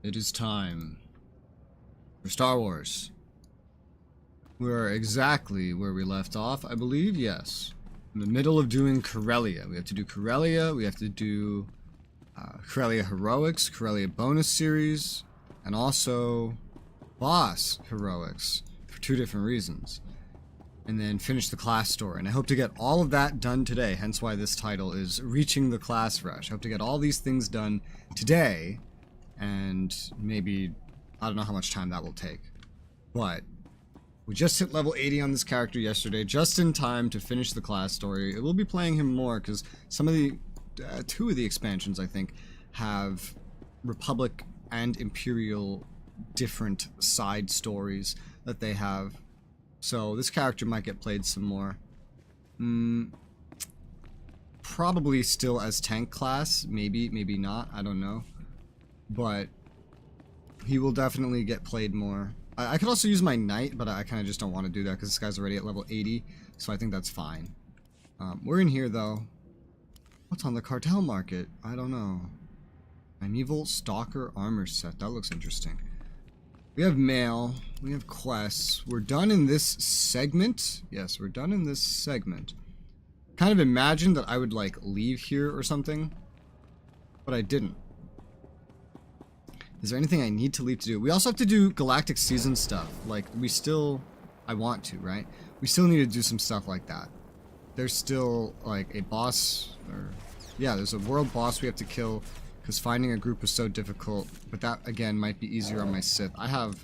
It is time for Star Wars. We're exactly where we left off, I believe, yes. In the middle of doing Corellia. We have to do Corellia, we have to do Corellia Heroics, Corellia Bonus Series, and also Boss Heroics for 2 different reasons. And then finish the class story. And I hope to get all of that done today, hence why this title is Reaching the Class Rush. I hope to get all these things done today, and maybe, I don't know how much time that will take. But we just hit level 80 on this character yesterday, just in time to finish the class story. We'll be playing him more, because some of the, 2 of the expansions, I think, have Republic and Imperial different side stories that they have. So this character might get played some more. Probably still as tank class, maybe not, I don't know. But he will definitely get played more. I could also use my knight, but I kind of just don't want to do that because this guy's already at level 80, so I think that's fine. We're in here though. What's on the cartel market? I don't know. Primeval Stalker armor set. That looks interesting. We have mail. We have quests. We're done in this segment. Yes, we're done in this segment. Kind of imagined that I would like leave here or something, but I didn't. Is there anything I need to leave to do? We also have to do Galactic Season stuff. Like, we still... I want to, right? We still need to do some stuff like that. There's still, like, a boss, or... yeah, there's a world boss we have to kill, because finding a group is so difficult. But that, again, might be easier on my Sith. I have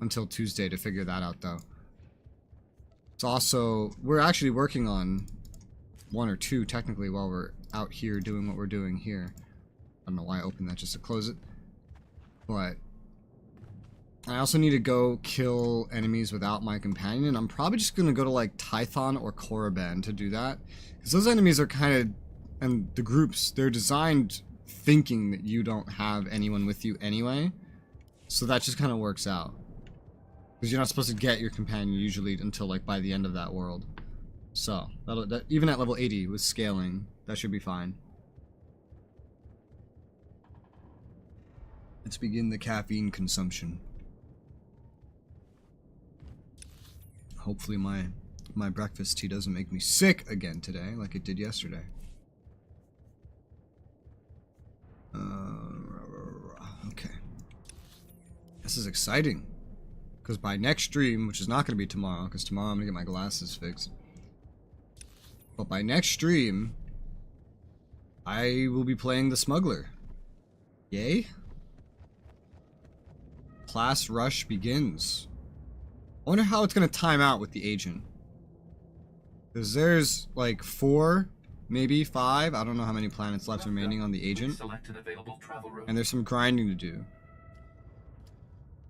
until Tuesday to figure that out, though. It's also... we're actually working on 1 or 2, technically, while we're out here doing what we're doing here. I don't know why I opened that just to close it. But I also need to go kill enemies without my companion. I'm probably just going to go to like Tython or Korriban to do that. Because those enemies are kind of, and the groups, they're designed thinking that you don't have anyone with you anyway. So that just kind of works out. Because you're not supposed to get your companion usually until like by the end of that world. So, even at level 80 with scaling, that should be fine. Let's begin the caffeine consumption. Hopefully my breakfast tea doesn't make me sick again today, like it did yesterday. Okay. This is exciting. Because by next stream, which is not going to be tomorrow, because tomorrow I'm going to get my glasses fixed. But by next stream, I will be playing the Smuggler. Yay? Class rush begins. I wonder how it's going to time out with the agent. Because there's like 4, maybe 5. I don't know how many planets left remaining on the agent. And there's some grinding to do.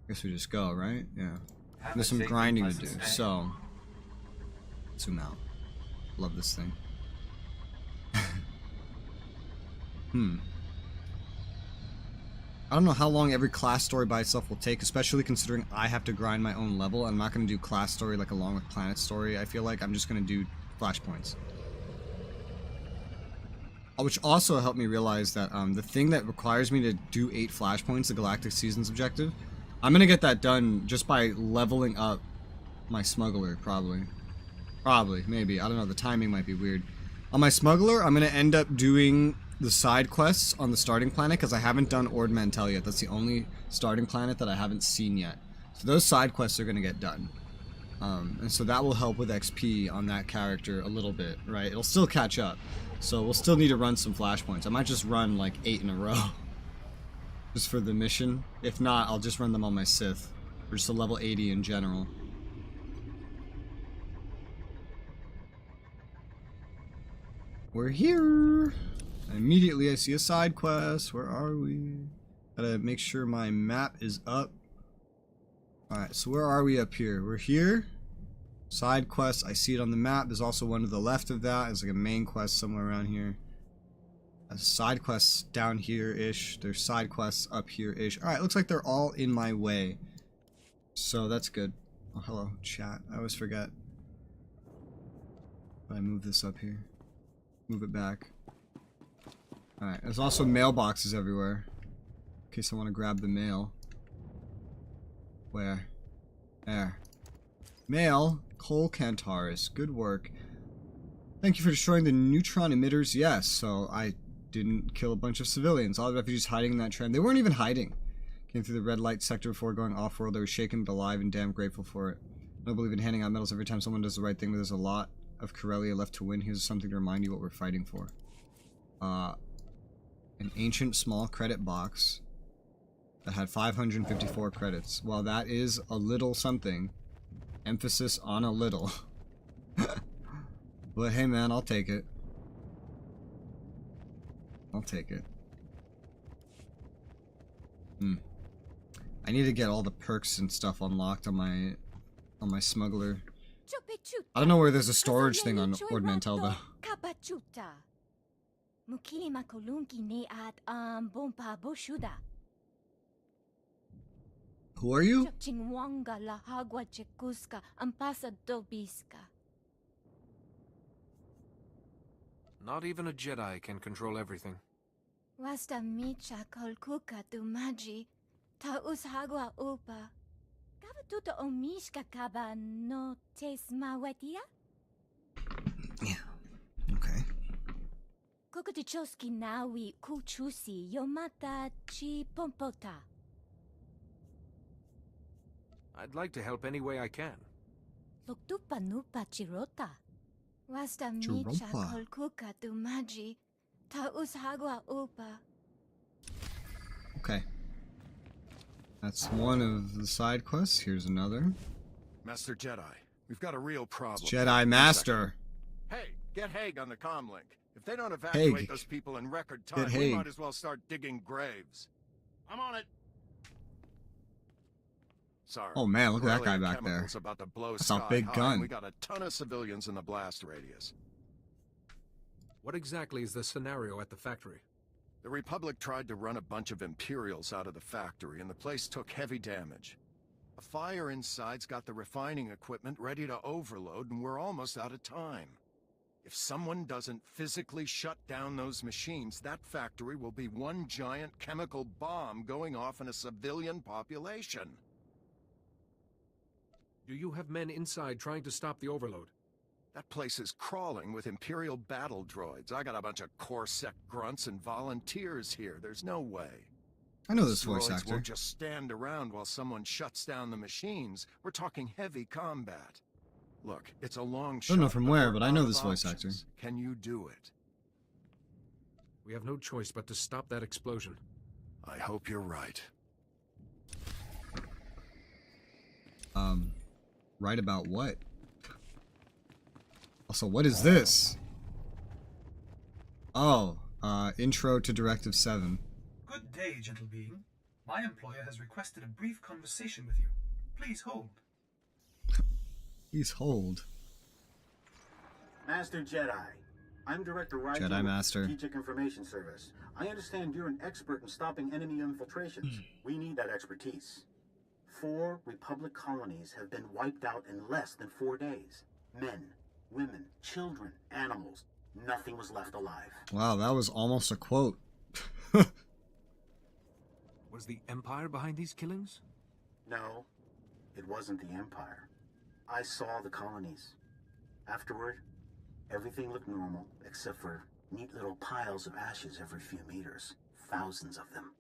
I guess we just go, right? Yeah. There's some grinding to do. So, zoom out. Love this thing. I don't know how long every class story by itself will take, especially considering I have to grind my own level. I'm not going to do class story like along with planet story. I feel like I'm just going to do flashpoints. Which also helped me realize that the thing that requires me to do 8 flashpoints, the Galactic Seasons objective, I'm going to get that done just by leveling up my Smuggler, probably. Probably, maybe. I don't know, the timing might be weird. On my Smuggler, I'm going to end up doing the side quests on the starting planet, because I haven't done Ord Mantell yet. That's the only starting planet that I haven't seen yet. So those side quests are going to get done. And so that will help with XP on that character a little bit, right? It'll still catch up. So we'll still need to run some flashpoints. I might just run like 8 in a row. Just for the mission. If not, I'll just run them on my Sith. Or just a level 80 in general. We're here! Immediately I see a side quest. Where are we? Gotta make sure my map is up. Alright, so where are we up here? We're here. Side quest, I see it on the map. There's also one to the left of that. There's like a main quest somewhere around here. There's side quests down here-ish. There's side quests up here-ish. Alright, looks like they're all in my way. So that's good. Oh, hello, chat. I always forget. But I move this up here. Move it back. Alright, there's also mailboxes everywhere. In case I want to grab the mail. Where? There. Mail. Coal Cantars. Good work. Thank you for destroying the neutron emitters. Yes, so I didn't kill a bunch of civilians. All the refugees hiding in that tram. They weren't even hiding. Came through the red light sector before going off-world. They were shaken but alive and damn grateful for it. I don't believe in handing out medals every time someone does the right thing, but there's a lot of Corellia left to win. Here's something to remind you what we're fighting for. An ancient small credit box that had 554 credits. Well, that is a little something. Emphasis on a little. But hey man, I'll take it. I'll take it. I need to get all the perks and stuff unlocked on my smuggler. I don't know where there's a storage thing on Ordmantel though. Who are you? Not even a Jedi can control everything. Wasta micha kolkuka tu magi, ta ushagwa upa. Kavatuta omishka kaba no tesma wetia? Yeah. Okay. Kukutichoski nawi kuchusi yomata chi pompota. I'd like to help any way I can. Loktupa nupa chirota. Wasta micha kolkuka tu magi, ta ushagwa upa. Okay. That's one of the side quests. Here's another. Master Jedi, we've got a real problem. Jedi Master. Hey, get Haig on the comlink. If they don't evacuate those people in record time, we might as well start digging graves. I'm on it. Sorry. Oh man, look at that guy back there. About to blow That's a big gun. We got a ton of civilians in the blast radius. What exactly is the scenario at the factory? The Republic tried to run a bunch of Imperials out of the factory, and the place took heavy damage. A fire inside's got the refining equipment ready to overload, and we're almost out of time. If someone doesn't physically shut down those machines, that factory will be one giant chemical bomb going off in a civilian population. Do you have men inside trying to stop the overload? That place is crawling with Imperial battle droids. I got a bunch of Corpsec grunts and volunteers here. There's no way. I know this voice Droids actor. won't just stand around while someone shuts down the machines. We're talking heavy combat. Look, it's a long shot. I don't know from where, but I know out this of voice options. actor. Can you do it? We have no choice but to stop that explosion. I hope you're right. Right about what? Also, what is this? Oh, intro to Directive 7. Good day, gentle being. My employer has requested a brief conversation with you. Please hold. Please hold. Master Jedi, I'm Director Ryder Jedi of Master. Strategic Information Service. I understand you're an expert in stopping enemy infiltrations. We need that expertise. 4 Republic colonies have been wiped out in less than 4 days. Men, women, children, animals. Nothing was left alive. Wow, that was almost a quote. Was the Empire behind these killings? No, it wasn't the Empire. I saw the colonies. Afterward, everything looked normal, except for neat little piles of ashes every few meters. Thousands of them.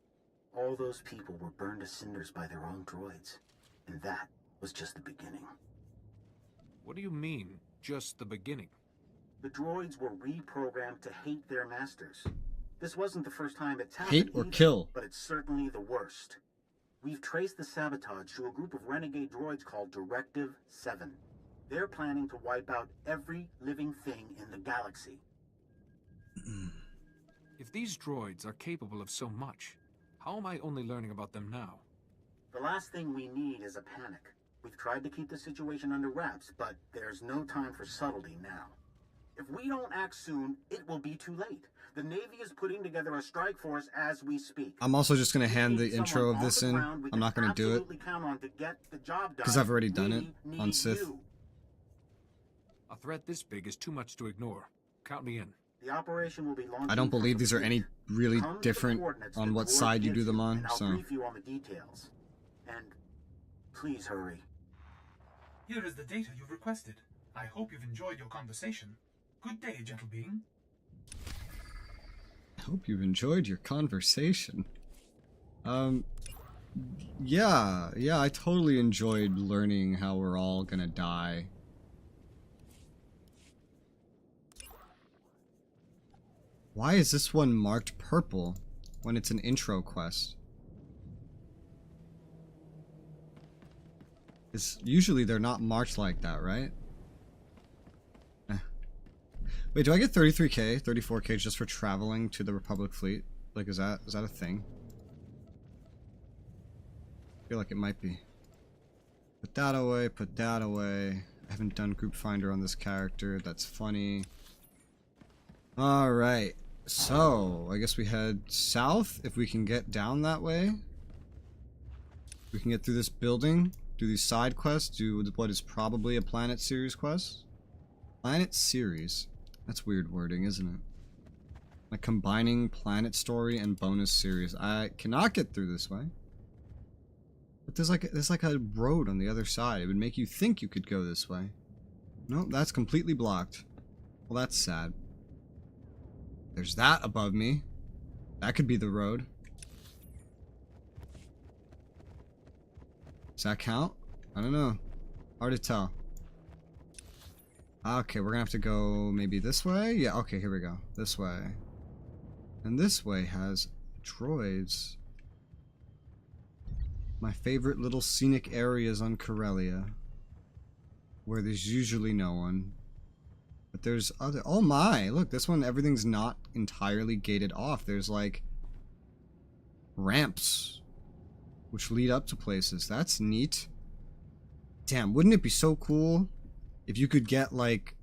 All those people were burned to cinders by their own droids. And that was just the beginning. What do you mean, just the beginning? The droids were reprogrammed to hate their masters. This wasn't the first time it's happened. Hate or either, kill? but it's certainly the worst. We've traced the sabotage to a group of renegade droids called Directive 7. They're planning to wipe out every living thing in the galaxy. If these droids are capable of so much, how am I only learning about them now? The last thing we need is a panic. We've tried to keep the situation under wraps, but there's no time for subtlety now. If we don't act soon, it will be too late. The Navy is putting together a strike force as we speak. I'm also just going to hand the intro of this in. I'm not going to do it because I've already done it on Sith. A threat this big is too much to ignore. Count me in. The operation will be launching. I don't believe these are any really different on what side you do them on, so. I'll brief you on the details. And Please hurry. Here is the data you've requested. I hope you've enjoyed your conversation. Good day, gentle being. I hope you've enjoyed your conversation. Yeah, I totally enjoyed learning how we're all gonna die. Why is this one marked purple when it's an intro quest? Usually they're not marked like that, right? Wait, do I get 33k, 34k just for traveling to the Republic fleet? Like, is that a thing? I feel like it might be. Put that away, put that away. I haven't done group finder on this character. That's funny. Alright. So, I guess we head south if we can get down that way. We can get through this building, do these side quests, do what is probably a Planet Series quest. Planet Series. That's weird wording, isn't it? Like combining Planet Story and bonus series. I cannot get through this way. But there's like a road on the other side. It would make you think you could go this way. Nope, that's completely blocked. Well, that's sad. There's that above me. That could be the road. Does that count? I don't know. Hard to tell. Okay, we're gonna have to go maybe this way? Yeah, okay, here we go. This way. And this way has droids. My favorite little scenic areas on Corellia. Where there's usually no one. But there's other... Oh my! Look, this one, everything's not entirely gated off. There's like... ramps. Which lead up to places. That's neat. Damn, wouldn't it be so cool if you could get like...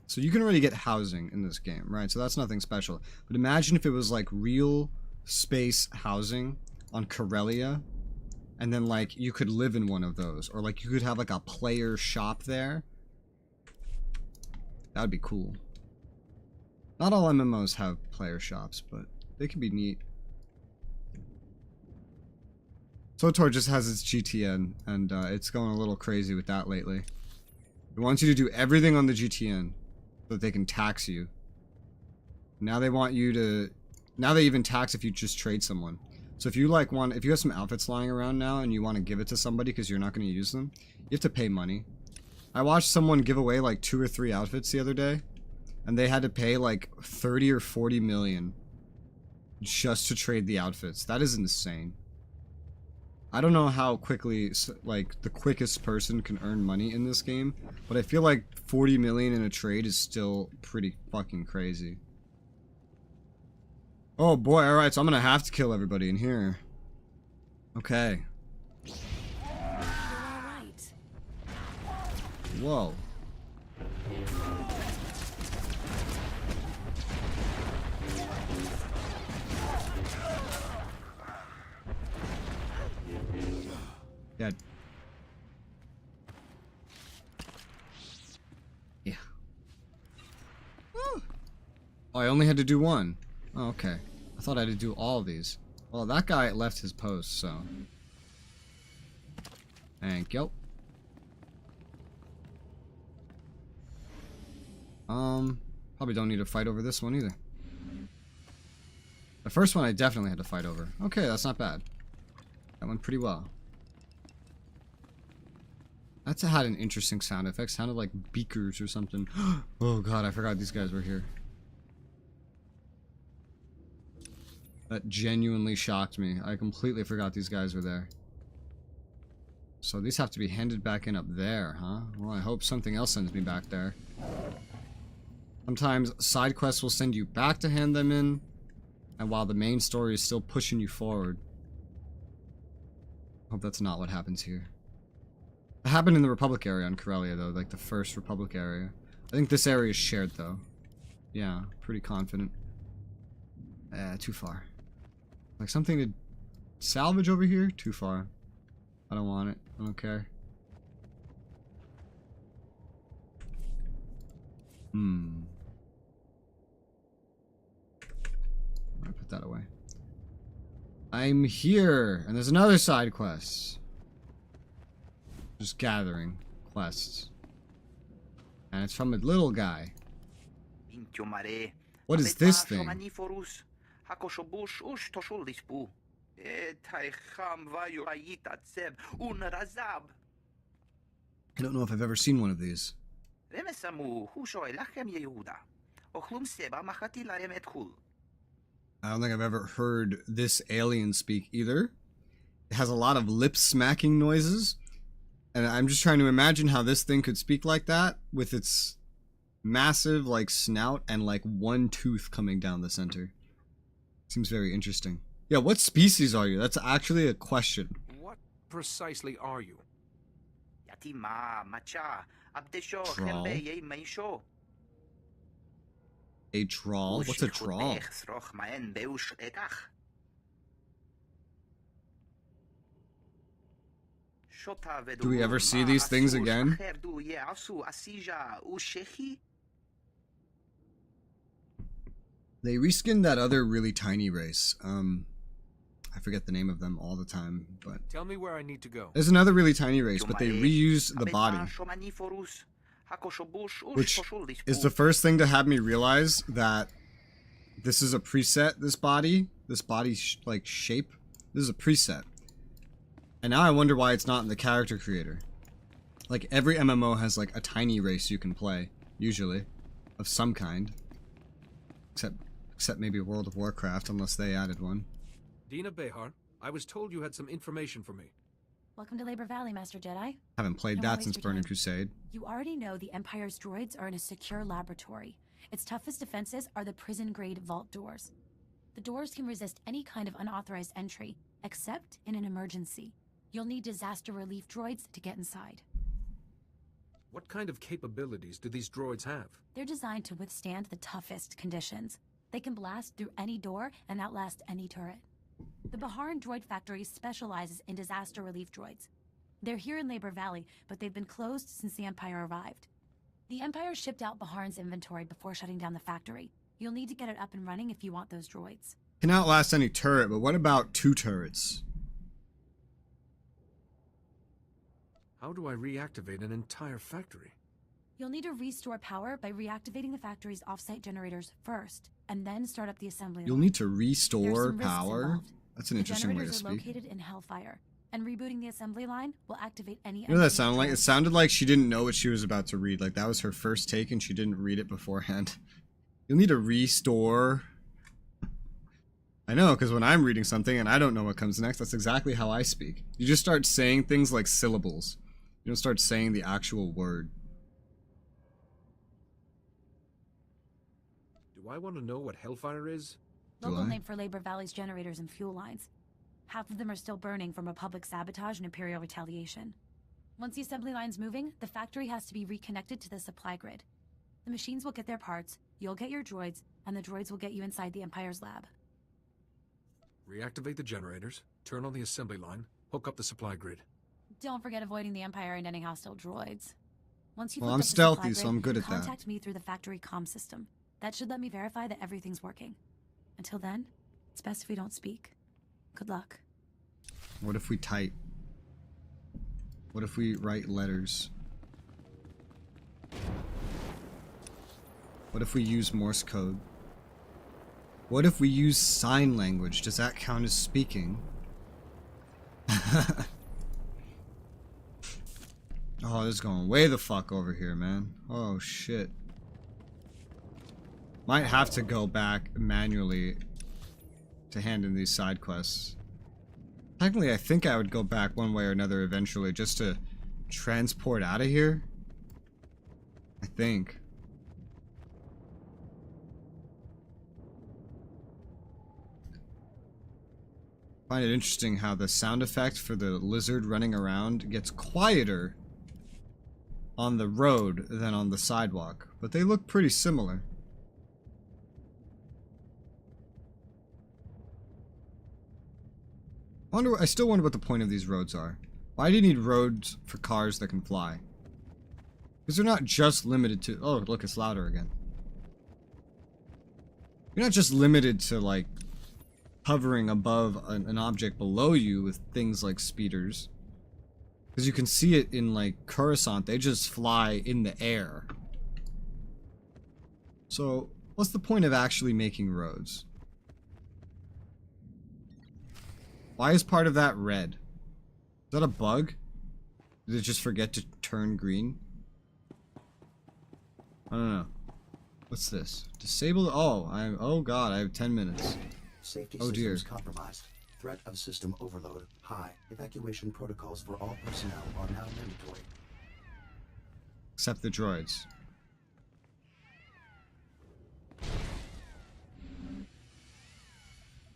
So you can already get housing in this game, right? So that's nothing special. But imagine if it was like real space housing on Corellia. And then like you could live in one of those. Or like you could have like a player shop there. That would be cool. Not all MMOs have player shops, but they can be neat. SWTOR just has its GTN, and it's going a little crazy with that lately. It wants you to do everything on the GTN so that they can tax you. Now they want you to... Now they even tax if you just trade someone. So if you like if you have some outfits lying around now and you want to give it to somebody because you're not going to use them, you have to pay money. I watched someone give away like 2 or 3 outfits the other day, and they had to pay like 30 or 40 million just to trade the outfits. That is insane. I don't know how quickly, like, the quickest person can earn money in this game, but I feel like 40 million in a trade is still pretty fucking crazy. Oh boy, alright, so I'm gonna have to kill everybody in here. Okay. Whoa. Yeah. Yeah. Oh, I only had to do one. Oh, okay. I thought I had to do all of these. Well, that guy left his post, so... Thank you. Probably don't need to fight over this one either. The first one I definitely had to fight over. Okay, that's not bad. That went pretty well. That had an interesting sound effect. Sounded like beakers or something. Oh god, I forgot these guys were here. That genuinely shocked me. I completely forgot these guys were there. So these have to be handed back in up there, huh? Well, I hope something else sends me back there. Sometimes side quests will send you back to hand them in, and while the main story is still pushing you forward. Hope that's not what happens here. It happened in the Republic area on Corellia, though, like the first Republic area. I think this area is shared, though. Yeah, pretty confident. Too far. Like something to salvage over here? Too far. I don't want it. I don't care. I put that away. I'm here, and there's another side quest. Just gathering quests. And it's from a little guy. What is this thing? I don't know if I've ever seen one of these. I don't think I've ever heard this alien speak either. It has a lot of lip smacking noises. And I'm just trying to imagine how this thing could speak like that with its massive like snout and like one tooth coming down the center. Seems very interesting. Yeah, what species are you? That's actually a question. What precisely are you? Troll? A troll? What's a troll? Do we ever see these things again? They reskinned that other really tiny race. I forget the name of them all the time, but Tell me where I need to go. there's another really tiny race, but they reused the body, which is the first thing to have me realize that this is a preset. This body like shape, this is a preset. And now I wonder why it's not in the character creator. Like every MMO has like a tiny race you can play, usually, of some kind. Except maybe World of Warcraft, unless they added one. Dina Behar, I was told you had some information for me. Welcome to Labor Valley, Master Jedi. Haven't played Don't that waste since your Burning time. Crusade. You already know the Empire's droids are in a secure laboratory. Its toughest defenses are the prison-grade vault doors. The doors can resist any kind of unauthorized entry, except in an emergency. You'll need disaster relief droids to get inside. What kind of capabilities do these droids have? They're designed to withstand the toughest conditions. They can blast through any door and outlast any turret. The Baharan Droid Factory specializes in disaster relief droids. They're here in Labor Valley, but they've been closed since the Empire arrived. The Empire shipped out Baharan's inventory before shutting down the factory. You'll need to get it up and running if you want those droids. Can outlast any turret, but what about 2 turrets? How do I reactivate an entire factory? You'll need to restore power by reactivating the factory's off-site generators first, and then start up the assembly line. You'll need to There's restore some risks power? involved. That's an The interesting way to generators are speak. located in Hellfire, and rebooting the assembly line will activate any... You know what that sounded like? It sounded like she didn't know what she was about to read. Like that was her first take and she didn't read it beforehand. You'll need to restore... I know, because when I'm reading something and I don't know what comes next, that's exactly how I speak. You just start saying things like syllables. You don't start saying the actual word. Do I want to know what Hellfire is? Local I? name for Labor Valley's generators and fuel lines. Half of them are still burning from Republic sabotage and Imperial retaliation. Once the assembly line's moving, the factory has to be reconnected to the supply grid. The machines will get their parts, you'll get your droids, and the droids will get you inside the Empire's lab. Reactivate the generators, turn on the assembly line, hook up the supply grid. Don't forget avoiding the Empire and any hostile droids. Once you've Well, hooked I'm up the stealthy, supply so grid, I'm good at that. contact me through the factory comm system. That should let me verify that everything's working. Until then, it's best if we don't speak. Good luck. What if we type? What if we write letters? What if we use Morse code? What if we use sign language? Does that count as speaking? Oh, this is going way the fuck over here, man. Oh, shit. Might have to go back manually to hand in these side quests. Technically, I think I would go back one way or another eventually just to transport out of here. I think. Find it interesting how the sound effect for the lizard running around gets quieter on the road than on the sidewalk, but they look pretty similar. I still wonder what the point of these roads are. Why do you need roads for cars that can fly? Because they're not just limited to... Oh, look, it's louder again. You're not just limited to, like, hovering above an object below you with things like speeders. Because you can see it in, like, Coruscant. They just fly in the air. So, what's the point of actually making roads? Why is part of that red? Is that a bug? Did it just forget to turn green? I don't know. What's this? Disable. Oh god, I have 10 minutes. Safety Oh dear. systems compromised. Threat of system overload high. Evacuation protocols for all personnel are now mandatory. Except the droids.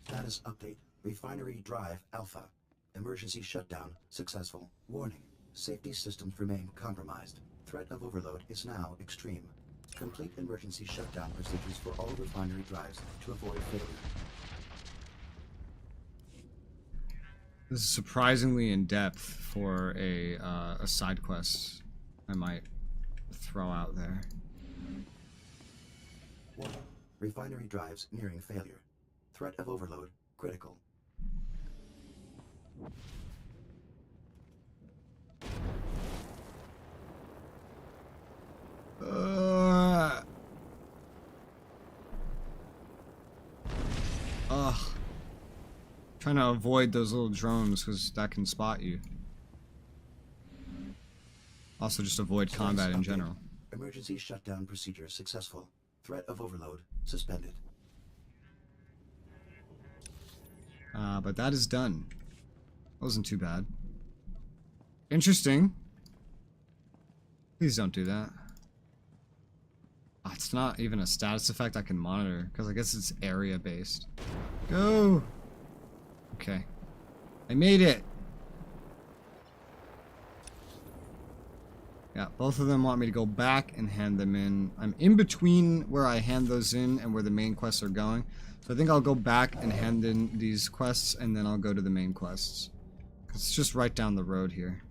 Status update. Refinery Drive Alpha. Emergency shutdown successful. Warning. Safety systems remain compromised. Threat of overload is now extreme. Complete emergency shutdown procedures for all refinery drives to avoid failure. This is surprisingly in depth for a side quest I might throw out there. Warning. Refinery drives nearing failure. Threat of overload critical. Trying to avoid those little drones because that can spot you. Also, just avoid combat in general. Emergency shutdown procedure successful. Threat of overload suspended. But that is done. Wasn't too bad. Interesting. Please don't do that. It's not even a status effect I can monitor, because I guess it's area based. Go! Okay. I made it! Yeah, both of them want me to go back and hand them in. I'm in between where I hand those in and where the main quests are going. So I think I'll go back and hand in these quests, and then I'll go to the main quests. It's just right down the road here.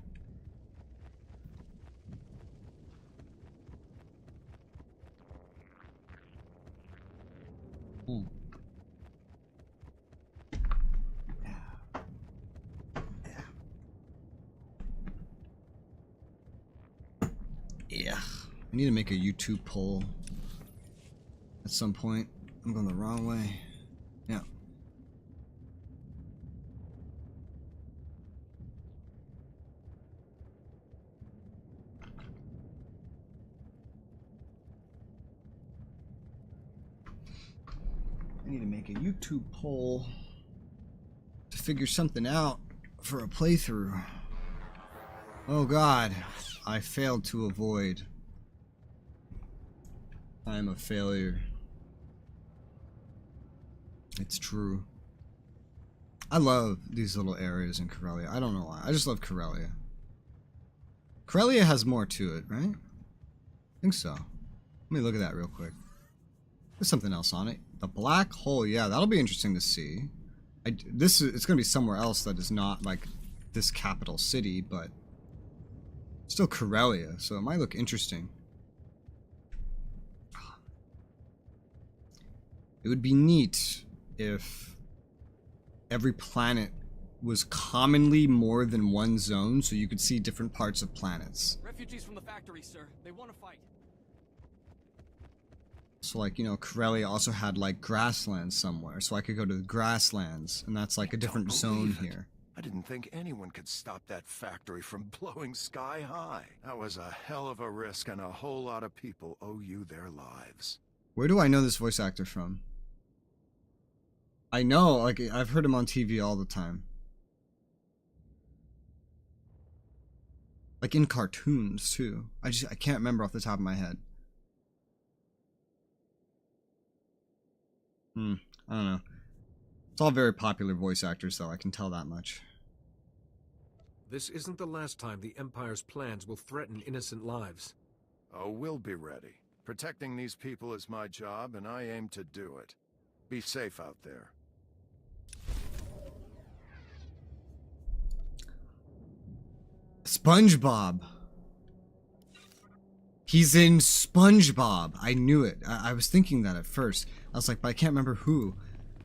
Yeah. I need to make a YouTube poll at some point. I'm going the wrong way. Yeah. I need to make a YouTube poll to figure something out for a playthrough. Oh god, I failed to avoid. I am a failure. It's true. I love these little areas in Corellia. I don't know why. I just love Corellia. Corellia has more to it, right? I think so. Let me look at that real quick. There's something else on it. The black hole, yeah, that'll be interesting to see. It's gonna be somewhere else that is not like this capital city, but still Corellia, so it might look interesting. It would be neat if every planet was commonly more than one zone, so you could see different parts of planets. Refugees from the factory, sir. They want to fight. So like, you know, Corellia also had like grasslands somewhere, so I could go to the grasslands, and that's like a different zone here. I didn't think anyone could stop that factory from blowing sky high. That was a hell of a risk, and a whole lot of people owe you their lives. Where do I know this voice actor from? I know, like, I've heard him on TV all the time. Like in cartoons, too. I can't remember off the top of my head. I don't know. It's all very popular voice actors, though, I can tell that much. This isn't the last time the Empire's plans will threaten innocent lives. Oh, we'll be ready. Protecting these people is my job, and I aim to do it. Be safe out there. SpongeBob. He's in SpongeBob. I knew it. I was thinking that at first. I was like, but I can't remember who.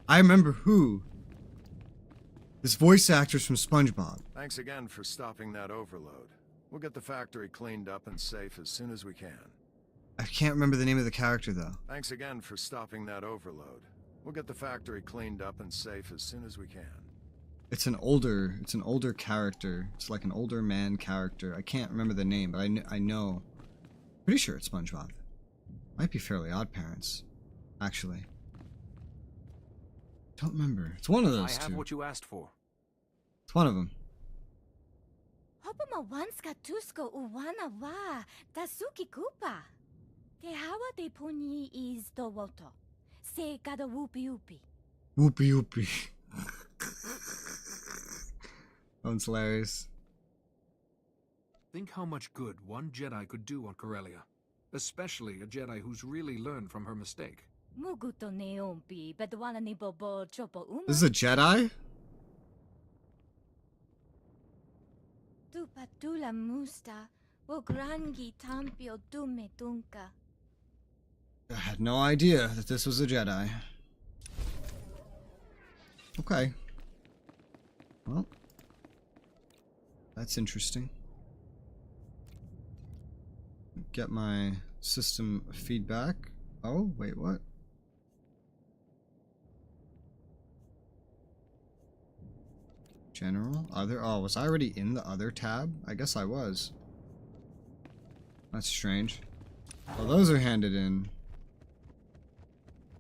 I remember who. This voice actor's from SpongeBob. Thanks again for stopping that overload. We'll get the factory cleaned up and safe as soon as we can. I can't remember the name of the character though. Thanks again for stopping that overload. We'll get the factory cleaned up and safe as soon as we can. It's an older character. It's like an older man character. I can't remember the name, but I know. Pretty sure it's SpongeBob. Might be Fairly Odd Parents, actually. Don't remember. It's one of those I have two. what you asked for. It's one of them. Hopama once katusko uwana wa tasuki kupa. Te hawa te puni is do woto. Se kada whoopie whoopie. Whoopie whoopie. That one's hilarious. Think how much good one Jedi could do on Corellia. Especially a Jedi who's really learned from her mistake. Muguto neompi, bedwana ni bobo chopo uma. This is a Jedi? Tu patula musta, wo grangi tampio dume dunka. I had no idea that this was a Jedi. Okay. Well, that's interesting. Get my system feedback. Oh, wait, what? General? Other? Oh, was I already in the other tab? I guess I was. That's strange. Well, those are handed in.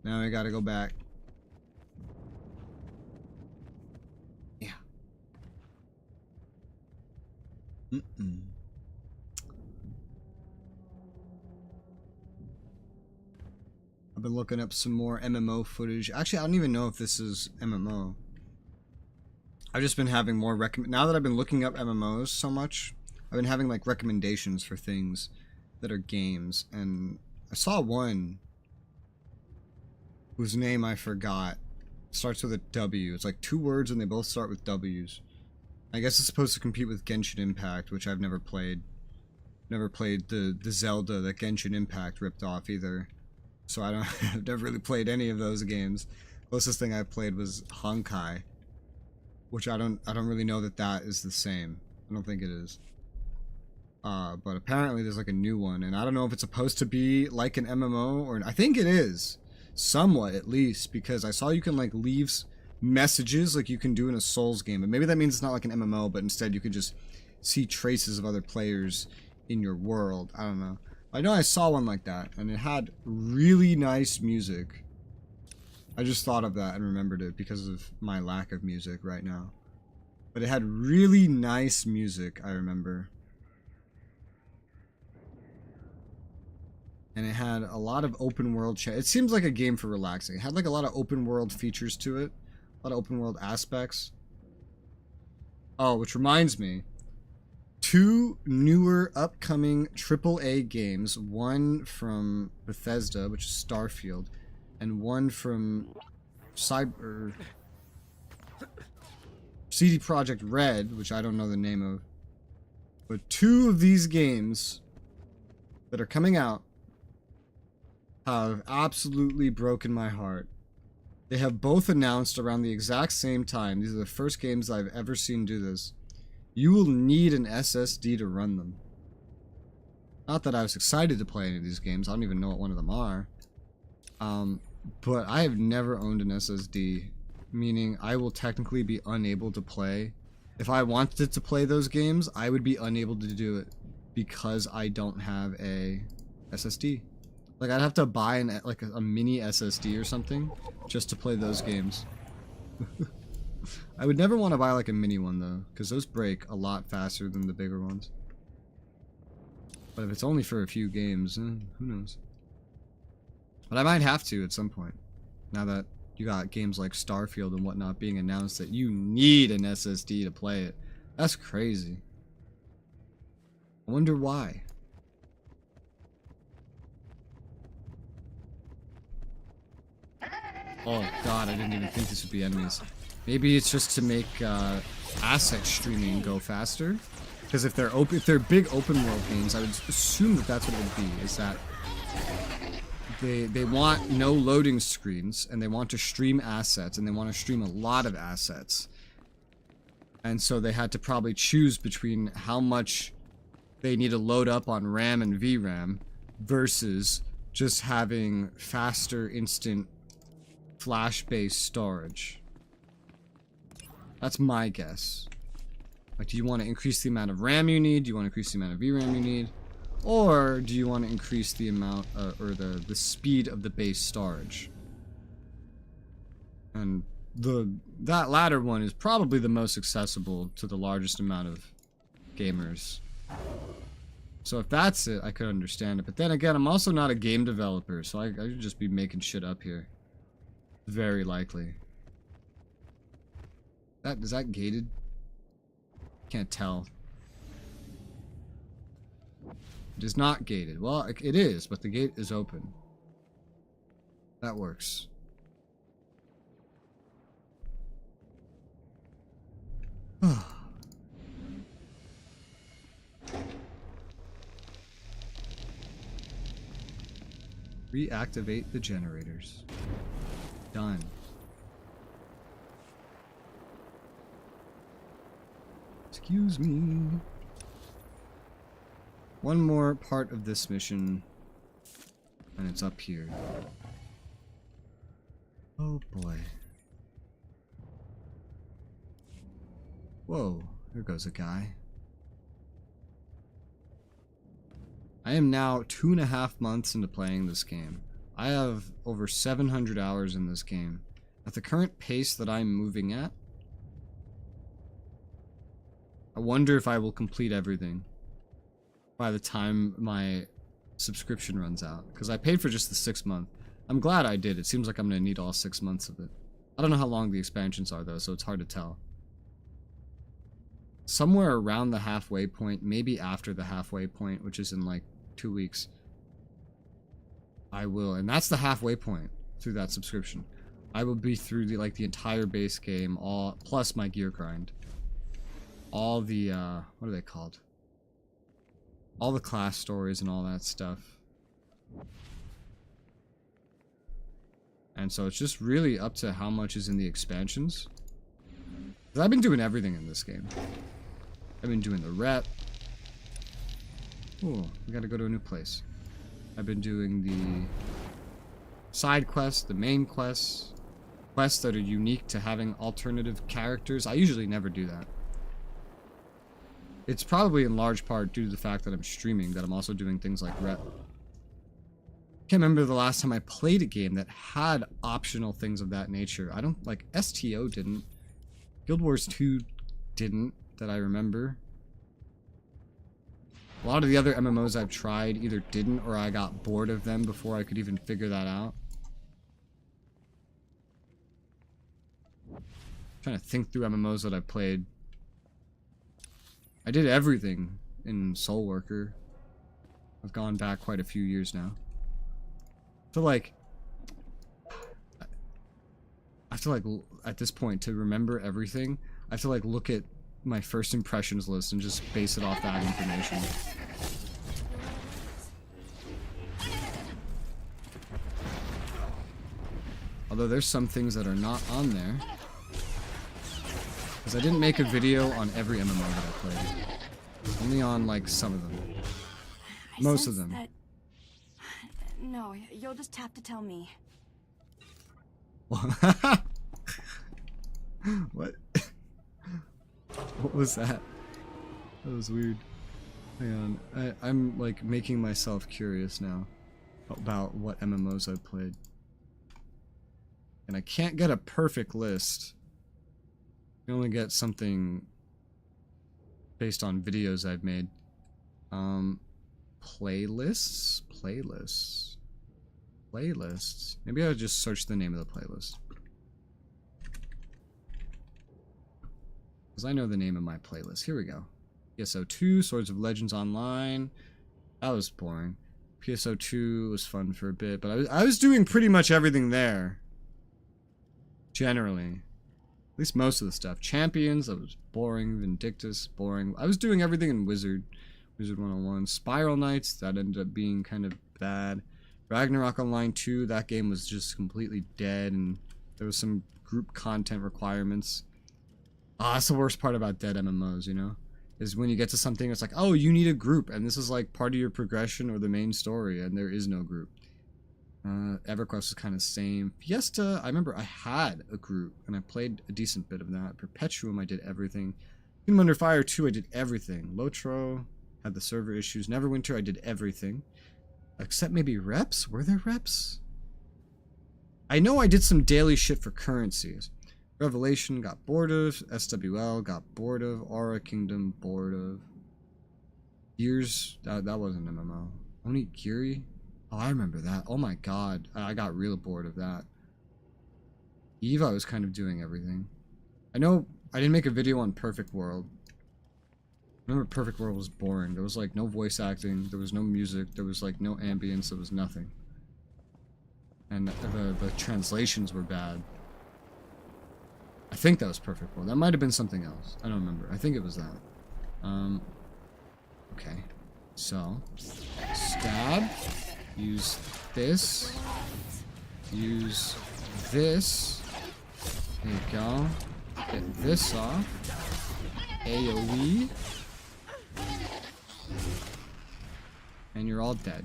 Now I gotta go back. Yeah. I've been looking up some more MMO footage. Actually, I don't even know if this is MMO. I've just been having more now that I've been looking up MMOs so much, I've been having like recommendations for things that are games, and I saw one whose name I forgot. Starts with a W. It's like 2 words and they both start with W's. I guess it's supposed to compete with Genshin Impact, which I've never played. Never played the Zelda that Genshin Impact ripped off either. So I've never really played any of those games. Closest thing I played was Honkai, which I don't really know that is the same. I don't think it is. But apparently there's like a new one, and I don't know if it's supposed to be like an MMO or I think it is, somewhat at least, because I saw you can like leave messages like you can do in a Souls game, but maybe that means it's not like an MMO, but instead you could just see traces of other players in your world. I don't know. I know I saw one like that, and it had really nice music. I just thought of that and remembered it because of my lack of music right now. But it had really nice music, I remember. And it had a lot of open world it seems like a game for relaxing. It had like a lot of open world features to it. A lot of open world aspects. Oh, which reminds me. 2 newer upcoming AAA games. One from Bethesda, which is Starfield. And one from CD Projekt Red, which I don't know the name of. But 2 of these games that are coming out have absolutely broken my heart. They have both announced around the exact same time. These are the first games I've ever seen do this. You will need an SSD to run them. Not that I was excited to play any of these games. I don't even know what one of them are. But I have never owned an SSD, meaning I will technically be unable to play. If I wanted to play those games, I would be unable to do it because I don't have a SSD. Like, I'd have to buy a mini SSD or something just to play those games. I would never want to buy like a mini one though, because those break a lot faster than the bigger ones. But if it's only for a few games, who knows? But I might have to at some point. Now that you got games like Starfield and whatnot being announced that you need an SSD to play it. That's crazy. I wonder why. Oh god, I didn't even think this would be enemies. Maybe it's just to make asset streaming go faster. Because if they're big open world games, I would assume that that's what it would be. Is that they want no loading screens, and they want to stream assets, and they want to stream a lot of assets. And so they had to probably choose between how much they need to load up on RAM and VRAM versus just having faster instant flash-based storage. That's my guess. Like, do you want to increase the amount of RAM you need? Do you want to increase the amount of VRAM you need? Or do you want to increase the amount, or the speed of the base storage? And that latter one is probably the most accessible to the largest amount of gamers. So if that's it, I could understand it. But then again, I'm also not a game developer, so I could just be making shit up here. Very likely. Is that gated? Can't tell. It is not gated. Well, it is, but the gate is open. That works. Reactivate the generators. Done. Excuse me. One more part of this mission, and it's up here. Oh boy. Whoa, here goes a guy. I am now 2.5 months into playing this game. I have over 700 hours in this game. At the current pace that I'm moving at, I wonder if I will complete everything by the time my subscription runs out. Because I paid for just the 6 month. I'm glad I did. It seems like I'm going to need all 6 months of it. I don't know how long the expansions are though, so it's hard to tell. Somewhere around the halfway point, maybe after the halfway point, which is in like 2 weeks, I will, and that's the halfway point through that subscription. I will be through the entire base game, all plus my gear grind. All the what are they called? All the class stories and all that stuff. And so it's just really up to how much is in the expansions. 'Cause I've been doing everything in this game. I've been doing the rep. Oh, we gotta go to a new place. I've been doing the side quests, the main quests, quests that are unique to having alternative characters. I usually never do that. It's probably in large part due to the fact that I'm streaming, that I'm also doing things like rep. Can't remember the last time I played a game that had optional things of that nature. I don't, like, STO didn't. Guild Wars 2 didn't, that I remember. A lot of the other MMOs I've tried either didn't or I got bored of them before I could even figure that out. I'm trying to think through MMOs that I've played. I did everything in Soul Worker. I've gone back quite a few years now. I feel like at this point, to remember everything, I have to like look at my first impressions list and just base it off that information. Although there's some things that are not on there, because I didn't make a video on every MMO that I played. Only on like some of them. Most of them. No, you'll just have to tell me. What? What was that? That was weird. Hang on. I'm like making myself curious now about what MMOs I've played. And I can't get a perfect list. I can only get something based on videos I've made. Playlists? Playlists. Maybe I'll just search the name of the playlist. Because I know the name of my playlist. Here we go. PSO2, Swords of Legends Online. That was boring. PSO2 was fun for a bit, but I was doing pretty much everything there. Generally. At least most of the stuff. Champions, that was boring. Vindictus, boring. I was doing everything in Wizard 101. Spiral Knights, that ended up being kind of bad. Ragnarok Online 2, that game was just completely dead, and there was some group content requirements. Oh, that's the worst part about dead MMOs, you know? Is when you get to something, it's like, oh, you need a group, and this is like part of your progression or the main story, and there is no group. EverQuest is kind of same. Fiesta, I remember I had a group, and I played a decent bit of that. Perpetuum, I did everything. Kingdom Under Fire 2, I did everything. Lotro, had the server issues. Neverwinter, I did everything. Except maybe reps? Were there reps? I know I did some daily shit for currencies. Revelation, got bored of. SWL, got bored of. Aura Kingdom, bored of. Gears, that wasn't MMO. Onigiri? Oh, I remember that. Oh my god. I got real bored of that. Eve, I was kind of doing everything. I know I didn't make a video on Perfect World. I remember Perfect World was boring. There was like no voice acting, there was no music, there was like no ambience, there was nothing. And the translations were bad. I think that was Perfect World. That might have been something else. I don't remember. I think it was that. Okay. So, stab. Use this. Use this. There you go. Get this off. AoE. And you're all dead.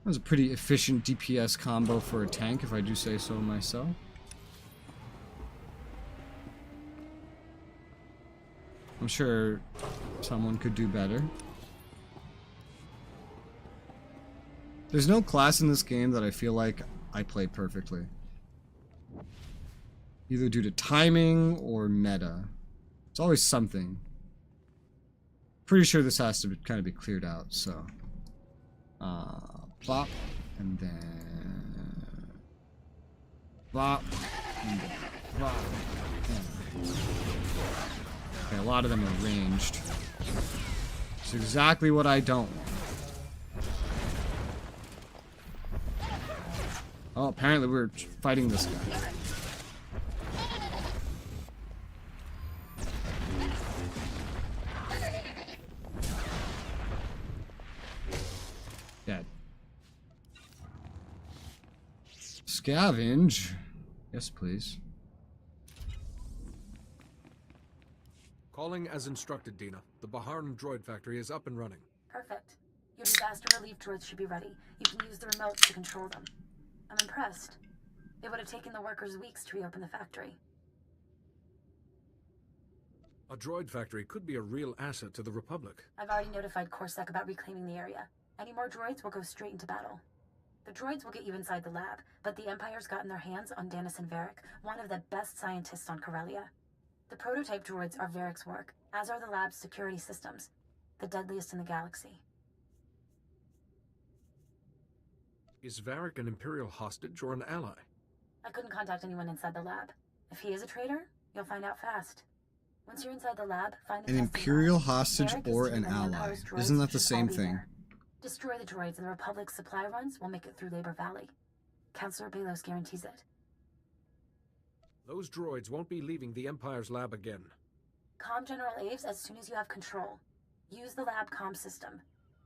That was a pretty efficient DPS combo for a tank, if I do say so myself. I'm sure someone could do better. There's no class in this game that I feel like I play perfectly. Either due to timing or meta. It's always something. Pretty sure this has to kind of be cleared out, so. Plop, and then. Plop, and then plop, and okay, a lot of them are ranged. It's exactly what I don't want. Oh, apparently we're fighting this guy. Dead. Scavenge. Yes, please. Calling as instructed, Dina. The Baharn droid factory is up and running. Perfect. Your disaster relief droids should be ready. You can use the remotes to control them. I'm impressed. It would have taken the workers weeks to reopen the factory. A droid factory could be a real asset to the Republic. I've already notified Corsac about reclaiming the area. Any more droids will go straight into battle. The droids will get you inside the lab, but the Empire's gotten their hands on Dennison Varric, one of the best scientists on Corellia. The prototype droids are Varric's work, as are the lab's security systems, the deadliest in the galaxy. Is Varric an Imperial hostage or an ally? I couldn't contact anyone inside the lab. If he is a traitor, you'll find out fast. Once you're inside the lab, find the An testing Imperial lab. hostage Varric is or to an and the ally. Empire's droids Isn't that the should all same be thing? there. Destroy the droids and the Republic's supply runs will make it through Labor Valley. Councilor Balos guarantees it. Those droids won't be leaving the Empire's lab again. Comm General Aves as soon as you have control. Use the lab comm system.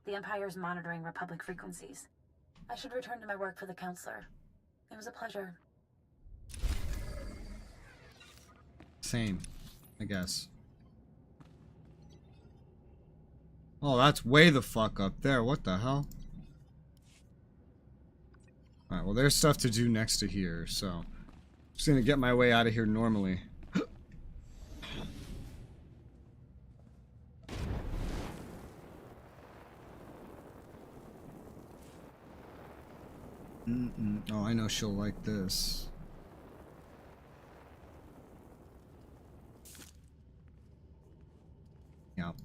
The Empire's monitoring Republic frequencies. I should return to my work for the Councilor. It was a pleasure. Same, I guess. Oh, that's way the fuck up there. What the hell? Alright, well there's stuff to do next to here, so I'm just gonna get my way out of here normally. Oh, I know she'll like this. Yep.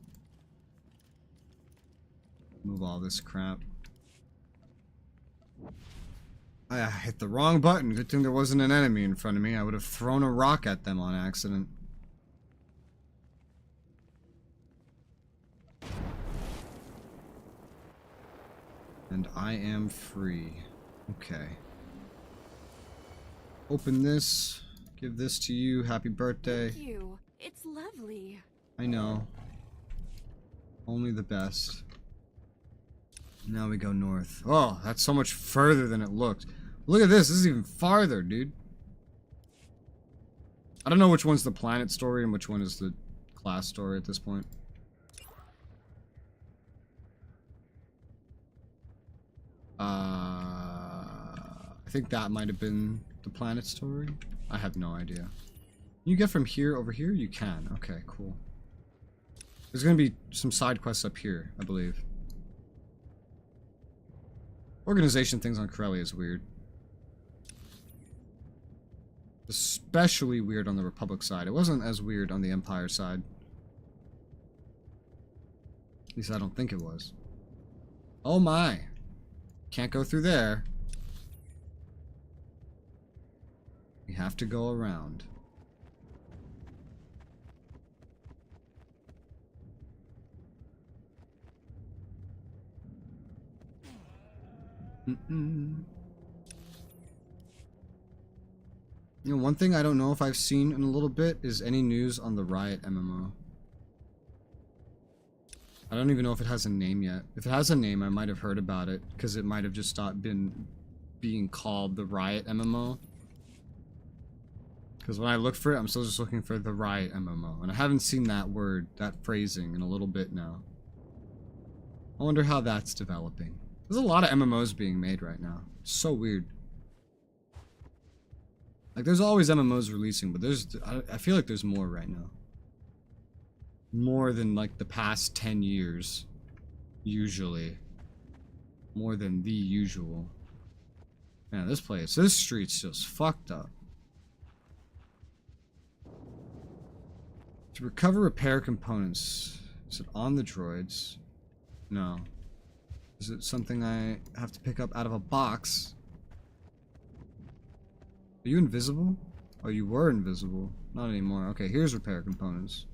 Move all this crap. I hit the wrong button. Good thing there wasn't an enemy in front of me. I would have thrown a rock at them on accident. And I am free. Okay. Open this. Give this to you. Happy birthday. Thank you. It's lovely. I know. Only the best. Now we go north. Oh, that's so much further than it looked. Look at this. This is even farther, dude. I don't know which one's the planet story and which one is the class story at this point. I think that might have been the planet story. I have no idea. You get from here over here? You can. Okay, cool. There's gonna be some side quests up here, I believe. Organization things on Corellia is weird. Especially weird on the Republic side. It wasn't as weird on the Empire side. At least I don't think it was. Oh my. Can't go through there. We have to go around. You know, one thing I don't know if I've seen in a little bit is any news on the Riot MMO. I don't even know if it has a name yet. If it has a name, I might have heard about it, because it might have just stopped being called the Riot MMO. Because when I look for it, I'm still just looking for the Riot MMO, and I haven't seen that word, that phrasing, in a little bit now. I wonder how that's developing. There's a lot of MMOs being made right now. It's so weird. Like, there's always MMOs releasing, but I feel like there's more right now. More than, like, the past 10 years. Usually. More than the usual. Man, this street's just fucked up. To recover repair components. Is it on the droids? No. Is it something I have to pick up out of a box? Are you invisible? Oh, you were invisible. Not anymore. Okay, here's repair components.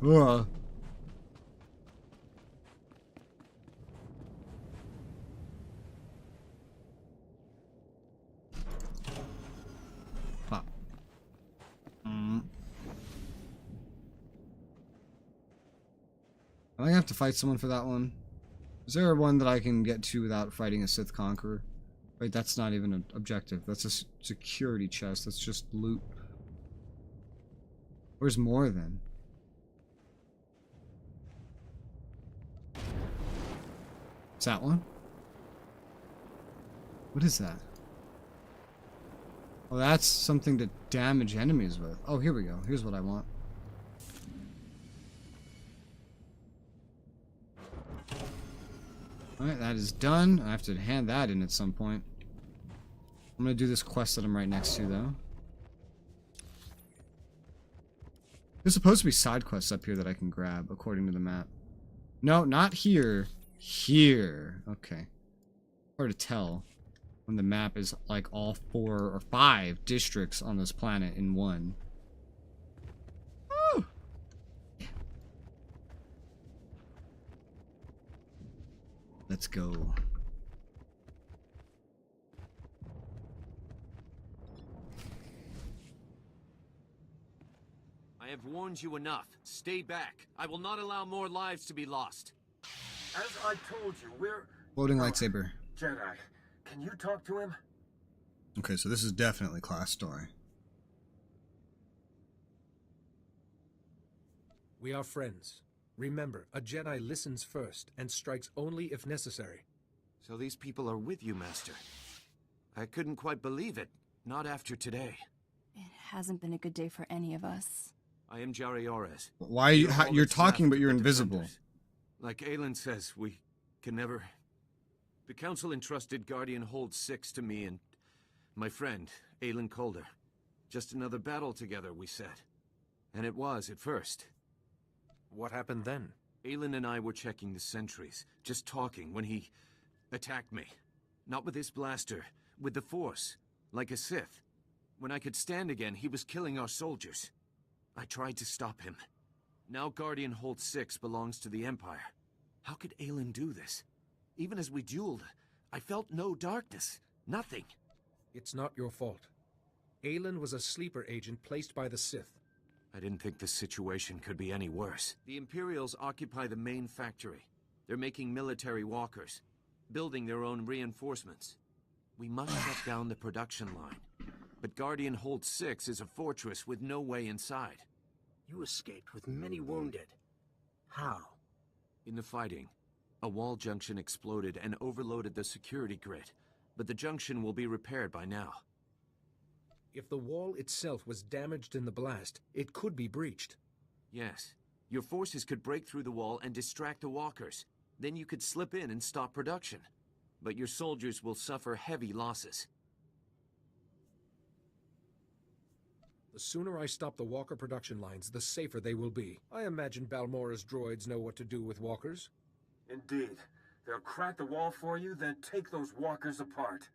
Ugh. Pop. I have to fight someone for that one. Is there one that I can get to without fighting a Sith Conqueror? Wait, that's not even an objective. That's a security chest. That's just loot. Where's more then? Is that one? What is that? Oh, that's something to damage enemies with. Oh, here we go. Here's what I want. Alright, that is done. I have to hand that in at some point. I'm gonna do this quest that I'm right next to, though. There's supposed to be side quests up here that I can grab, according to the map. No, not here. Here. Okay. Hard to tell when the map is like all 4 or 5 districts on this planet in one. Woo! Yeah. Let's go. I have warned you enough. Stay back. I will not allow more lives to be lost. As I told you, we're... Loading lightsaber. Jedi, can you talk to him? Okay, so this is definitely class story. We are friends. Remember, a Jedi listens first and strikes only if necessary. So these people are with you, Master. I couldn't quite believe it. Not after today. It hasn't been a good day for any of us. I am Jari Orez. Why you're talking but you're invisible? Defenders. Like Aelin says, we can never... The Council entrusted Guardian Hold 6 to me and my friend, Aelin Calder. Just another battle together, we said. And it was at first. What happened then? Aelin and I were checking the sentries, just talking, when he attacked me. Not with his blaster, with the Force, like a Sith. When I could stand again, he was killing our soldiers. I tried to stop him. Now Guardian Hold 6 belongs to the Empire. How could Aelin do this? Even as we dueled, I felt no darkness. Nothing. It's not your fault. Aelin was a sleeper agent placed by the Sith. I didn't think this situation could be any worse. The Imperials occupy the main factory. They're making military walkers. building their own reinforcements. We must shut down the production line. But Guardian Hold 6 is a fortress with no way inside. You escaped with many wounded. How? In the fighting, a wall junction exploded and overloaded the security grid, but the junction will be repaired by now. If the wall itself was damaged in the blast, it could be breached. Yes. Your forces could break through the wall and distract the walkers. Then you could slip in and stop production. But your soldiers will suffer heavy losses. The sooner I stop the walker production lines, the safer they will be. I imagine Balmora's droids know what to do with walkers. Indeed. They'll crack the wall for you, then take those walkers apart.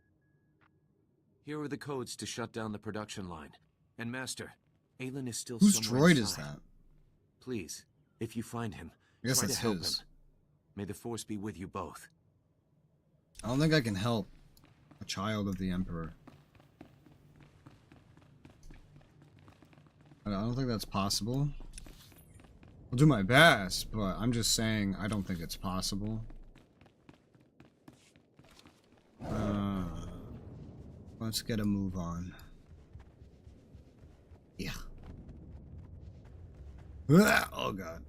Here are the codes to shut down the production line. And Master, Aelin is still Whose somewhere droid inside. is that? Please, if you find him, I guess try that's to help his. him. May the Force be with you both. I don't think I can help a child of the Emperor. I don't think that's possible. I'll do my best, but I'm just saying I don't think it's possible. Let's get a move on. Yeah. Oh god.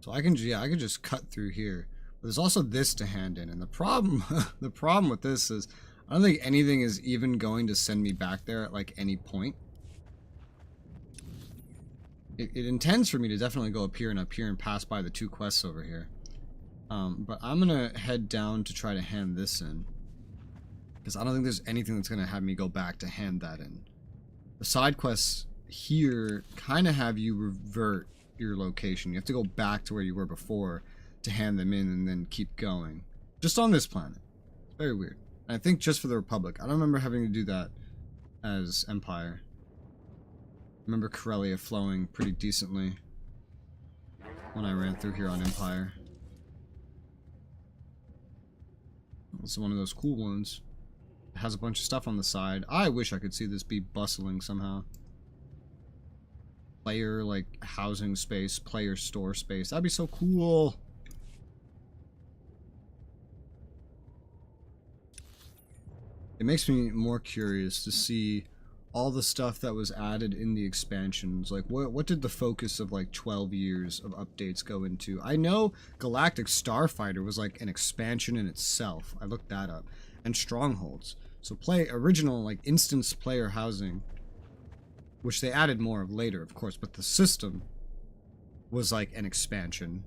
So I can just cut through here. But there's also this to hand in, and the problem the problem with this is I don't think anything is even going to send me back there at like any point. It intends for me to definitely go up here and pass by the 2 quests over here. But I'm gonna head down to try to hand this in, because I don't think there's anything that's gonna have me go back to hand that in. The side quests here kind of have you revert your location. You have to go back to where you were before to hand them in and then keep going. Just on this planet. It's very weird. And I think just for the Republic. I don't remember having to do that as Empire. I remember Corellia flowing pretty decently when I ran through here on Empire. This is one of those cool ones. It has a bunch of stuff on the side. I wish I could see this be bustling somehow. Player, like, housing space, player store space. That'd be so cool. It makes me more curious to see all the stuff that was added in the expansions. Like, what did the focus of, like, 12 years of updates go into? I know Galactic Starfighter was, like, an expansion in itself. I looked that up. And Strongholds. So original, like, instance player housing, which they added more of later, of course, but the system was, like, an expansion.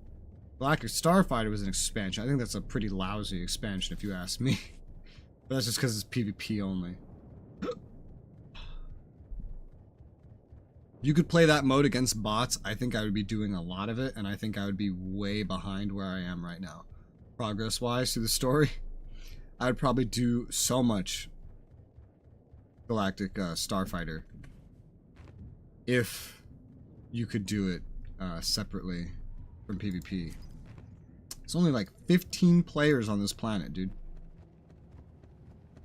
Galactic Starfighter was an expansion. I think that's a pretty lousy expansion, if you ask me. But that's just because it's PvP only. You could play that mode against bots. I think I would be doing a lot of it, and I think I would be way behind where I am right now. Progress-wise through the story, I would probably do so much Galactic Starfighter if you could do it separately from PvP. It's only like 15 players on this planet, dude.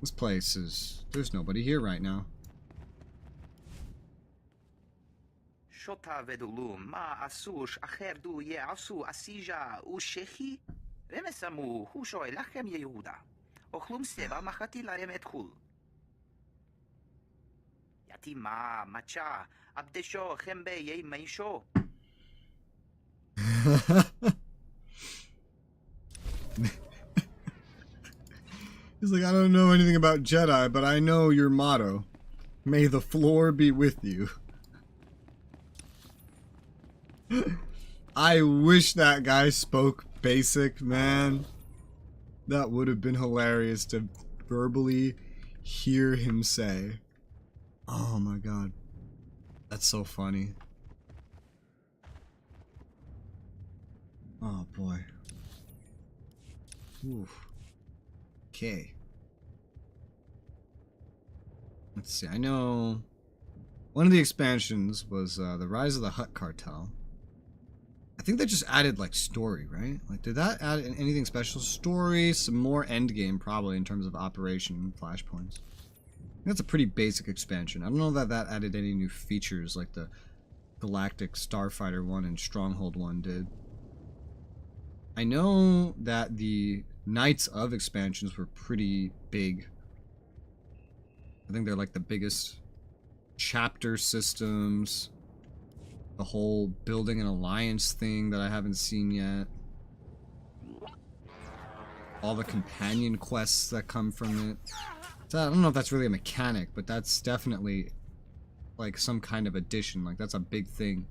This place is... there's nobody here right now. שוטה ודולו, מה עשוש, אחר דו יעשו אסיג'ה ושכי? רמסמו, הוא שואל לכם יהודה. אוכלום סבא מחתי להם את חול. יתימה, מצ'ה, עבדשו, חמבה, ימישו. He's like, I don't know anything about Jedi, but I know your motto. May the floor be with you. I wish that guy spoke basic, man. That would have been hilarious to verbally hear him say. Oh my god. That's so funny. Oh boy. Oof. Okay. Let's see, I know one of the expansions was the Rise of the Hutt Cartel. I think they just added, like, story, right? Like, did that add anything special? Story, some more endgame, probably, in terms of operation and flashpoints. I think that's a pretty basic expansion. I don't know that that added any new features like the Galactic Starfighter one and Stronghold one did. I know that the Knights of expansions were pretty big. I think they're like the biggest. Chapter systems. The whole building an alliance thing that I haven't seen yet. All the companion quests that come from it. So I don't know if that's really a mechanic, but that's definitely like some kind of addition. Like that's a big thing.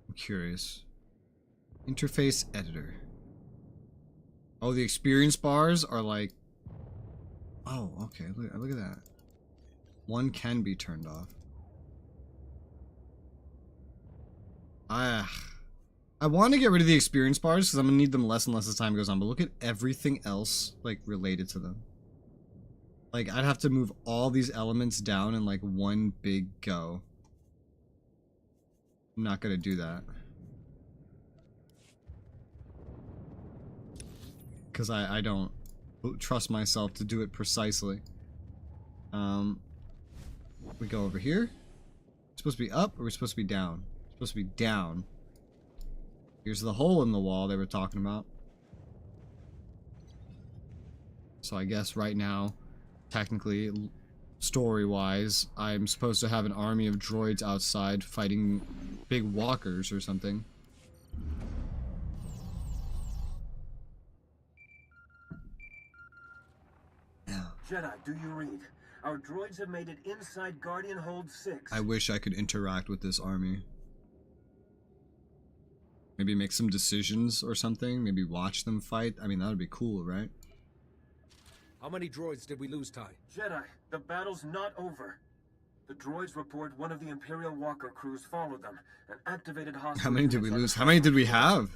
I'm curious. Interface editor. Oh, the experience bars are like... Oh, okay. Look at that. One can be turned off. I want to get rid of the experience bars because I'm going to need them less and less as time goes on. But look at everything else like related to them. Like, I'd have to move all these elements down in like one big go. I'm not going to do that. Because I don't trust myself to do it precisely. We go over here. It's supposed to be up or we're supposed to be down? It's supposed to be down. Here's the hole in the wall they were talking about. So I guess right now, technically, story-wise, I'm supposed to have an army of droids outside fighting big walkers or something. Jedi, do you read? Our droids have made it inside Guardian Hold 6. I wish I could interact with this army. Maybe make some decisions or something. Maybe watch them fight. I mean, that would be cool, right? How many droids did we lose, Ty? Jedi, the battle's not over. The droids report one of the Imperial Walker crews followed them and activated hostile... How many did we lose? How many did we have?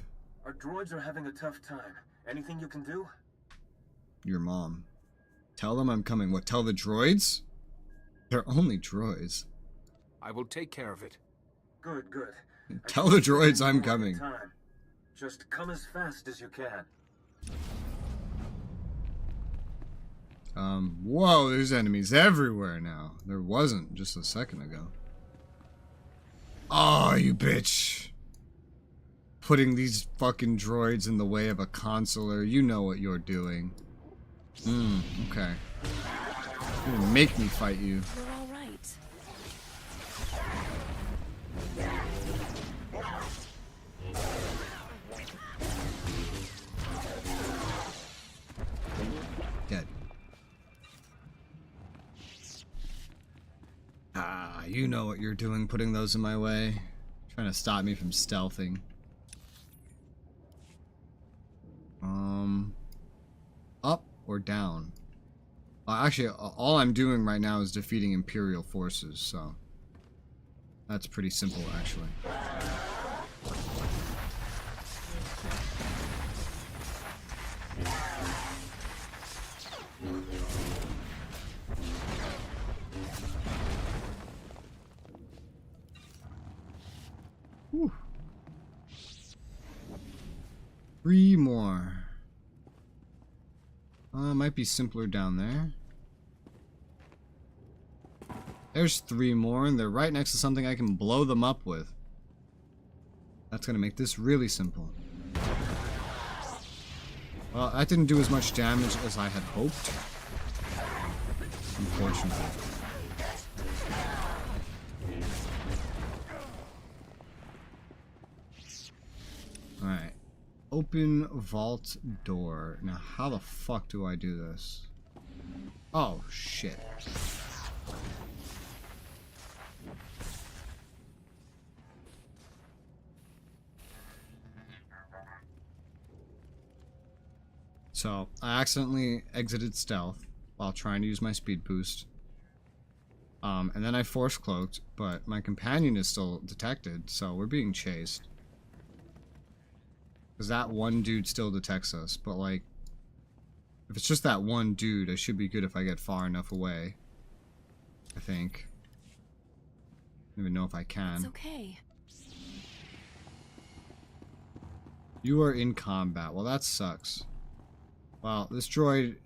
Our droids are having a tough time. Anything you can do? Your mom. Tell them I'm coming. What, tell the droids? They're only droids. I will take care of it. Good, good. Tell the droids I'm coming. Just come as fast as you can. Whoa, there's enemies everywhere now. There wasn't just a second ago. Oh, you bitch. Putting these fucking droids in the way of a consular. You know what you're doing. Okay. You're gonna make me fight you. You're all right. Dead. Ah, you know what you're doing, putting those in my way. Trying to stop me from stealthing. Up or down? Actually, all I'm doing right now is defeating Imperial forces, so... That's pretty simple, actually. Whew. 3 more. Might be simpler down there. There's 3 more, and they're right next to something I can blow them up with. That's gonna make this really simple. Well, that didn't do as much damage as I had hoped. Unfortunately. Alright. Open vault door. Now, how the fuck do I do this? Oh, shit. So, I accidentally exited stealth while trying to use my speed boost. And then I force cloaked, but my companion is still detected, so we're being chased. Because that one dude still detects us, but like, if it's just that one dude, I should be good if I get far enough away. I think. I don't even know if I can. It's okay. You are in combat. Well, that sucks. Well, this droid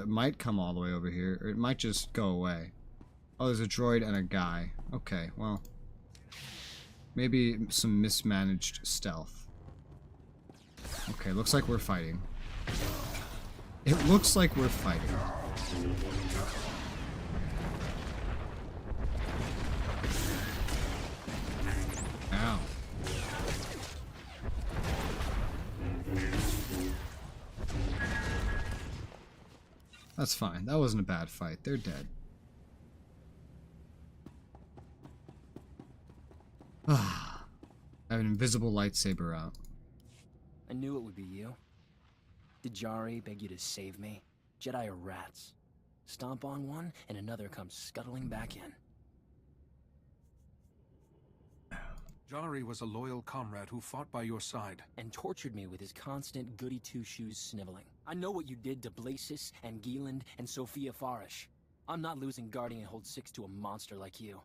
might come all the way over here, or it might just go away. Oh, there's a droid and a guy. Okay, well, maybe some mismanaged stealth. Okay, looks like we're fighting. It looks like we're fighting. Ow. That's fine. That wasn't a bad fight. They're dead. I have an invisible lightsaber out. I knew it would be you. Did Jari beg you to save me? Jedi are rats. Stomp on one, and another comes scuttling back in. Jari was a loyal comrade who fought by your side. And tortured me with his constant goody-two-shoes sniveling. I know what you did to Blasis and Gieland and Sophia Farish. I'm not losing Guardian Hold 6 to a monster like you.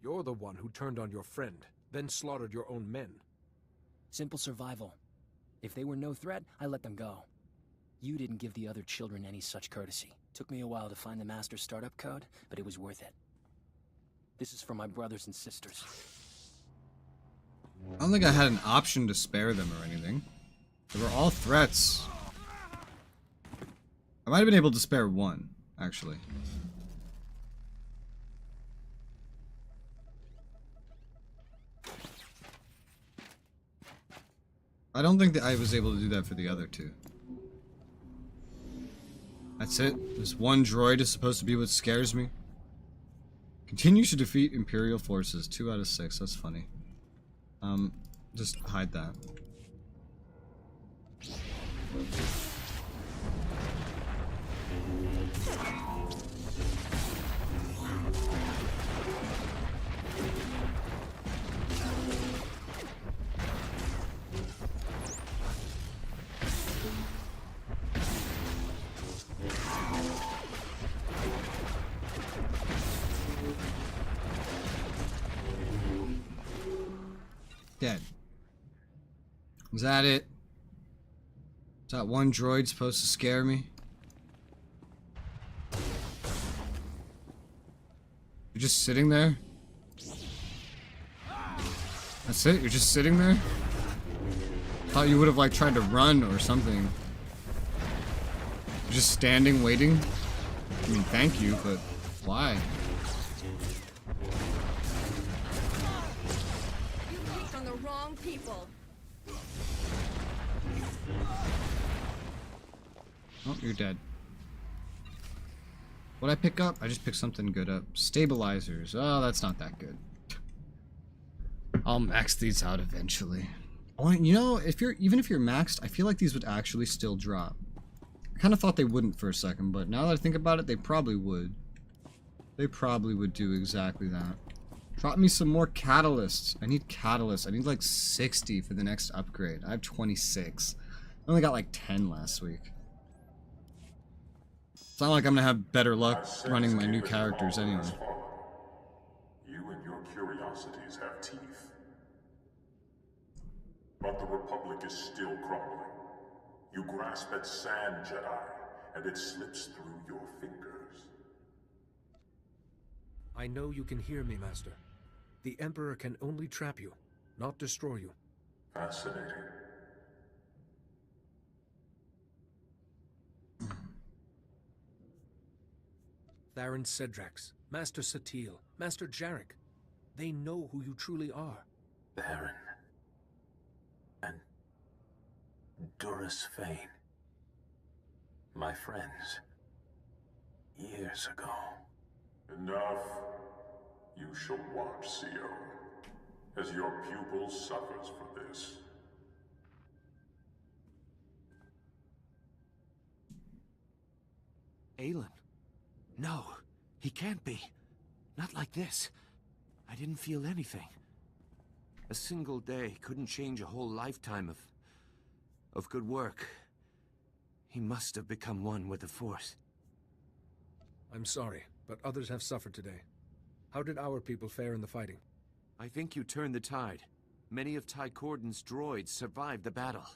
You're the one who turned on your friend, then slaughtered your own men. Simple survival. If they were no threat, I let them go. You didn't give the other children any such courtesy. Took me a while to find the master startup code, but it was worth it. This is for my brothers and sisters. I don't think I had an option to spare them or anything. They were all threats. I might have been able to spare one, actually. I don't think that I was able to do that for the other two. That's it. This one droid is supposed to be what scares me. Continues to defeat Imperial forces. 2 out of 6. That's funny. Just hide that. Dead. Was that it? Is that one droid supposed to scare me? You're just sitting there? That's it? You're just sitting there? Thought you would have like tried to run or something. You're just standing waiting? I mean, thank you, but why? People. Oh, you're dead. What'd I pick up? I just picked something good up. Stabilizers. Oh, that's not that good. I'll max these out eventually. Oh, you know, even if you're maxed, I feel like these would actually still drop. I kind of thought they wouldn't for a second, but now that I think about it, they probably would. They probably would do exactly that. Drop me some more catalysts. I need catalysts. I need like 60 for the next upgrade. I have 26. I only got like 10 last week. It's not like I'm gonna have better luck running my new characters anyway. You and your curiosities have teeth. But the Republic is still crumbling. You grasp at sand, Jedi, and it slips through your fingers. I know you can hear me, Master. The Emperor can only trap you, not destroy you. Fascinating. Theron Cedrax, Master Satil, Master Jarek. They know who you truly are. Baron. And Duras Fane. My friends. Years ago. Enough. You shall watch, Sio, as your pupil suffers for this. Aelin? No, he can't be. Not like this. I didn't feel anything. A single day couldn't change a whole lifetime of good work. He must have become one with the Force. I'm sorry, but others have suffered today. How did our people fare in the fighting? I think you turned the tide. Many of Ty Corden's droids survived the battle.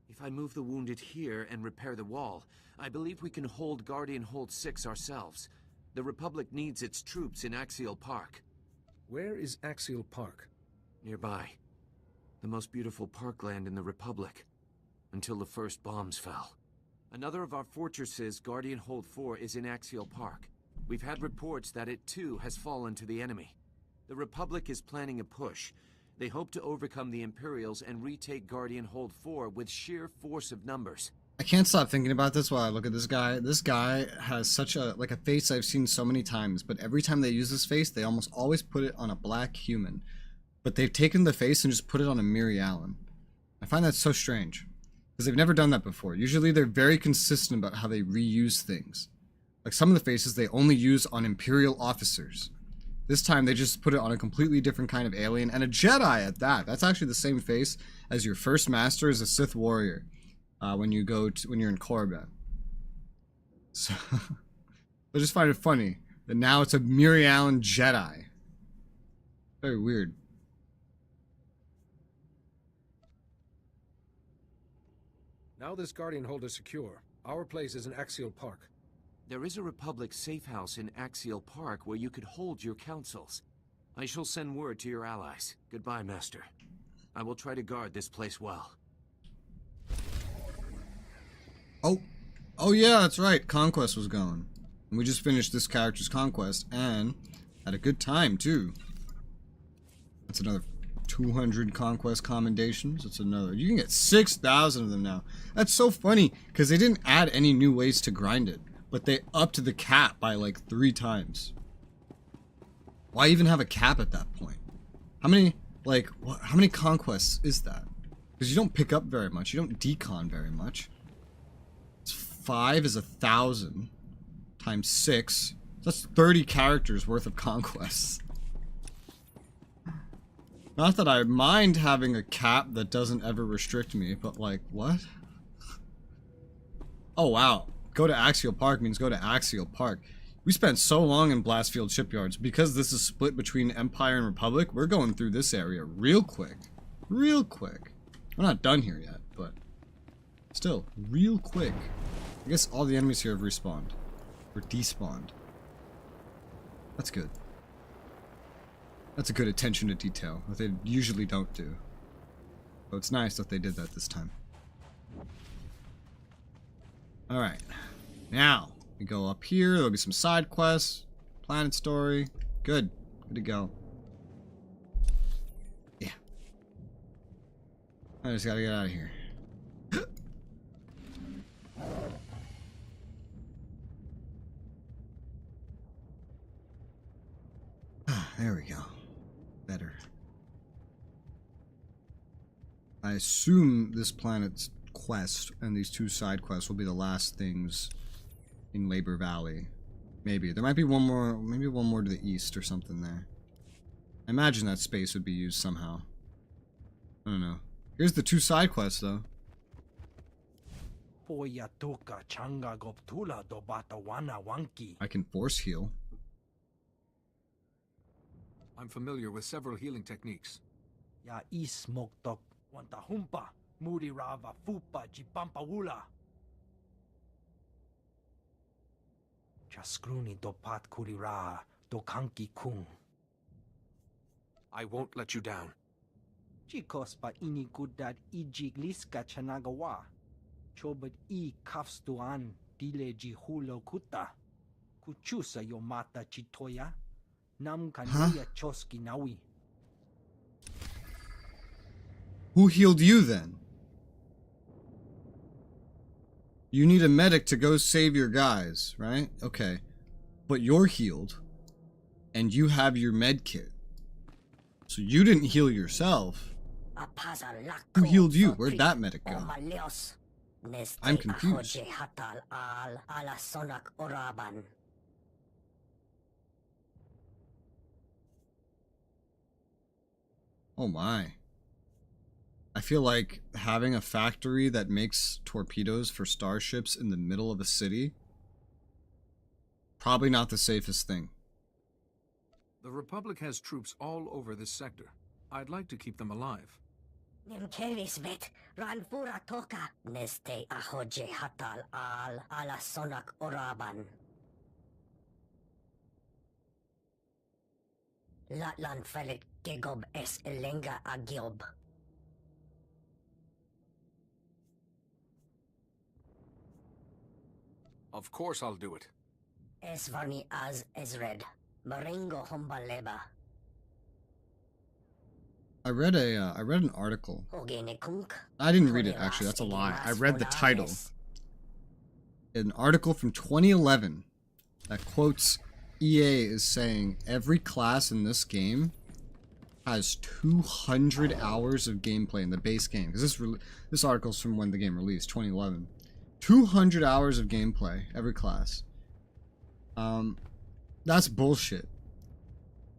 If I move the wounded here and repair the wall, I believe we can hold Guardian Hold 6 ourselves. The Republic needs its troops in Axial Park. Where is Axial Park? Nearby. The most beautiful parkland in the Republic. Until the first bombs fell. Another of our fortresses, Guardian Hold 4, is in Axial Park. We've had reports that it too has fallen to the enemy. The Republic is planning a push. They hope to overcome the Imperials and retake Guardian Hold 4 with sheer force of numbers. I can't stop thinking about this while I look at this guy. This guy has such a face I've seen so many times, but every time they use this face, they almost always put it on a black human. But they've taken the face and just put it on a Miri Allen. I find that so strange, because they've never done that before. Usually they're very consistent about how they reuse things. Like some of the faces they only use on Imperial officers. This time they just put it on a completely different kind of alien, and a Jedi at that. That's actually the same face as your first master as a Sith warrior. When you're in Korriban. So I just find it funny that now it's a Miri Allen Jedi. Very weird. Now this Guardian Hold is secure. Our place is in Axial Park. There is a Republic safe house in Axial Park where you could hold your councils. I shall send word to your allies. Goodbye, Master. I will try to guard this place well. Oh yeah, that's right. Conquest was going. And we just finished this character's Conquest and had a good time too. That's another 200 Conquest commendations. That's another. You can get 6,000 of them now. That's so funny because they didn't add any new ways to grind it, but they upped the cap by like 3 times. Why even have a cap at that point? How many how many conquests is that? Because you don't pick up very much. You don't decon very much. 5 is 1,000 times 6. That's 30 characters worth of conquests. Not that I mind having a cap that doesn't ever restrict me, but like, what? Oh wow. Go to Axial Park means go to Axial Park. We spent so long in Blastfield Shipyards. Because this is split between Empire and Republic, we're going through this area real quick. Real quick. We're not done here yet, but still, real quick. I guess all the enemies here have respawned. Or despawned. That's good. That's a good attention to detail that they usually don't do. So it's nice that they did that this time. Alright. Now, we go up here. There'll be some side quests. Planet story. Good. Good to go. Yeah. I just gotta get out of here. There we go. Better. I assume this planet's quest and these 2 side quests will be the last things in Labor Valley. Maybe. There might be one more, maybe one more to the east or something there. I imagine that space would be used somehow. I don't know. Here's the 2 side quests though. I can force heal. I'm familiar with several healing techniques. Ya ismoktok wanta humpa muri rava fupa jipampaula. Chaskruni dopat kurira dokanki kung. I won't let you down. Chikos pa ini kudad ijigliska chanagawa. Chobad I kafstuan dile jihulo kuta. Kuchusa yomata chitoya. Huh? Who healed you then? You need a medic to go save your guys, right? Okay. But you're healed. And you have your med kit. So you didn't heal yourself. Who healed you? Where'd that medic go? I'm confused. Oh my. I feel like having a factory that makes torpedoes for starships in the middle of a city, probably not the safest thing. The Republic has troops all over this sector. I'd like to keep them alive. Nimkevisbet, Ranfura Toka, Neste Ahoje Hatal Al Alasonak Oraban. Latlan Felit Gegob es Elenga Agiob. Of course I'll do it. Esvarni Az Ezred, Maringo Hombaleba. I read an article. Ogene Kunk. I didn't read it actually, that's a lie. I read the title. An article from 2011 that quotes EA is saying every class in this game has 200 hours of gameplay in the base game. Because this article's from when the game released, 2011. 200 hours of gameplay, every class. That's bullshit.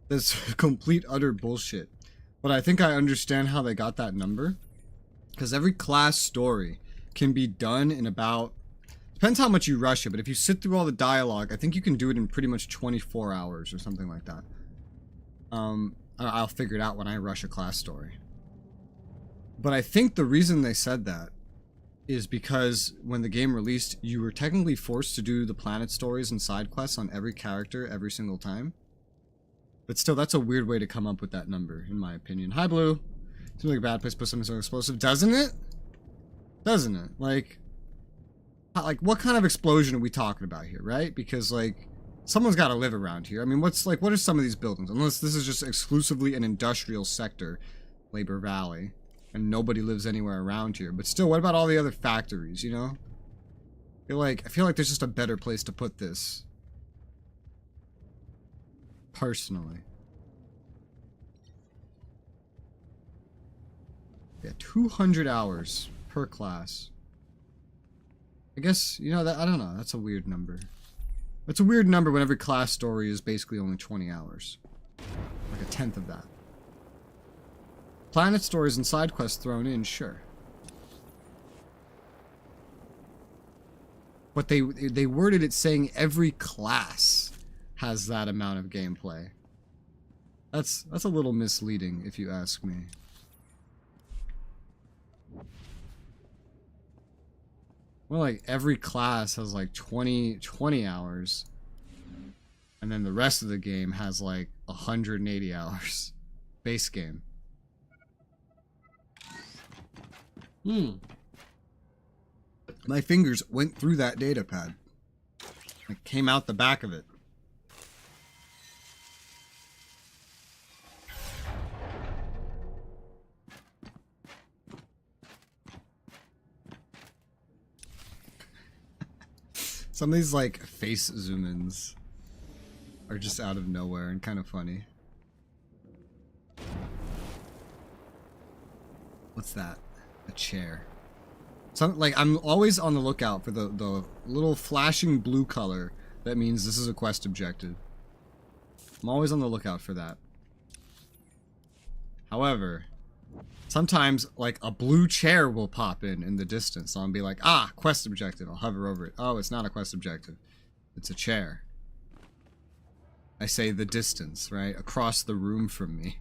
That's complete, utter bullshit. But I think I understand how they got that number. Because every class story can be done in about... Depends how much you rush it, but if you sit through all the dialogue, I think you can do it in pretty much 24 hours or something like that. I'll figure it out when I rush a class story. But I think the reason they said that is because when the game released, you were technically forced to do the planet stories and side quests on every character every single time. But still, that's a weird way to come up with that number, in my opinion. Hi, Blue. Seems like a bad place to put something so explosive, doesn't it? Doesn't it? Like, what kind of explosion are we talking about here, right? Because, like, someone's got to live around here. I mean, what are some of these buildings? Unless this is just exclusively an industrial sector, Labor Valley, and nobody lives anywhere around here. But still, what about all the other factories, you know? I feel like there's just a better place to put this. Personally. Yeah, 200 hours per class. I guess, you know, that I don't know, that's a weird number. It's a weird number when every class story is basically only 20 hours. Like a tenth of that. Planet stories and side quests thrown in, sure. But they worded it saying every class has that amount of gameplay. That's a little misleading, if you ask me. Well, like, every class has like 20 hours. And then the rest of the game has like 180 hours. Base game. My fingers went through that data pad. It came out the back of it. Some of these, like, face zoom-ins are just out of nowhere and kind of funny. What's that? A chair. I'm always on the lookout for the little flashing blue color that means this is a quest objective. I'm always on the lookout for that. However, sometimes, like, a blue chair will pop in the distance. So I'll be like, ah, quest objective. I'll hover over it. Oh, it's not a quest objective. It's a chair. I say the distance, right? Across the room from me.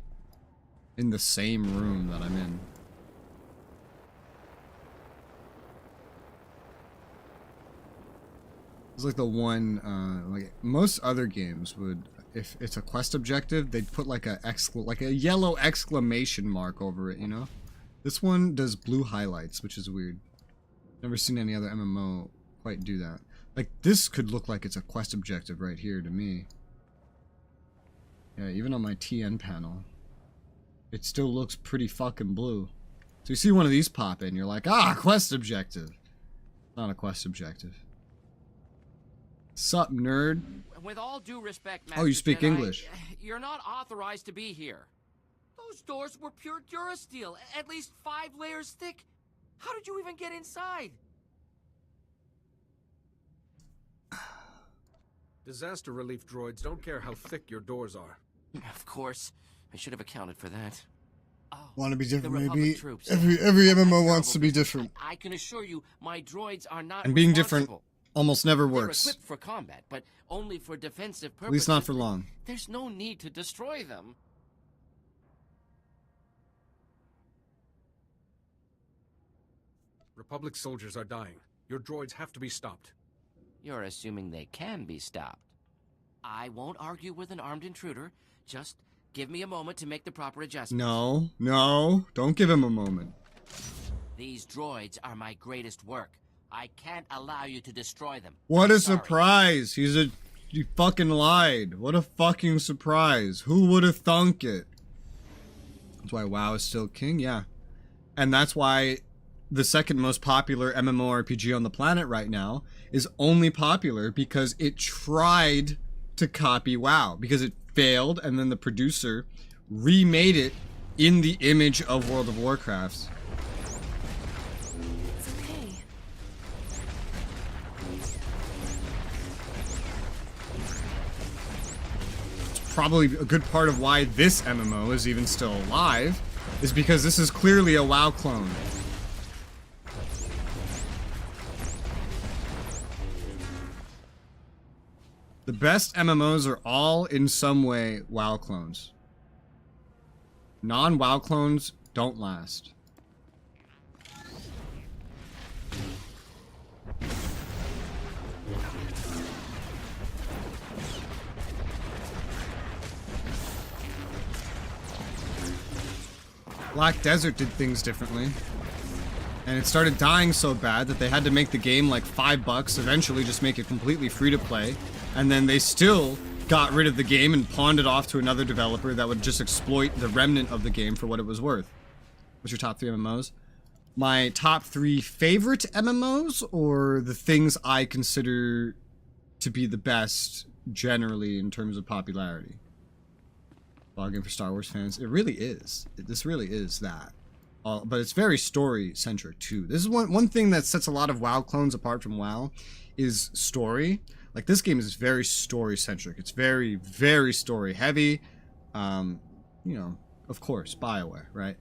In the same room that I'm in. It's like the one, like, most other games would, if it's a quest objective, they'd put like a yellow exclamation mark over it, you know? This one does blue highlights, which is weird. Never seen any other MMO quite do that. Like, this could look like it's a quest objective right here to me. Yeah, even on my TN panel, it still looks pretty fucking blue. So you see one of these pop in, you're like, ah, quest objective. Not a quest objective. Sup, nerd? With all due respect, Master Oh, you speak Jedi, English. You're not authorized to be here. Those doors were pure Durasteel, at least 5 layers thick. How did you even get inside? Disaster relief droids don't care how thick your doors are. Of course. I should have accounted for that. Want to be different, Republic maybe? troops. Every MMO wants to be different. I can assure you, my droids are not And being different responsible. almost never They're works. equipped for combat, but only for defensive purposes. At least not for long. There's no need to destroy them. Republic soldiers are dying. Your droids have to be stopped. You're assuming they can be stopped. I won't argue with an armed intruder. Just give me a moment to make the proper adjustments. No, no, don't give him a moment. These droids are my greatest work. I can't allow you to destroy them. What a surprise! You fucking lied. What a fucking surprise. Who would have thunk it? That's why WoW is still king, yeah. And that's why the second most popular MMORPG on the planet right now is only popular because it tried to copy WoW. Because it failed, and then the producer remade it in the image of World of Warcraft. It's okay. Probably a good part of why this MMO is even still alive is because this is clearly a WoW clone. The best MMOs are all in some way WoW clones. Non-WoW clones don't last. Black Desert did things differently. And it started dying so bad that they had to make the game like $5, eventually just make it completely free to play. And then they still got rid of the game and pawned it off to another developer that would just exploit the remnant of the game for what it was worth. What's your top 3 MMOs? My top 3 favorite MMOs, or the things I consider to be the best generally in terms of popularity? Login for Star Wars fans. It really is. This really is that. But it's very story-centric, too. This is one thing that sets a lot of WoW clones apart from WoW, is story. Like, this game is very story-centric. It's very, very story-heavy. You know, of course, BioWare, right?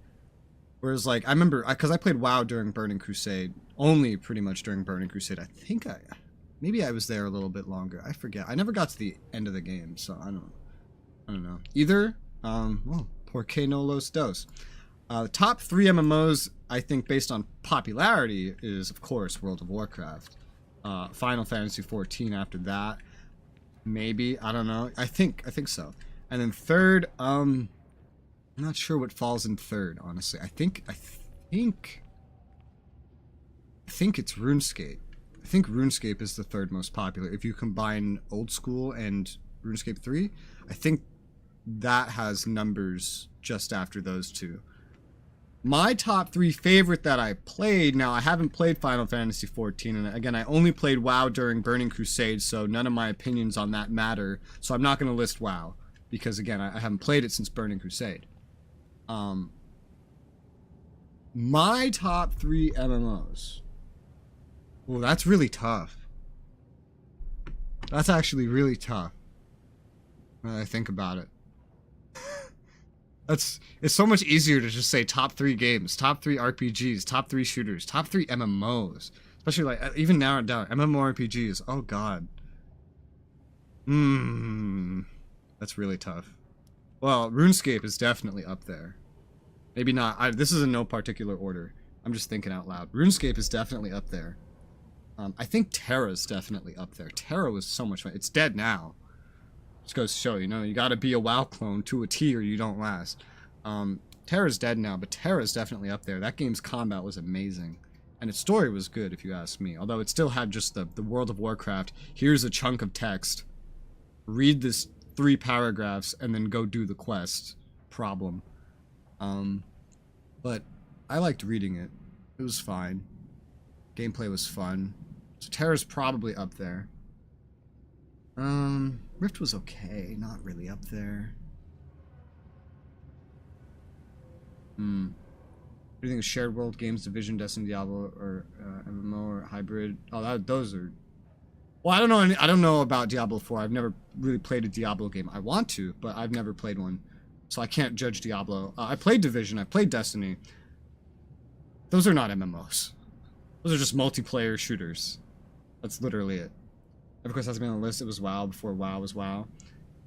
Whereas, like, I remember, because I played WoW during Burning Crusade, only pretty much during Burning Crusade. I think maybe I was there a little bit longer. I forget. I never got to the end of the game, so I don't know. Either, well, por qué no los dos? Top 3 MMOs, I think, based on popularity, is, of course, World of Warcraft. Final Fantasy XIV after that. Maybe. I don't know. I think so. And then third, I'm not sure what falls in third, honestly. I think it's RuneScape. I think RuneScape is the third most popular. If you combine Old School and RuneScape 3, I think that has numbers just after those two. My top 3 favorite that I played, now I haven't played Final Fantasy XIV, and again, I only played WoW during Burning Crusade, so none of my opinions on that matter, so I'm not going to list WoW, because again, I haven't played it since Burning Crusade. My top 3 MMOs. Well, that's really tough. That's actually really tough, when I think about it. It's so much easier to just say top 3 games, top 3 RPGs, top 3 shooters, top 3 MMOs. Especially like, even narrow it down, MMORPGs, oh god. That's really tough. Well, RuneScape is definitely up there. Maybe not, this is in no particular order. I'm just thinking out loud. RuneScape is definitely up there. I think Terra's definitely up there. Terra was so much fun. It's dead now. Just goes to show, you know, you gotta be a WoW clone to a T or you don't last. Terra's dead now, but Terra's definitely up there. That game's combat was amazing. And its story was good, if you ask me. Although it still had just the World of Warcraft, here's a chunk of text, read this 3 paragraphs, and then go do the quest problem. But I liked reading it. It was fine. Gameplay was fun. So Terra's probably up there. Rift was okay, not really up there. What do you think of shared world games, Division, Destiny, Diablo, or MMO, or hybrid? Oh, those are... Well, I don't know about Diablo 4. I've never really played a Diablo game. I want to, but I've never played one. So I can't judge Diablo. I played Division, I played Destiny. Those are not MMOs. Those are just multiplayer shooters. That's literally it. EverQuest hasn't been on the list. It was WoW before WoW was WoW.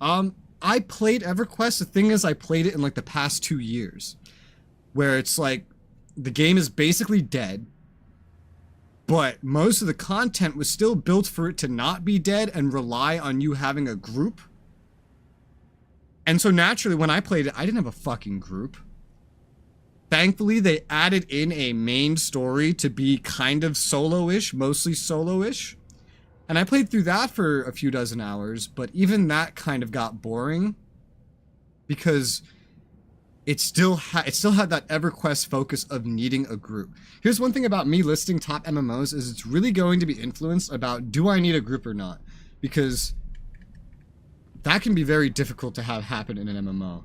I played EverQuest. The thing is, I played it in like the past 2 years, where it's like the game is basically dead. but most of the content was still built for it to not be dead and rely on you having a group. And so naturally, when I played it, I didn't have a fucking group. Thankfully, they added in a main story to be kind of solo-ish, mostly solo-ish. And I played through that for a few dozen hours, but even that kind of got boring because it still had that EverQuest focus of needing a group. Here's one thing about me listing top MMOs is it's really going to be influenced about do I need a group or not? Because that can be very difficult to have happen in an MMO.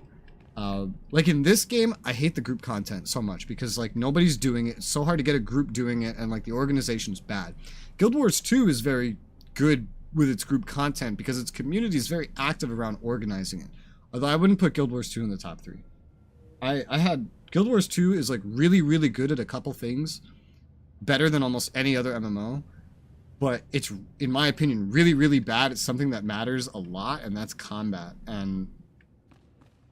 Like in this game, I hate the group content so much because like nobody's doing it. It's so hard to get a group doing it, and like the organization's bad. Guild Wars 2 is very good with its group content because its community is very active around organizing it. Although I wouldn't put Guild Wars 2 in the top 3. I had Guild Wars 2 is like really, really good at a couple things, better than almost any other MMO. But it's, in my opinion, really, really bad at something that matters a lot, and that's combat. And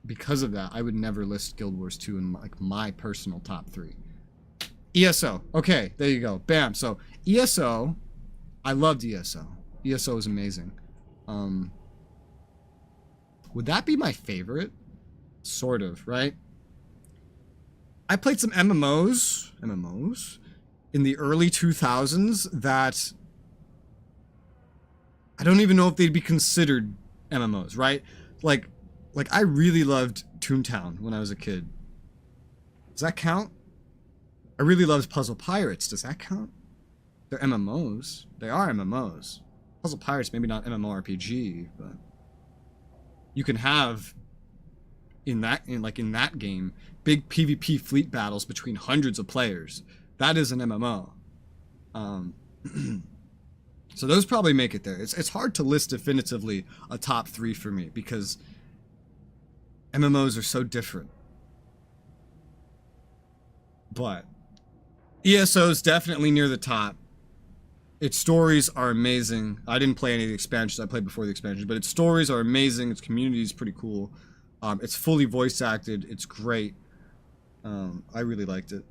because of that, I would never list Guild Wars 2 in like my personal top 3. ESO. Okay, there you go. Bam. So ESO, I loved ESO. ESO is amazing. Would that be my favorite? Sort of, right? I played some MMOs in the early 2000s that I don't even know if they'd be considered MMOs, right? Like I really loved Toontown when I was a kid. Does that count? I really loved Puzzle Pirates. Does that count? They're MMOs. They are MMOs. Puzzle Pirates, maybe not MMORPG, but you can have in that game big PvP fleet battles between hundreds of players. That is an MMO. So those probably make it there. It's hard to list definitively a top 3 for me because MMOs are so different. But ESO is definitely near the top. Its stories are amazing. I didn't play any of the expansions. I played before the expansions, but its stories are amazing. Its community is pretty cool. It's fully voice acted. It's great. I really liked it.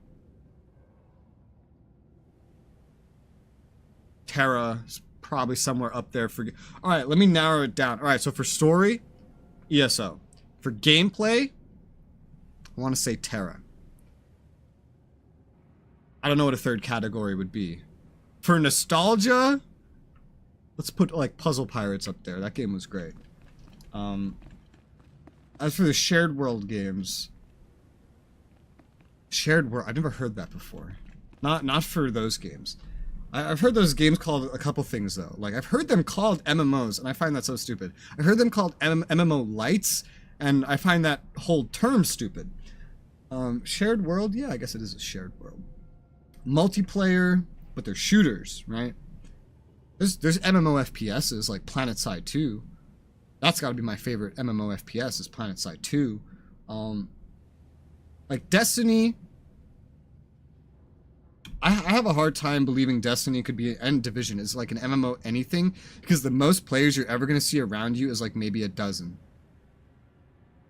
Terra is probably somewhere up there for... Alright, let me narrow it down. Alright, so for story, ESO. For gameplay, I want to say Terra. I don't know what a third category would be. For nostalgia, let's put like Puzzle Pirates up there. That game was great. As for the shared world games, shared world, I've never heard that before. Not for those games. I've heard those games called a couple things though. Like I've heard them called MMOs, and I find that so stupid. I heard them called MMO lights, and I find that whole term stupid. Shared world, yeah, I guess it is a shared world. Multiplayer, but they're shooters, right? There's MMO FPSs like PlanetSide 2. That's got to be my favorite MMO FPS is PlanetSide 2. Like Destiny, I have a hard time believing Destiny could be, and Division is like an MMO anything, because the most players you're ever going to see around you is like maybe a dozen.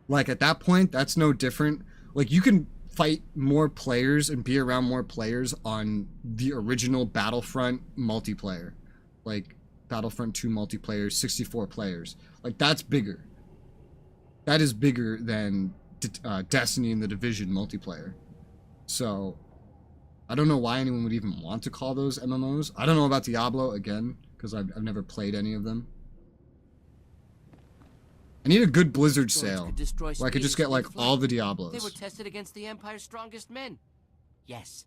Like at that point, that's no different. Like you can fight more players and be around more players on the original Battlefront multiplayer. Like Battlefront 2 multiplayer, 64 players. Like that's bigger. That is bigger than Destiny and the Division multiplayer. So I don't know why anyone would even want to call those MMOs. I don't know about Diablo, again, because I've never played any of them. I need a good Blizzard sale, where I could just get, like, all the Diablos. They were tested against the Empire's strongest men. Yes,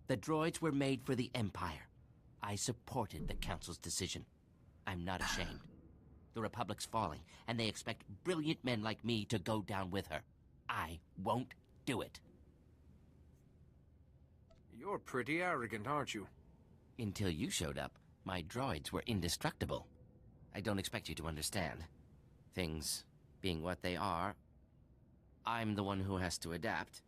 the droids were made for the Empire. I supported the Council's decision. I'm not ashamed. The Republic's falling, and they expect brilliant men like me to go down with her. I won't do it. You're pretty arrogant, aren't you? Until you showed up, my droids were indestructible. I don't expect you to understand. Things being what they are, I'm the one who has to adapt.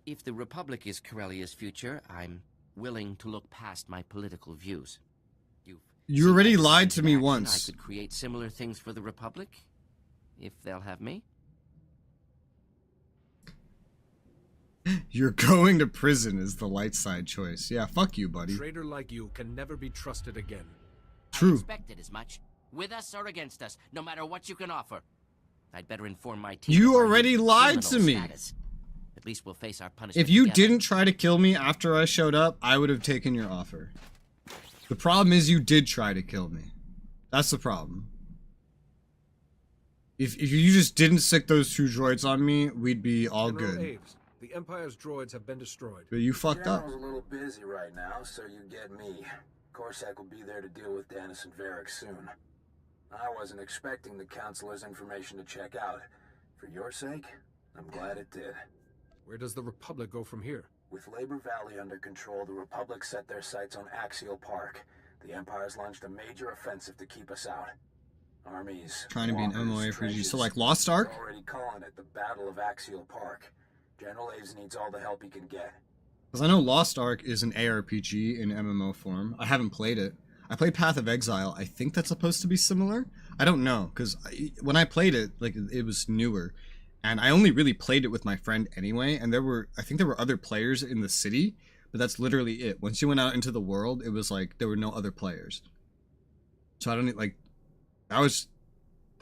If the Republic is Corellia's future, I'm willing to look past my political views. You already lied to me once. I could create similar things for the Republic, if they'll have me. You're going to prison is the light side choice. Yeah, fuck you, A buddy. traitor like you can never be trusted again. True. I expected as much. With us or against us, no matter what you can offer. I'd better inform my team. You of our already new lied criminal to me. status. At least we'll face our punishment If you together. didn't try to kill me after I showed up, I would have taken your offer. The problem is you did try to kill me. That's the problem. If you just didn't stick those 2 droids on me, we'd be all General good. Aves, the Empire's droids have been destroyed. But you fucked up. General's a little busy right now, so you get me. Corsac will be there to deal with Dennis and Varric soon. I wasn't expecting the Councilor's information to check out. For your sake, I'm glad it did. Where does the Republic go from here? With Labor Valley under control, the Republic set their sights on Axial Park. The Empire's launched a major offensive to keep us out. Armies, Trying to be an walkers, MMORPG, trenches. so like Lost Ark? They're already calling it the Battle of Axial Park. General Aves needs all the help he can get. Because I know Lost Ark is an ARPG in MMO form. I haven't played it. I played Path of Exile. I think that's supposed to be similar. I don't know, because when I played it, like, it was newer. And I only really played it with my friend anyway, and I think there were other players in the city, but that's literally it. Once you went out into the world, it was like, there were no other players. So I don't, like, that was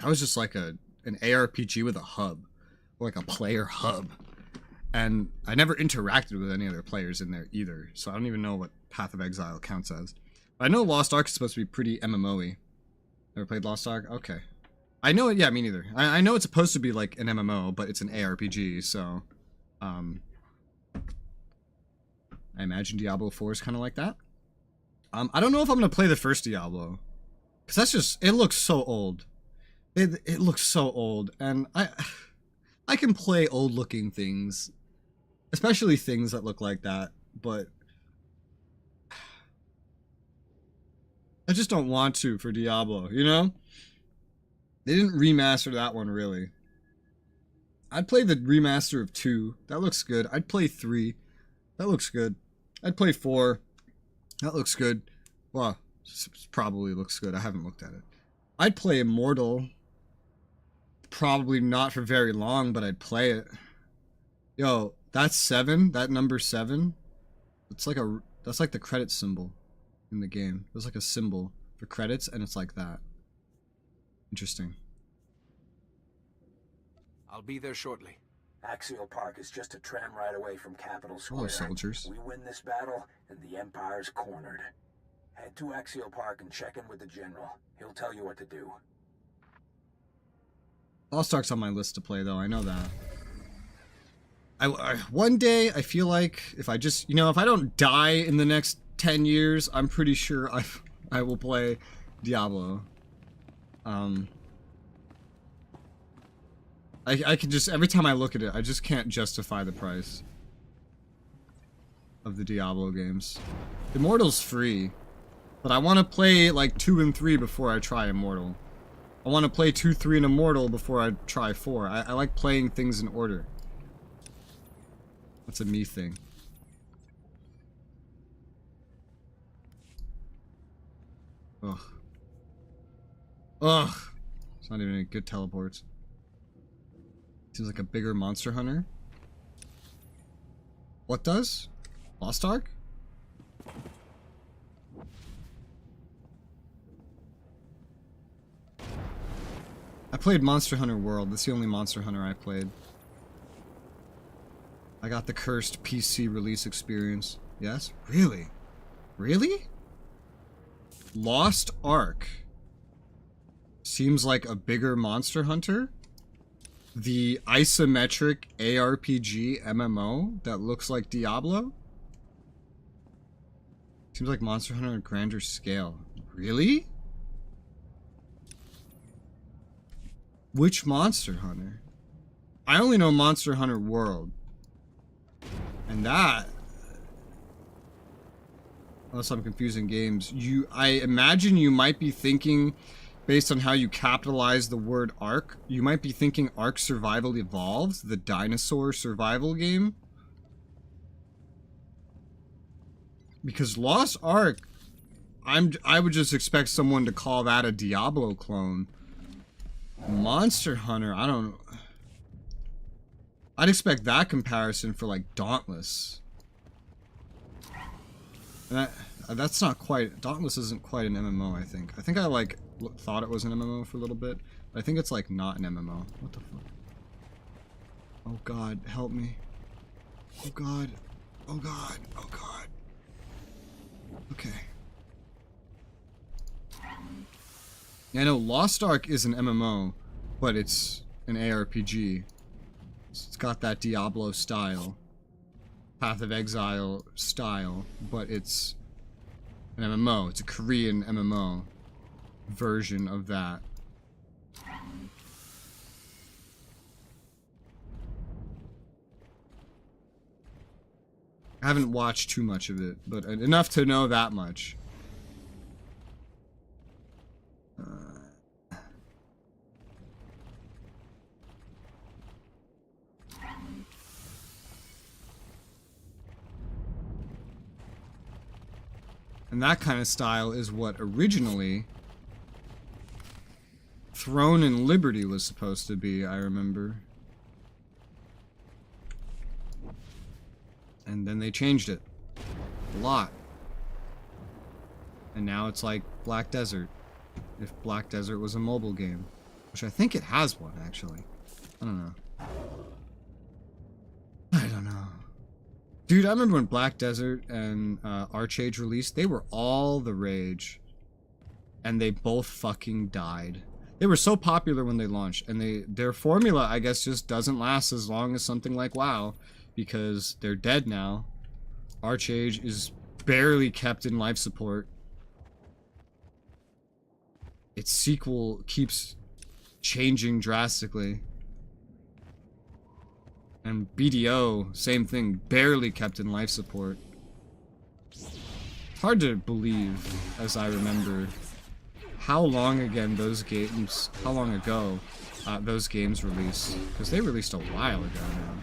just like an ARPG with a hub, or like a player hub. And I never interacted with any other players in there either, so I don't even know what Path of Exile counts as. But I know Lost Ark is supposed to be pretty MMO-y. Never played Lost Ark? Okay. I know it, yeah, me neither. I know it's supposed to be like an MMO, but it's an ARPG, so... I imagine Diablo 4 is kind of like that. I don't know if I'm going to play the first Diablo. Because that's just... It looks so old. It looks so old, and I can play old-looking things. Especially things that look like that, but... I just don't want to for Diablo, you know? They didn't remaster that one, really. I'd play the remaster of 2. That looks good. I'd play 3. That looks good. I'd play 4. That looks good. Well, probably looks good. I haven't looked at it. I'd play Immortal. Probably not for very long, but I'd play it. Yo, that's 7. That number 7. It's like that's like the credit symbol in the game. There's like a symbol for credits, and it's like that. Interesting. I'll be there shortly. Axial Park is just a tram ride away from Capital Square. Hello, soldiers. We win this battle, and the Empire's cornered. Head to Axial Park and check in with the General. He'll tell you what to do. Lost Ark's on my list to play, though. I know that. One day, I feel like if I just, if I don't die in the next 10 years, I'm pretty sure I will play Diablo. I can just, every time I look at it, I just can't justify the price of the Diablo games. Immortal's free, but I want to play like 2 and 3 before I try Immortal. I want to play 2, 3, and Immortal before I try 4. I like playing things in order. That's a me thing. Ugh. Ugh. It's not even any good teleports. Seems like a bigger Monster Hunter. What does? Lost Ark? I played Monster Hunter World. That's the only Monster Hunter I played. I got the cursed PC release experience. Yes? Really? Really? Lost Ark seems like a bigger Monster Hunter. The isometric ARPG MMO that looks like Diablo. Seems like Monster Hunter on a grander scale. Really? Which Monster Hunter? I only know Monster Hunter World. And that... Unless I'm confusing games. I imagine you might be thinking, based on how you capitalize the word Ark, you might be thinking Ark Survival Evolved, the dinosaur survival game. Because Lost Ark, I would just expect someone to call that a Diablo clone. Monster Hunter, I don't... I'd expect that comparison for like Dauntless. And that's not quite, Dauntless isn't quite an MMO, I think. I think I like thought it was an MMO for a little bit, but I think it's like not an MMO. What the fuck? Oh god, help me. Oh god. Oh god. Oh god. Okay. Yeah, I know Lost Ark is an MMO, but it's an ARPG. It's got that Diablo style. Path of Exile style, but it's an MMO. It's a Korean MMO version of that. I haven't watched too much of it, but enough to know that much. And that kind of style is what originally Throne and Liberty was supposed to be, I remember. And then they changed it. A lot. And now it's like Black Desert. If Black Desert was a mobile game. Which I think it has one, actually. I don't know. I don't know. Dude, I remember when Black Desert and Archage released, they were all the rage. And they both fucking died. They were so popular when they launched, and their formula, I guess, just doesn't last as long as something like WoW, because they're dead now. Archage is barely kept in life support. Its sequel keeps changing drastically. And BDO, same thing, barely kept in life support. It's hard to believe, as I remember, how long ago those games released. Because they released a while ago now.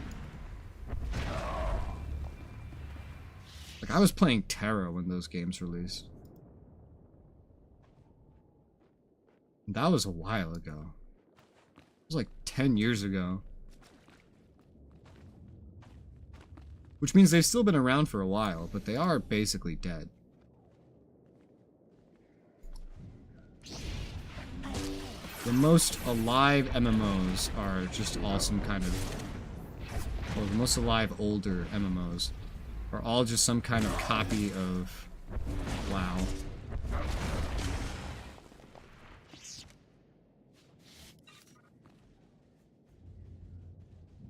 Like, I was playing Terra when those games released. That was a while ago. It was like 10 years ago. Which means they've still been around for a while, but they are basically dead. The most alive MMOs are just all some kind of... Well, the most alive older MMOs are all just some kind of copy of WoW.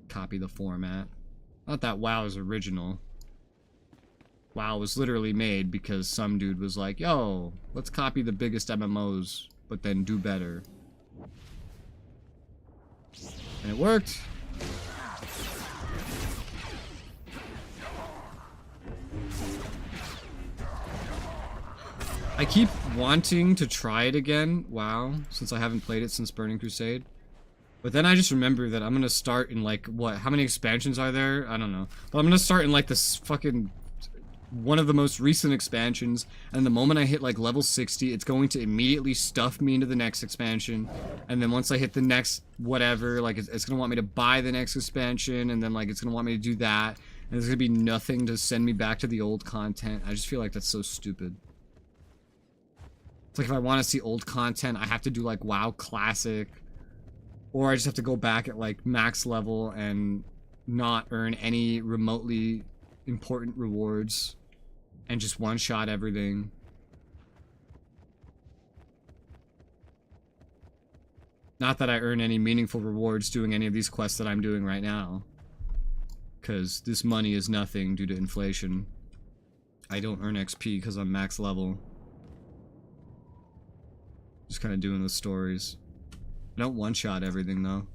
Copy the format. Not that WoW is original. WoW was literally made because some dude was like, yo, let's copy the biggest MMOs, but then do better. And it worked. I keep wanting to try it again, WoW, since I haven't played it since Burning Crusade. But then I just remember that I'm gonna start in like, what, how many expansions are there? I don't know. But I'm gonna start in like this fucking, one of the most recent expansions, and the moment I hit like level 60, it's going to immediately stuff me into the next expansion. And then once I hit the next whatever, like it's gonna want me to buy the next expansion, and then like it's gonna want me to do that. And there's gonna be nothing to send me back to the old content. I just feel like that's so stupid. It's like if I want to see old content, I have to do like WoW Classic. Or I just have to go back at like max level and not earn any remotely important rewards and just one-shot everything. Not that I earn any meaningful rewards doing any of these quests that I'm doing right now. Because this money is nothing due to inflation. I don't earn XP because I'm max level. Just kind of doing the stories. I don't one-shot everything, though.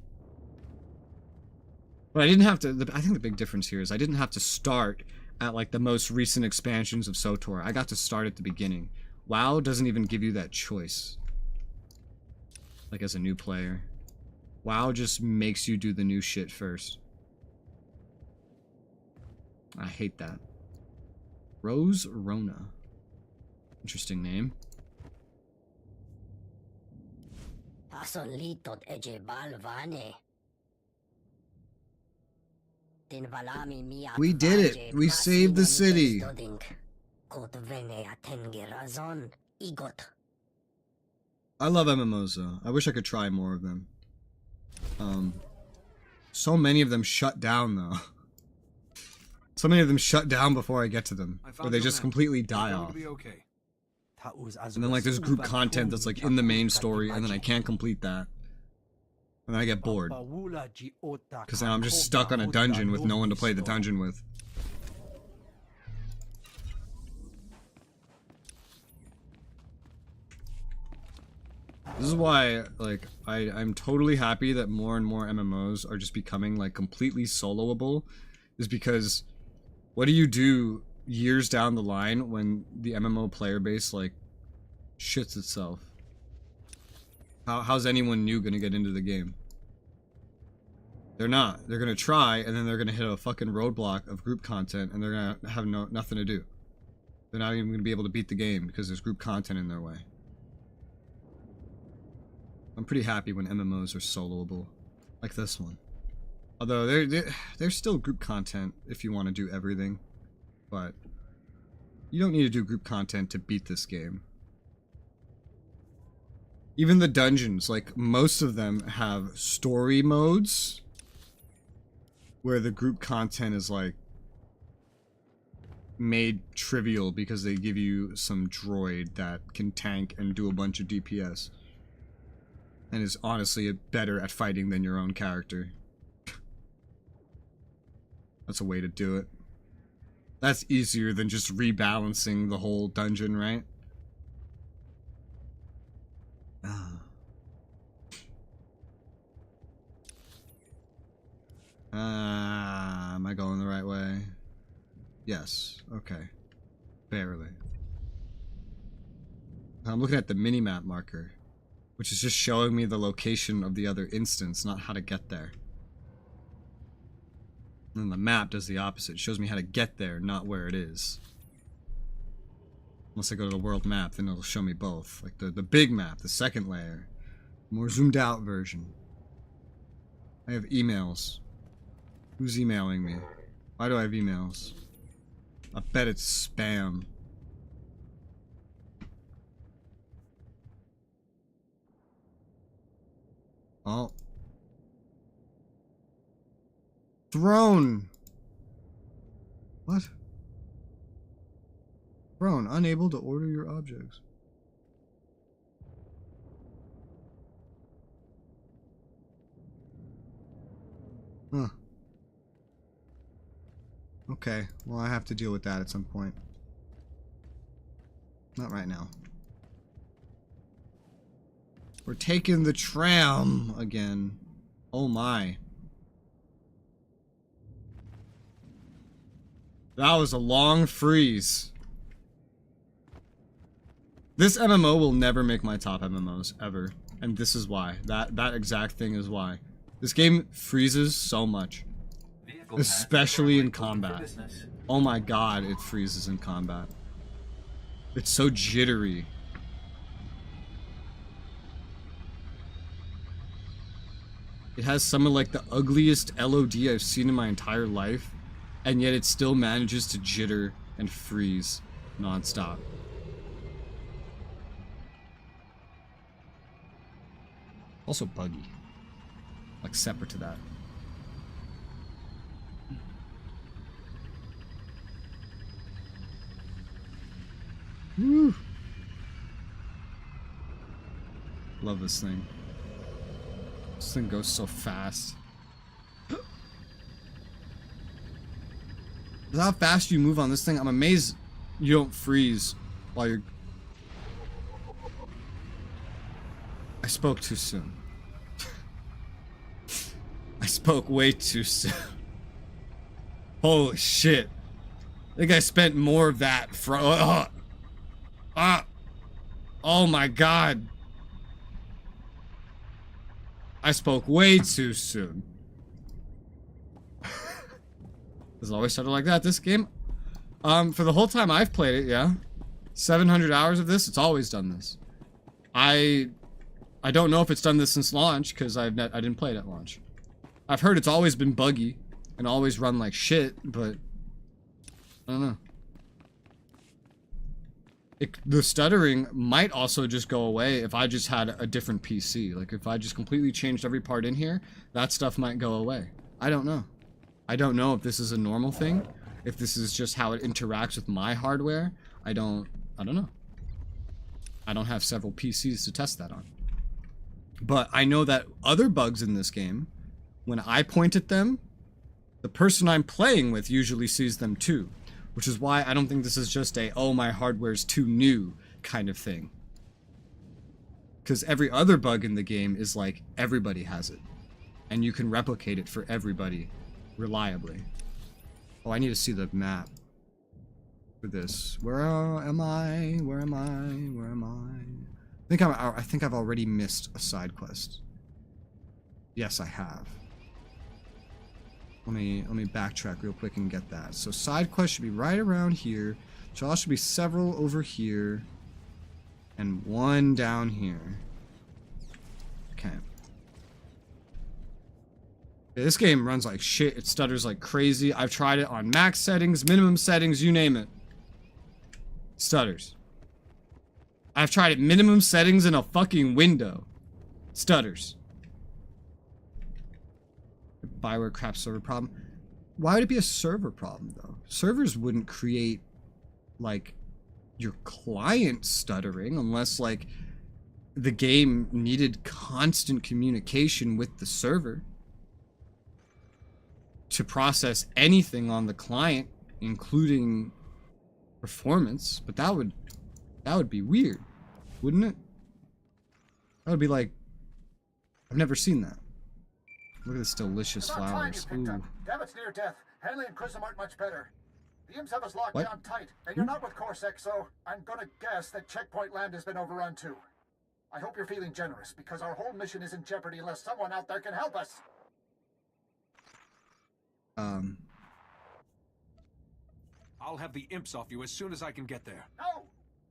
But I didn't have to... I think the big difference here is I didn't have to start at, like, the most recent expansions of SWTOR. I got to start at the beginning. WoW doesn't even give you that choice. Like, as a new player. WoW just makes you do the new shit first. I hate that. Rose Rona. Interesting name. Pasolitot eje balvane. We did it. We saved the city. I love MMOs though. I wish I could try more of them. So many of them shut down though. So many of them shut down before I get to them, or they just completely die off. Okay. And then like there's group content that's like in the main story, and then I can't complete that, and then I get bored because now I'm just stuck on a dungeon with no one to play the dungeon with. This is why, like, I'm totally happy that more and more MMOs are just becoming, like, completely soloable, is because what do you do years down the line when the MMO player base, like, shits itself? How's anyone new gonna get into the game? They're not. They're gonna try, and then they're gonna hit a fucking roadblock of group content, and they're gonna have nothing to do. They're not even gonna be able to beat the game because there's group content in their way. I'm pretty happy when MMOs are soloable, like this one. Although there's still group content if you want to do everything, but you don't need to do group content to beat this game. Even the dungeons, like most of them have story modes where the group content is like made trivial because they give you some droid that can tank and do a bunch of DPS. And is honestly better at fighting than your own character. That's a way to do it. That's easier than just rebalancing the whole dungeon, right? Am I going the right way? Yes. Okay. Barely. I'm looking at the minimap marker, which is just showing me the location of the other instance, not how to get there. And then the map does the opposite. It shows me how to get there, not where it is. Unless I go to the world map, then it'll show me both. Like the big map, the second layer. More zoomed out version. I have emails. Who's emailing me? Why do I have emails? I bet it's spam. Oh. Throne! What? Throne, unable to order your objects. Huh. Okay, well I have to deal with that at some point. Not right now. We're taking the tram again. Oh my. That was a long freeze. This MMO will never make my top MMOs, ever. And this is why. That exact thing is why. This game freezes so much. Especially in combat. Oh my god, it freezes in combat. It's so jittery. It has some of like the ugliest LOD I've seen in my entire life, and yet it still manages to jitter and freeze non-stop. Also buggy. Like separate to that. Woo! Love this thing. This thing goes so fast. How fast you move on this thing, I'm amazed you don't freeze while you're... I spoke too soon. I spoke way too soon. Holy shit. I think I spent more of that from... oh my god. I spoke way too soon. Does it always start like that, this game? For the whole time I've played it, yeah. 700 hours of this, it's always done this. I don't know if it's done this since launch, because I didn't play it at launch. I've heard it's always been buggy, and always run like shit, but I don't know. The stuttering might also just go away if I just had a different PC. Like, if I just completely changed every part in here, that stuff might go away. I don't know. I don't know if this is a normal thing, if this is just how it interacts with my hardware. I don't know. I don't have several PCs to test that on. But I know that other bugs in this game, when I point at them, the person I'm playing with usually sees them too. Which is why I don't think this is just a, oh, my hardware's too new kind of thing. Because every other bug in the game is like, everybody has it. And you can replicate it for everybody reliably. Oh, I need to see the map for this. Where am I? Where am I? Where am I? I think I've already missed a side quest. Yes, I have. Let me backtrack real quick and get that. So side quest should be right around here. So there should be several over here. And one down here. Okay. This game runs like shit. It stutters like crazy. I've tried it on max settings, minimum settings, you name it. Stutters. I've tried it minimum settings in a fucking window. Stutters. Bioware crap server problem. Why would it be a server problem though? Servers wouldn't create like your client stuttering unless like the game needed constant communication with the server to process anything on the client, including performance. But that would be weird, wouldn't it? That would be like, I've never seen that. Look at this delicious flowers. Ooh. Damn, it's near death. Hanley and Chrism aren't much better. The imps have us locked down tight, and you're not with Corsac, so I'm gonna guess that checkpoint land has been overrun too. I hope you're feeling generous, because our whole mission is in jeopardy unless someone out there can help us. I'll have the imps off you as soon as I can get there. No!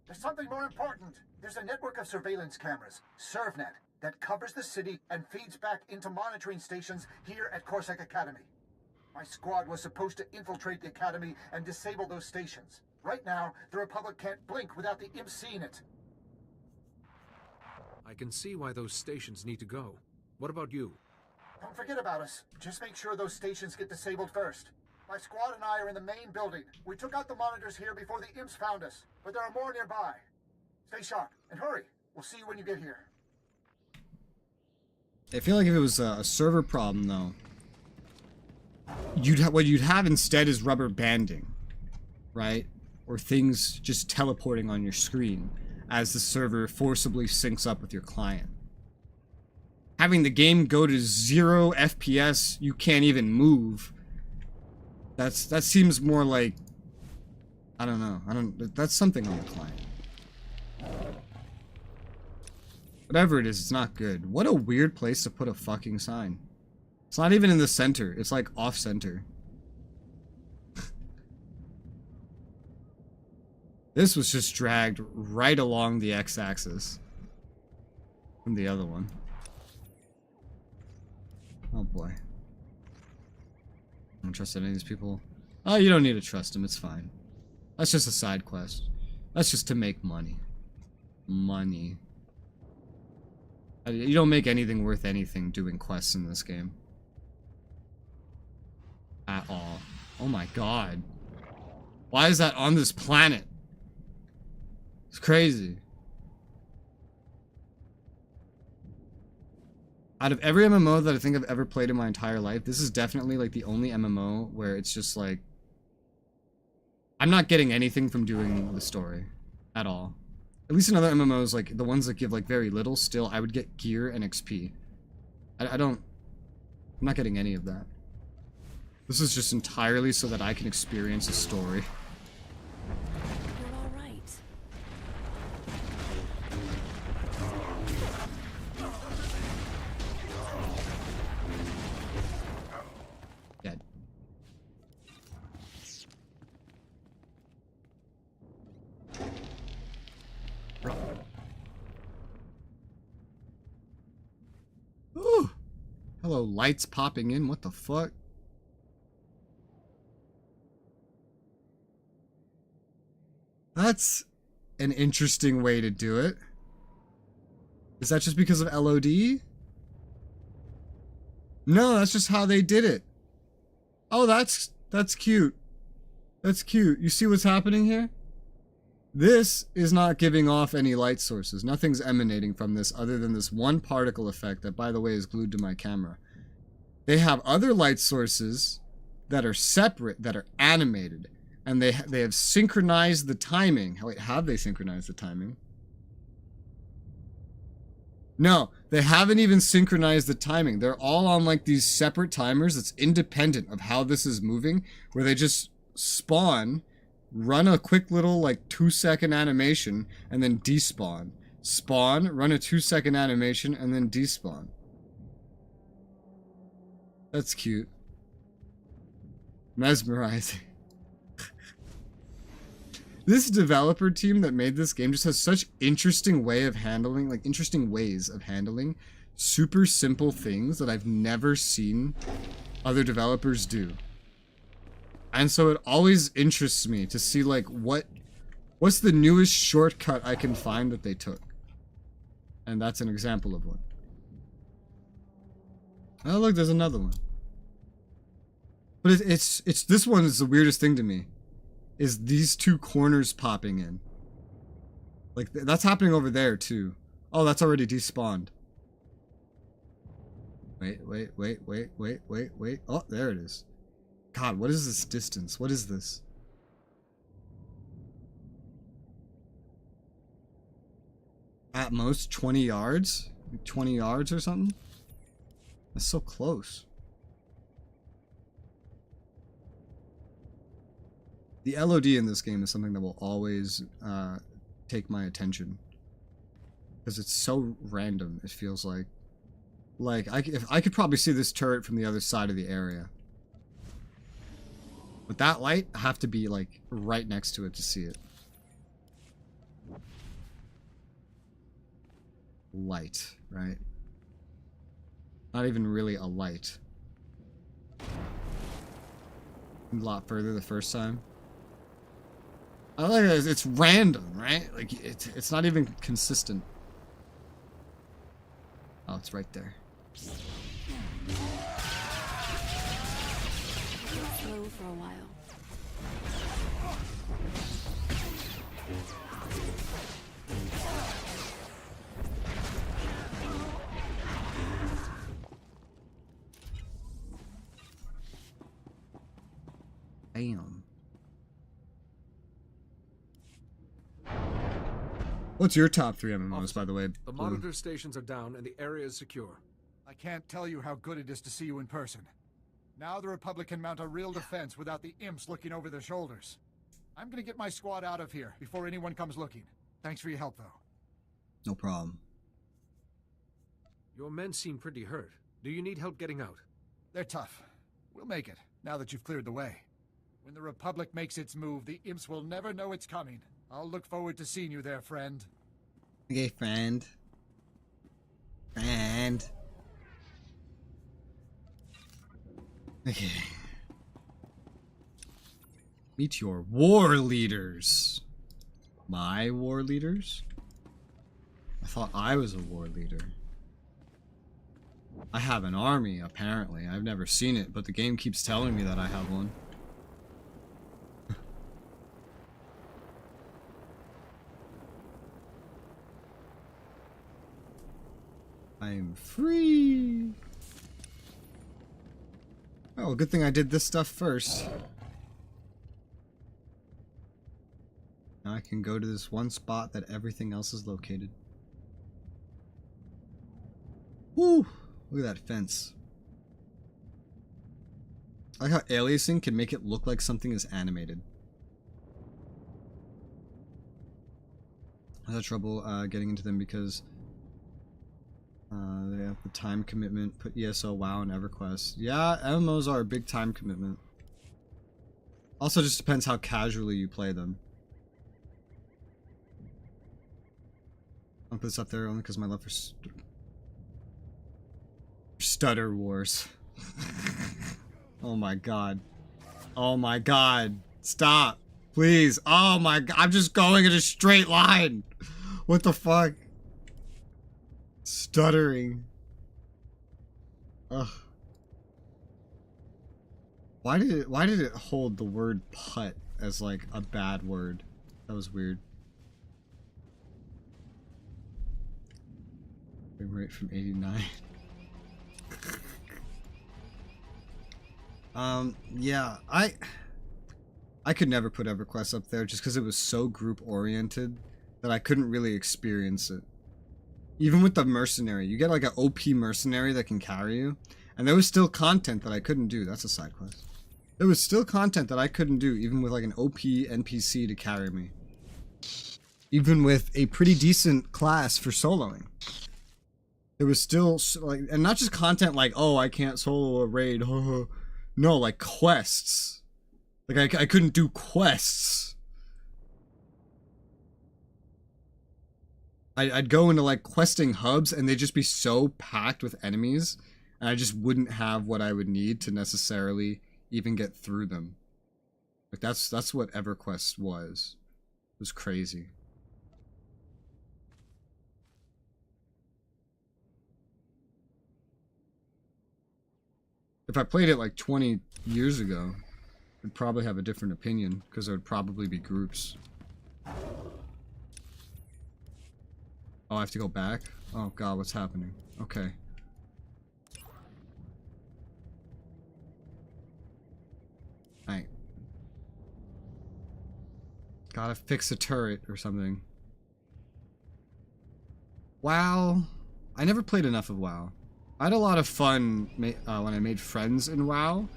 There's something more important. There's a network of surveillance cameras, ServNet, that covers the city and feeds back into monitoring stations here at Corsac Academy. My squad was supposed to infiltrate the Academy and disable those stations. Right now, the Republic can't blink without the imps seeing it. I can see why those stations need to go. What about you? Don't forget about us. Just make sure those stations get disabled first. My squad and I are in the main building. We took out the monitors here before the imps found us, but there are more nearby. Stay sharp and hurry. We'll see you when you get here. I feel like if it was a server problem, though, what you'd have instead is rubber banding, right? Or things just teleporting on your screen as the server forcibly syncs up with your client. Having the game go to 0 FPS, you can't even move. That seems more like, I don't know. That's something on the client. Whatever it is, it's not good. What a weird place to put a fucking sign. It's not even in the center. It's like off-center. This was just dragged right along the x-axis from the other one. Oh boy. I don't trust any of these people. Oh, you don't need to trust them. It's fine. That's just a side quest. That's just to make money. Money. You don't make anything worth anything doing quests in this game. At all. Oh my god. Why is that on this planet? It's crazy. Out of every MMO that I think I've ever played in my entire life, this is definitely like the only MMO where it's just like, I'm not getting anything from doing the story at all. At least in other MMOs, like the ones that give like very little, still I would get gear and XP. I'm not getting any of that. This is just entirely so that I can experience a story. You're all right. Dead. Ooh. Hello, lights popping in. What the fuck? That's an interesting way to do it. Is that just because of LOD? No, that's just how they did it. Oh, that's cute. That's cute. You see what's happening here? This is not giving off any light sources. Nothing's emanating from this other than this one particle effect that, by the way, is glued to my camera. They have other light sources that are separate, that are animated, and they have synchronized the timing. Wait, have they synchronized the timing? No, they haven't even synchronized the timing. They're all on like these separate timers that's independent of how this is moving, where they just spawn, run a quick little like 2-second animation, and then despawn. Spawn, run a 2-second animation, and then despawn. That's cute. Mesmerizing. This developer team that made this game just has such interesting ways of handling super simple things that I've never seen other developers do. And so it always interests me to see like what's the newest shortcut I can find that they took. And that's an example of one. Oh look, there's another one. But it's this one is the weirdest thing to me. Is these two corners popping in. Like, that's happening over there, too. Oh, that's already despawned. Wait. Oh, there it is. God, what is this distance? What is this? At most 20 yards? 20 yards or something? That's so close. The LOD in this game is something that will always take my attention. Because it's so random, it feels like. Like, I could probably see this turret from the other side of the area. With that light, I have to be, like, right next to it to see it. Light, right? Not even really a light. A lot further the first time. I like it. It's random, right? Like it's not even consistent. Oh, it's right there. Slow for a while. Damn. What's your top 3 MMOs, by the way? The monitor stations are down and the area is secure. I can't tell you how good it is to see you in person. Now the Republic can mount a real defense without the imps looking over their shoulders. I'm gonna get my squad out of here before anyone comes looking. Thanks for your help, though. No problem. Your men seem pretty hurt. Do you need help getting out? They're tough. We'll make it, now that you've cleared the way. When the Republic makes its move, the imps will never know it's coming. I'll look forward to seeing you there, friend. Okay, friend. Friend. Okay. Meet your war leaders. My war leaders? I thought I was a war leader. I have an army, apparently. I've never seen it, but the game keeps telling me that I have one. I'm free. Oh, good thing I did this stuff first. Now I can go to this one spot that everything else is located. Woo! Look at that fence. I like how aliasing can make it look like something is animated. I had trouble getting into them because they have the time commitment, put ESO, WoW, and EverQuest. Yeah, MMOs are a big time commitment. Also just depends how casually you play them. I'll put this up there only because of my love for Stutter Wars. Oh my god. Oh my god. Stop. Please. Oh my god. I'm just going in a straight line. What the fuck? Stuttering. Ugh. Why did it hold the word putt as like a bad word? That was weird. Frame rate from 89. Yeah, I could never put EverQuest up there just because it was so group oriented that I couldn't really experience it. Even with the mercenary, you get like an OP mercenary that can carry you, and there was still content that I couldn't do. That's a side quest. There was still content that I couldn't do, even with like an OP NPC to carry me. Even with a pretty decent class for soloing. There was still, like, and not just content like, oh, I can't solo a raid, no, like quests. Like, I couldn't do quests. I'd go into, like, questing hubs, and they'd just be so packed with enemies, and I just wouldn't have what I would need to necessarily even get through them. Like, that's what EverQuest was. It was crazy. If I played it like 20 years ago, I'd probably have a different opinion, because there would probably be groups. Oh, I have to go back? Oh god, what's happening? Okay. Alright. Gotta fix a turret or something. WoW. I never played enough of WoW. I had a lot of fun when I made friends in WoW.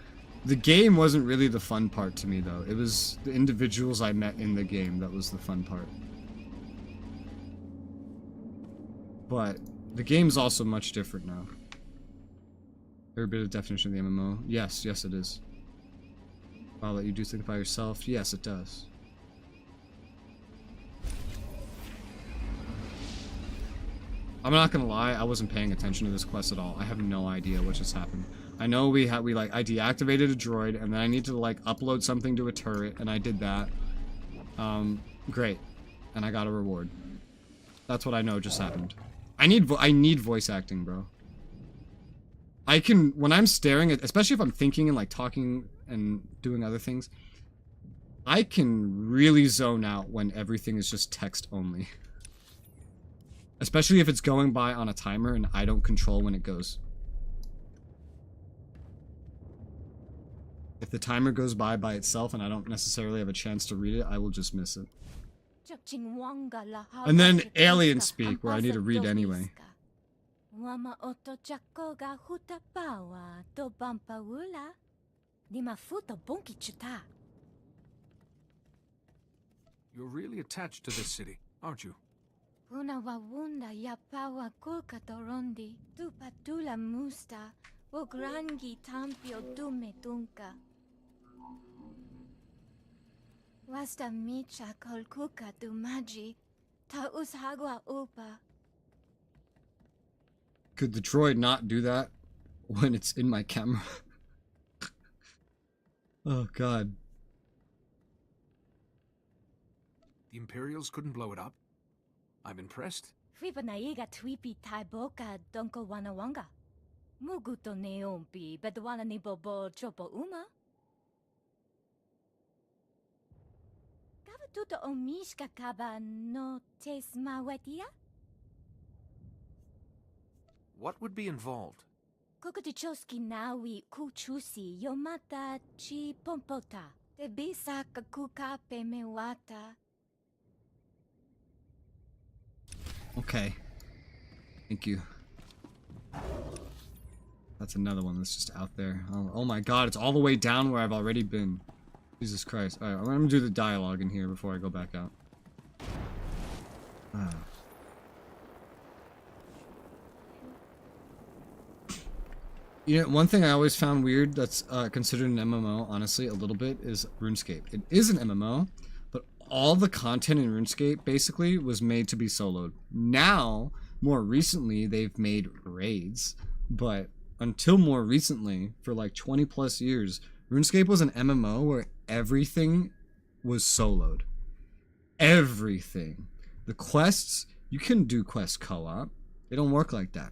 The game wasn't really the fun part to me, though. It was the individuals I met in the game that was the fun part. But the game's also much different now. Every bit of definition of the MMO. Yes, yes it is. I'll let you do think by yourself. Yes, it does. I'm not gonna lie, I wasn't paying attention to this quest at all. I have no idea what just happened. I know I deactivated a droid, and then I need to like upload something to a turret, and I did that. Great. And I got a reward. That's what I know just happened. I need voice acting, bro. I can, when I'm staring at, especially if I'm thinking and like talking and doing other things, I can really zone out when everything is just text only. Especially if it's going by on a timer and I don't control when it goes. If the timer goes by itself and I don't necessarily have a chance to read it, I will just miss it. And then alien speak, where I need to read anyway. You're really attached to this city, aren't you? Unawawunda yapawa kuka torondi, tupatula musta, ograngi tampio dume dunka. Wasta micha kolkuka dumaji, ta ushagwa upa. Could the droid not do that when it's in my camera? Oh god. The Imperials couldn't blow it up? I'm impressed. Fibanaiga twipi taiboka donko wanawanga. Muguto neompi bedwana ni bobo chopo uma. Kavatuto omishka kaba no tesma wetia? What would be involved? Kokutichoski nawi kuchusi yomata chi pompota. Tebisa kakuka pemewata. Okay. Thank you. That's another one that's just out there. Oh my god, it's all the way down where I've already been. Jesus Christ. Alright, I'm gonna do the dialogue in here before I go back out. You know, one thing I always found weird that's considered an MMO, honestly, a little bit, is RuneScape. It is an MMO, but all the content in RuneScape, basically, was made to be soloed. Now, more recently, they've made raids, but until more recently, for like 20 plus years, RuneScape was an MMO where everything was soloed. Everything. The quests, you couldn't do quest co-op. They don't work like that.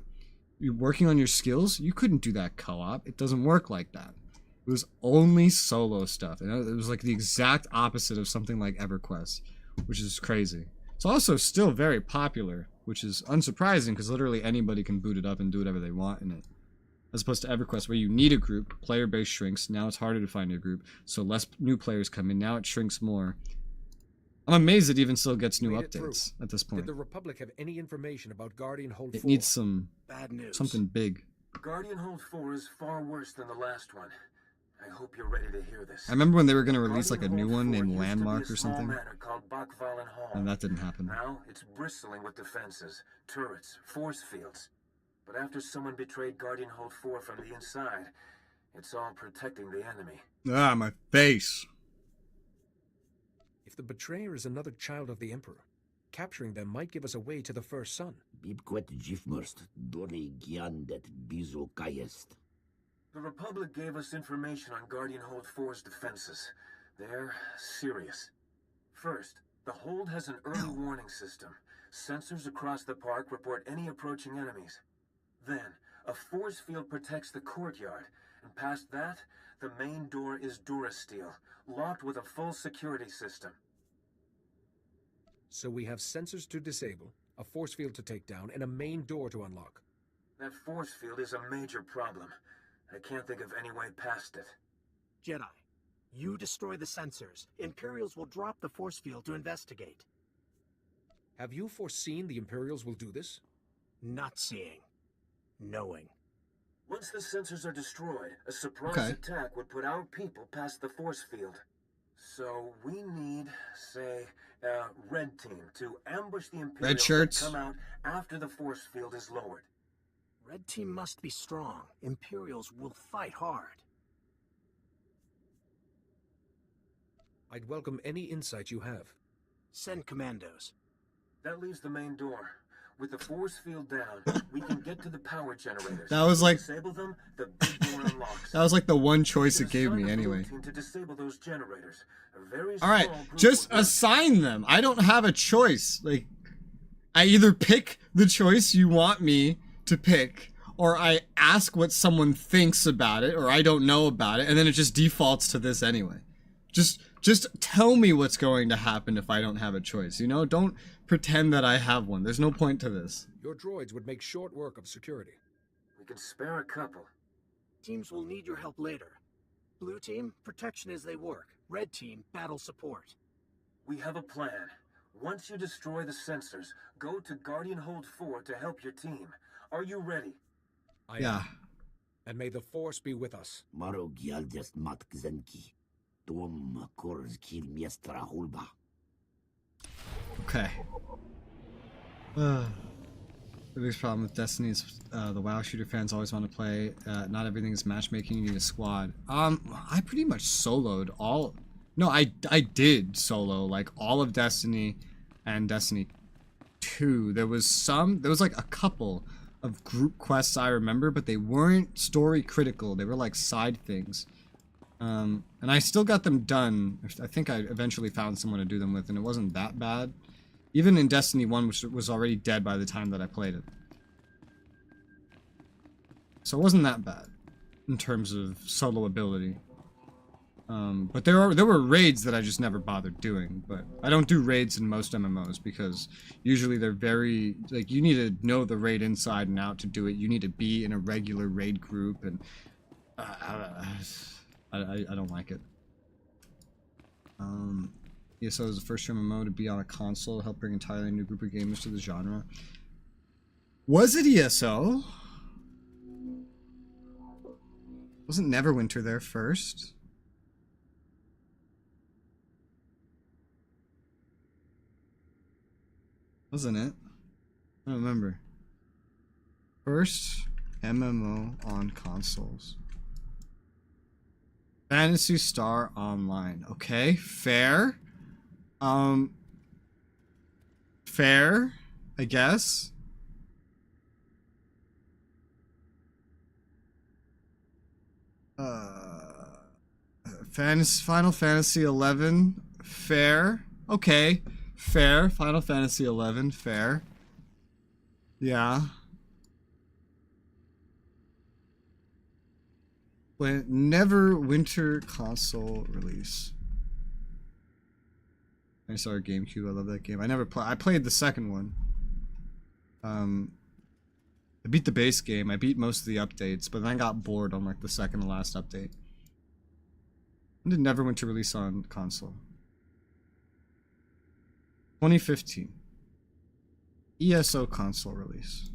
You're working on your skills, you couldn't do that co-op. It doesn't work like that. It was only solo stuff. And it was like the exact opposite of something like EverQuest, which is crazy. It's also still very popular, which is unsurprising because literally anybody can boot it up and do whatever they want in it. As opposed to EverQuest, where you need a group, player base shrinks, now it's harder to find a group, so less new players come in, now it shrinks more. I'm amazed it even still gets new updates at this point. Did the Republic have any information about Guardian Hold 4? It needs some bad news. Something big. Guardian Hold 4 is far worse than the last one. I hope you're ready to hear this. I remember when they were going to release like a new one named Landmark or something, and that didn't happen. Now it's bristling with defenses, turrets, force fields. But after someone betrayed Guardian Hold 4 from the inside, it's all protecting the enemy. Ah, my face. If the betrayer is another child of the Emperor, capturing them might give us a way to the First Son. The Republic gave us information on Guardian Hold 4's defenses. They're serious. First, the Hold has an early warning system. Sensors across the park report any approaching enemies. Then, a force field protects the courtyard, and past that, the main door is Durasteel, locked with a full security system. So we have sensors to disable, a force field to take down, and a main door to unlock. That force field is a major problem. I can't think of any way past it. Jedi, you destroy the sensors. Imperials will drop the force field to investigate. Have you foreseen the Imperials will do this? Not seeing. Knowing. Once the sensors are destroyed, a surprise attack would put our people past the force field. So we need, say, a red team to ambush the Imperials and come out after the force field is lowered. Red team must be strong. Imperials will fight hard. I'd welcome any insight you have. Send commandos. That leaves the main door. With the force field down, we can get to the power generators. That was like disable them, the big door unlocks. That was like the one choice it gave me anyway. To disable those generators. All right, just assign them. I don't have a choice. Like, I either pick the choice you want me to pick, or I ask what someone thinks about it, or I don't know about it, and then it just defaults to this anyway. Just tell me what's going to happen if I don't have a choice, you know? Don't pretend that I have one. There's no point to this. Your droids would make short work of security. We can spare a couple. Teams will need your help later. Blue team, protection as they work. Red team, battle support. We have a plan. Once you destroy the sensors, go to Guardian Hold 4 to help your team. Are you ready? I am. And may the Force be with us. Okay. The biggest problem with Destiny is the WoW shooter fans always want to play. Not everything is matchmaking. You need a squad. I pretty much soloed all. No, I did solo like all of Destiny and Destiny 2. There was like a couple of group quests I remember, but they weren't story critical. They were like side things. And I still got them done. I think I eventually found someone to do them with, and it wasn't that bad. Even in Destiny 1, which was already dead by the time that I played it. So it wasn't that bad in terms of solo ability. But there were raids that I just never bothered doing. But I don't do raids in most MMOs because usually they're very, like, you need to know the raid inside and out to do it. You need to be in a regular raid group, and I don't like it. ESO is the first MMO to be on a console to help bring an entirely new group of gamers to the genre. Was it ESO? Wasn't Neverwinter there first? Wasn't it? I don't remember. First MMO on consoles. Phantasy Star Online. Okay, fair. Fair, I guess. Final Fantasy 11 Fair. Okay. Fair. Final Fantasy 11. Fair. Yeah. When Neverwinter console release. I saw GameCube. I love that game. I played the second one. I beat the base game. I beat most of the updates, but then I got bored on like the second to last update. When did Neverwinter release on console? 2015. ESO console release.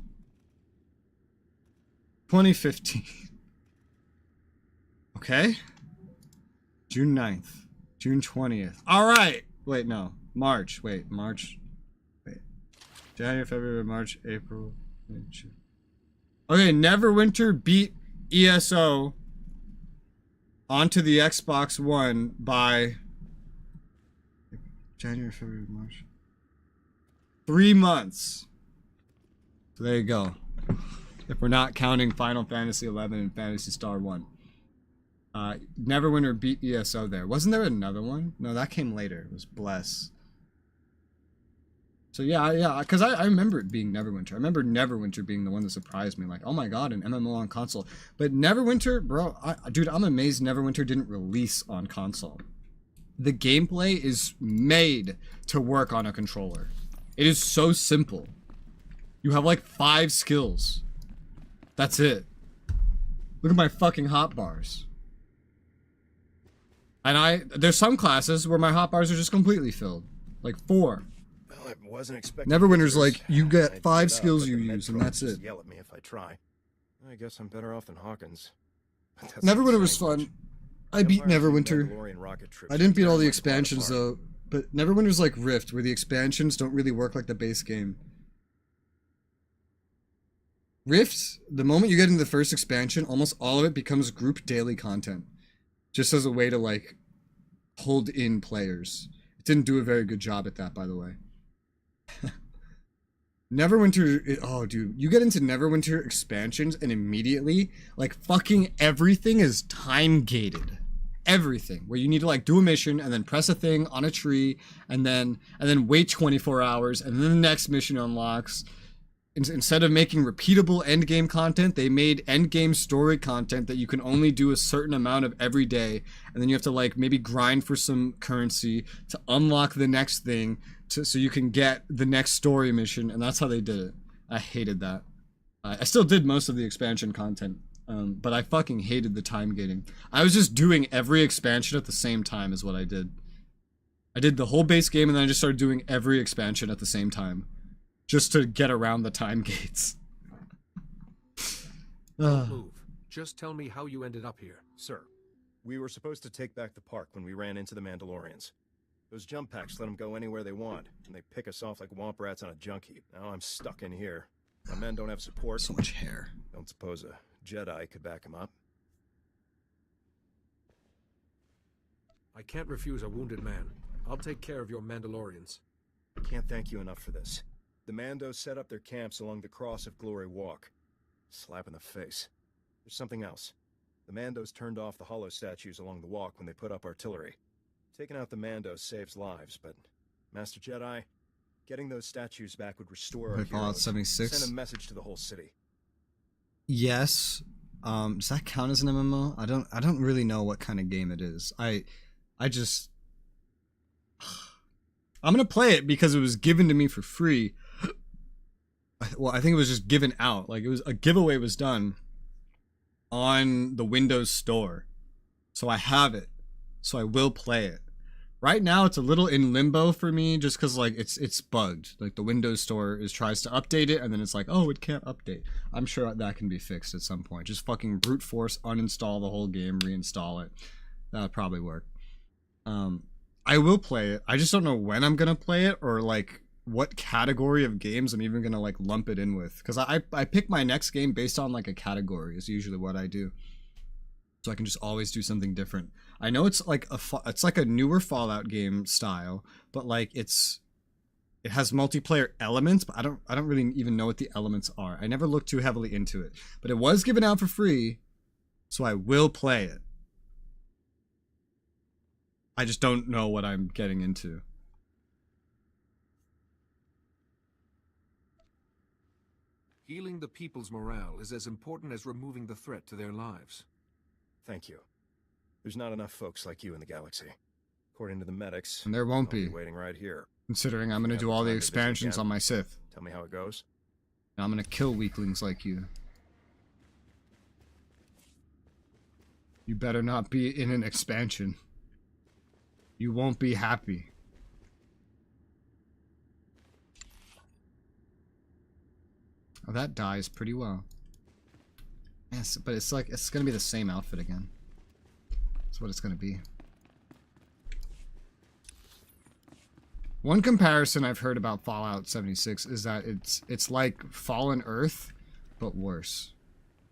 2015. Okay. June 9th. June 20th. Alright! Wait, no. March. Wait, March. Wait. January, February, March, April, May, June. Okay, Neverwinter beat ESO onto the Xbox One by January, February, March. 3 months. So there you go. If we're not counting Final Fantasy 11 and Phantasy Star 1. Neverwinter beat ESO there. Wasn't there another one? No, that came later. It was Bless. So yeah, because I remember it being Neverwinter. I remember Neverwinter being the one that surprised me. Like, oh my god, an MMO on console. But Neverwinter, bro, dude, I'm amazed Neverwinter didn't release on console. The gameplay is made to work on a controller. It is so simple. You have like 5 skills. That's it. Look at my fucking hotbars. And there's some classes where my hotbars are just completely filled. Like 4. Well, I wasn't expecting. Neverwinter's like, you get 5 skills you use, and that's it. Yell at me if I try. I guess I'm better off than Hawkins. Neverwinter was fun. I beat Neverwinter. I didn't beat all the expansions though, but Neverwinter's like Rift, where the expansions don't really work like the base game. Rift, the moment you get into the first expansion, almost all of it becomes group daily content. Just as a way to, like, hold in players. It didn't do a very good job at that, by the way. Neverwinter, oh, dude. You get into Neverwinter expansions and immediately, like, fucking everything is time-gated. Everything. Where you need to, like, do a mission and then press a thing on a tree and then wait 24 hours and then the next mission unlocks. Instead of making repeatable endgame content, they made endgame story content that you can only do a certain amount of every day. And then you have to like maybe grind for some currency to unlock the next thing so you can get the next story mission. And that's how they did it. I hated that. I still did most of the expansion content, but I fucking hated the time gating. I was just doing every expansion at the same time is what I did. I did the whole base game and then I just started doing every expansion at the same time. Just to get around the time gates. Don't move. Just tell me how you ended up here. Sir, we were supposed to take back the park when we ran into the Mandalorians. Those jump packs let them go anywhere they want, and they pick us off like womp rats on a junk heap. Now I'm stuck in here. My men don't have support. So much hair. Don't suppose a Jedi could back him up. I can't refuse a wounded man. I'll take care of your Mandalorians. I can't thank you enough for this. The Mandos set up their camps along the Cross of Glory Walk. Slap in the face. There's something else. The Mandos turned off the hollow statues along the walk when they put up artillery. Taking out the Mandos saves lives, but Master Jedi, getting those statues back would restore our Fallout heroes. 76. Send a message to the whole city. Yes. Does that count as an MMO? I don't really know what kind of game it is. I just I'm gonna play it because it was given to me for free. Well, I think it was just given out. Like, it was a giveaway was done on the Windows Store. So I have it. So I will play it. Right now, it's a little in limbo for me just because, like, it's bugged. Like, the Windows Store tries to update it, and then it's like, oh, it can't update. I'm sure that can be fixed at some point. Just fucking brute force, uninstall the whole game, reinstall it. That would probably work. I will play it. I just don't know when I'm gonna play it, or, like, what category of games I'm even gonna like lump it in with, because I pick my next game based on like a category is usually what I do, so I can just always do something different. I know it's like a newer Fallout game style, but like it has multiplayer elements, but I don't really even know what the elements are. I never looked too heavily into it, but it was given out for free, so I will play it. I just don't know what I'm getting into. Healing the people's morale is as important as removing the threat to their lives. Thank you. There's not enough folks like you in the galaxy. According to the medics, And there won't I'll be. Waiting right here. Considering I'm gonna do all the expansions on my Sith. Tell me how it goes. And I'm gonna kill weaklings like you. You better not be in an expansion. You won't be happy. Oh, that dies pretty well. Yes, but it's like, it's gonna be the same outfit again. That's what it's gonna be. One comparison I've heard about Fallout 76 is that it's like Fallen Earth, but worse.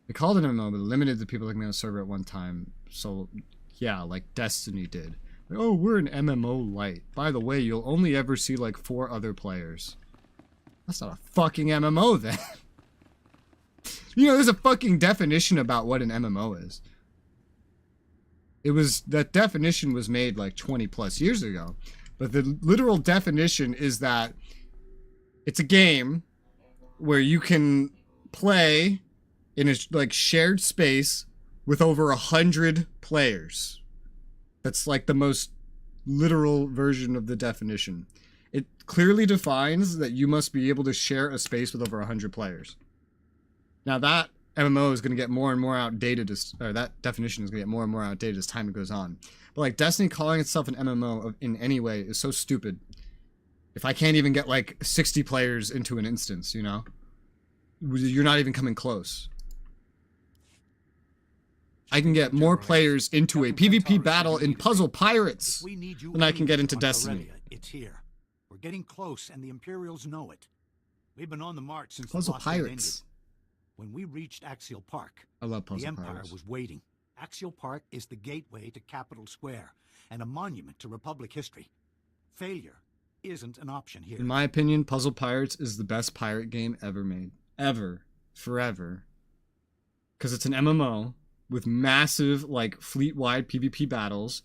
They called it an MMO, but limited the people that can be on the server at one time. So, yeah, like Destiny did. Like, oh, we're an MMO light. By the way, you'll only ever see like 4 other players. That's not a fucking MMO then. You know, there's a fucking definition about what an MMO is. That definition was made like 20 plus years ago. But the literal definition is that it's a game where you can play in a like shared space with over 100 players. That's like the most literal version of the definition. It clearly defines that you must be able to share a space with over 100 players. Now that MMO is going to get more and more outdated, or that definition is going to get more and more outdated as time goes on. But like Destiny calling itself an MMO in any way is so stupid. If I can't even get like 60 players into an instance, you know? You're not even coming close. I can get more players into a PvP battle in Puzzle Pirates than I can get into Destiny. It's here. We're getting close, and the Imperials know it. We've been on the march since Puzzle the blockade Pirates. ended. When we reached Axial Park, I love Puzzle the Empire Pirates. was waiting. Axial Park is the gateway to Capitol Square and a monument to Republic history. Failure isn't an option here. In my opinion, Puzzle Pirates is the best pirate game ever made. Ever. Forever. Because it's an MMO with massive, like, fleet-wide PvP battles.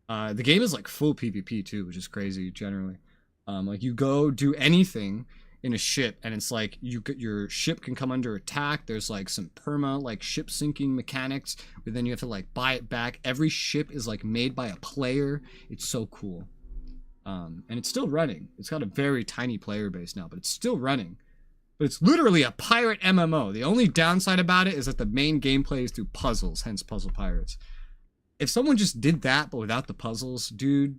The game is, like, full PvP, too, which is crazy, generally. Like, you go do anything in a ship, and it's like, your ship can come under attack. There's, like, some perma, like, ship-sinking mechanics, but then you have to, like, buy it back. Every ship is, like, made by a player. It's so cool. And it's still running. It's got a very tiny player base now, but it's still running. But it's literally a pirate MMO. The only downside about it is that the main gameplay is through puzzles, hence Puzzle Pirates. If someone just did that, but without the puzzles, dude,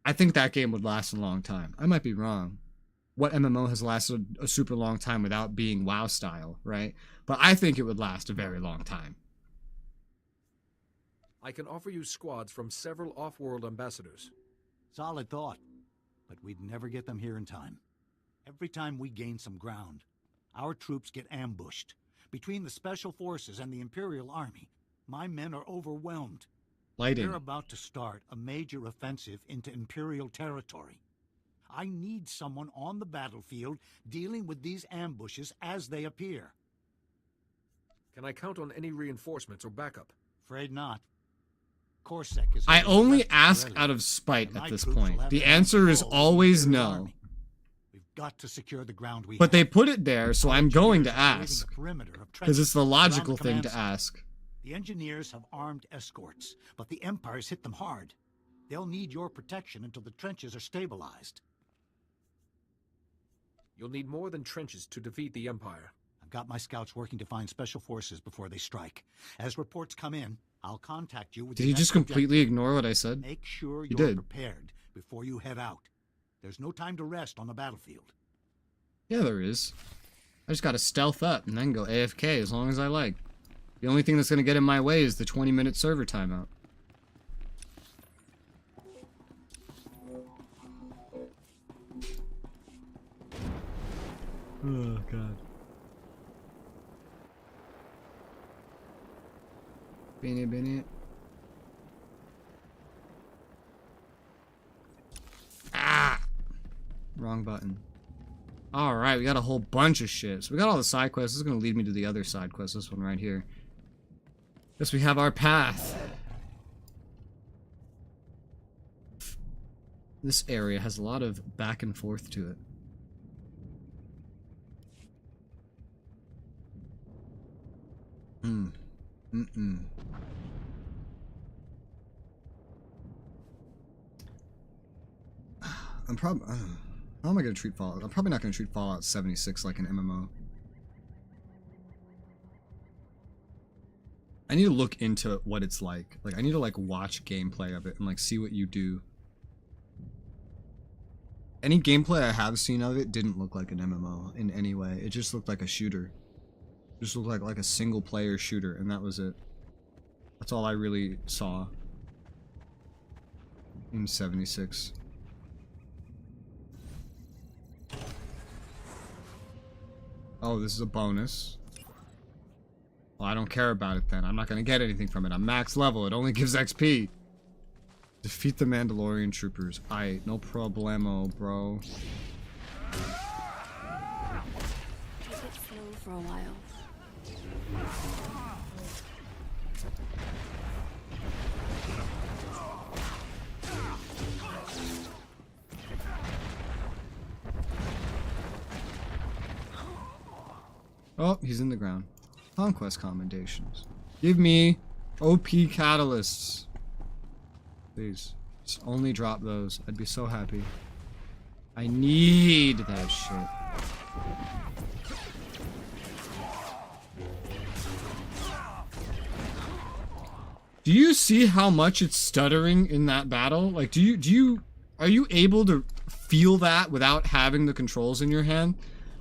I think that game would last a long time. I might be wrong. What MMO has lasted a super long time without being WoW style, right? But I think it would last a very long time. I can offer you squads from several off-world ambassadors. Solid thought, but we'd never get them here in time. Every time we gain some ground, our troops get ambushed. Between the Special Forces and the Imperial Army, my men are overwhelmed. Lighting. They're about to start a major offensive into Imperial territory. I need someone on the battlefield dealing with these ambushes as they appear. Can I count on any reinforcements or backup? Afraid not. Corsac is I only ask out of spite at this point. The answer is always no. We've got to secure the ground we But they have. put it there, so I'm going to ask. A perimeter of Because it's the trenches logical around the thing command to center. ask. The engineers have armed escorts, but the Empire's hit them hard. They'll need your protection until the trenches are stabilized. You'll need more than trenches to defeat the Empire. I've got my scouts working to find Special Forces before they strike. As reports come in, I'll contact you with Did the he next just completely objective. ignore what I said? Make sure He you're did. prepared before you head out. There's no time to rest on the battlefield. Yeah, there is. I just gotta stealth up and then go AFK as long as I like. The only thing that's gonna get in my way is the 20-minute server timeout. Oh, God. Benny. Ah! Wrong button. Alright, we got a whole bunch of shit. So we got all the side quests. This is going to lead me to the other side quest. This one right here. Guess we have our path. This area has a lot of back and forth to it. Mm-mm. I'm probably... how am I going to treat Fallout? I'm probably not going to treat Fallout 76 like an MMO. I need to look into what it's like. Like, I need to, like, watch gameplay of it and, like, see what you do. Any gameplay I have seen of it didn't look like an MMO in any way. It just looked like a shooter. It just looked like a single-player shooter, and that was it. That's all I really saw in 76. Oh, this is a bonus. Well, I don't care about it then. I'm not gonna get anything from it. I'm max level. It only gives XP. Defeat the Mandalorian troopers. Aight, no problemo, bro. Take it slow for a while. Oh, he's in the ground. Conquest commendations. Give me OP catalysts. Please. Just only drop those. I'd be so happy. I need that shit. Do you see how much it's stuttering in that battle? Like, are you able to feel that without having the controls in your hand?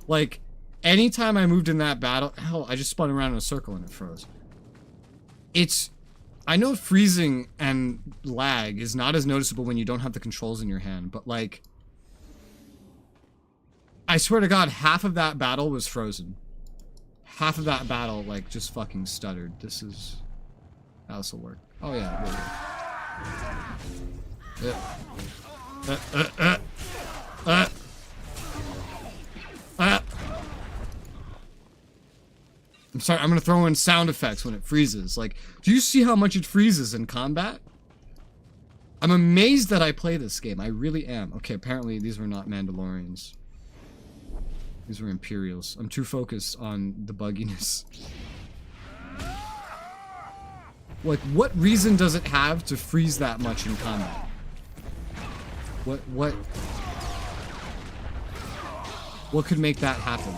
Like, anytime I moved in that battle, hell, I just spun around in a circle and it froze. I know freezing and lag is not as noticeable when you don't have the controls in your hand, but like, I swear to God, half of that battle was frozen. Half of that battle, like, just fucking stuttered. This will work. Oh yeah, I'm sorry, I'm gonna throw in sound effects when it freezes. Like, do you see how much it freezes in combat? I'm amazed that I play this game. I really am. Okay, apparently these were not Mandalorians. These were Imperials. I'm too focused on the bugginess. Like, what reason does it have to freeze that much in combat? What could make that happen?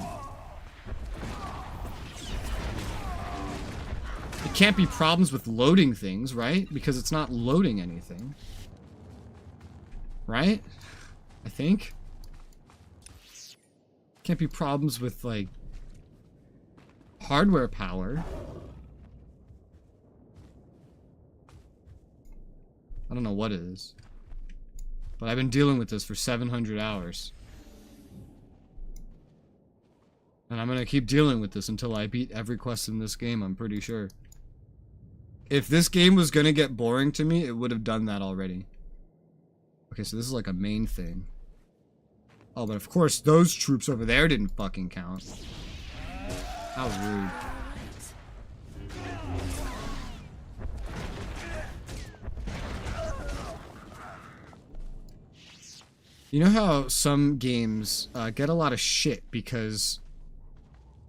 It can't be problems with loading things, right? Because it's not loading anything. Right? I think. Can't be problems with, like, hardware power. I don't know what it is. But I've been dealing with this for 700 hours. And I'm gonna keep dealing with this until I beat every quest in this game, I'm pretty sure. If this game was gonna get boring to me, it would have done that already. Okay, so this is like a main thing. Oh, but of course those troops over there didn't fucking count. How rude. You know how some games get a lot of shit because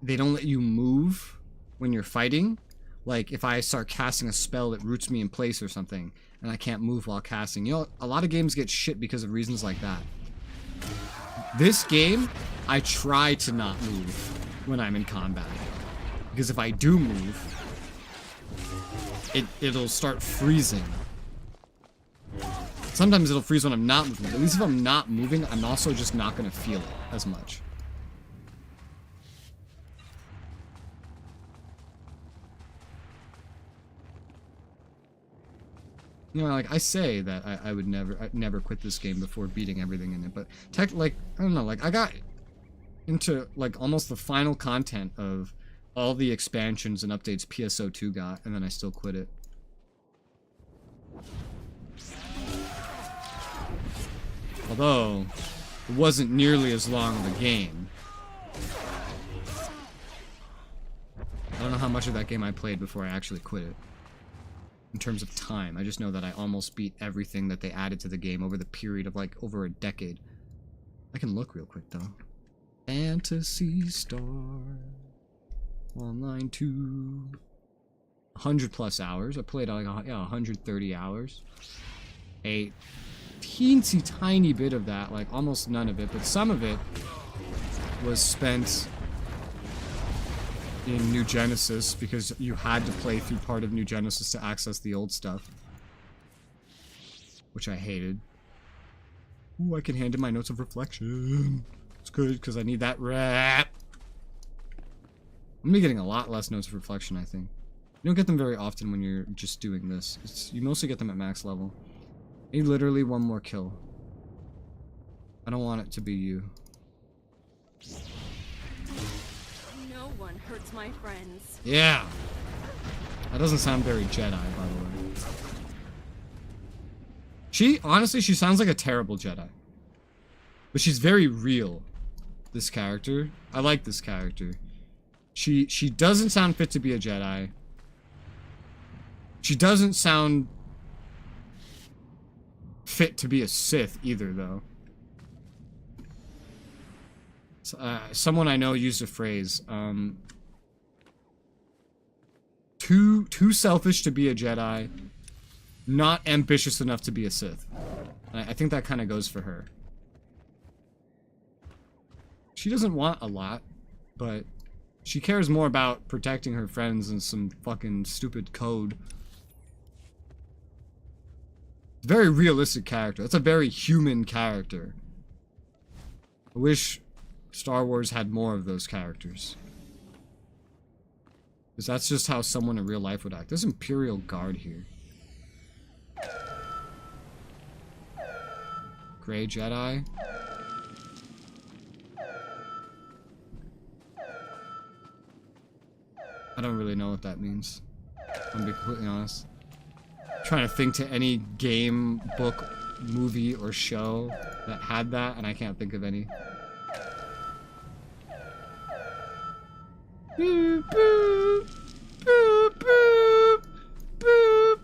they don't let you move when you're fighting? Like, if I start casting a spell that roots me in place or something, and I can't move while casting. You know, a lot of games get shit because of reasons like that. This game, I try to not move when I'm in combat. Because if I do move, it'll start freezing. Sometimes it'll freeze when I'm not moving. At least if I'm not moving, I'm also just not going to feel it as much. You know, like, I say that I would never quit this game before beating everything in it, but like, I don't know, like, I got into, like, almost the final content of all the expansions and updates PSO2 got, and then I still quit it. Although, it wasn't nearly as long of a game. I don't know how much of that game I played before I actually quit it. in terms of time. I just know that I almost beat everything that they added to the game over the period of like over a decade. I can look real quick though. Phantasy Star Online 2. 100 plus hours. I played like 130 hours. A teensy tiny bit of that, like almost none of it, but some of it was spent in New Genesis because you had to play through part of New Genesis to access the old stuff, which I hated. Ooh, I can hand in my notes of reflection. It's good because I need that rep. I'm gonna be getting a lot less notes of reflection, I think. You don't get them very often when you're just doing this. You mostly get them at max level. I need literally one more kill. I don't want it to be you. No one hurts my friends. Yeah! That doesn't sound very Jedi, by the way. Honestly, she sounds like a terrible Jedi. But she's very real, this character. I like this character. She doesn't sound fit to be a Jedi. She doesn't sound fit to be a Sith either, though. Someone I know used a phrase, too selfish to be a Jedi, not ambitious enough to be a Sith. And I think that kind of goes for her. She doesn't want a lot, but she cares more about protecting her friends than some fucking stupid code. Very realistic character. That's a very human character. I wish Star Wars had more of those characters. Because that's just how someone in real life would act. There's Imperial Guard here. Grey Jedi. I don't really know what that means. I'm gonna be completely honest. Trying to think to any game, book, movie, or show that had that, and I can't think of any. Boop, boop, boop, boop, boop,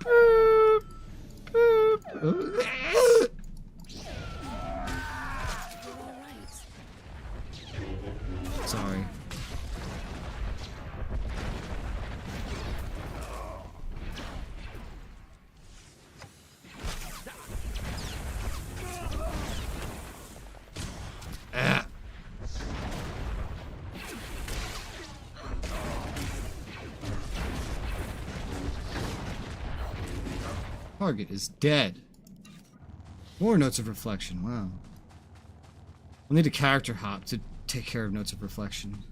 boop, boop. Sorry. Target is dead. More notes of reflection. Wow. We'll need a character hop to take care of notes of reflection.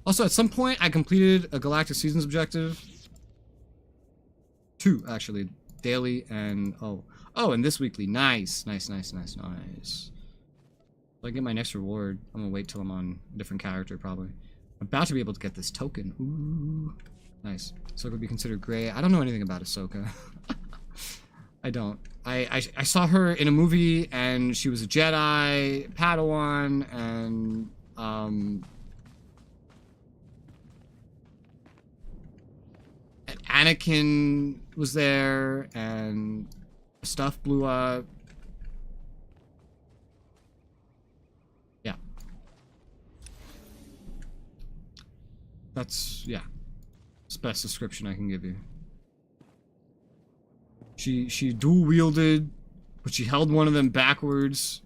Also, at some point, I completed a Galactic Seasons objective. 2, actually. Daily and... Oh, and this weekly. Nice. Nice. If I get my next reward, I'm gonna wait till I'm on a different character, probably. I'm about to be able to get this token. Ooh. Nice. Ahsoka would be considered gray. I don't know anything about Ahsoka. I don't. I saw her in a movie, and she was a Jedi, Padawan, and, Anakin was there, and stuff blew up. Yeah. That's, yeah. It's the best description I can give you. She dual wielded, but she held one of them backwards.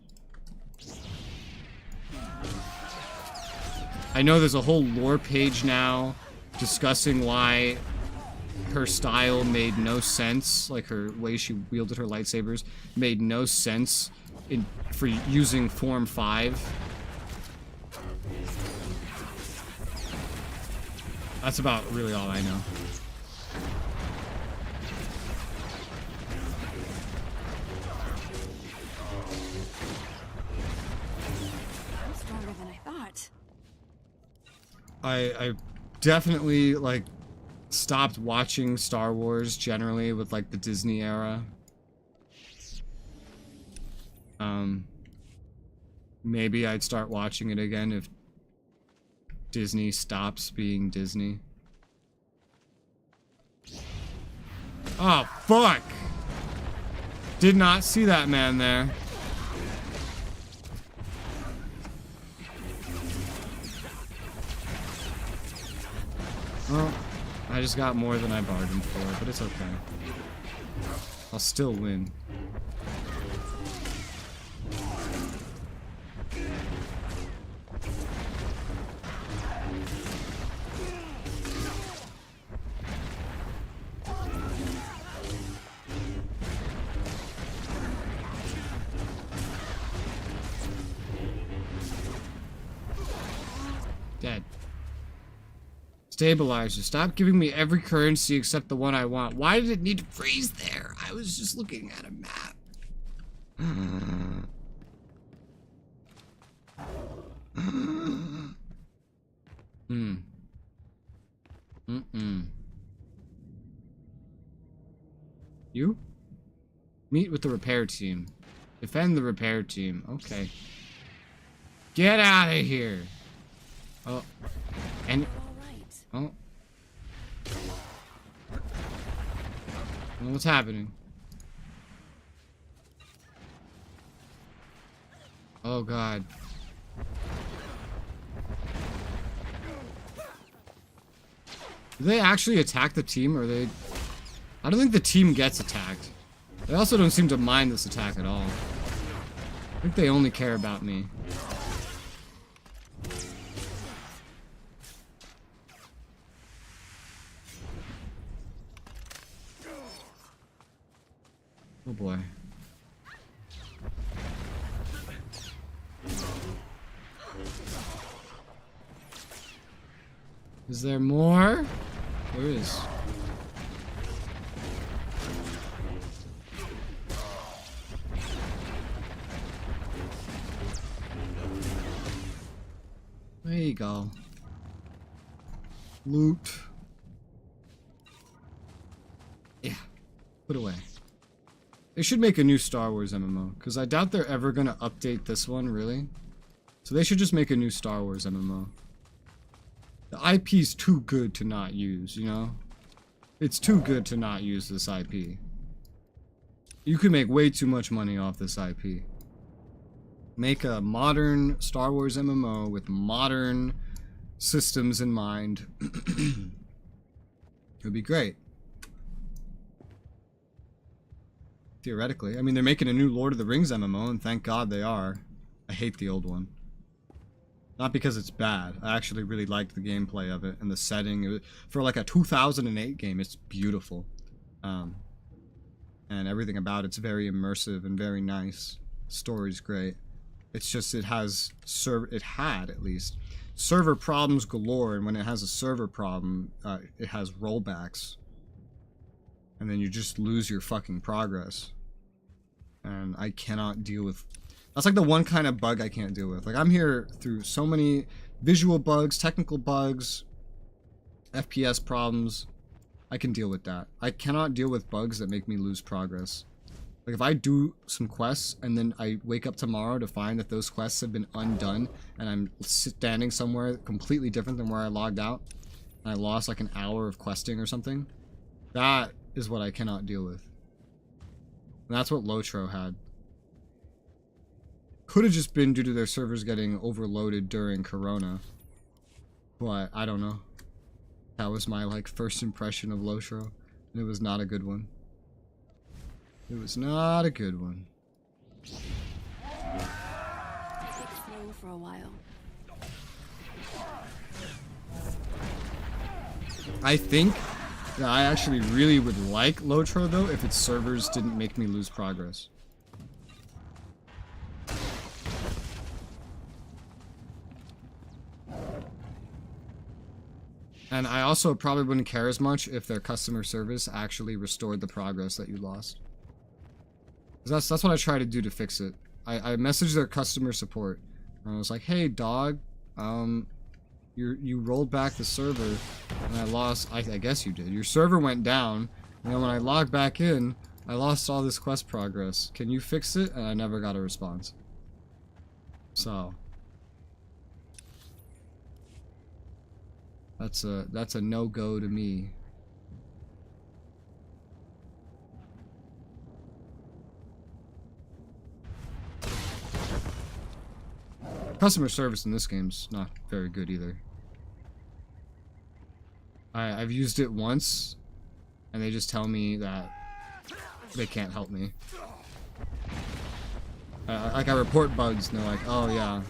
I know there's a whole lore page now discussing why her style made no sense, like her way she wielded her lightsabers made no sense for using Form 5. That's about really all I know. I definitely, like, stopped watching Star Wars generally with, like, the Disney era. Maybe I'd start watching it again if Disney stops being Disney. Oh, fuck. Did not see that man there. Well, I just got more than I bargained for, but it's okay. I'll still win. Dead. Stabilizer. Stop giving me every currency except the one I want. Why did it need to freeze there? I was just looking at a map. You? Meet with the repair team. Defend the repair team. Okay. Get out of here. Oh. And... Oh. What's happening? Oh god. Do they actually attack the team, or they... I don't think the team gets attacked. They also don't seem to mind this attack at all. I think they only care about me. Oh boy. Is there more? There is. There you go. Loot. Yeah. Put away. They should make a new Star Wars MMO, because I doubt they're ever going to update this one, really. So they should just make a new Star Wars MMO. The IP's too good to not use, you know? It's too good to not use this IP. You could make way too much money off this IP. Make a modern Star Wars MMO with modern systems in mind. It would be great. Theoretically. I mean, they're making a new Lord of the Rings MMO, and thank God they are. I hate the old one. Not because it's bad. I actually really liked the gameplay of it and the setting. For like a 2008 game, it's beautiful. And everything about it's very immersive and very nice. Story's great. It's just it had at least server problems galore, and when it has a server problem, it has rollbacks. And then you just lose your fucking progress. And I cannot deal with... That's like the one kind of bug I can't deal with. Like, I'm here through so many visual bugs, technical bugs, FPS problems. I can deal with that. I cannot deal with bugs that make me lose progress. Like, if I do some quests, and then I wake up tomorrow to find that those quests have been undone, and I'm standing somewhere completely different than where I logged out, and I lost like an hour of questing or something, that is what I cannot deal with. And that's what Lotro had. Could have just been due to their servers getting overloaded during Corona. But, I don't know. That was my, like, first impression of Lotro. And it was not a good one. It was not a good one. Take it slow for a while. I think that I actually really would like Lotro, though, if its servers didn't make me lose progress. And I also probably wouldn't care as much if their customer service actually restored the progress that you lost. That's what I try to do to fix it. I messaged their customer support. And I was like, hey, dog, you rolled back the server, and I lost... I guess you did. Your server went down, and then when I logged back in, I lost all this quest progress. Can you fix it? And I never got a response. So... That's a no-go to me. Customer service in this game's not very good either. I've used it once, and they just tell me that they can't help me. Like, I report bugs, and they're like, oh yeah,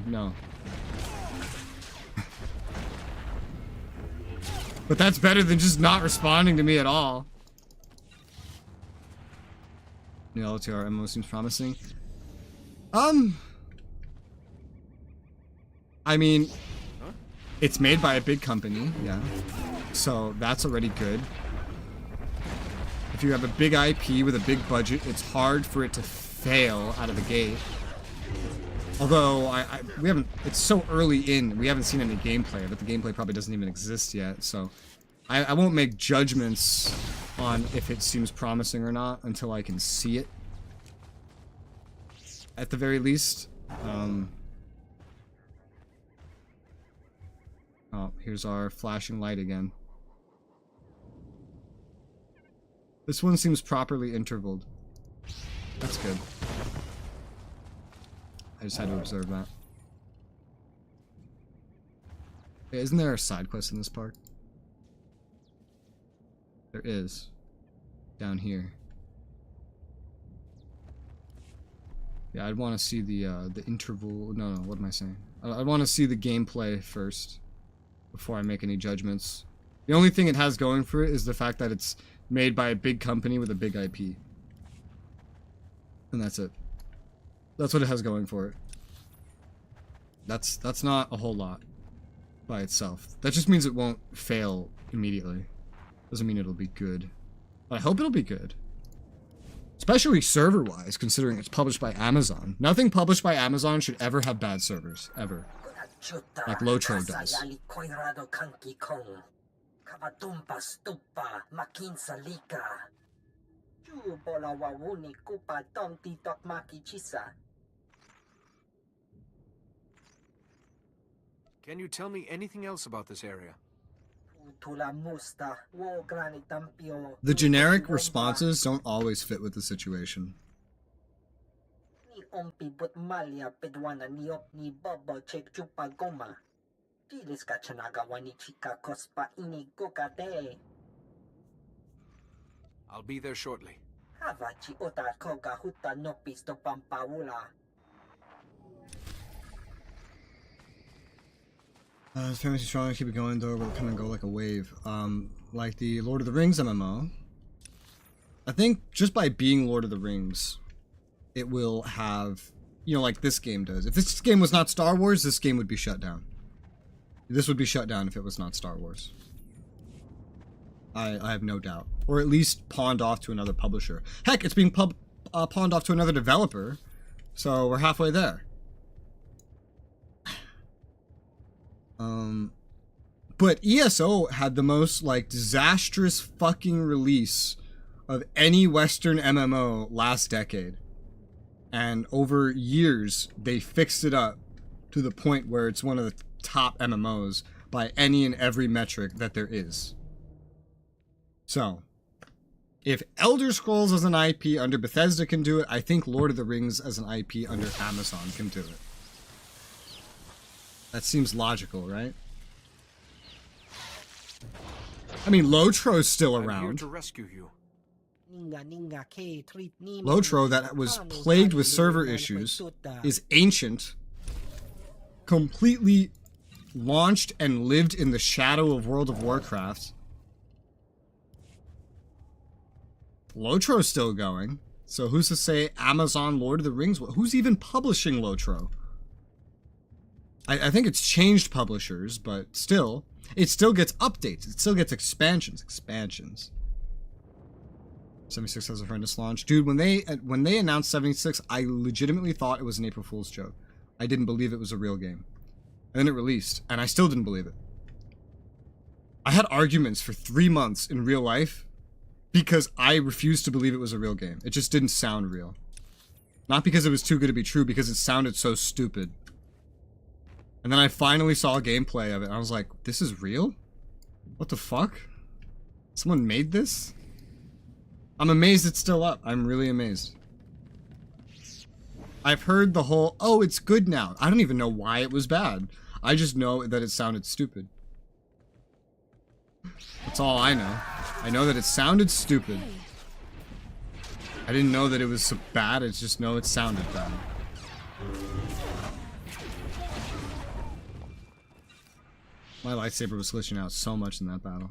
no. But that's better than just not responding to me at all. New LTR MMO seems promising. I mean, it's made by a big company, yeah. So that's already good. If you have a big IP with a big budget, it's hard for it to fail out of the gate. Although we haven't, it's so early in, we haven't seen any gameplay, but the gameplay probably doesn't even exist yet. So I won't make judgments on if it seems promising or not until I can see it. At the very least. Oh, here's our flashing light again. This one seems properly intervaled. That's good. I just had to observe that. Hey, isn't there a side quest in this park? There is. Down here. Yeah, I'd want to see the interval. No, what am I saying? I'd want to see the gameplay first before I make any judgments. The only thing it has going for it is the fact that it's made by a big company with a big IP. And that's it. That's what it has going for it. That's not a whole lot by itself. That just means it won't fail immediately. Doesn't mean it'll be good. But I hope it'll be good. Especially server-wise, considering it's published by Amazon. Nothing published by Amazon should ever have bad servers. Ever. Like Lotro does. Can you tell me anything else about this area? The generic responses don't always fit with the situation. I'll be there shortly. This family's strong, keep it going though, will come and go like a wave. Like the Lord of the Rings MMO. I think just by being Lord of the Rings, it will have, you know, like this game does. If this game was not Star Wars, this game would be shut down. This would be shut down if it was not Star Wars. I have no doubt. Or at least pawned off to another publisher. Heck, it's being pawned off to another developer. So we're halfway there. But ESO had the most, like, disastrous fucking release of any Western MMO last decade. And over years, they fixed it up to the point where it's one of the top MMOs by any and every metric that there is. So, if Elder Scrolls as an IP under Bethesda can do it, I think Lord of the Rings as an IP under Amazon can do it. That seems logical, right? I mean, Lotro's still around. I'm here to rescue you. Lotro, that was plagued with server issues, is ancient, completely launched and lived in the shadow of World of Warcraft. Lotro's still going, so who's to say Amazon Lord of the Rings? Who's even publishing Lotro? I think it's changed publishers, but still, it still gets updates. It still gets expansions. 76 has a horrendous launch. Dude, when they announced 76, I legitimately thought it was an April Fool's joke. I didn't believe it was a real game. And then it released, and I still didn't believe it. I had arguments for 3 months in real life because I refused to believe it was a real game. It just didn't sound real. Not because it was too good to be true, because it sounded so stupid. And then I finally saw gameplay of it, and I was like, this is real? What the fuck? Someone made this? I'm amazed it's still up. I'm really amazed. I've heard the whole, oh, it's good now. I don't even know why it was bad. I just know that it sounded stupid. That's all I know. I know that it sounded stupid. I didn't know that it was so bad, I just know it sounded bad. My lightsaber was glitching out so much in that battle.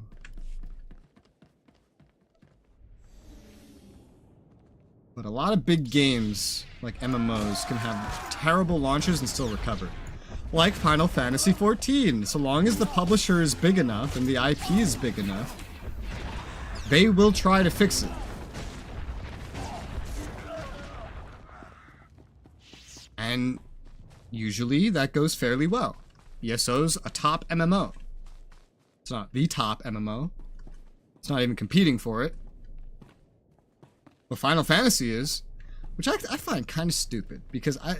But a lot of big games, like MMOs, can have terrible launches and still recover. Like Final Fantasy XIV. So long as the publisher is big enough and the IP is big enough, they will try to fix it. And usually that goes fairly well. ESO's a top MMO. It's not the top MMO. It's not even competing for it. But Final Fantasy is, which I find kind of stupid, because I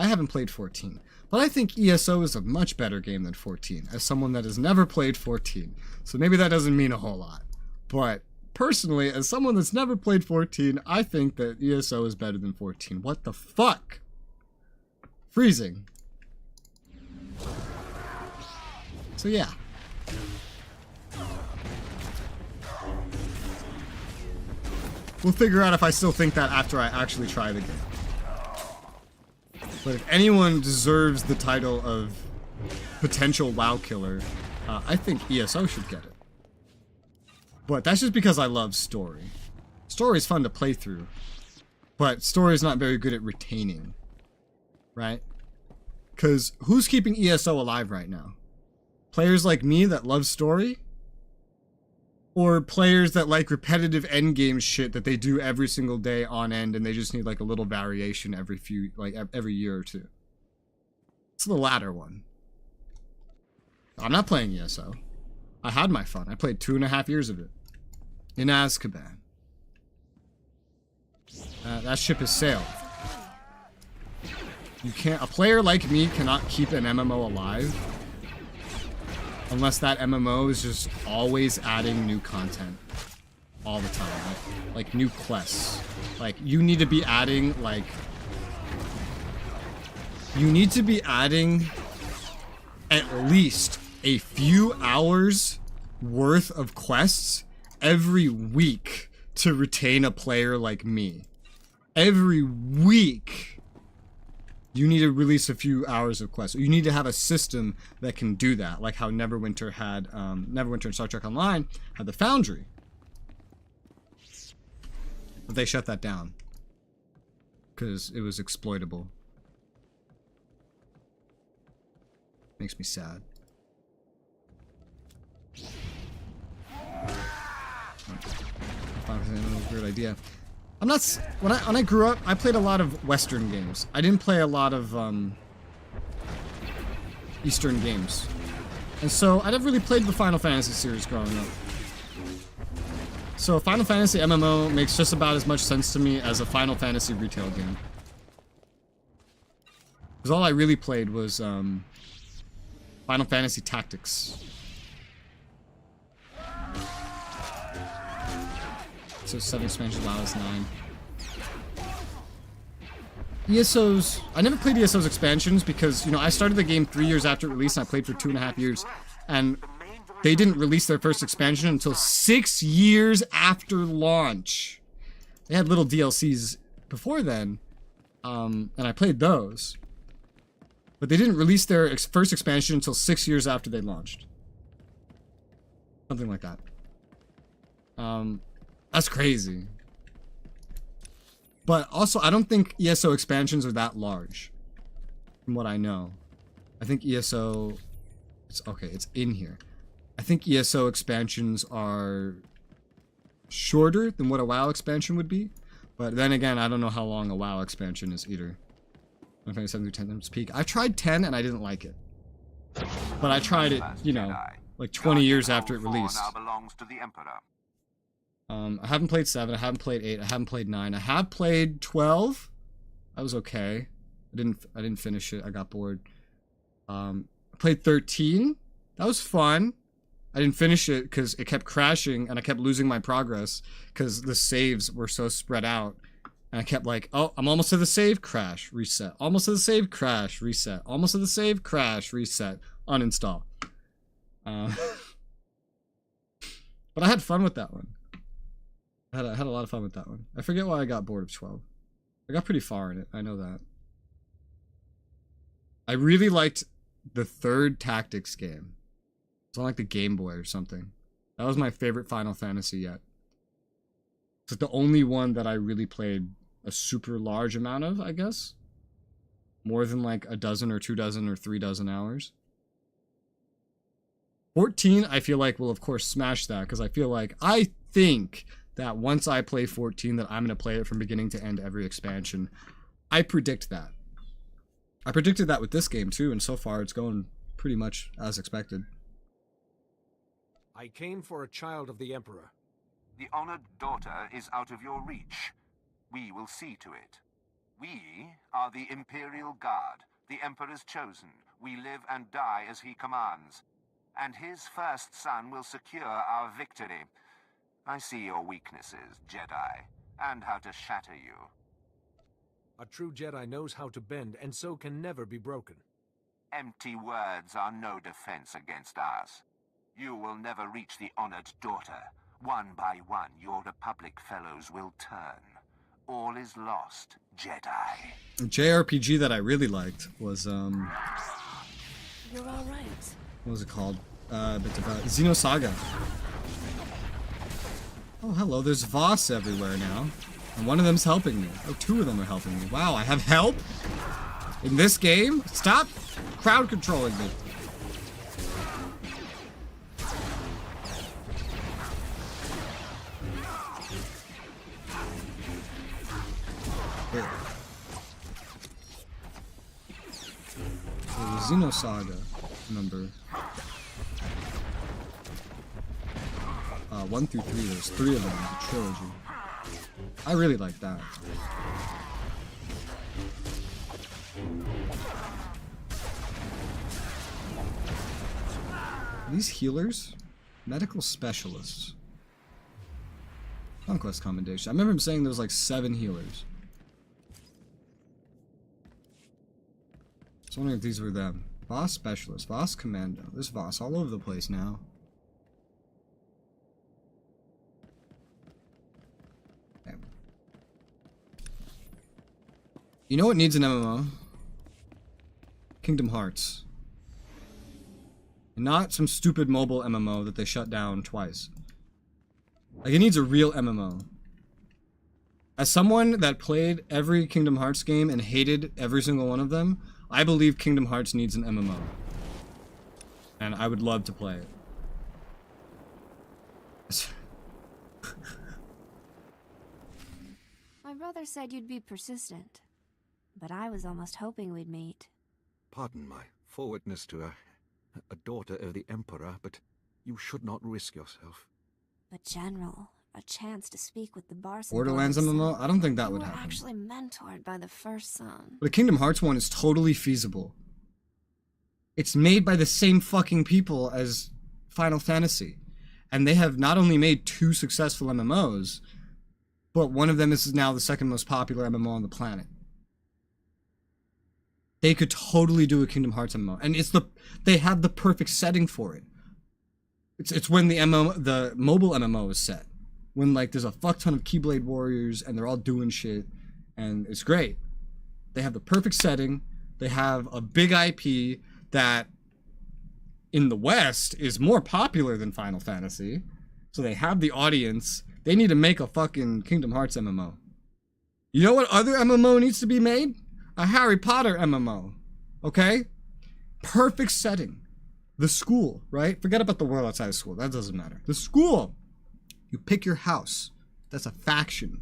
haven't played 14, but I think ESO is a much better game than 14, as someone that has never played 14. So maybe that doesn't mean a whole lot. But personally, as someone that's never played 14, I think that ESO is better than 14. What the fuck? Freezing. So yeah. We'll figure out if I still think that after I actually try the game. But if anyone deserves the title of potential WoW killer, I think ESO should get it. But that's just because I love story. Story is fun to play through, but story is not very good at retaining, right? Because who's keeping ESO alive right now? Players like me that love story? Or players that like repetitive endgame shit that they do every single day on end and they just need like a little variation every year or two? It's the latter one. I'm not playing ESO. I had my fun. I played 2.5 years of it. In Azkaban. That ship has sailed. A player like me cannot keep an MMO alive unless that MMO is just always adding new content all the time, like new quests. Like you need to be adding at least a few hours worth of quests every week to retain a player like me. Every week. You need to release a few hours of quests. You need to have a system that can do that, like how Neverwinter had, Neverwinter and Star Trek Online had the Foundry. But they shut that down because it was exploitable. Makes me sad. Weird idea. I'm not. When I grew up, I played a lot of Western games. I didn't play a lot of Eastern games, and so I never really played the Final Fantasy series growing up. So Final Fantasy MMO makes just about as much sense to me as a Final Fantasy retail game, because all I really played was Final Fantasy Tactics. So 7 expansions, WoW is 9. ESO's... I never played ESO's expansions because, you know, I started the game 3 years after it released and I played for 2.5 years. And they didn't release their first expansion until 6 years after launch. They had little DLCs before then, and I played those. But they didn't release their first expansion until 6 years after they launched. Something like that. That's crazy. But also, I don't think ESO expansions are that large. From what I know. I think ESO... It's in here. I think ESO expansions are shorter than what a WoW expansion would be. But then again, I don't know how long a WoW expansion is either. I'm trying to 7 through 10 times peak. I tried 10 and I didn't like it. But I tried it, you know, like 20 years after it released. I haven't played 7, I haven't played 8, I haven't played 9. I have played 12. That was okay. I didn't finish it. I got bored. I played 13. That was fun. I didn't finish it because it kept crashing and I kept losing my progress because the saves were so spread out And I kept like, oh, I'm almost to the save, crash, reset. Almost to the save, crash, reset. Almost to the save, crash, reset, uninstall. But I had fun with that one. I had a lot of fun with that one. I forget why I got bored of 12. I got pretty far in it, I know that. I really liked the third Tactics game. It's on like the Game Boy or something. That was my favorite Final Fantasy yet. It's the only one that I really played a super large amount of, I guess. More than like a dozen or 2 dozen or 3 dozen hours. 14, I feel like will of course smash that, because I think that once I play 14 that I'm going to play it from beginning to end every expansion. I predict that. I predicted that with this game too, and so far it's going pretty much as expected. I came for a child of the Emperor. The honored daughter is out of your reach. We will see to it. We are the Imperial Guard, the Emperor's chosen. We live and die as he commands. And his first son will secure our victory. I see your weaknesses, Jedi, and how to shatter you. A true Jedi knows how to bend, and so can never be broken. Empty words are no defense against us. You will never reach the honored daughter. One by one, your Republic fellows will turn. All is lost, Jedi. A JRPG that I really liked was, You're all right. what was it called? Xenosaga. Oh, hello, there's Voss everywhere now. And one of them's helping me. Oh, 2 of them are helping me. Wow, I have help? In this game? Stop crowd controlling me. The Xenosaga number 1 through 3. There's 3 of them, the trilogy. I really like that. Are these healers? Medical specialists. Conquest commendation. I remember him saying there was like 7 healers. I was wondering if these were them. Voss specialist, Voss commando. There's Voss all over the place now. Okay. You know what needs an MMO? Kingdom Hearts. And not some stupid mobile MMO that they shut down twice. Like, it needs a real MMO. As someone that played every Kingdom Hearts game and hated every single one of them, I believe Kingdom Hearts needs an MMO. And I would love to play it. My brother said you'd be persistent, but I was almost hoping we'd meet. Pardon my forwardness to a daughter of the Emperor, but you should not risk yourself. But General, a chance to speak with the Barson Borderlands brothers. MMO? I don't think that You would were happen. actually mentored by the first son. But a Kingdom Hearts one is totally feasible. It's made by the same fucking people as Final Fantasy. And they have not only made 2 successful MMOs, but one of them is now the second most popular MMO on the planet. They could totally do a Kingdom Hearts MMO. And they have the perfect setting for it. It's when the mobile MMO is set. When like there's a fuck ton of Keyblade warriors and they're all doing shit, and it's great. They have the perfect setting. They have a big IP that in the West is more popular than Final Fantasy. So they have the audience. They need to make a fucking Kingdom Hearts MMO. You know what other MMO needs to be made? A Harry Potter MMO. Okay? Perfect setting. The school, right? Forget about the world outside of school. That doesn't matter. The school. You pick your house. That's a faction.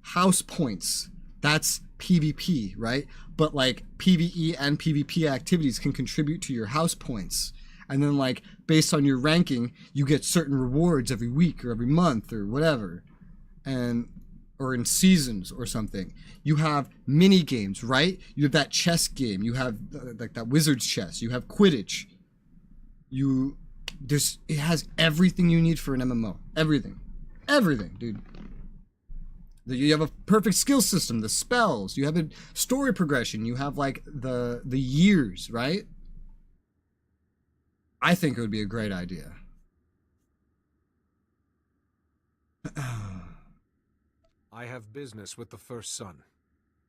House points. That's PvP, right? But like PvE and PvP activities can contribute to your house points. And then like based on your ranking, you get certain rewards every week or every month or whatever. Or in seasons or something. You have mini games, right? You have that chess game. You have like that wizard's chess. You have Quidditch. It has everything you need for an MMO. Everything, dude. You have a perfect skill system, the spells, you have a story progression, you have like the years, right? I think it would be a great idea. I have business with the first son.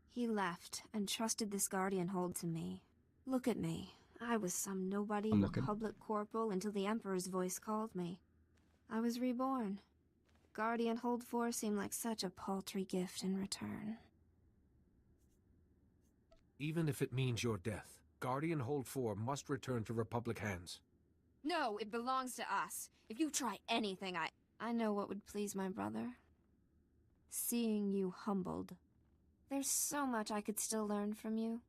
He left and trusted this guardian hold to me. Look at me. I was some nobody Republic corporal until the Emperor's voice called me. I was reborn. Guardian Hold 4 seemed like such a paltry gift in return. Even if it means your death, Guardian Hold 4 must return to Republic hands. No, it belongs to us. If you try anything, I know what would please my brother. Seeing you humbled. There's so much I could still learn from you.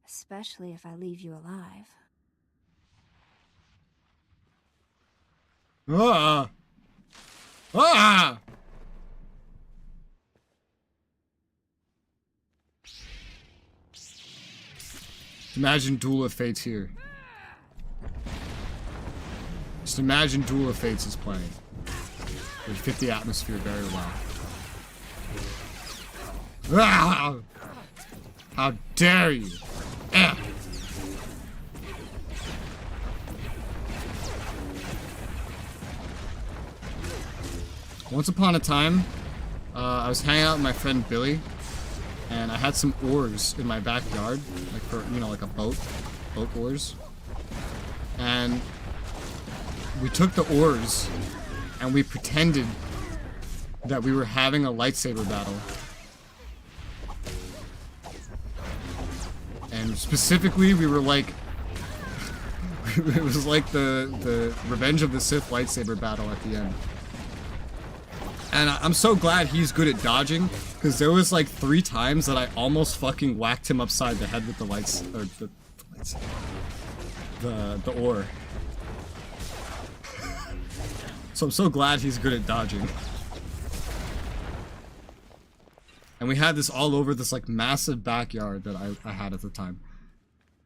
Especially if I leave you alive. Ah! Ah! Imagine Duel of Fates here. Just imagine Duel of Fates is playing. It would fit the atmosphere very well. Ah! How dare you! Ah! Once upon a time, I was hanging out with my friend Billy, and I had some oars in my backyard, like for, you know, like a boat oars. And we took the oars, and we pretended that we were having a lightsaber battle. And specifically, we were like, it was like the Revenge of the Sith lightsaber battle at the end. And I'm so glad he's good at dodging, because there was like 3 times that I almost fucking whacked him upside the head with the the oar. So I'm so glad he's good at dodging. And we had this all over this like massive backyard that I had at the time.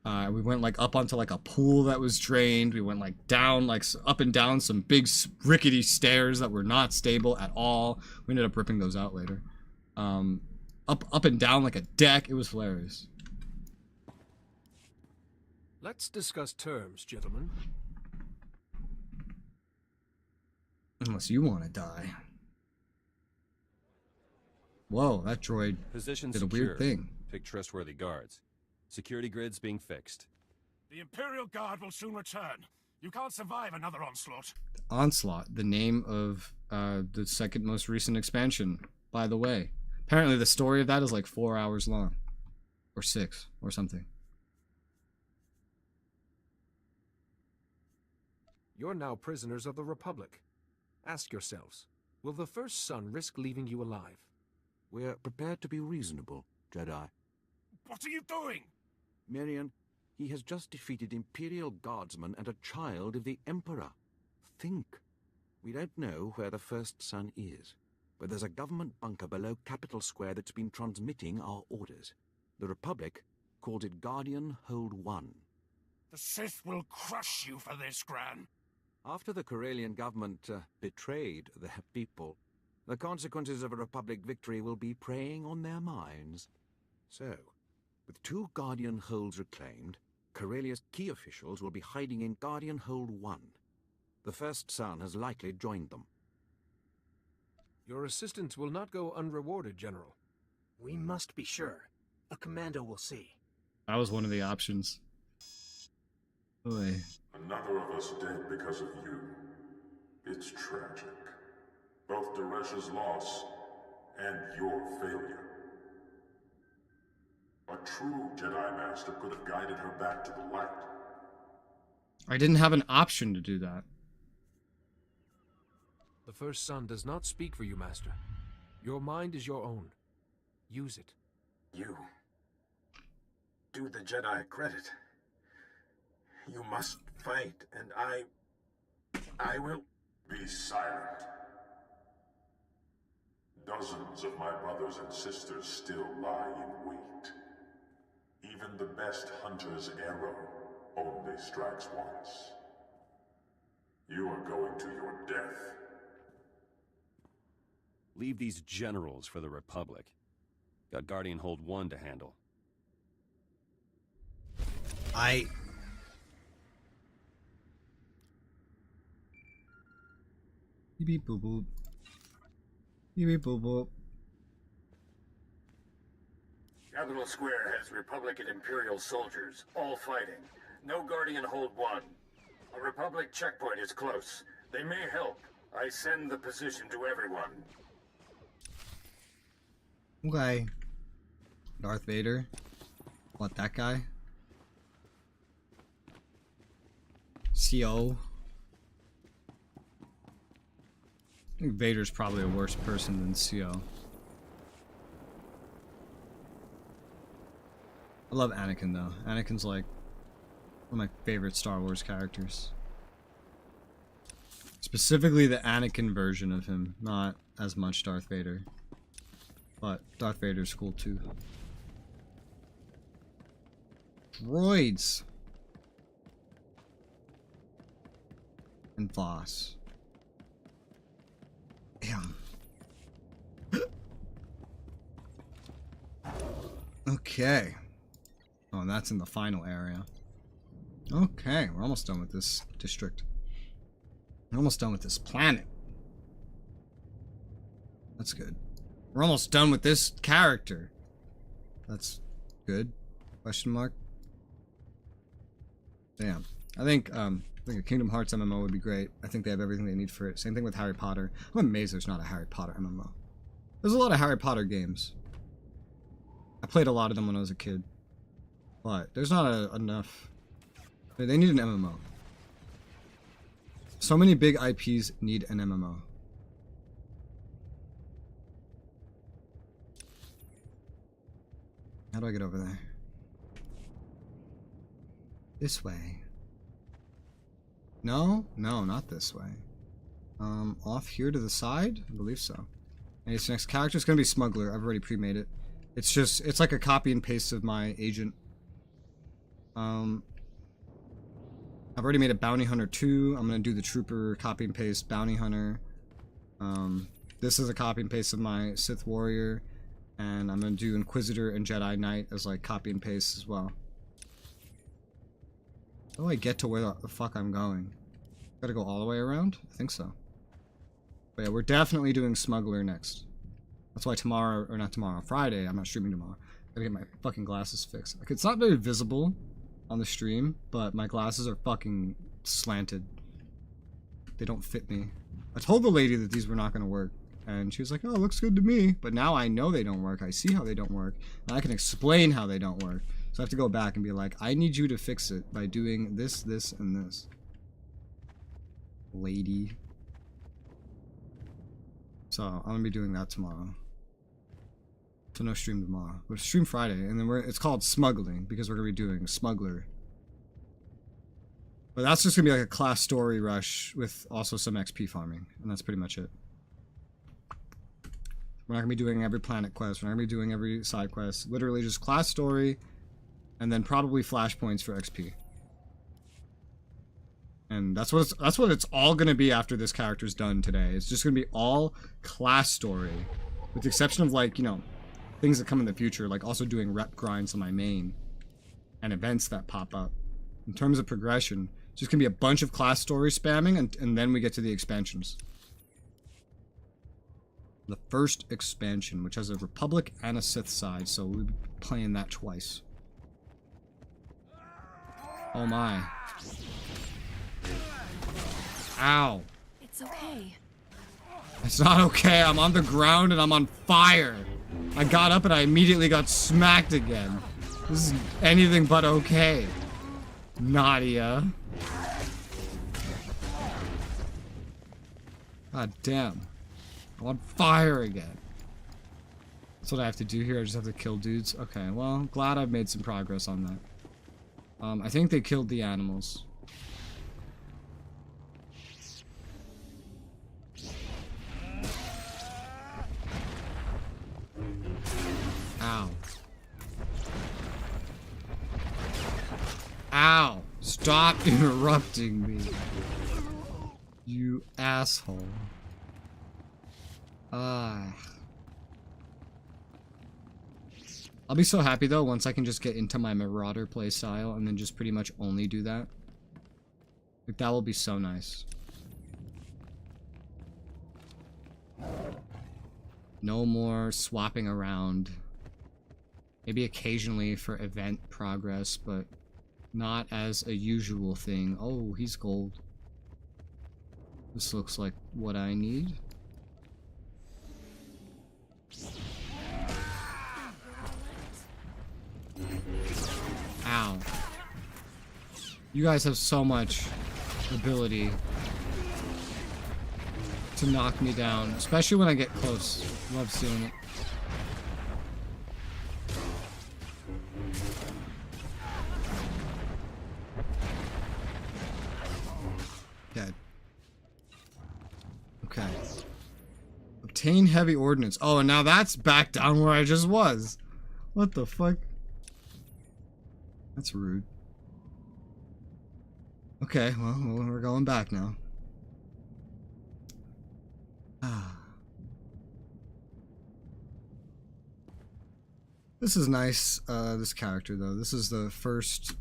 We went like up onto like a pool that was drained. We went like down, like up and down some big rickety stairs that were not stable at all. We ended up ripping those out later. Up and down like a deck. It was hilarious. Let's discuss terms, gentlemen. Unless you want to die. Whoa, that droid Position did a secure. weird thing. Pick trustworthy guards. Security grids being fixed. The Imperial Guard will soon return. You can't survive another onslaught. Onslaught, the name of the second most recent expansion, by the way. Apparently the story of that is like 4 hours long. Or 6, or something. You're now prisoners of the Republic. Ask yourselves, will the first son risk leaving you alive? We're prepared to be reasonable, Jedi. What are you doing? Marion, he has just defeated Imperial Guardsmen and a child of the Emperor. Think. We don't know where the first son is, but there's a government bunker below Capitol Square that's been transmitting our orders. The Republic calls it Guardian Hold 1. The Sith will crush you for this, Gran. After the Corellian government betrayed their people, the consequences of a Republic victory will be preying on their minds. So, with 2 Guardian Holds reclaimed, Corellia's key officials will be hiding in Guardian Hold 1. The first son has likely joined them. Your assistance will not go unrewarded, General. We must be sure. A commando will see. That was one of the options. Oy. Another of us dead because of you. It's tragic. Both Daresh's loss and your failure. A true Jedi Master could have guided her back to the light. I didn't have an option to do that. The first son does not speak for you, Master. Your mind is your own. Use it. You do the Jedi credit. You must fight, and I will... Be silent. Dozens of my brothers and sisters still lie in wait. Even the best hunter's arrow only strikes once. You are going to your death. Leave these generals for the Republic. Got Guardian Hold 1 to handle. Beep beep boop boop. Beep beep boop boop. Capital Square has Republic and Imperial soldiers, all fighting. No Guardian Hold 1. A Republic checkpoint is close. They may help. I send the position to everyone. Okay. Darth Vader. What, that guy? CO. I think Vader's probably a worse person than CO. I love Anakin though. Anakin's like one of my favorite Star Wars characters. Specifically the Anakin version of him, not as much Darth Vader. But Darth Vader's cool too. Droids! And Voss. Damn. Okay. Oh, and that's in the final area. Okay, we're almost done with this district. We're almost done with this planet. That's good. We're almost done with this character. That's good. Question mark. Damn. I think a Kingdom Hearts MMO would be great. I think they have everything they need for it. Same thing with Harry Potter. I'm amazed there's not a Harry Potter MMO. There's a lot of Harry Potter games. I played a lot of them when I was a kid. But there's not enough. They need an MMO. So many big IPs need an MMO. How do I get over there? This way. No? No, not this way. Off here to the side? I believe so. And its next character is going to be Smuggler. I've already pre-made it. It's just, it's like a copy and paste of my agent. I've already made a Bounty Hunter 2. I'm going to do the Trooper copy and paste Bounty Hunter. This is a copy and paste of my Sith Warrior. And I'm going to do Inquisitor and Jedi Knight as like copy and paste as well. How do I get to where the fuck I'm going? Gotta go all the way around? I think so. But yeah, we're definitely doing Smuggler next. That's why tomorrow, or not tomorrow, Friday, I'm not streaming tomorrow. I gotta get my fucking glasses fixed. Like, it's not very visible on the stream, but my glasses are fucking slanted. They don't fit me. I told the lady that these were not gonna work, and she was like, oh, it looks good to me. But now I know they don't work. I see how they don't work, and I can explain how they don't work. So I have to go back and be like, I need you to fix it by doing this, this, and this. Lady. So I'm gonna be doing that tomorrow. So no stream tomorrow. But stream Friday, and then it's called Smuggling because we're gonna be doing Smuggler. But that's just gonna be like a class story rush with also some XP farming, and that's pretty much it. We're not gonna be doing every planet quest. We're not gonna be doing every side quest. Literally just class story, and then probably flashpoints for XP. And that's what it's all gonna be after this character's done today. It's just gonna be all class story, with the exception of like, you know, things that come in the future, like also doing rep grinds on my main and events that pop up. In terms of progression, it's just gonna be a bunch of class story spamming, and then we get to the expansions. The first expansion, which has a Republic and a Sith side, so we'll be playing that twice. Oh my. Ow. It's okay. It's not okay. I'm on the ground and I'm on fire. I got up and I immediately got smacked again. This is anything but okay. Nadia. God damn. I'm on fire again. That's what I have to do here. I just have to kill dudes. Okay, well, glad I've made some progress on that. I think they killed the animals. Ow. Ow! Stop interrupting me. You asshole. I'll be so happy though once I can just get into my Marauder playstyle and then just pretty much only do that. Like, that will be so nice. No more swapping around. Maybe occasionally for event progress, but not as a usual thing. Oh, he's gold. This looks like what I need. Ow. You guys have so much ability to knock me down, especially when I get close. Love seeing it. Dead. Okay. Obtain heavy ordnance. Oh, and now that's back down where I just was. What the fuck? That's rude. Okay, well, we're going back now. This is nice, this character, though. This is the first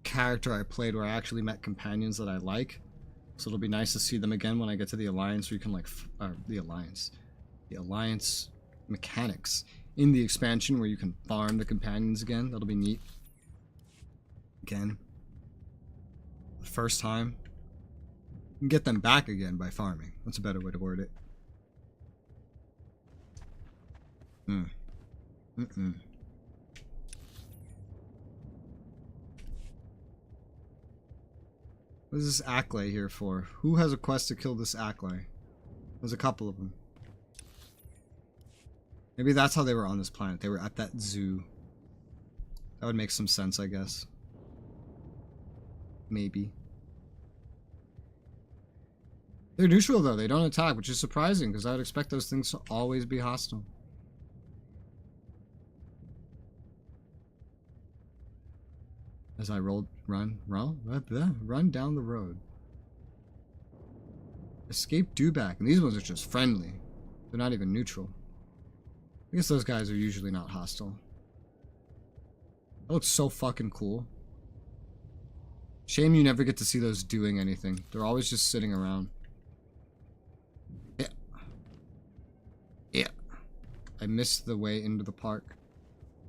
character I played where I actually met companions that I like. So it'll be nice to see them again when I get to the Alliance, where you can, like, the Alliance mechanics in the expansion where you can farm the companions again. That'll be neat. Again. The first time. You can get them back again by farming. That's a better way to word it. What is this Acklay here for? Who has a quest to kill this Acklay? There's a couple of them. Maybe that's how they were on this planet. They were at that zoo. That would make some sense, I guess. Maybe. They're neutral, though. They don't attack, which is surprising, because I would expect those things to always be hostile. As I run down the road. Escape dewback. And these ones are just friendly. They're not even neutral. I guess those guys are usually not hostile. That looks so fucking cool. Shame you never get to see those doing anything. They're always just sitting around. Yeah. Yeah. I missed the way into the park.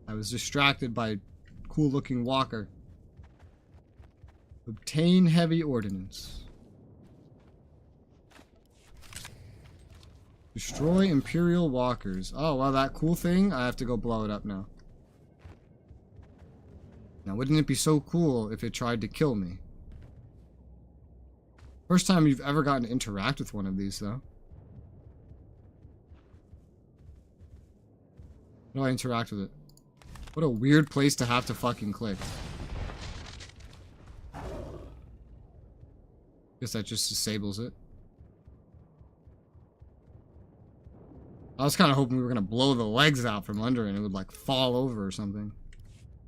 I was distracted by a cool looking walker. Obtain heavy ordnance. Destroy Imperial walkers. Oh, well, that cool thing, I have to go blow it up now. Now, wouldn't it be so cool if it tried to kill me? First time you've ever gotten to interact with one of these, though. How do I interact with it? What a weird place to have to fucking click. Guess that just disables it. I was kind of hoping we were going to blow the legs out from under and it would like fall over or something.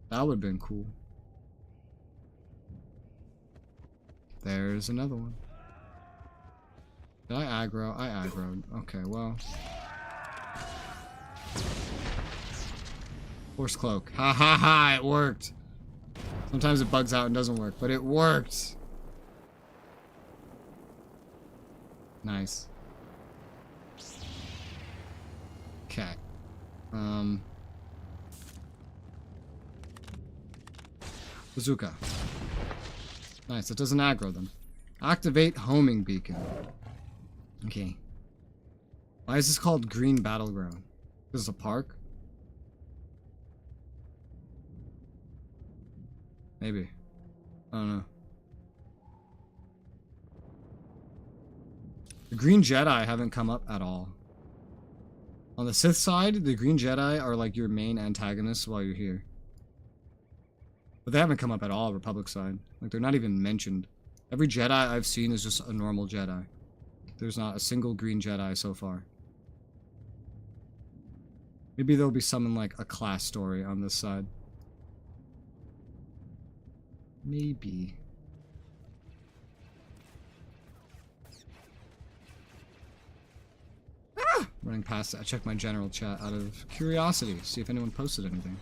That would have been cool. There's another one. Did I aggro? I aggroed. Okay, well. Force cloak. Ha ha ha, it worked. Sometimes it bugs out and doesn't work, but it worked. Nice. Okay. Bazooka. Nice, it doesn't aggro them. Activate homing beacon. Okay. Why is this called Green Battleground? This is a park? Maybe. I don't know. The Green Jedi haven't come up at all. On the Sith side, the Green Jedi are like your main antagonists while you're here. But they haven't come up at all, Republic side. Like, they're not even mentioned. Every Jedi I've seen is just a normal Jedi. There's not a single Green Jedi so far. Maybe there'll be some in, like, a class story on this side. Maybe. Ah! Running past it, I checked my general chat out of curiosity, see if anyone posted anything.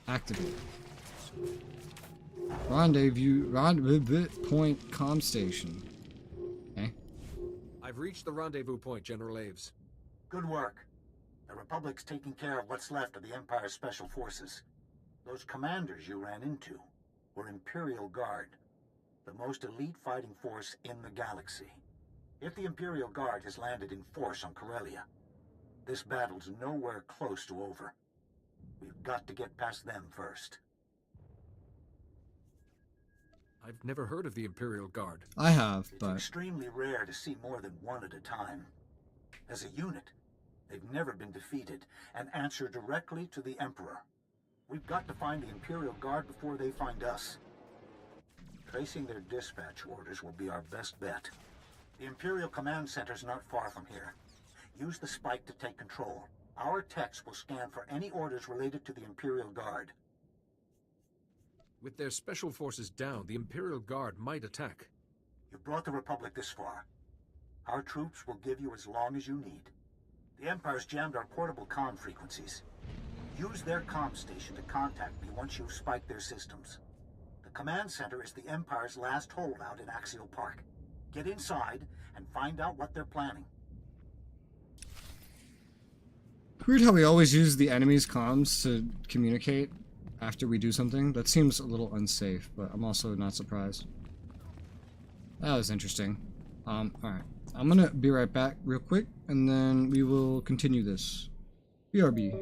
Activate. Rendezvous point comm station. Okay. I've reached the rendezvous point, General Aves. Good work. The Republic's taking care of what's left of the Empire's special forces. Those commanders you ran into were Imperial Guard, the most elite fighting force in the galaxy. If the Imperial Guard has landed in force on Corellia, this battle's nowhere close to over. We've got to get past them first. I've never heard of the Imperial Guard. I have, It's but... extremely rare to see more than one at a time. As a unit, they've never been defeated and answer directly to the Emperor. We've got to find the Imperial Guard before they find us. Tracing their dispatch orders will be our best bet. The Imperial Command Center's not far from here. Use the spike to take control. Our techs will scan for any orders related to the Imperial Guard. With their special forces down, the Imperial Guard might attack. You brought the Republic this far. Our troops will give you as long as you need. The Empire's jammed our portable comm frequencies. Use their comm station to contact me once you've spiked their systems. The command center is the Empire's last holdout in Axial Park. Get inside and find out what they're planning. Weird how we always use the enemy's comms to communicate after we do something. That seems a little unsafe, but I'm also not surprised. That was interesting. Alright. I'm gonna be right back real quick, and then we will continue this. BRB.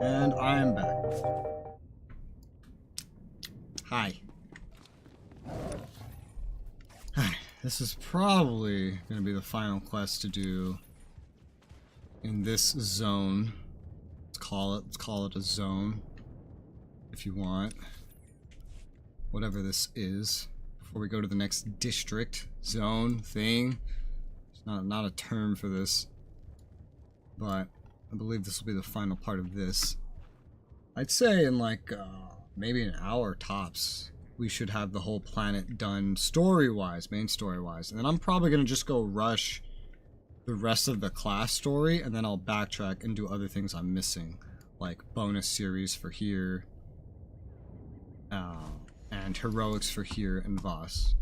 And I am back. Hi. This is probably going to be the final quest to do in this zone. Let's call it a zone, if you want. Whatever this is. Before we go to the next district, zone, thing. It's not a term for this. But I believe this will be the final part of this. I'd say in like maybe an hour tops, we should have the whole planet done story-wise, main story-wise. And then I'm probably going to just go rush the rest of the class story, and then I'll backtrack and do other things I'm missing. Like bonus series for here, and heroics for here and Voss.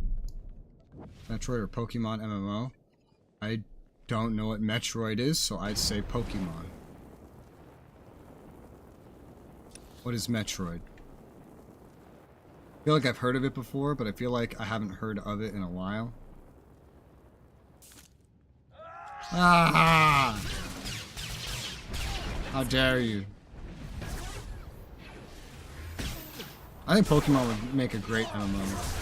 Metroid or Pokemon MMO? I don't know what Metroid is, so I'd say Pokemon. What is Metroid? I feel like I've heard of it before, but I feel like I haven't heard of it in a while. Ah! How dare you? I think Pokemon would make a great MMO.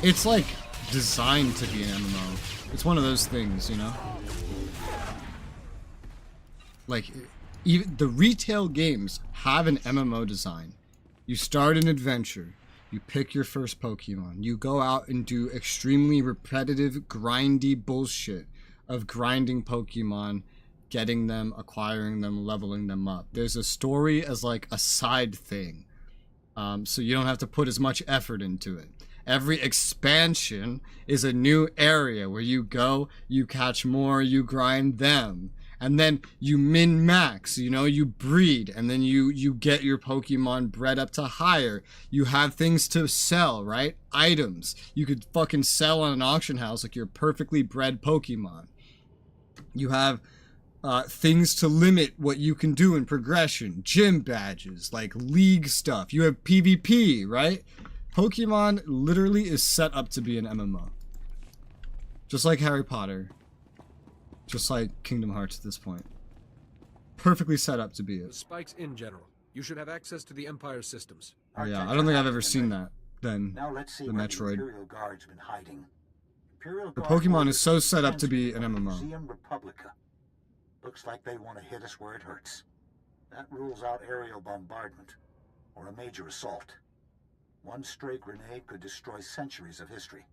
It's like designed to be an MMO. It's one of those things, you know? Like, even the retail games have an MMO design. You start an adventure, you pick your first Pokemon, you go out and do extremely repetitive, grindy bullshit of grinding Pokemon, getting them, acquiring them, leveling them up. There's a story as like a side thing, so you don't have to put as much effort into it. Every expansion is a new area where you go, you catch more, you grind them. And then you min-max, you know, you breed, and then you get your Pokemon bred up to higher. You have things to sell, right? Items. You could fucking sell on an auction house like your perfectly bred Pokemon. You have things to limit what you can do in progression. Gym badges, like league stuff. You have PvP, right? Pokemon literally is set up to be an MMO. Just like Harry Potter. Just like Kingdom Hearts at this point. Perfectly set up to be it. The spikes in general. You should have access to the Empire systems. Oh yeah, I don't think I've ever seen that. Then Now let's see the where Metroid. the Imperial Guard's been hiding. Imperial The Guard Pokemon orders is so set up to be transferred an from MMO. Museum Republica. Looks like they want to hit us where it hurts. That rules out aerial bombardment or a major assault. One stray grenade could destroy centuries of history.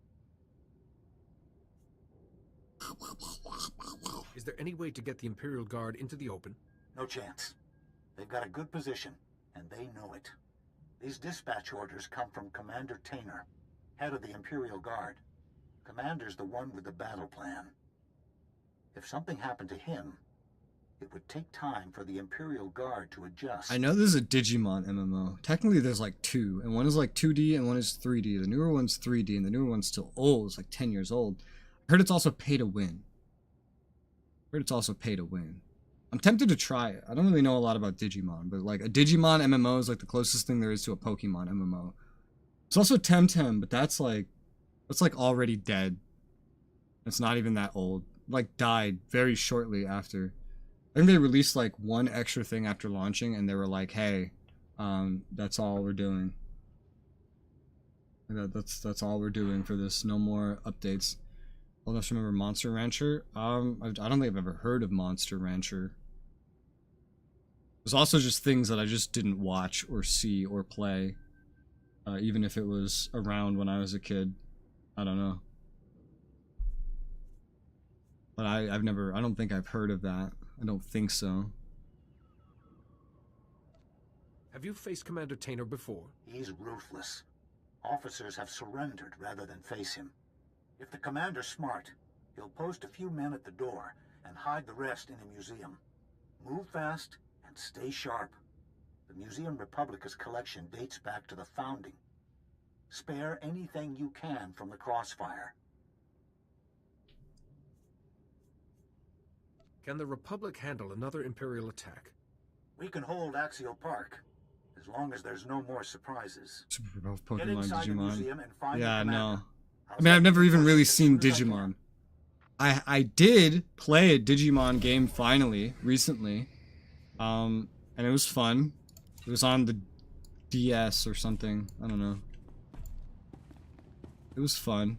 Is there any way to get the Imperial Guard into the open? No chance. They've got a good position, and they know it. These dispatch orders come from Commander Tainer, head of the Imperial Guard. Commander's the one with the battle plan. If something happened to him, it would take time for the Imperial Guard to adjust. I know there's a Digimon MMO. Technically there's like two, and one is like 2D and one is 3D. The newer one's 3D and the newer one's still old. It's like 10 years old. I heard it's also pay to win. I'm tempted to try it. I don't really know a lot about Digimon, but like a Digimon MMO is like the closest thing there is to a Pokemon MMO. It's also Temtem, but that's like already dead. It's not even that old. Like died very shortly after. I think they released like one extra thing after launching, and they were like, "Hey, that's all we're doing. That's all we're doing for this. No more updates." Well, let's remember Monster Rancher. I don't think I've ever heard of Monster Rancher. There's also just things that I just didn't watch or see or play, even if it was around when I was a kid. I don't know. But I don't think I've heard of that. I don't think so. Have you faced Commander Tainer before? He's ruthless. Officers have surrendered rather than face him. If the commander's smart, he'll post a few men at the door and hide the rest in a museum. Move fast and stay sharp. The Museum Republica's collection dates back to the founding. Spare anything you can from the crossfire. Can the Republic handle another Imperial attack? We can hold Axial Park, as long as there's no more surprises. Both Get Pokemon, inside the Digimon. museum and find Yeah, the commander. no. I mean, I've never even really seen Digimon. I did play a Digimon game finally, recently. and it was fun. It was on the DS or something. I don't know. It was fun.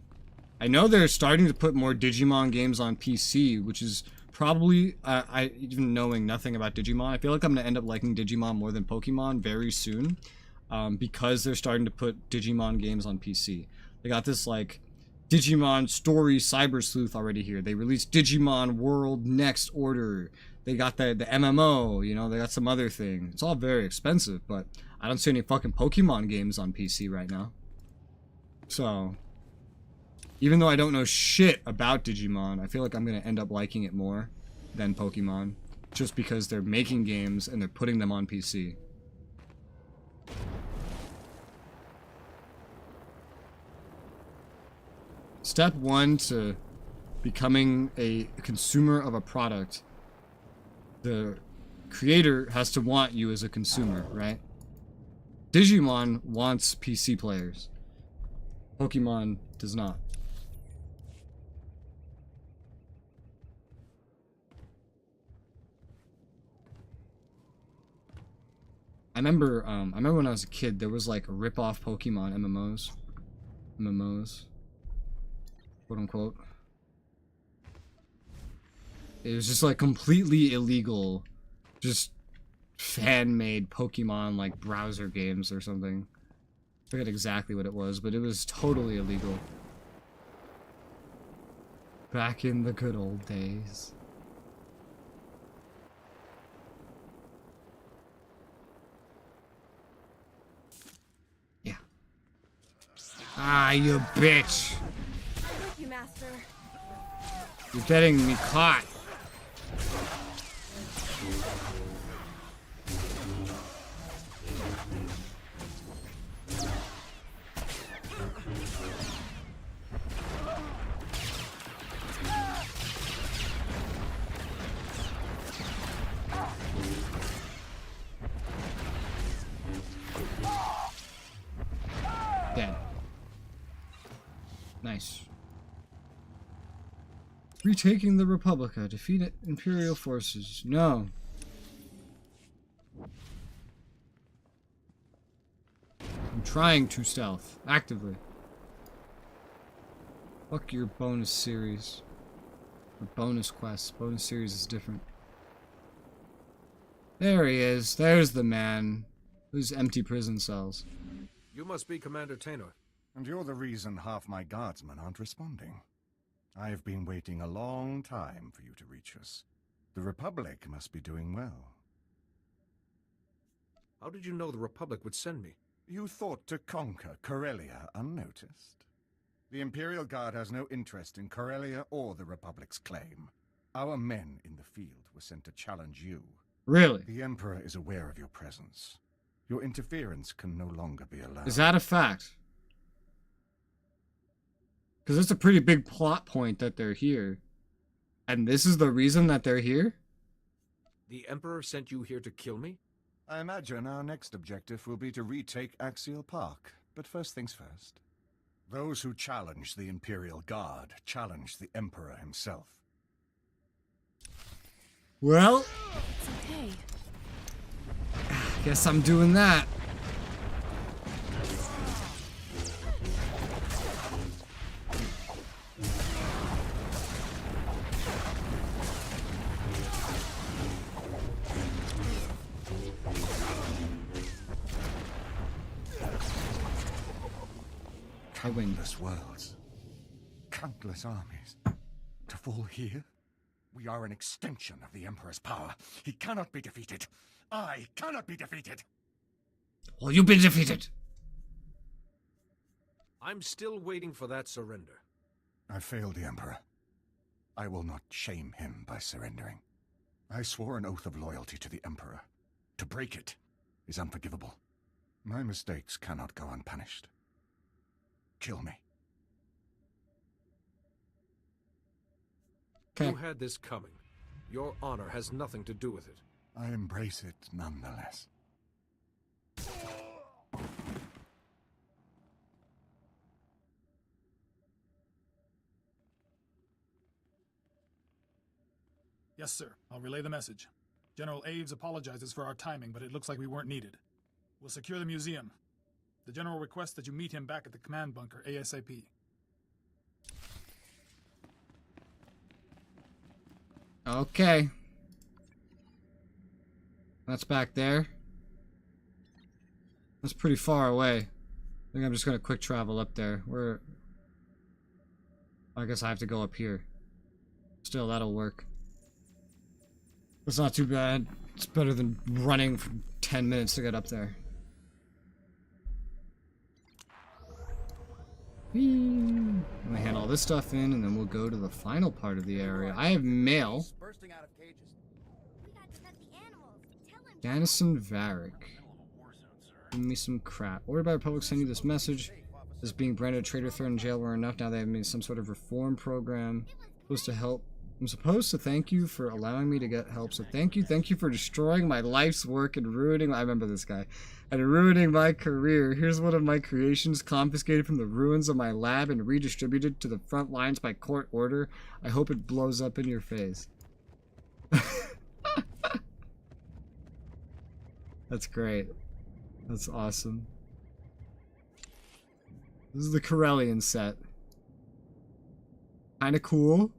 I know they're starting to put more Digimon games on PC, which is probably, I even knowing nothing about Digimon, I feel like I'm going to end up liking Digimon more than Pokemon very soon, because they're starting to put Digimon games on PC. They got this, like, Digimon Story Cyber Sleuth already here. They released Digimon World Next Order. They got the MMO, you know, they got some other thing. It's all very expensive, but I don't see any fucking Pokemon games on PC right now. So, even though I don't know shit about Digimon, I feel like I'm going to end up liking it more than Pokemon, just because they're making games and they're putting them on PC. Step 1 to becoming a consumer of a product, the creator has to want you as a consumer, right? Digimon wants PC players. Pokemon does not. I remember when I was a kid, there was like rip-off Pokemon MMOs, quote unquote. It was just like completely illegal, just fan-made Pokemon like browser games or something. I forget exactly what it was, but it was totally illegal. Back in the good old days. Yeah. Ah, you bitch! Thank you, Master. You're getting me caught. Dead. Nice. Retaking the Republica. Defeat Imperial forces. No. I'm trying to stealth. Actively. Fuck your bonus series. Or bonus quests. Bonus series is different. There he is. There's the man. Whose empty prison cells. You must be Commander Taynor. And you're the reason half my guardsmen aren't responding. I've been waiting a long time for you to reach us. The Republic must be doing well. How did you know the Republic would send me? You thought to conquer Corellia unnoticed? The Imperial Guard has no interest in Corellia or the Republic's claim. Our men in the field were sent to challenge you. Really? The Emperor is aware of your presence. Your interference can no longer be allowed. Is that a fact? Because it's a pretty big plot point that they're here. And this is the reason that they're here? The Emperor sent you here to kill me? I imagine our next objective will be to retake Axial Park. But first things first. Those who challenge the Imperial Guard challenge the Emperor himself. Well, It's okay. guess I'm doing that. Countless worlds, countless armies. To fall here? We are an extension of the Emperor's power. He cannot be defeated. I cannot be defeated. Well, you've been defeated. I'm still waiting for that surrender. I failed the Emperor. I will not shame him by surrendering. I swore an oath of loyalty to the Emperor. To break it is unforgivable. My mistakes cannot go unpunished. Kill me. You had this coming. Your honor has nothing to do with it. I embrace it nonetheless. Yes, sir. I'll relay the message. General Aves apologizes for our timing, but it looks like we weren't needed. We'll secure the museum. The General requests that you meet him back at the command bunker ASAP. Okay. That's back there. That's pretty far away. I think I'm just gonna quick travel up there. I guess I have to go up here. Still, that'll work. It's not too bad. It's better than running for 10 minutes to get up there. Whee! Let me hand all this stuff in, and then we'll go to the final part of the area. I have mail. Dannison Varick. Give me some crap. Ordered by Republic, send you this message. As being branded a traitor, thrown in jail were enough. Now they have made some sort of reform program. Supposed to help. I'm supposed to thank you for allowing me to get help. So thank you for destroying my life's work and ruining. I remember this guy. And ruining my career. Here's one of my creations, confiscated from the ruins of my lab and redistributed to the front lines by court order. I hope it blows up in your face. That's great. That's awesome. This is the Corellian set. Kinda cool.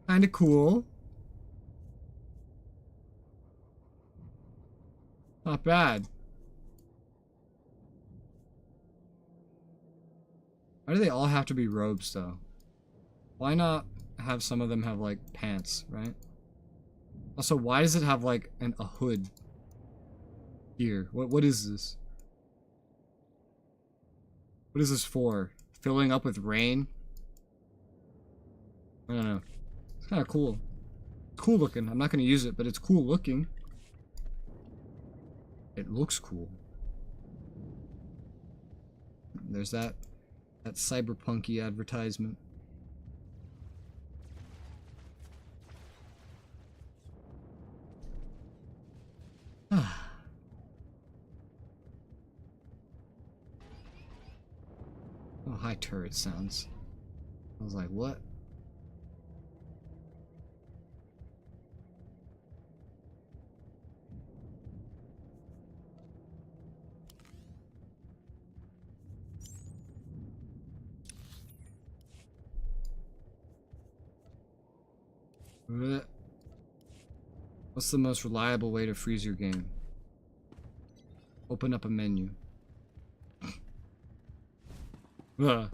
Kinda cool. Not bad. Why do they all have to be robes, though? Why not have some of them have, like, pants, right? Also, why does it have, like, a hood here? What is this? What is this for? Filling up with rain? I don't know. It's kind of cool. Cool looking. I'm not going to use it, but it's cool looking. It looks cool. There's that cyberpunky advertisement. Oh, high turret sounds. I was like, what? What's the most reliable way to freeze your game? Open up a menu. Or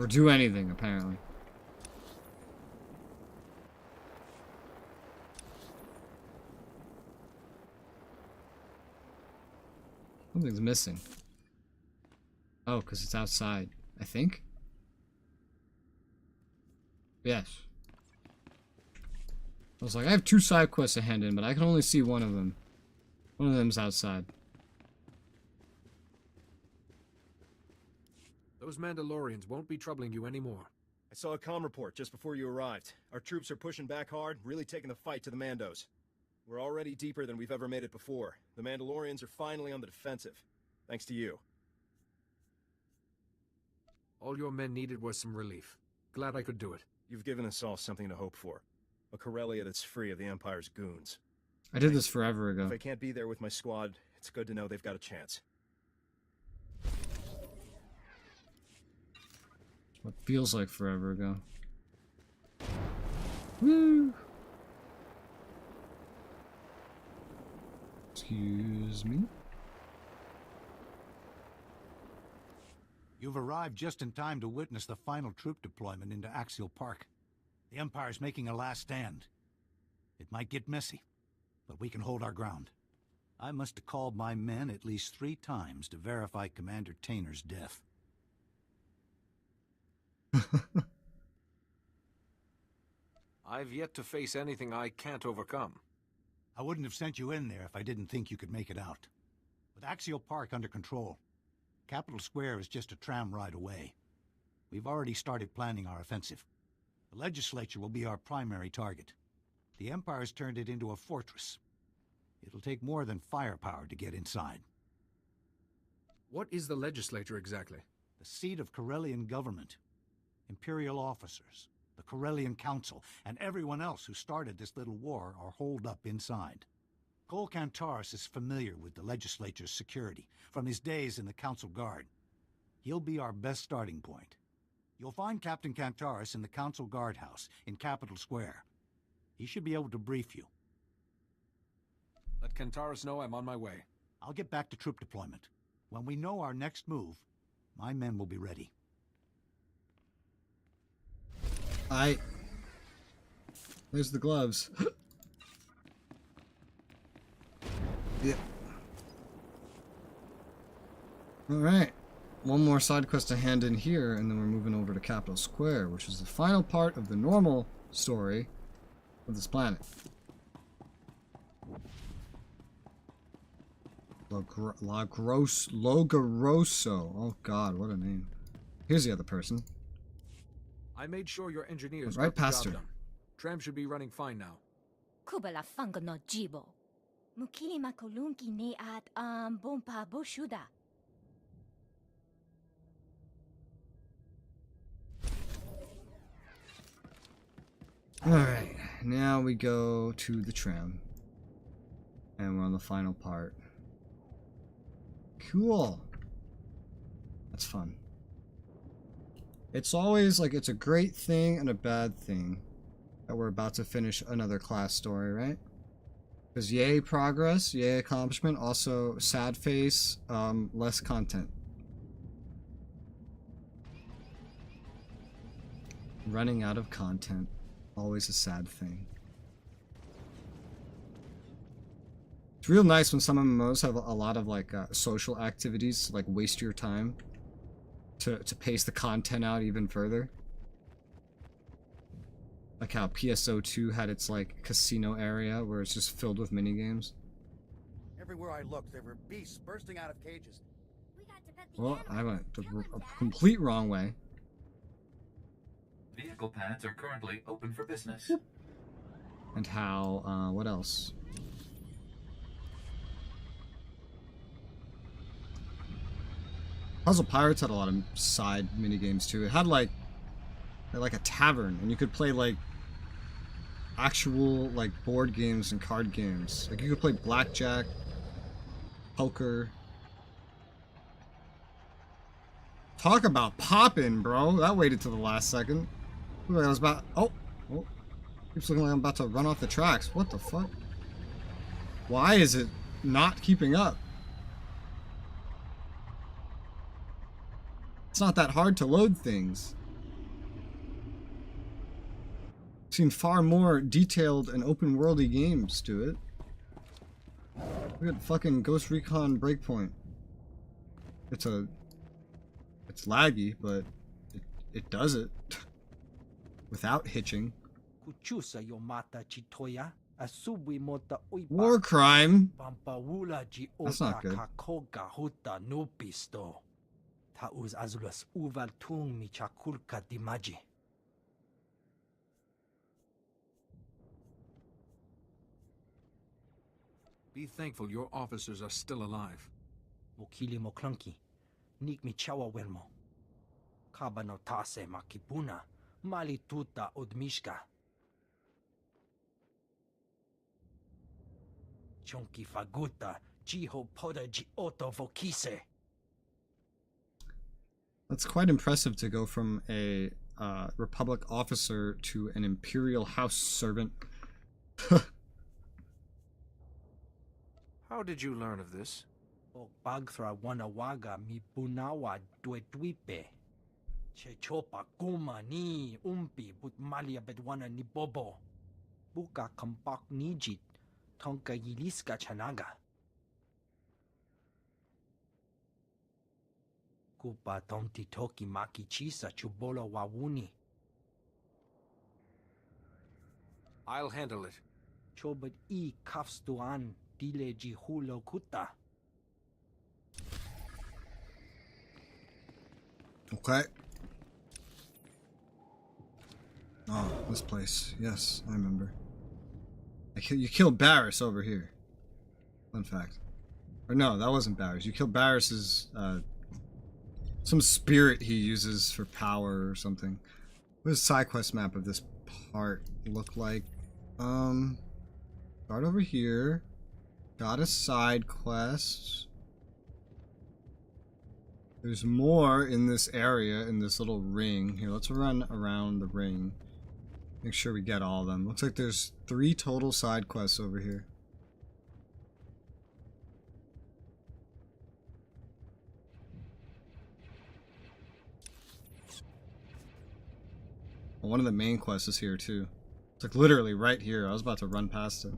do anything, apparently. Something's missing. Oh, because it's outside, I think? Yes. I was like, I have 2 side quests to hand in, but I can only see one of them. One of them's outside. Those Mandalorians won't be troubling you anymore. I saw a comm report just before you arrived. Our troops are pushing back hard, really taking the fight to the Mandos. We're already deeper than we've ever made it before. The Mandalorians are finally on the defensive. Thanks to you. All your men needed was some relief. Glad I could do it. You've given us all something to hope for. A Corellia that's free of the Empire's goons. I did this forever ago. If I can't be there with my squad, it's good to know they've got a chance. What feels like forever ago. Woo! Excuse me? You've arrived just in time to witness the final troop deployment into Axial Park. The Empire's making a last stand. It might get messy, but we can hold our ground. I must have called my men at least 3 times to verify Commander Tainer's death. I've yet to face anything I can't overcome. I wouldn't have sent you in there if I didn't think you could make it out. With Axial Park under control, Capitol Square is just a tram ride away. We've already started planning our offensive. The legislature will be our primary target. The Empire's turned it into a fortress. It'll take more than firepower to get inside. What is the legislature exactly? The seat of Corellian government. Imperial officers, The Corellian Council and everyone else who started this little war are holed up inside. Cole Kantaris is familiar with the legislature's security from his days in the Council Guard. He'll be our best starting point. You'll find Captain Kantaris in the Council Guardhouse in Capitol Square. He should be able to brief you. Let Kantaris know I'm on my way. I'll get back to troop deployment. When we know our next move, my men will be ready. There's the gloves. Yep. Alright. One more side quest to hand in here, and then we're moving over to Capitol Square, which is the final part of the normal story of this planet. Logoroso. Oh god, what a name. Here's the other person. I made sure your engineers Right got the past job her. done. Tram should be running fine now. Kubala fango no jibo. Mukili makolunki ne at bompa boshuda. Alright, now we go to the tram. And we're on the final part. Cool. That's fun. It's always like it's a great thing and a bad thing that we're about to finish another class story, right? Because yay progress, yay accomplishment, also sad face, less content. Running out of content, always a sad thing. It's real nice when some MMOs have a lot of like social activities to like waste your time to pace the content out even further. Like how PSO2 had its like casino area where it's just filled with minigames. Everywhere I looked, there were beasts bursting out of cages. Well, I went the complete wrong way. Vehicle paths are currently open for business. And how, what else? Puzzle Pirates had a lot of side minigames too. It had like a tavern, and you could play like actual like board games and card games. Like you could play blackjack, poker. Talk about popping, bro. That waited till the last second. Look like I was about. Oh, keeps looking like I'm about to run off the tracks. What the fuck? Why is it not keeping up? It's not that hard to load things. I've seen far more detailed and open worldy games do it. Look at fucking Ghost Recon Breakpoint. It's laggy, but it does it without hitching. War crime. That's not good. Be thankful your officers are still alive. Mokili moklanki, nik mi chawa welmo. Kabano tase makipuna, mali tuta odmishka. Chonki faguta, jiho poda ji oto vokise. That's quite impressive to go from a Republic officer to an Imperial House servant. How did you learn of this? Bagthra wanawaga mi punawa duetwipe. Chechopa kuma ni umpi but malia bedwana ni bobo. Buka kampak nijit, tonka yiliska chanaga. Kupa tonti toki maki chisa chubolo wawuni. I'll handle it. Chobat I kafstuan dile jihulo kuta. Okay. Oh, this place. Yes, I remember. You killed Barris over here. Fun fact. Or no, that wasn't Barris. You killed Barris's, some spirit he uses for power or something. What does side quest map of this part look like? Start over here. Got a side quest. There's more in this area, in this little ring. Here, let's run around the ring. Make sure we get all of them. Looks like there's 3 total side quests over here. One of the main quests is here too. It's like literally right here. I was about to run past it.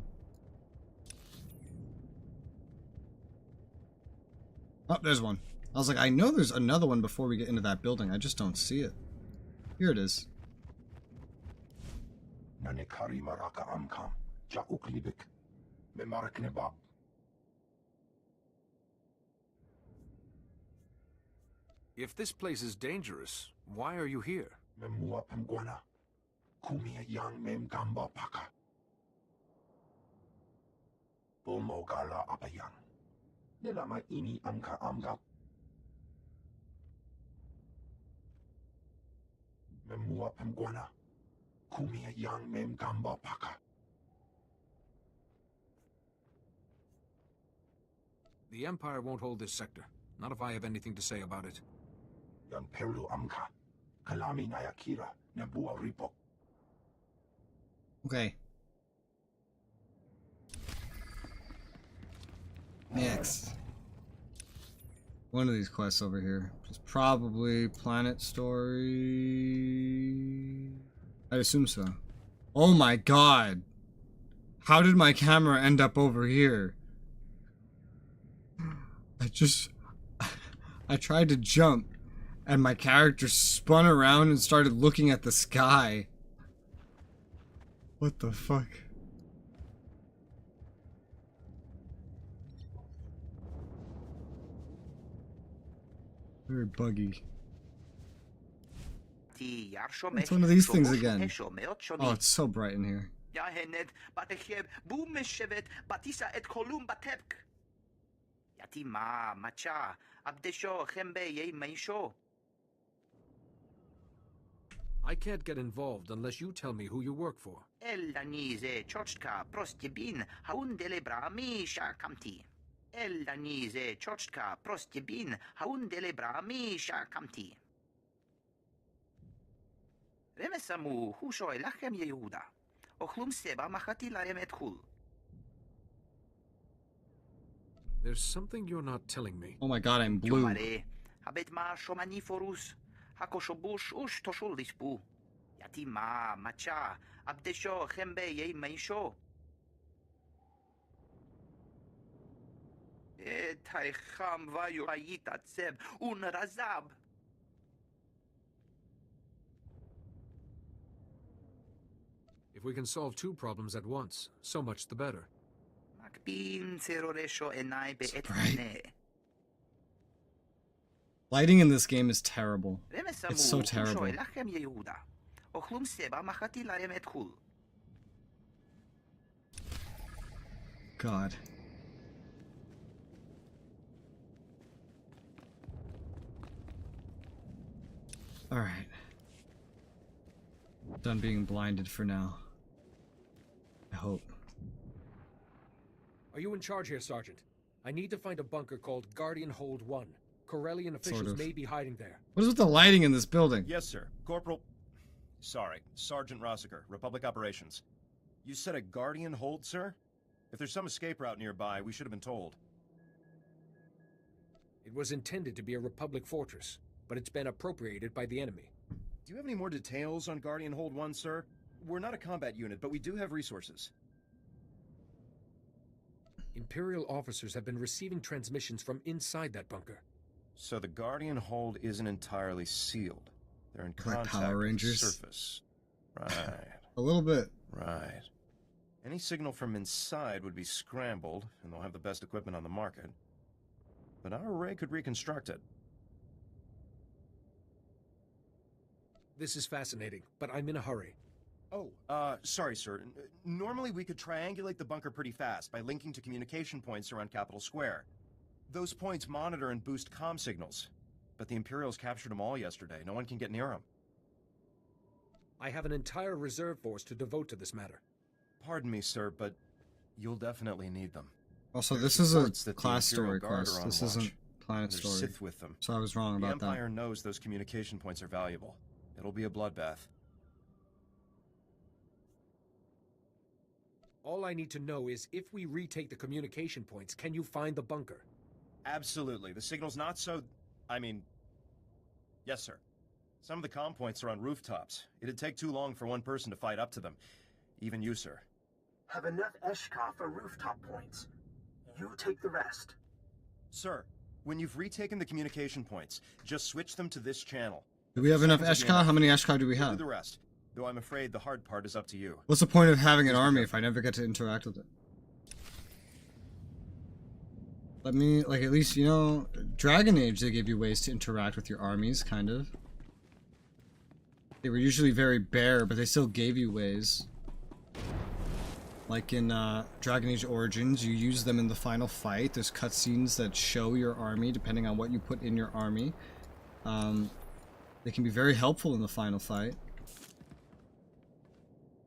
Oh, there's one. I was like, I know there's another one before we get into that building. I just don't see it. Here it is. If this place is dangerous, why are you here? The Empire won't hold this sector. Not if I have anything to say about it. Okay. Next. One of these quests over here. It's probably Planet Story. I assume so. Oh my god. How did my camera end up over here? I tried to jump and my character spun around and started looking at the sky. What the fuck? Very buggy. It's one of these things again. Oh, it's so bright in here. I can't get involved unless you tell me who you work for. There's something you're not telling me. Oh my god, I'm blue. If we can solve 2 problems at once, so much the better. Lighting in this game is terrible. It's so terrible. God. Alright. Done being blinded for now. I hope. Are you in charge here, Sergeant? I need to find a bunker called Guardian Hold 1. Corellian officials may be hiding there. What is with the lighting in this building? Yes, sir. Sergeant Rossiger, Republic Operations. You said a Guardian Hold, sir? If there's some escape route nearby, we should have been told. It was intended to be a Republic fortress, but it's been appropriated by the enemy. Do you have any more details on Guardian Hold 1, sir? We're not a combat unit, but we do have resources. Imperial officers have been receiving transmissions from inside that bunker. So the Guardian Hold isn't entirely sealed. They're in like contact Power Rangers. with the surface. Right. A little bit. Right. Any signal from inside would be scrambled, and they'll have the best equipment on the market. But our array could reconstruct it. This is fascinating, but I'm in a hurry. Oh, sorry, sir. Normally we could triangulate the bunker pretty fast by linking to communication points around Capitol Square. Those points monitor and boost comm signals. But the Imperials captured them all yesterday. No one can get near them. I have an entire reserve force to devote to this matter. Pardon me, sir, but you'll definitely need them. Also, There's this is a reports that the class Imperial story Guard quest. are on This watch. isn't planet There's story. Sith with them. So I was wrong The about that. Empire knows those communication points are valuable. It'll be a bloodbath. All I need to know is if we retake the communication points, can you find the bunker? Absolutely. The signal's not so... I mean... Yes, sir. Some of the comm points are on rooftops. It'd take too long for one person to fight up to them. Even you, sir. Have enough Eshka for rooftop points. You take the rest. Sir, when you've retaken the communication points, just switch them to this channel. Do we have enough Eshka? How many Eshka do we We'll have? do the rest. Though I'm afraid the hard part is up to you. What's the point of having an army if I never get to interact with it? Let me, like, at least, you know, Dragon Age, they gave you ways to interact with your armies, kind of. They were usually very bare, but they still gave you ways. Like in Dragon Age Origins, you use them in the final fight. There's cutscenes that show your army, depending on what you put in your army. They can be very helpful in the final fight.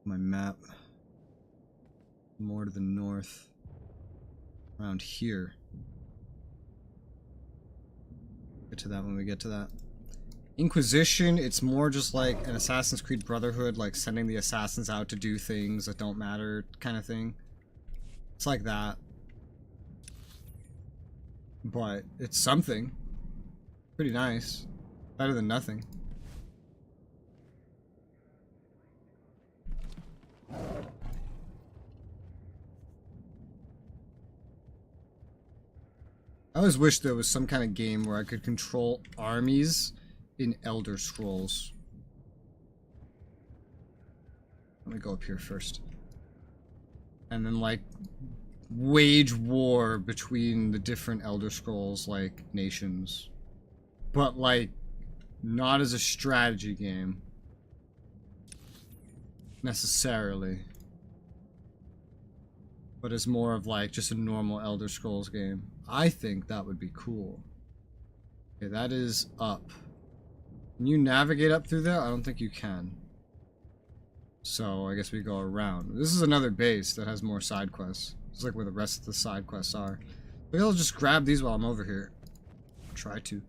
My map. More to the north. Around here. Get to that when we get to that. Inquisition, it's more just like an Assassin's Creed Brotherhood, like sending the assassins out to do things that don't matter kind of thing. It's like that. But it's something. Pretty nice. Better than nothing. I always wish there was some kind of game where I could control armies in Elder Scrolls. Let me go up here first. And then, like, wage war between the different Elder Scrolls, like, nations. But, like, not as a strategy game. Necessarily. But as more of, like, just a normal Elder Scrolls game. I think that would be cool. Okay, that is up. Can you navigate up through there? I don't think you can. So, I guess we go around. This is another base that has more side quests. It's like where the rest of the side quests are. Maybe I'll just grab these while I'm over here. Try to.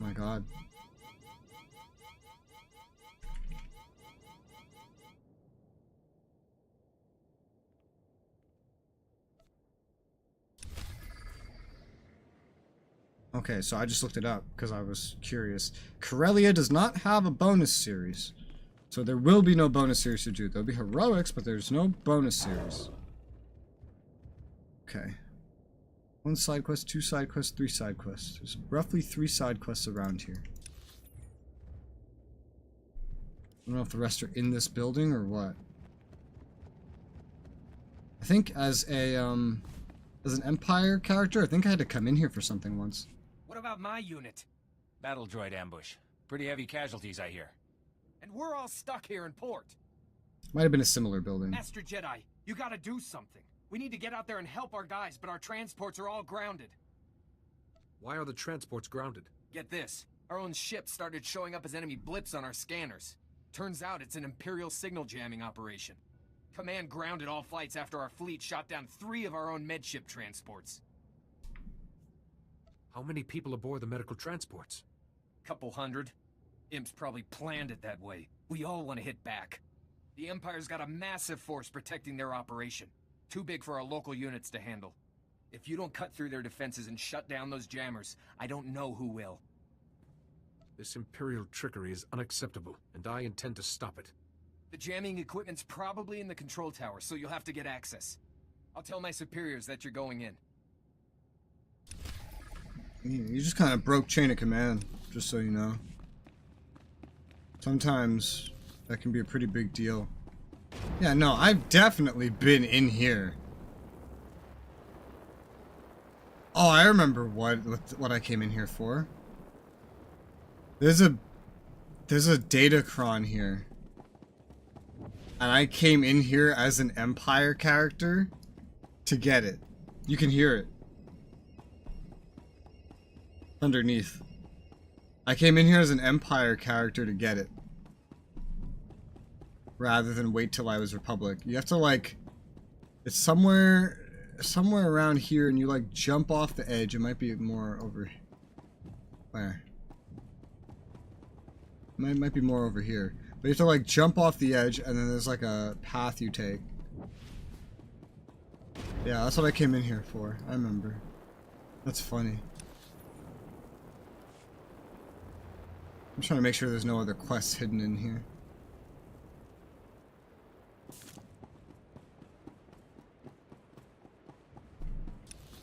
Oh my god. Okay, so I just looked it up because I was curious. Corellia does not have a bonus series. So there will be no bonus series to do. There'll be heroics, but there's no bonus series. Okay. 1 side quest, 2 side quests, 3 side quests. There's roughly 3 side quests around here. I don't know if the rest are in this building or what. I think as an Empire character, I think I had to come in here for something once. What about my unit? Battle droid ambush. Pretty heavy casualties, I hear. And we're all stuck here in port. Might have been a similar building. Master Jedi, you gotta do something. We need to get out there and help our guys, but our transports are all grounded. Why are the transports grounded? Get this. Our own ship started showing up as enemy blips on our scanners. Turns out it's an Imperial signal jamming operation. Command grounded all flights after our fleet shot down 3 of our own medship transports. How many people aboard the medical transports? Couple hundred. Imps probably planned it that way. We all want to hit back. The Empire's got a massive force protecting their operation. Too big for our local units to handle. If you don't cut through their defenses and shut down those jammers, I don't know who will. This Imperial trickery is unacceptable, and I intend to stop it. The jamming equipment's probably in the control tower, so you'll have to get access. I'll tell my superiors that you're going in. You just kind of broke chain of command, just so you know. Sometimes that can be a pretty big deal. Yeah, no, I've definitely been in here. Oh, I remember what I came in here for. There's a Datacron here. And I came in here as an Empire character to get it. You can hear it. Underneath. I came in here as an Empire character to get it. Rather than wait till I was Republic. You have to like... It's somewhere around here and you like jump off the edge. It might be more over... Where? Might be more over here. But you have to like jump off the edge and then there's like a path you take. Yeah, that's what I came in here for. I remember. That's funny. I'm trying to make sure there's no other quests hidden in here.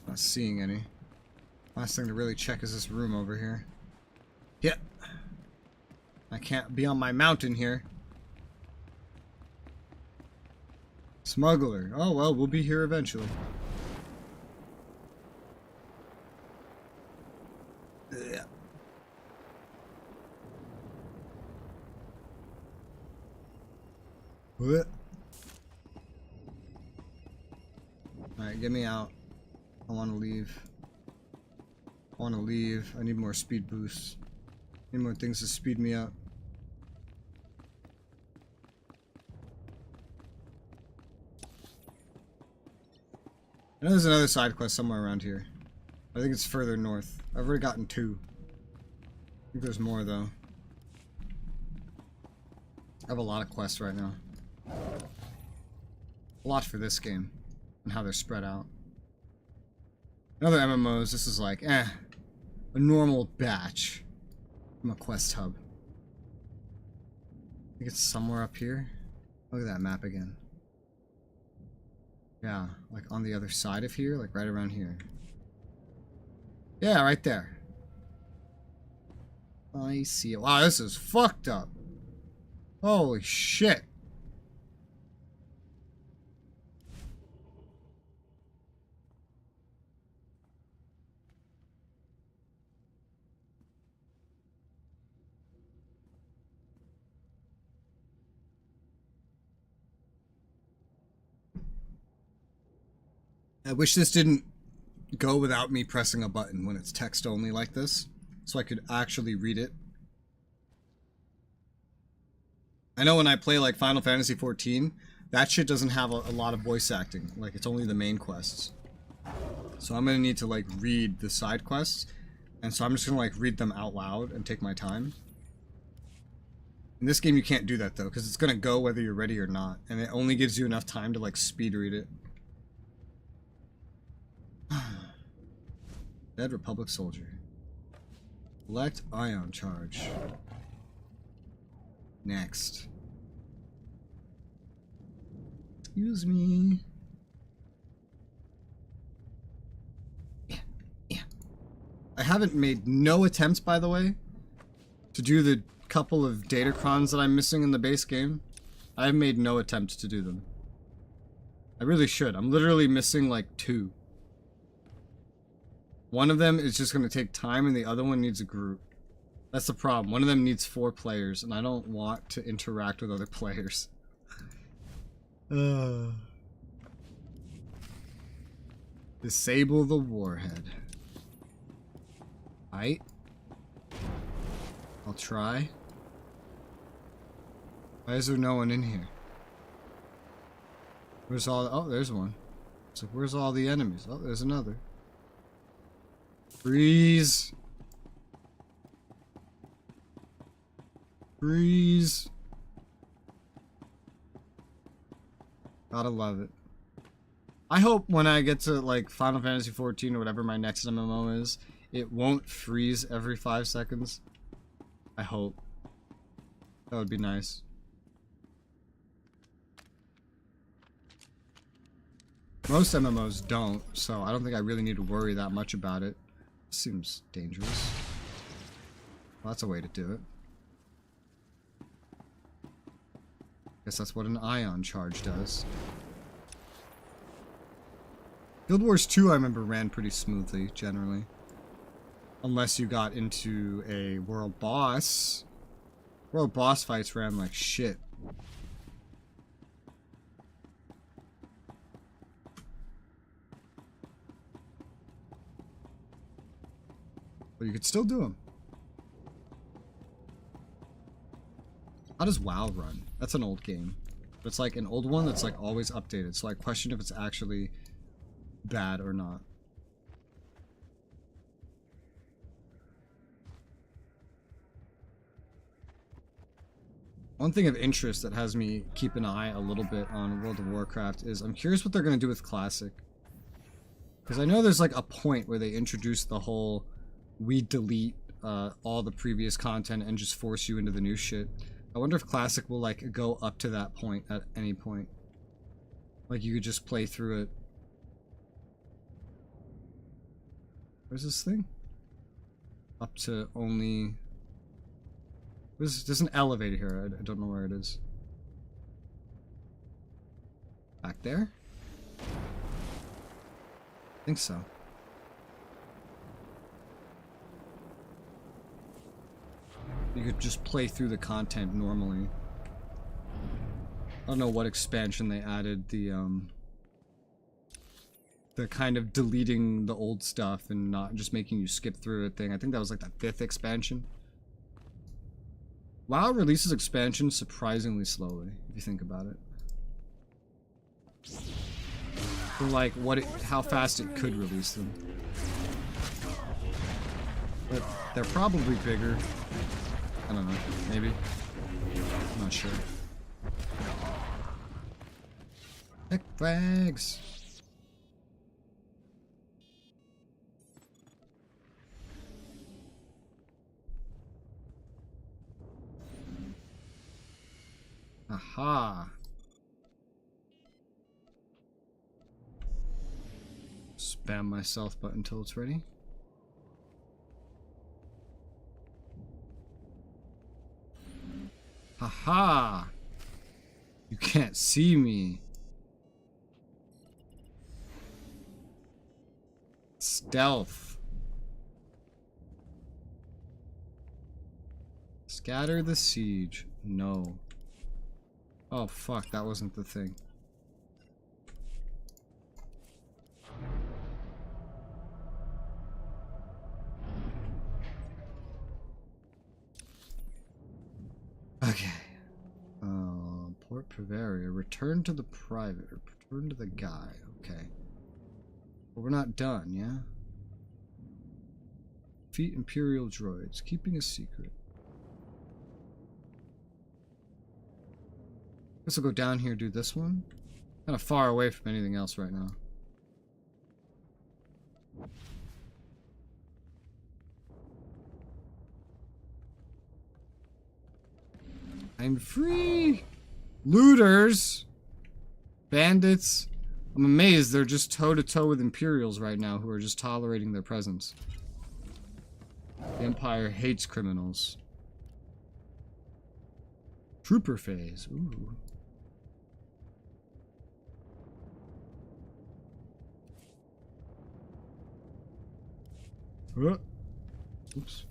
Not seeing any. Last thing to really check is this room over here. Yeah. I can't be on my mountain here. Smuggler. Oh well, we'll be here eventually. Yeah. What? Alright, get me out. I want to leave. I want to leave. I need more speed boosts. Need more things to speed me up. I know there's another side quest somewhere around here. I think it's further north. I've already gotten 2. I think there's more though. I have a lot of quests right now. A lot for this game. And how they're spread out. In other MMOs, this is like, a normal batch from a quest hub. I think it's somewhere up here. Look at that map again. Yeah, like on the other side of here, like right around here. Yeah, right there. I see it. Wow, this is fucked up. Holy shit. I wish this didn't go without me pressing a button when it's text only like this, so I could actually read it. I know when I play like Final Fantasy XIV, that shit doesn't have a lot of voice acting. Like, it's only the main quests. So I'm gonna need to like read the side quests, and so I'm just gonna like read them out loud and take my time. In this game you can't do that though, because it's gonna go whether you're ready or not, and it only gives you enough time to like speed read it. Dead Republic soldier. Collect ion charge. Next. Excuse me. Yeah. I haven't made no attempts, by the way, to do the couple of datacrons that I'm missing in the base game. I've made no attempts to do them. I really should. I'm literally missing like 2. One of them is just going to take time, and the other one needs a group. That's the problem. One of them needs 4 players, and I don't want to interact with other players. Disable the warhead. Aight. I'll try. Why is there no one in here? Where's all... Oh, there's one. So where's all the enemies? Oh, there's another. Freeze. Freeze. Gotta love it. I hope when I get to like Final Fantasy XIV or whatever my next MMO is, it won't freeze every 5 seconds. I hope. That would be nice. Most MMOs don't, so I don't think I really need to worry that much about it. Seems dangerous. Well, that's a way to do it. Guess that's what an ion charge does. Guild Wars 2, I remember, ran pretty smoothly, generally. Unless you got into a world boss. World boss fights ran like shit. But you could still do them. How does WoW run? That's an old game. But it's like an old one that's like always updated. So I question if it's actually bad or not. One thing of interest that has me keep an eye a little bit on World of Warcraft is I'm curious what they're going to do with Classic. Because I know there's like a point where they introduce the whole we delete all the previous content and just force you into the new shit. I wonder if Classic will like go up to that point at any point. Like you could just play through it. Where's this thing? Up to only... There's an elevator here. I don't know where it is. Back there? I think so. You could just play through the content normally. I don't know what expansion they added, the kind of deleting the old stuff and not just making you skip through it thing. I think that was like the 5th expansion. WoW releases expansions surprisingly slowly, if you think about it. For like how fast it could release them. But they're probably bigger. I don't know, maybe. I'm not sure. Heck frags! Aha! Spam my stealth button until it's ready. Haha! You can't see me. Stealth. Scatter the siege. No. Oh fuck, that wasn't the thing. Okay. Port Bavaria. Return to the private. Or return to the guy. Okay. But we're not done, yeah? Defeat Imperial droids. Keeping a secret. Guess I'll go down here and do this one. Kind of far away from anything else right now. I'm free! Looters! Bandits! I'm amazed they're just toe-to-toe with Imperials right now who are just tolerating their presence. The Empire hates criminals. Trooper phase. Ooh. Oops.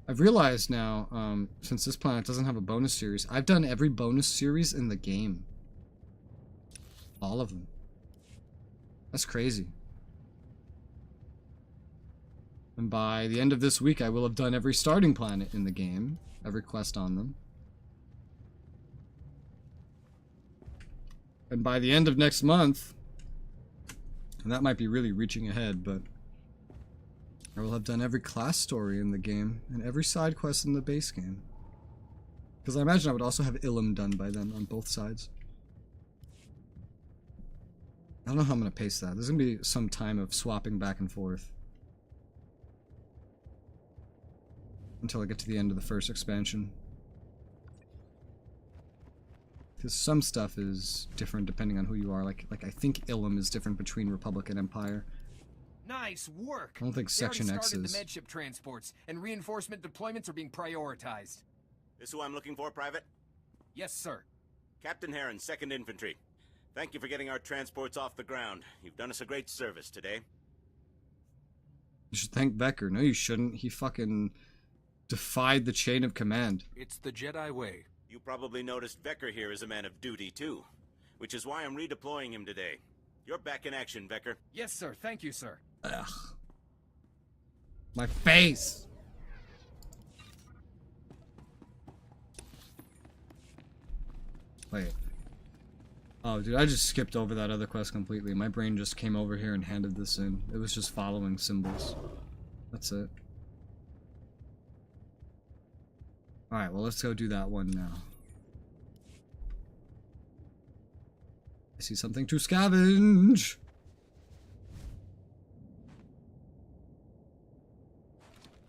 I've realized now, since this planet doesn't have a bonus series, I've done every bonus series in the game. All of them. That's crazy. And by the end of this week, I will have done every starting planet in the game. Every quest on them. And by the end of next month, and that might be really reaching ahead, but I will have done every class story in the game and every side quest in the base game. Because I imagine I would also have Ilum done by then on both sides. I don't know how I'm going to pace that. There's going to be some time of swapping back and forth. Until I get to the end of the first expansion. Because some stuff is different depending on who you are. Like I think Ilum is different between Republic and Empire. Nice work. I don't think Section X started is. The medship transports, and reinforcement deployments are being prioritized. This who I'm looking for, Private? Yes, sir. Captain Heron, 2nd Infantry. Thank you for getting our transports off the ground. You've done us a great service today. You should thank Becker. No, you shouldn't. He fucking defied the chain of command. It's the Jedi way. You probably noticed Becker here is a man of duty, too. Which is why I'm redeploying him today. You're back in action, Becker. Yes, sir. Thank you, sir. Ugh. My face! Wait. Oh, dude, I just skipped over that other quest completely. My brain just came over here and handed this in. It was just following symbols. That's it. Alright, well, let's go do that one now. I see something to scavenge!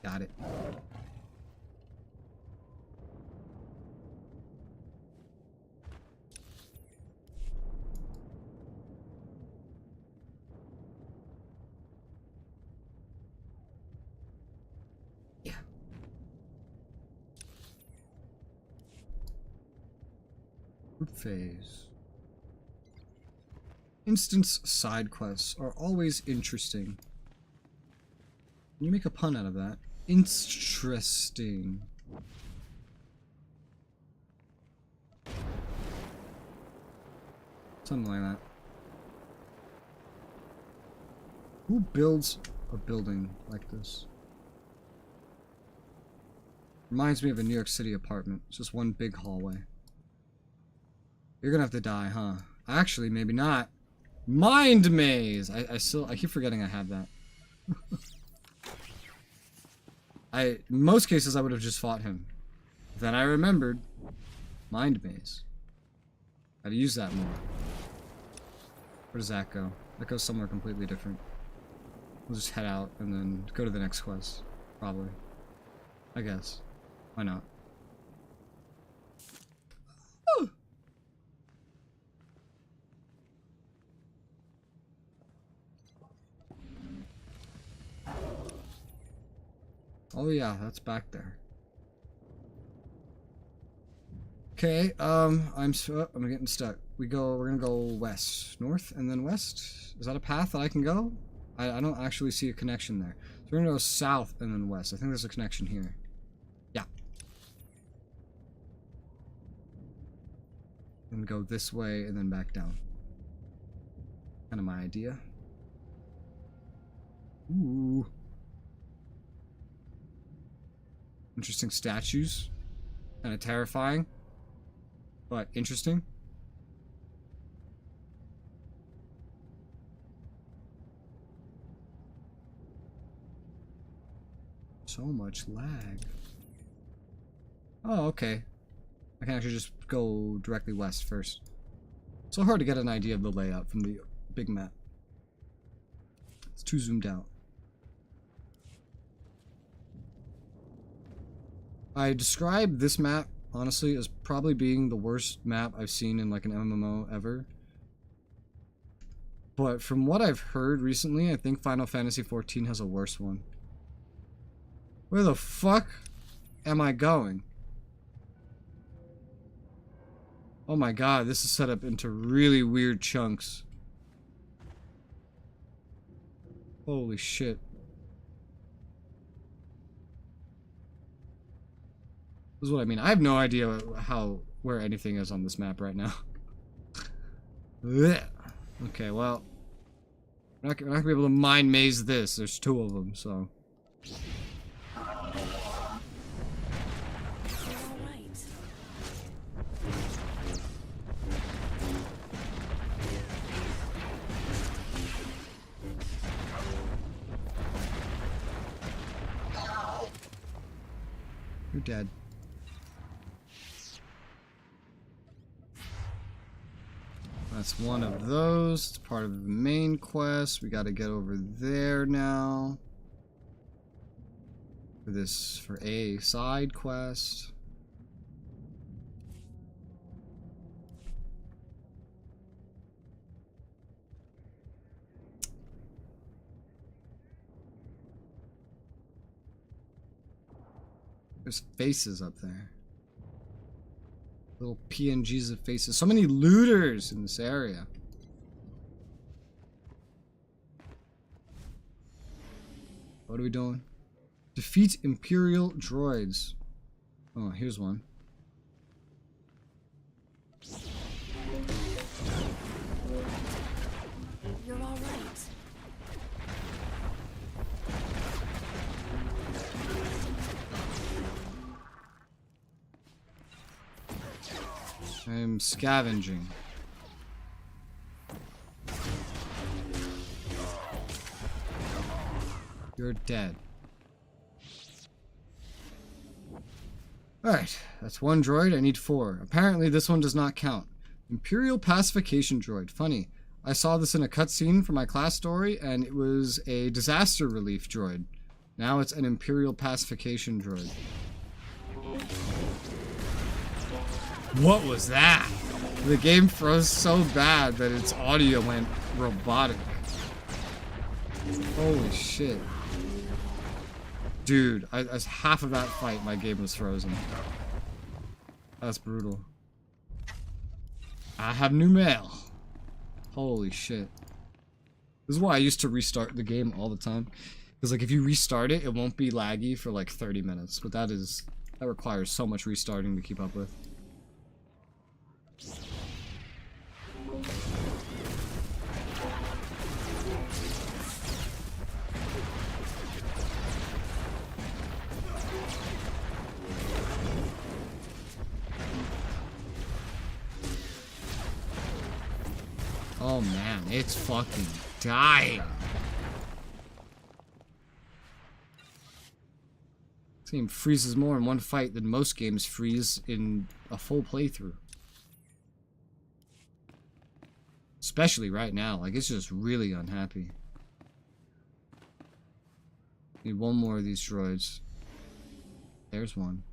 Got it. Yeah. Group phase. Instance side quests are always interesting. Can you make a pun out of that? Interesting. Something like that. Who builds a building like this? Reminds me of a New York City apartment. It's just one big hallway. You're gonna have to die, huh? Actually, maybe not. Mind maze! I keep forgetting I have that. In most cases, I would have just fought him. Then I remembered. Mind maze. Gotta use that more. Where does that go? That goes somewhere completely different. We'll just head out and then go to the next quest. Probably. I guess. Why not? Oh yeah, that's back there. Okay, I'm getting stuck. We're gonna go west, north, and then west. Is that a path that I can go? I don't actually see a connection there. So we're gonna go south and then west. I think there's a connection here. Yeah. And go this way and then back down. Kind of my idea. Ooh. Interesting statues. Kind of terrifying. But interesting. So much lag. Oh, okay. I can actually just go directly west first. It's so hard to get an idea of the layout from the big map. It's too zoomed out. I describe this map, honestly, as probably being the worst map I've seen in like an MMO ever. But from what I've heard recently, I think Final Fantasy XIV has a worse one. Where the fuck am I going? Oh my god, this is set up into really weird chunks. Holy shit. This is what I mean. I have no idea where anything is on this map right now. Okay, well, we're not gonna be able to mind maze this. There's two of them, so. You're dead. That's one of those. It's part of the main quest. We gotta get over there now. For a side quest. There's faces up there. Little PNGs of faces. So many looters in this area. What are we doing? Defeat Imperial droids. Oh, here's one. You're all right. I'm scavenging. You're dead. Alright, that's one droid. I need 4. Apparently this one does not count. Imperial Pacification Droid. Funny. I saw this in a cutscene for my class story, and it was a disaster relief droid. Now it's an Imperial Pacification Droid. What was that? The game froze so bad that its audio went robotic. Holy shit. Dude, as half of that fight, my game was frozen. That's brutal. I have new mail. Holy shit. This is why I used to restart the game all the time. Because like if you restart it, it won't be laggy for like 30 minutes. But that requires so much restarting to keep up with. Oh man, it's fucking dying. This game freezes more in one fight than most games freeze in a full playthrough. Especially right now, like it's just really unhappy. Need one more of these droids. There's one.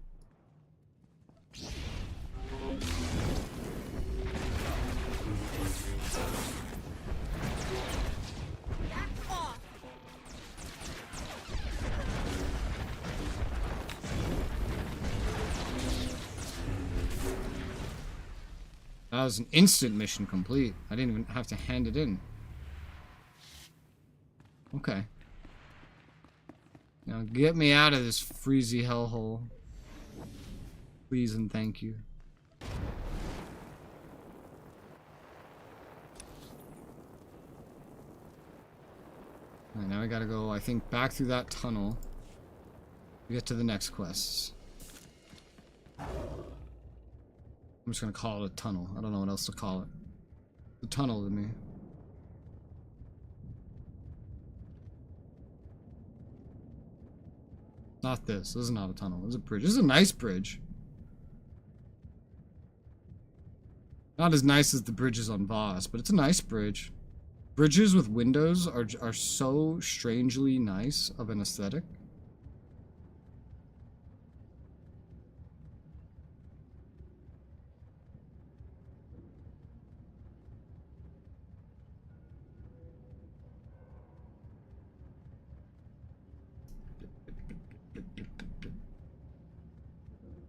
That was an instant mission complete. I didn't even have to hand it in. Okay. Now get me out of this freezy hellhole. Please and thank you. Alright, now I gotta go, I think, back through that tunnel to get to the next quests. I'm just gonna call it a tunnel. I don't know what else to call it. The tunnel to me. Not this. This is not a tunnel. This is a bridge. This is a nice bridge. Not as nice as the bridges on Voss, but it's a nice bridge. Bridges with windows are so strangely nice of an aesthetic.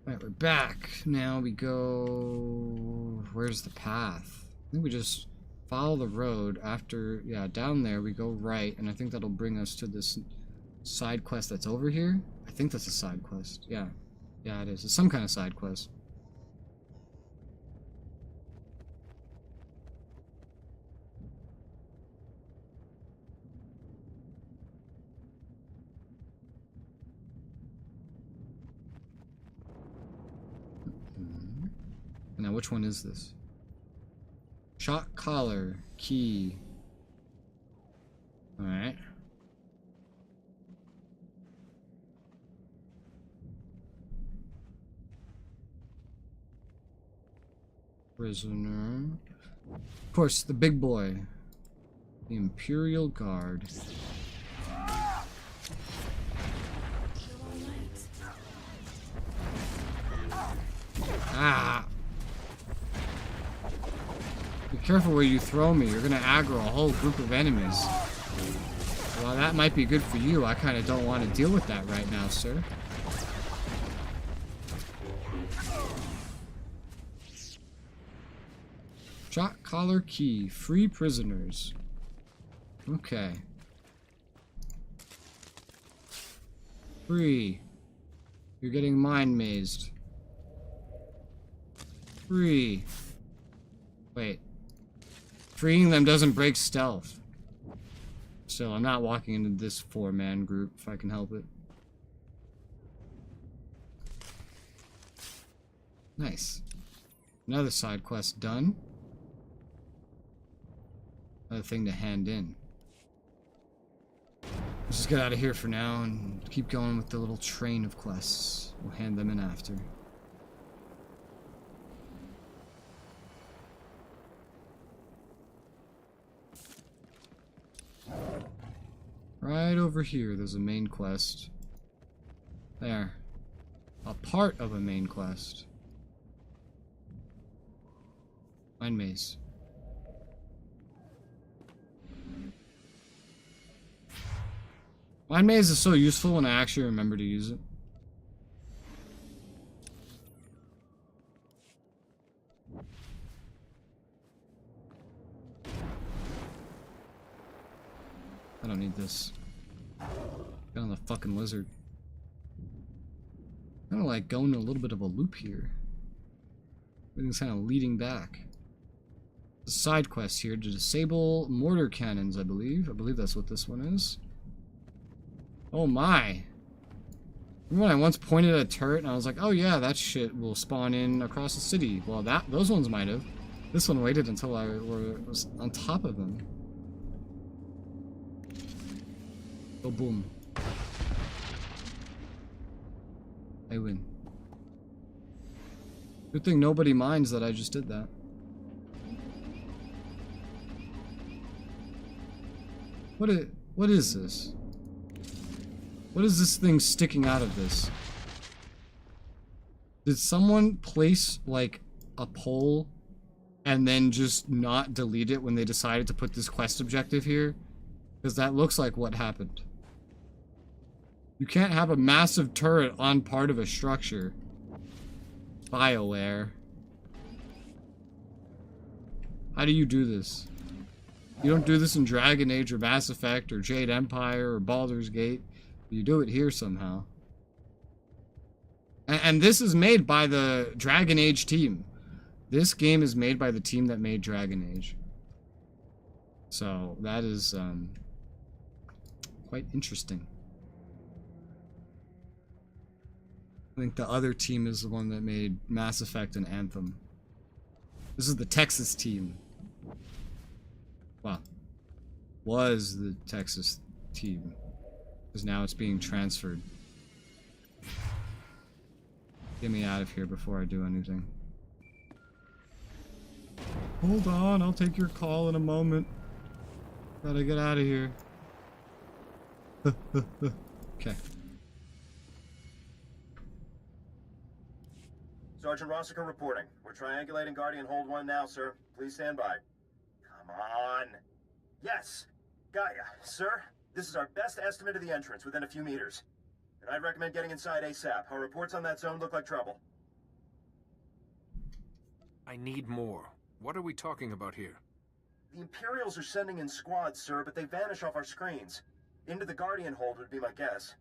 Alright, we're back. Now we go... Where's the path? I think we just follow the road after... Yeah, down there we go right, and I think that'll bring us to this side quest that's over here. I think that's a side quest. Yeah. Yeah, it is. It's some kind of side quest. Now, which one is this? Shock collar, key. Alright. Prisoner. Of course, the big boy. The Imperial Guard. Ah! Be careful where you throw me. You're gonna aggro a whole group of enemies. Well, that might be good for you. I kind of don't want to deal with that right now, sir. Shock collar key. Free prisoners. Okay. Free. You're getting mind mazed. Free. Wait. Freeing them doesn't break stealth. Still, I'm not walking into this 4-man group if I can help it. Nice. Another side quest done. Another thing to hand in. Let's just get out of here for now and keep going with the little train of quests. We'll hand them in after. Right over here, there's a main quest. There. A part of a main quest. Mine maze. Mine maze is so useful when I actually remember to use it. I don't need this. Get on the fucking lizard. Kind of like going a little bit of a loop here. Everything's kind of leading back. The side quest here to disable mortar cannons, I believe. I believe that's what this one is. Oh my. Remember when I once pointed at a turret and I was like, oh yeah, that shit will spawn in across the city. Well, those ones might have. This one waited until I was on top of them. Oh, boom. I win. Good thing nobody minds that I just did that. What is this? What is this thing sticking out of this? Did someone place, like, a pole and then just not delete it when they decided to put this quest objective here? Because that looks like what happened. You can't have a massive turret on part of a structure. BioWare. How do you do this? You don't do this in Dragon Age or Mass Effect or Jade Empire or Baldur's Gate. You do it here somehow. And this is made by the Dragon Age team. This game is made by the team that made Dragon Age. So that is quite interesting. I think the other team is the one that made Mass Effect and Anthem. This is the Texas team. Well, was the Texas team. Because now it's being transferred. Get me out of here before I do anything. Hold on, I'll take your call in a moment. Gotta get out of here. Okay. Sergeant Rossiker reporting. We're triangulating Guardian Hold 1 now, sir. Please stand by. Come on. Yes. Gaia, sir. This is our best estimate of the entrance, within a few meters. And I'd recommend getting inside ASAP. Our reports on that zone look like trouble. I need more. What are we talking about here? The Imperials are sending in squads, sir, but they vanish off our screens. Into the Guardian Hold would be my guess.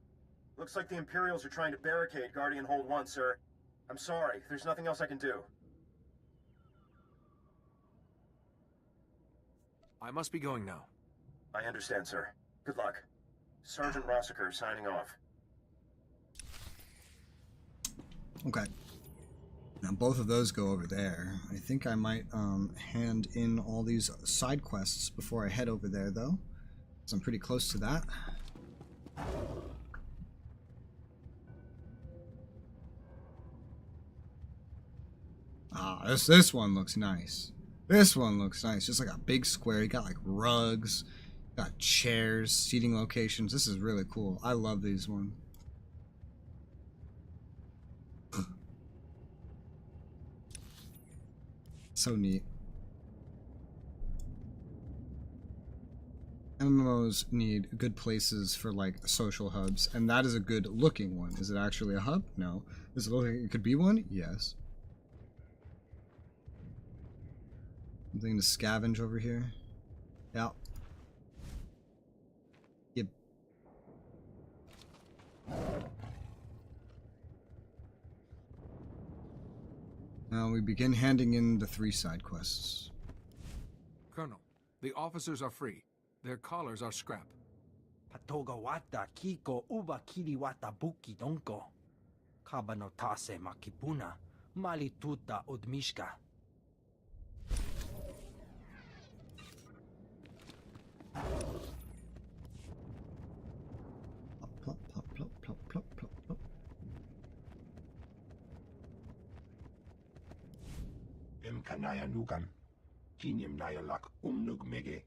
Looks like the Imperials are trying to barricade Guardian Hold 1, sir. I'm sorry. There's nothing else I can do. I must be going now. I understand, sir. Good luck. Sergeant Rossiker signing off. Okay. Now both of those go over there. I think I might hand in all these side quests before I head over there, though. So I'm pretty close to that. Ah, this one looks nice. This one looks nice. Just like a big square. You got like rugs, got chairs, seating locations. This is really cool. I love these ones. So neat. MMOs need good places for like social hubs, and that is a good looking one. Is it actually a hub? No. Does it look like it could be one? Yes. Something to scavenge over here. Yeah. Yep. Now we begin handing in the 3 side quests. Colonel, the officers are free. Their collars are scrap. Patogawata kiko uba kiriwata buki donko. Kabanotase makipuna, malituta udmishka. kanaya nukan. Kinyem naya lak umnug mege.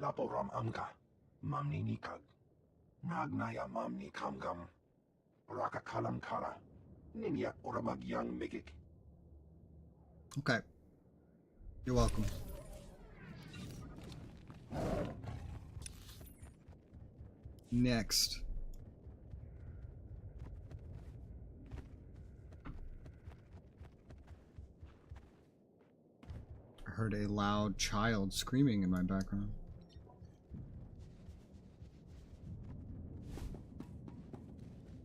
Laporam amka. Mamni nikag. Nagnaya mamni kamgam. Raka kalam kara. Ninyak oramagyang megik. Okay. You're welcome. Next. I heard a loud child screaming in my background.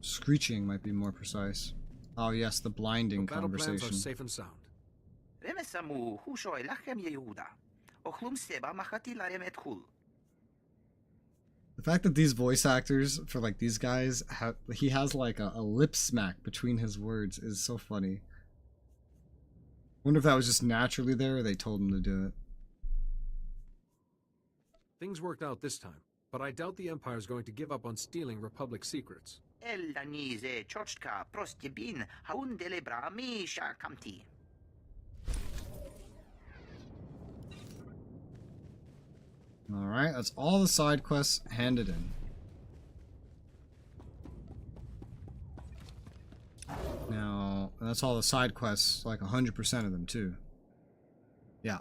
Screeching might be more precise. Oh yes, the blinding Battle plans are conversation. safe and sound. Remesamu hushoy lachem Yehuda. Ochlum seba machati larem etkul. The fact that these voice actors for like these guys he has like a lip smack between his words is so funny. Wonder if that was just naturally there or they told him to do it. Things worked out this time, but I doubt the Empire's going to give up on stealing Republic secrets. El danize chochka prostibin haun delebra mi shakamti. Alright, that's all the side quests handed in. Now, that's all the side quests, like 100% of them too. Yeah.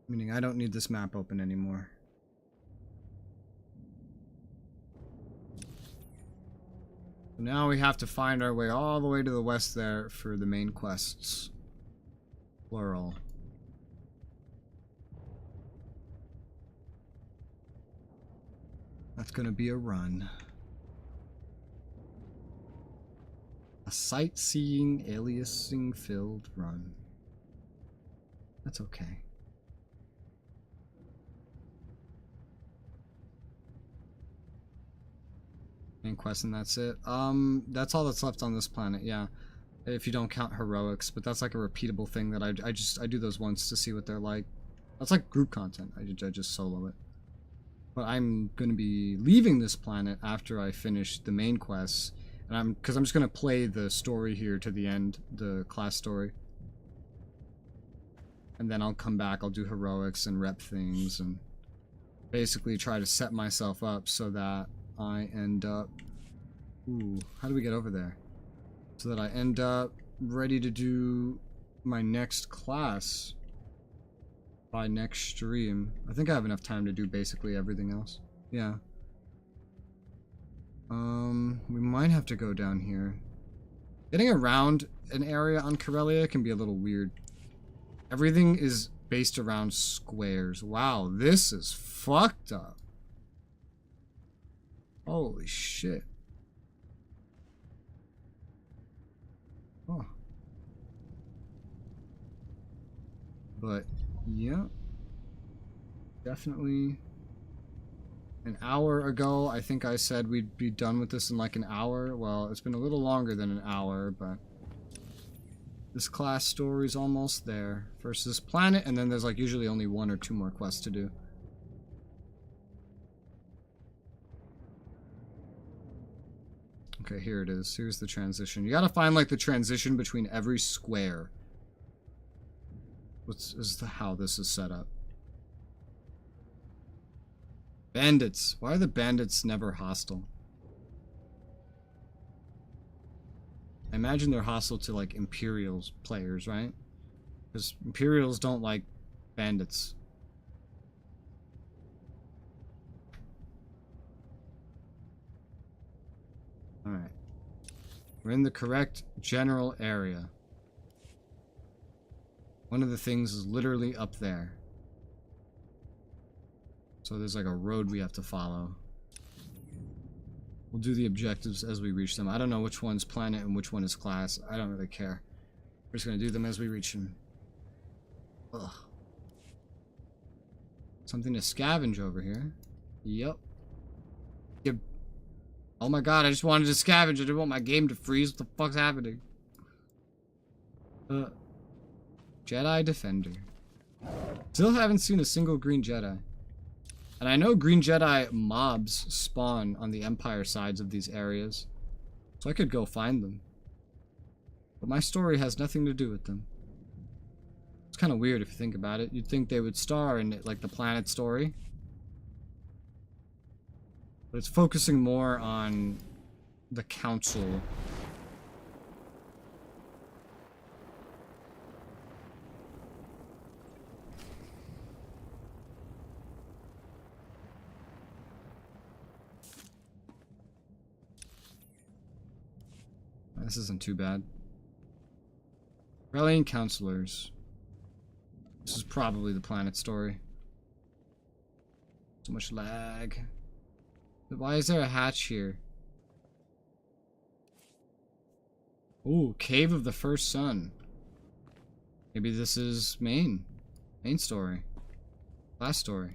Meaning I don't need this map open anymore. Now we have to find our way all the way to the west there for the main quests. Plural. That's gonna be a run. A sightseeing, aliasing filled run. That's okay. Main quest and that's it. That's all that's left on this planet, yeah. If you don't count heroics, but that's like a repeatable thing that I do those once to see what they're like. That's like group content. I just solo it. But I'm gonna be leaving this planet after I finish the main quests, and because I'm just gonna play the story here to the end, the class story, and then I'll come back. I'll do heroics and rep things, and basically try to set myself up so that I end up. Ooh, how do we get over there? So that I end up ready to do my next class by next stream. I think I have enough time to do basically everything else. Yeah. We might have to go down here. Getting around an area on Corellia can be a little weird. Everything is based around squares. Wow, this is fucked up. Holy shit. Oh. But yeah, definitely. An hour ago, I think I said we'd be done with this in like an hour. Well, it's been a little longer than an hour, but this class story's almost there. First this planet, and then there's like usually only 1 or 2 more quests to do. Okay, here it is. Here's the transition. You gotta find like the transition between every square. How this is set up. Bandits. Why are the bandits never hostile? I imagine they're hostile to like Imperials players, right? Because Imperials don't like bandits. Alright. We're in the correct general area. One of the things is literally up there. So there's like a road we have to follow. We'll do the objectives as we reach them. I don't know which one's planet and which one is class. I don't really care. We're just gonna do them as we reach them. Ugh. Something to scavenge over here. Yep. Yep. Oh my god, I just wanted to scavenge. I didn't want my game to freeze. What the fuck's happening? Jedi Defender. Still haven't seen a single green Jedi. And I know green Jedi mobs spawn on the Empire sides of these areas. So I could go find them. But my story has nothing to do with them. It's kind of weird if you think about it. You'd think they would star in it, like the planet story. But it's focusing more on the council. This isn't too bad. Rallying counselors. This is probably the planet story. So much lag. But why is there a hatch here? Ooh, Cave of the First Sun. Maybe this is main story. Last story.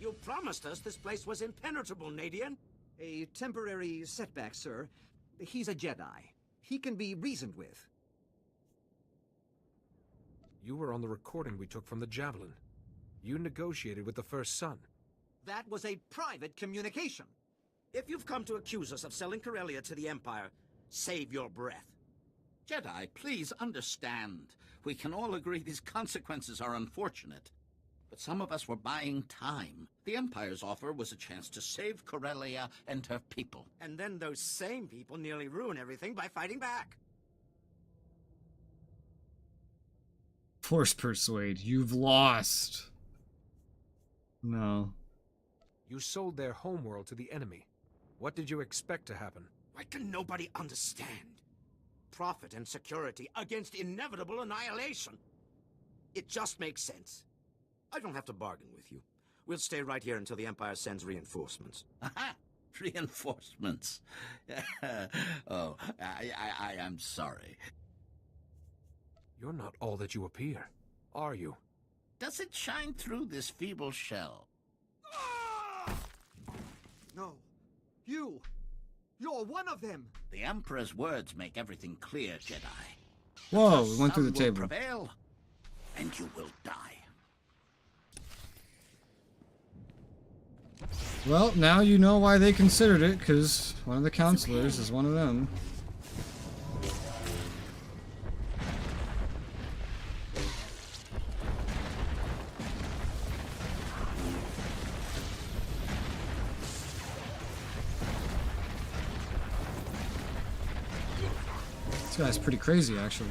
You promised us this place was impenetrable, Nadian. A temporary setback, sir. He's a Jedi. He can be reasoned with. You were on the recording we took from the Javelin. You negotiated with the First Son. That was a private communication. If you've come to accuse us of selling Corellia to the Empire, save your breath. Jedi, please understand. We can all agree these consequences are unfortunate. But some of us were buying time. The Empire's offer was a chance to save Corellia and her people. And then those same people nearly ruin everything by fighting back. Force persuade. You've lost. No. You sold their homeworld to the enemy. What did you expect to happen? Why can nobody understand? Profit and security against inevitable annihilation. It just makes sense. I don't have to bargain with you. We'll stay right here until the Empire sends reinforcements. Aha! Reinforcements. Oh, I am sorry. You're not all that you appear, are you? Does it shine through this feeble shell? No. You're one of them. The Emperor's words make everything clear, Jedi. Whoa, we went through the Some will table. Prevail, and you will die. Well, now you know why they considered it, because one of the counselors is one of them. This guy's pretty crazy, actually.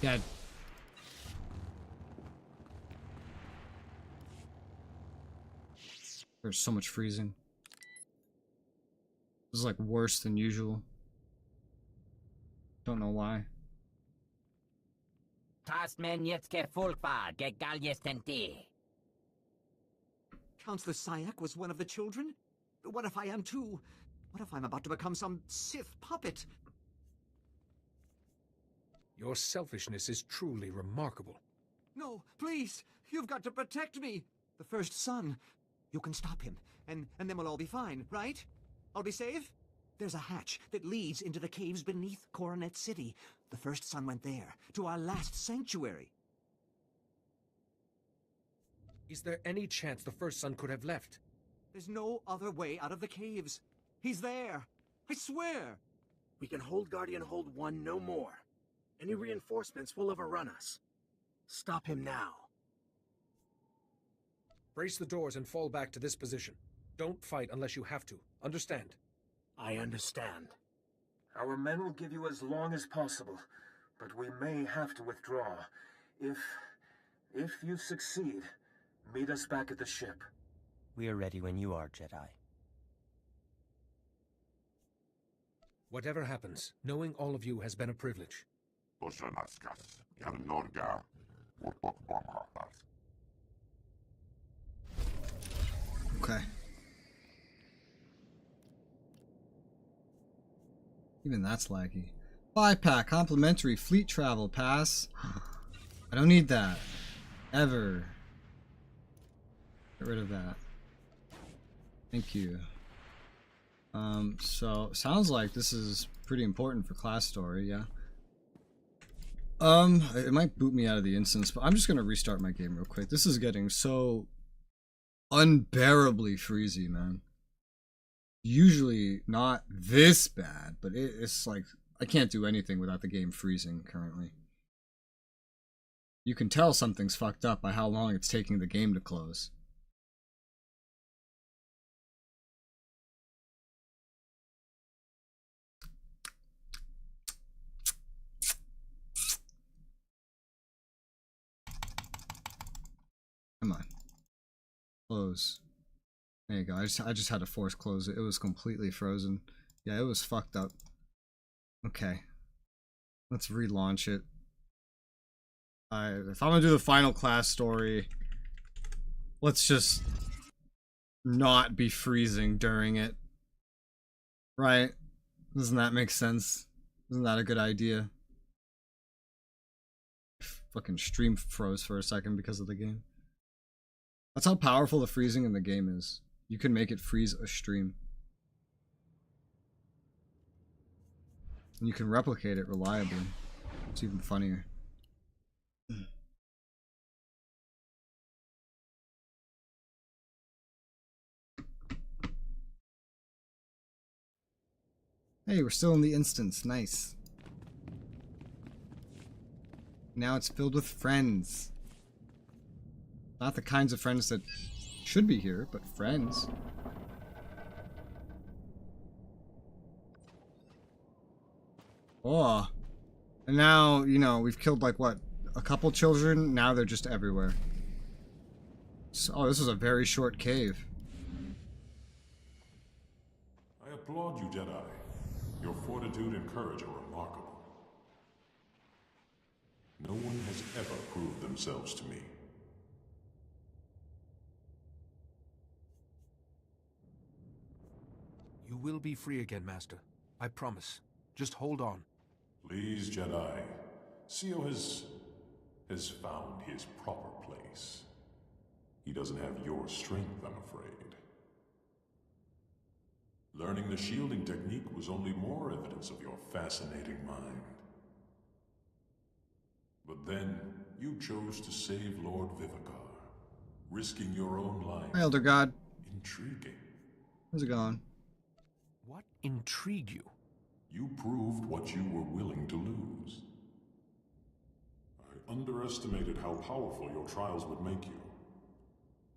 Yeah. There's so much freezing. This is like worse than usual. Don't know why. Counselor Sayak was one of the children? What if I am too? What if I'm about to become some Sith puppet? Your selfishness is truly remarkable. No, please! You've got to protect me! The First Son. You can stop him, and then we'll all be fine, right? I'll be safe? There's a hatch that leads into the caves beneath Coronet City. The First Son went there, to our last sanctuary. Is there any chance the First Son could have left? There's no other way out of the caves. He's there. I swear. We can hold Guardian Hold 1 no more. Any reinforcements will overrun us. Stop him now. Brace the doors and fall back to this position. Don't fight unless you have to. Understand? I understand. Our men will give you as long as possible, but we may have to withdraw. If you succeed, meet us back at the ship. We are ready when you are, Jedi. Whatever happens, knowing all of you has been a privilege. Okay. Even that's laggy. 5-pack complimentary fleet travel pass. I don't need that. Ever. Get rid of that. Thank you. So sounds like this is pretty important for class story, yeah. It might boot me out of the instance, but I'm just gonna restart my game real quick. This is getting so unbearably freezy, man. Usually not this bad, but it's like I can't do anything without the game freezing currently. You can tell something's fucked up by how long it's taking the game to close. Come on. Close. There you go. I just had to force close it. It was completely frozen. Yeah, it was fucked up. Okay. Let's relaunch it. If I'm gonna do the final class story, let's just not be freezing during it. Right? Doesn't that make sense? Isn't that a good idea? Fucking stream froze for a second because of the game. That's how powerful the freezing in the game is. You can make it freeze a stream. And you can replicate it reliably. It's even funnier. Hey, we're still in the instance. Nice. Now it's filled with friends. Not the kinds of friends that should be here, but friends. Oh. And now, you know, we've killed like what? A couple children? Now they're just everywhere. So, oh, this was a very short cave. I applaud you, Jedi. Your fortitude and courage are remarkable. No one has ever proved themselves to me. You will be free again, Master. I promise. Just hold on. Please, Jedi. Sio has found his proper place. He doesn't have your strength, I'm afraid. Learning the shielding technique was only more evidence of your fascinating mind. But then, you chose to save Lord Vivicar, risking your own life. Hi, Elder God. Intriguing. How's it going? What intrigued you? You proved what you were willing to lose. I underestimated how powerful your trials would make you.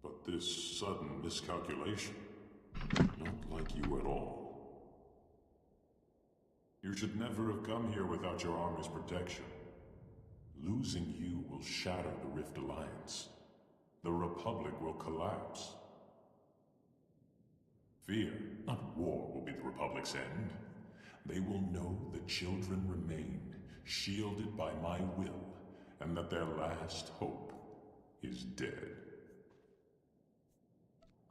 But this sudden miscalculation, not like you at all. You should never have come here without your army's protection. Losing you will shatter the Rift Alliance. The Republic will collapse. Fear, not war, will be the Republic's end. They will know the children remain, shielded by my will, and that their last hope is dead.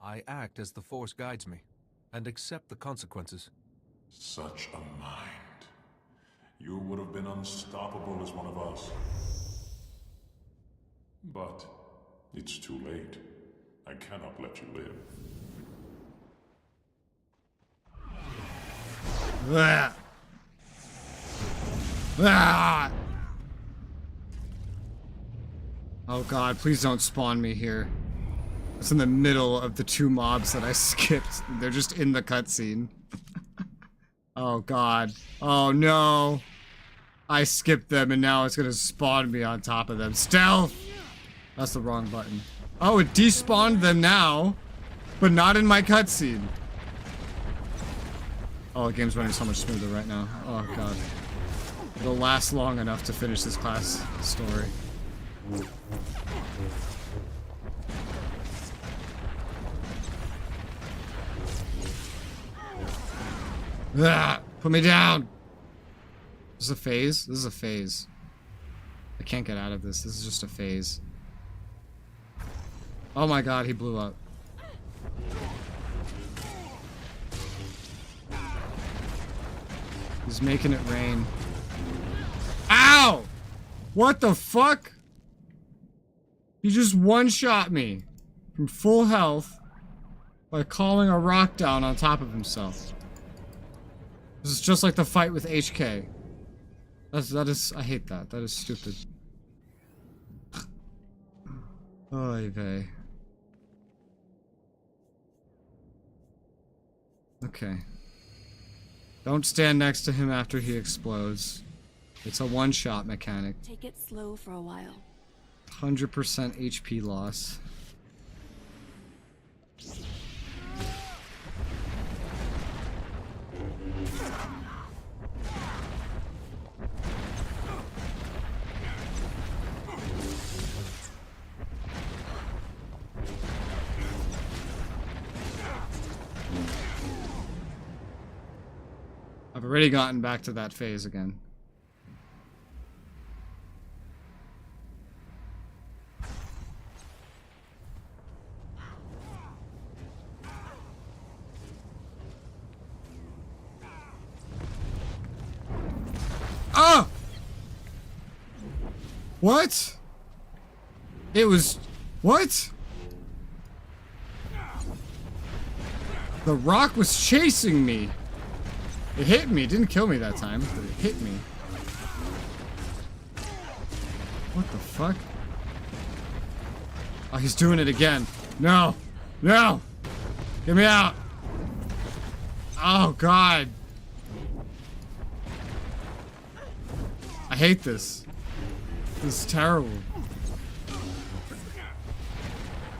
I act as the Force guides me, and accept the consequences. Such a mind. You would have been unstoppable as one of us. But it's too late. I cannot let you live. Ah. Ah. Oh god, please don't spawn me here. It's in the middle of the two mobs that I skipped. They're just in the cutscene. Oh god. Oh no. I skipped them and now it's gonna spawn me on top of them. Stealth! That's the wrong button. Oh, it despawned them now, but not in my cutscene. Oh, the game's running so much smoother right now. Oh god. It'll last long enough to finish this class story. Ah, put me down! This is a phase? This is a phase. I can't get out of this. This is just a phase. Oh my god, he blew up. He's making it rain. Ow! What the fuck? He just one-shot me from full health by calling a rock down on top of himself. This is just like the fight with HK. That is, I hate that. That is stupid. Oy vey. Okay. Don't stand next to him after he explodes. It's a one-shot mechanic. Take it slow for a while. 100% HP loss. I've already gotten back to that phase again. Ah! What? It was... What? The rock was chasing me. It hit me. It didn't kill me that time, but it hit me. What the fuck? Oh, he's doing it again. No! No! Get me out! Oh, God. I hate this. This is terrible.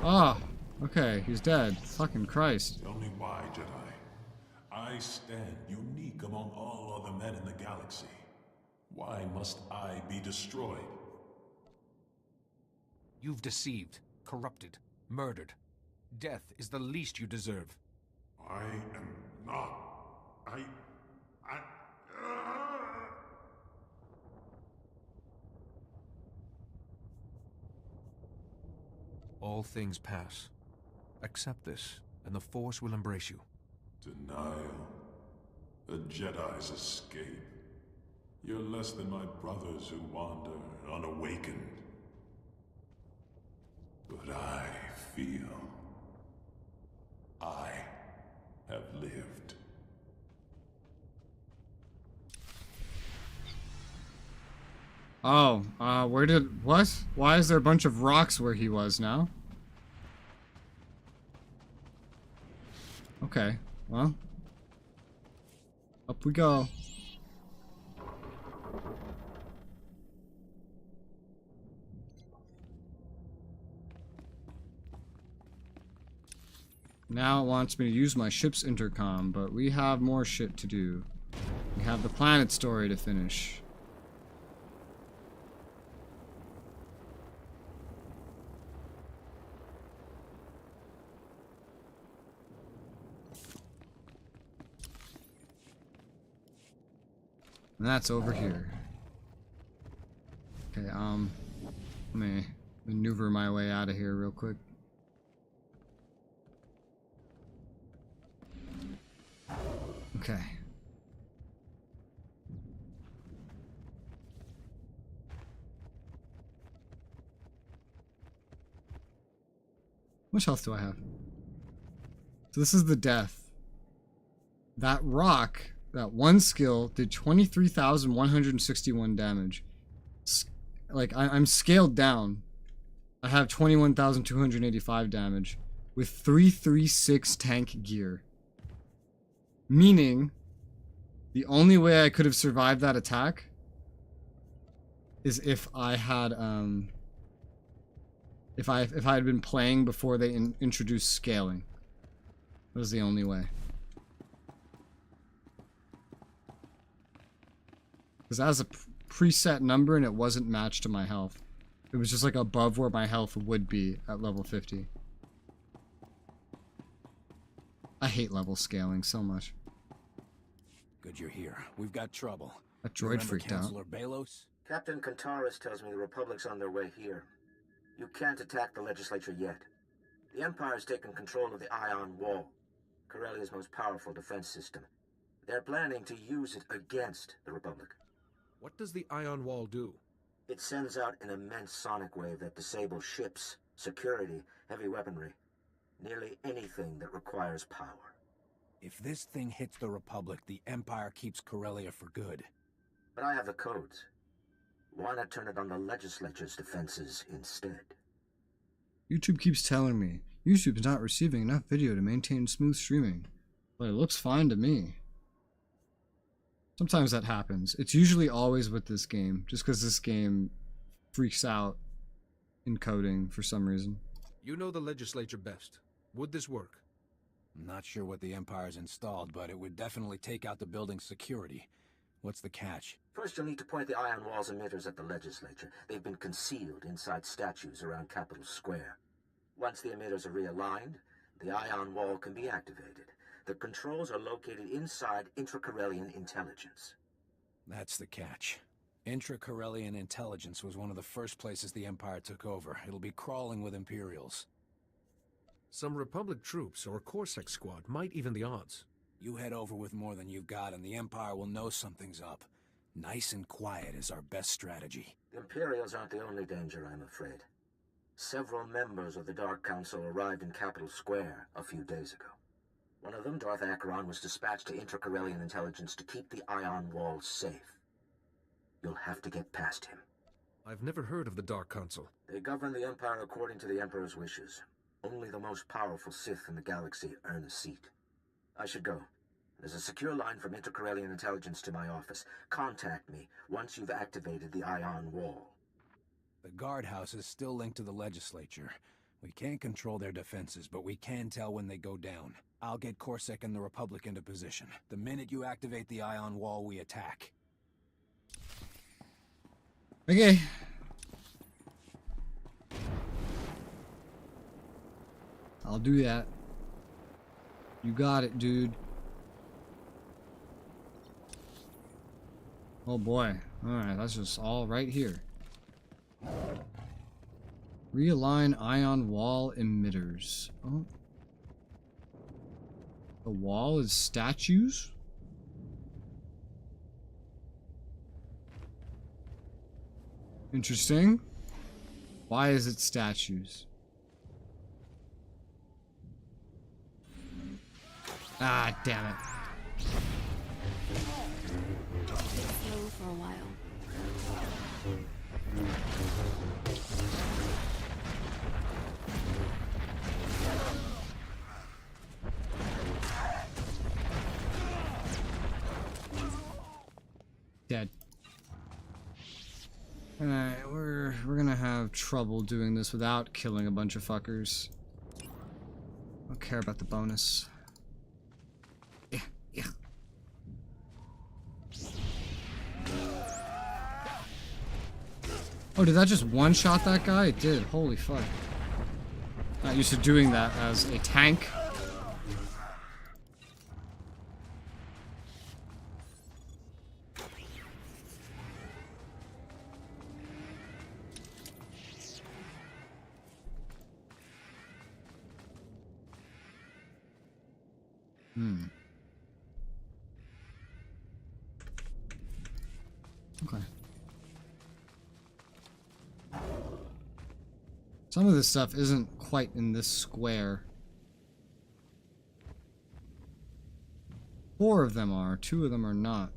Oh, okay. He's dead. Fucking Christ. Tell me why, Jedi. I stand unique among all other men in the galaxy. Why must I be destroyed? You've deceived, corrupted, murdered. Death is the least you deserve. I am not. All things pass. Accept this, and the Force will embrace you. Denial. A Jedi's escape. You're less than my brothers who wander unawakened. But I feel I have lived. Oh, where did... What? Why is there a bunch of rocks where he was now? Okay, well. Up we go. Now it wants me to use my ship's intercom, but we have more shit to do. We have the planet story to finish. And that's over here. Okay, let me maneuver my way out of here real quick. Okay. How much health do I have? So this is the death. That rock, that one skill, did 23,161 damage. Like, I'm scaled down. I have 21,285 damage with 336 tank gear. Meaning, the only way I could have survived that attack is if I had, if I had been playing before they introduced scaling. That was the only way. Because that was a preset number and it wasn't matched to my health. It was just like above where my health would be at level 50. I hate level scaling so much. Good you're here. We've got trouble. That droid freaked out. Counselor Balos? Captain Kantaris tells me the Republic's on their way here. You can't attack the legislature yet. The Empire's taken control of the Ion Wall, Corellia's most powerful defense system. They're planning to use it against the Republic. What does the Ion Wall do? It sends out an immense sonic wave that disables ships, security, heavy weaponry. Nearly anything that requires power. If this thing hits the Republic, the Empire keeps Corellia for good. But I have the codes. Why not turn it on the legislature's defenses instead? YouTube keeps telling me YouTube's not receiving enough video to maintain smooth streaming. But it looks fine to me. Sometimes that happens. It's usually always with this game, just because this game freaks out in coding for some reason. You know the legislature best. Would this work? I'm not sure what the Empire's installed, but it would definitely take out the building's security. What's the catch? First, you'll need to point the ion wall's emitters at the legislature. They've been concealed inside statues around Capitol Square. Once the emitters are realigned, the ion wall can be activated. The controls are located inside intracorellian intelligence. That's the catch. Intracorellian intelligence was one of the first places the Empire took over. It'll be crawling with Imperials. Some Republic troops or Corsac squad might even the odds. You head over with more than you've got, and the Empire will know something's up. Nice and quiet is our best strategy. The Imperials aren't the only danger, I'm afraid. Several members of the Dark Council arrived in Capitol Square a few days ago. One of them, Darth Acheron, was dispatched to Intracorellian intelligence to keep the ion wall safe. You'll have to get past him. I've never heard of the Dark Council. They govern the Empire according to the Emperor's wishes. Only the most powerful Sith in the galaxy earn a seat. I should go. There's a secure line from Intracorellian intelligence to my office. Contact me once you've activated the ion wall. The guardhouse is still linked to the legislature. We can't control their defenses, but we can tell when they go down. I'll get Corsac and the Republic into position. The minute you activate the ion wall, we attack. Okay. I'll do that. You got it, dude. Oh boy. Alright, that's just all right here. Realign ion wall emitters. Oh. The wall is statues? Interesting. Why is it statues? Ah, damn it. Slow for a while. Dead. Alright, we're gonna have trouble doing this without killing a bunch of fuckers. I don't care about the bonus. Yeah. Oh, did that just one-shot that guy? It did. Holy fuck. Not used to doing that as a tank. Okay. Some of this stuff isn't quite in this square. 4 of them are, 2 of them are not.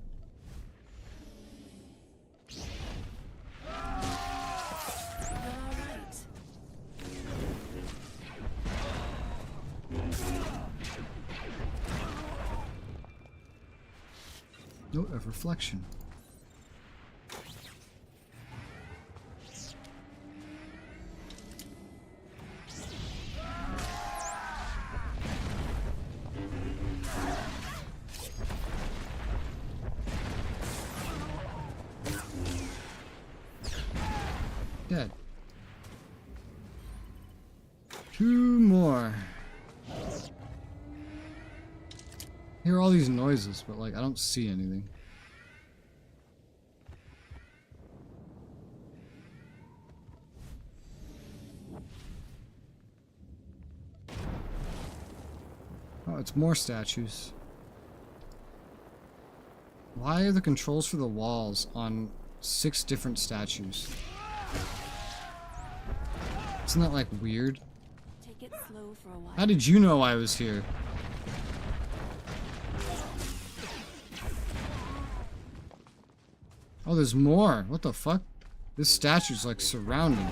Note of reflection. Dead. 2 more. I hear all these noises, but like I don't see anything. Oh, it's more statues. Why are the controls for the walls on 6 different statues? Isn't that like weird? Take it slow for a while. How did you know I was here? Oh, there's more. What the fuck? This statue's like surrounding.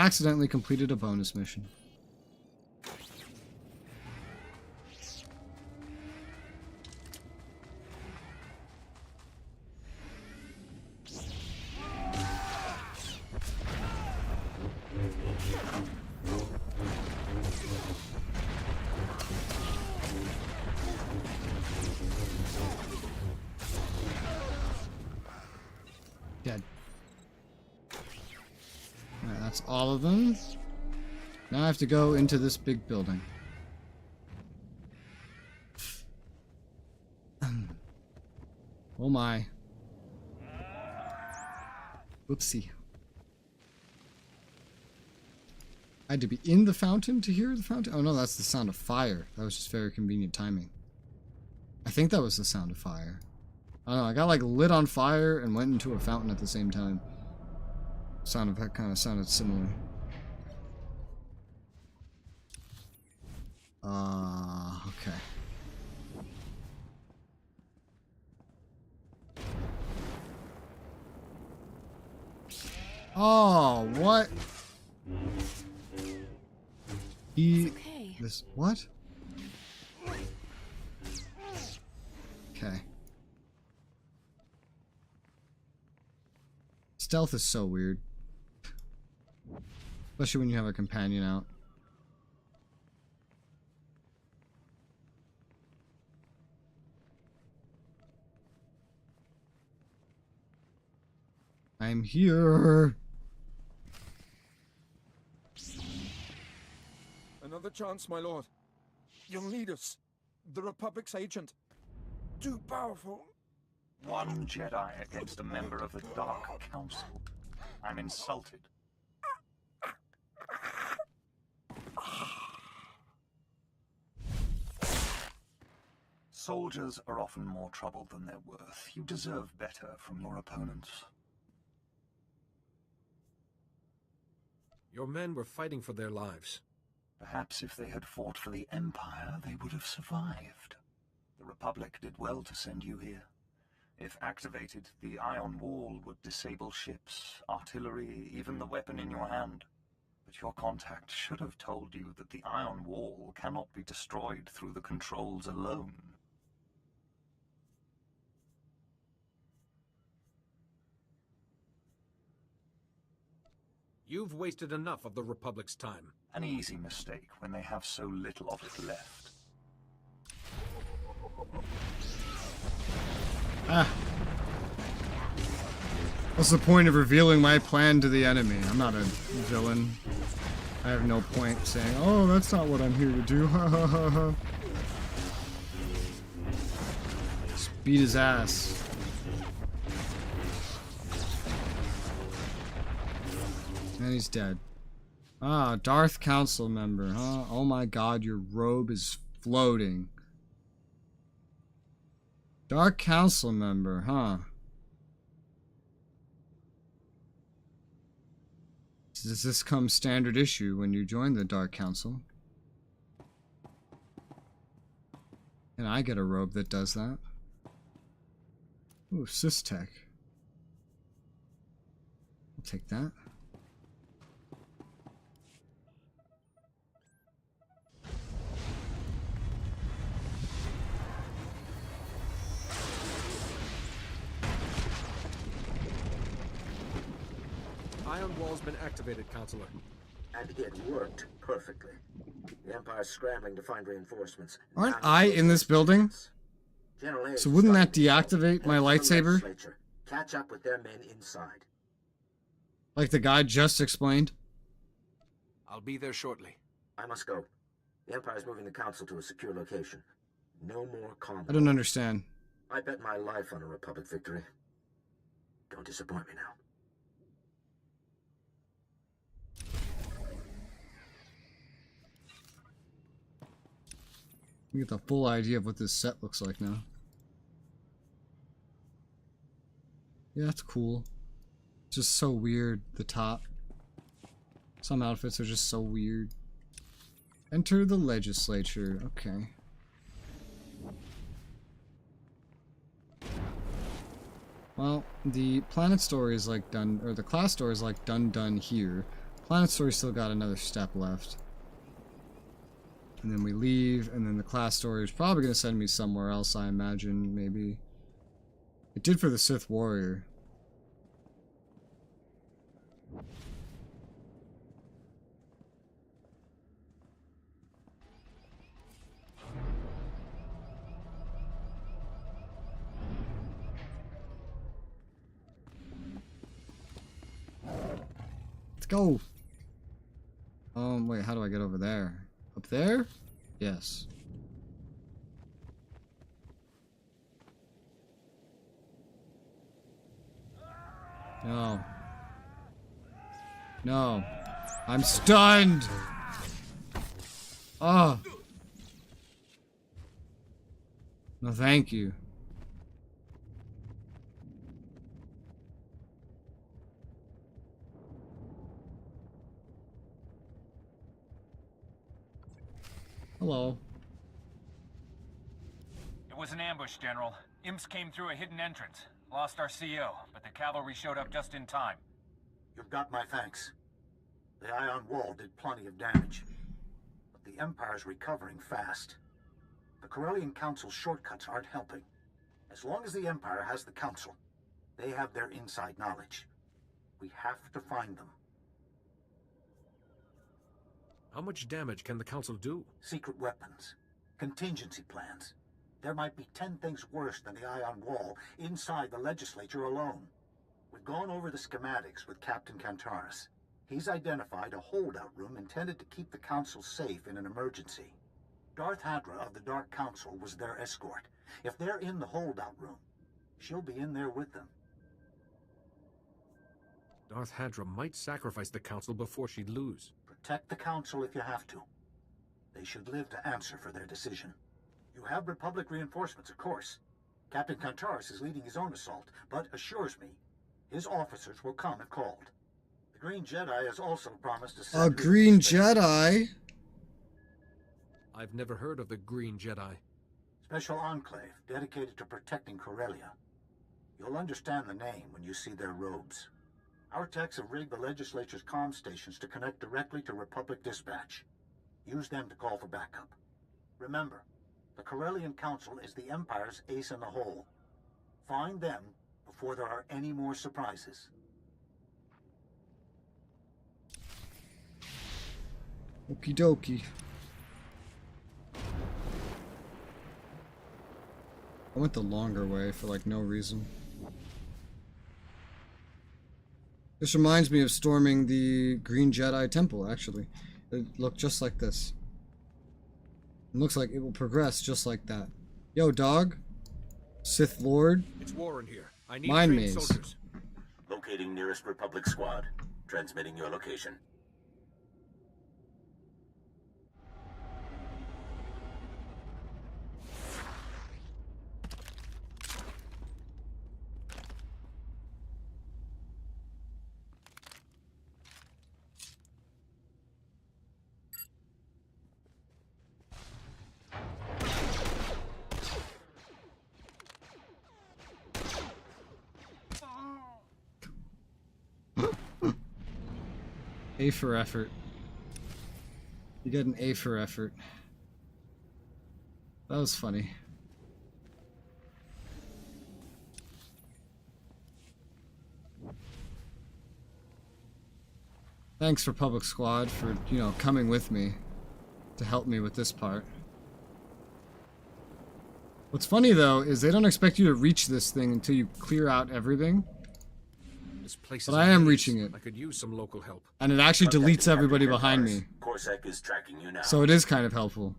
accidentally completed a bonus mission. Dead. Alright, that's all of them. Now I have to go into this big building. Oh my. Whoopsie. I had to be in the fountain to hear the fountain? Oh no, that's the sound of fire. That was just very convenient timing. I think that was the sound of fire. I don't know, I got like lit on fire and went into a fountain at the same time. Sound effect kind of sounded similar. Okay. Oh, what? Okay. This, what? Okay. Stealth is so weird. Especially when you have a companion out. I'm here. Another chance, my lord. You'll need us. The Republic's agent. Too powerful. One Jedi against a member of the Dark Council. I'm insulted. Soldiers are often more trouble than they're worth. You deserve better from your opponents. Your men were fighting for their lives. Perhaps if they had fought for the Empire, they would have survived. The Republic did well to send you here. If activated, the Iron Wall would disable ships, artillery, even the weapon in your hand. But your contact should have told you that the Iron Wall cannot be destroyed through the controls alone. You've wasted enough of the Republic's time. An easy mistake when they have so little of it left. Ah. What's the point of revealing my plan to the enemy? I'm not a villain. I have no point saying, oh, that's not what I'm here to do. Ha ha ha ha. Just beat his ass. And he's dead. Ah, Darth Council member, huh? Oh my god, your robe is floating. Dark Council member, huh? Does this come standard issue when you join the Dark Council? And I get a robe that does that. Ooh, Systech. I'll take that. Iron Wall's been activated, Counselor. And it worked perfectly. The Empire's scrambling to find reinforcements. Aren't I in this building? So wouldn't that deactivate my lightsaber? Catch up with their men inside. Like the guy just explained? I'll be there shortly. I must go. The Empire's moving the Council to a secure location. No more combat. I don't understand. I bet my life on a Republic victory. Don't disappoint me now. You get the full idea of what this set looks like now. Yeah, that's cool. It's just so weird, the top. Some outfits are just so weird. Enter the legislature. Okay. Well, the planet story is like done, or the class story is like done here. Planet story still got another step left. And then we leave, and then the class story is probably going to send me somewhere else, I imagine, maybe. It did for the Sith Warrior. Let's go! Wait, how do I get over there? Up there? Yes. No. No. I'm stunned! Oh. No, thank you. Hello. It was an ambush, General. Imps came through a hidden entrance. Lost our CO, but the cavalry showed up just in time. You've got my thanks. The ion wall did plenty of damage. But the Empire's recovering fast. The Corellian Council's shortcuts aren't helping. As long as the Empire has the Council, they have their inside knowledge. We have to find them. How much damage can the Council do? Secret weapons. Contingency plans. There might be 10 things worse than the ion wall inside the legislature alone. We've gone over the schematics with Captain Kantaris. He's identified a holdout room intended to keep the Council safe in an emergency. Darth Hadra of the Dark Council was their escort. If they're in the holdout room, she'll be in there with them. Darth Hadra might sacrifice the Council before she'd lose. Protect the Council if you have to. They should live to answer for their decision. You have Republic reinforcements, of course. Captain Kantaris is leading his own assault, but assures me his officers will come if called. The Green Jedi has also promised to send... A Green Jedi? I've never heard of the Green Jedi. Special enclave dedicated to protecting Corellia. You'll understand the name when you see their robes. Our techs have rigged the legislature's comm stations to connect directly to Republic dispatch. Use them to call for backup. Remember, the Corellian Council is the Empire's ace in the hole. Find them before there are any more surprises. Okie dokie. I went the longer way for like no reason. This reminds me of storming the Green Jedi Temple, actually. It looked just like this. It looks like it will progress just like that. Yo, dog. Sith Lord. It's war in here. I need Mind trained maze. soldiers. Locating nearest Republic squad. Transmitting your location. A for effort. You get an A for effort. That was funny. Thanks for Public Squad for, you know, coming with me to help me with this part. What's funny though is they don't expect you to reach this thing until you clear out everything. This place But is I a am maze. reaching it. I could use some local help. And it actually Contacting deletes everybody Captain behind Kantaris. me. Corsac is tracking you now. So it is kind of helpful.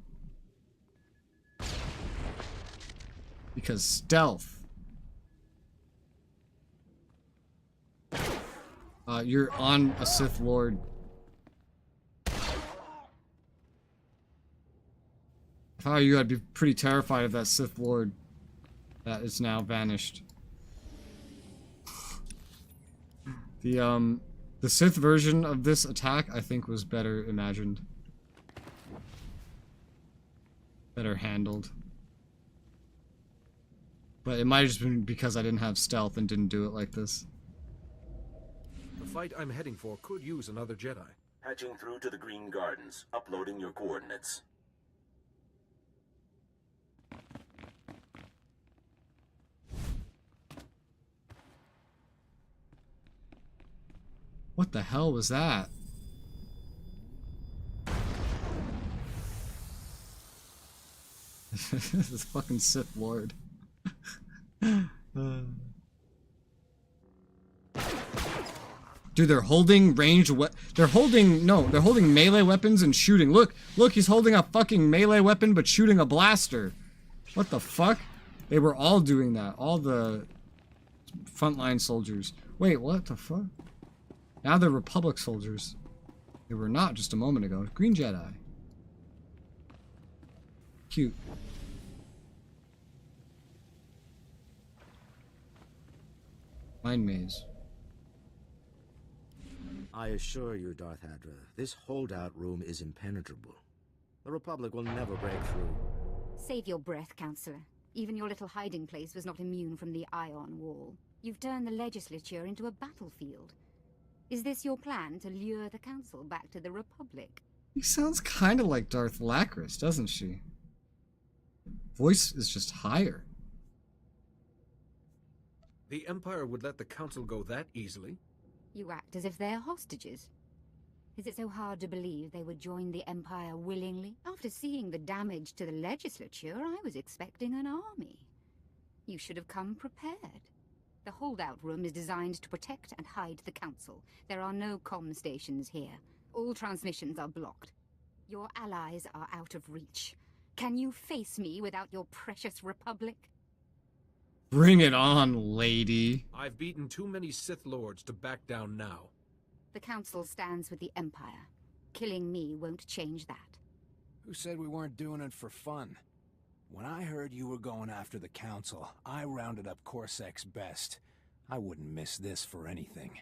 Because stealth. You're on a Sith Lord. If I were you, I'd be pretty terrified of that Sith Lord that is now vanished. The Sith version of this attack, I think, was better imagined. Better handled. But it might have just been because I didn't have stealth and didn't do it like this. The fight I'm heading for could use another Jedi. Patching through to the Green Gardens, uploading your coordinates. What the hell was that? This fucking Sith Lord. Dude, they're holding ranged they're holding melee weapons and shooting. Look, he's holding a fucking melee weapon but shooting a blaster. What the fuck? They were all doing that. All the frontline soldiers. Wait, what the fuck? Now they're Republic soldiers. They were not just a moment ago. Green Jedi. Cute. Mind maze. I assure you, Darth Hadra, this holdout room is impenetrable. The Republic will never break through. Save your breath, Counselor. Even your little hiding place was not immune from the Ion Wall. You've turned the Legislature into a battlefield. Is this your plan to lure the Council back to the Republic? He sounds kind of like Darth Lacris, doesn't she? Voice is just higher. The Empire would let the Council go that easily? You act as if they're hostages. Is it so hard to believe they would join the Empire willingly? After seeing the damage to the Legislature, I was expecting an army. You should have come prepared. The holdout room is designed to protect and hide the Council. There are no comm stations here. All transmissions are blocked. Your allies are out of reach. Can you face me without your precious Republic? Bring it on, lady. I've beaten too many Sith Lords to back down now. The Council stands with the Empire. Killing me won't change that. Who said we weren't doing it for fun? When I heard you were going after the Council, I rounded up Corsek's best. I wouldn't miss this for anything.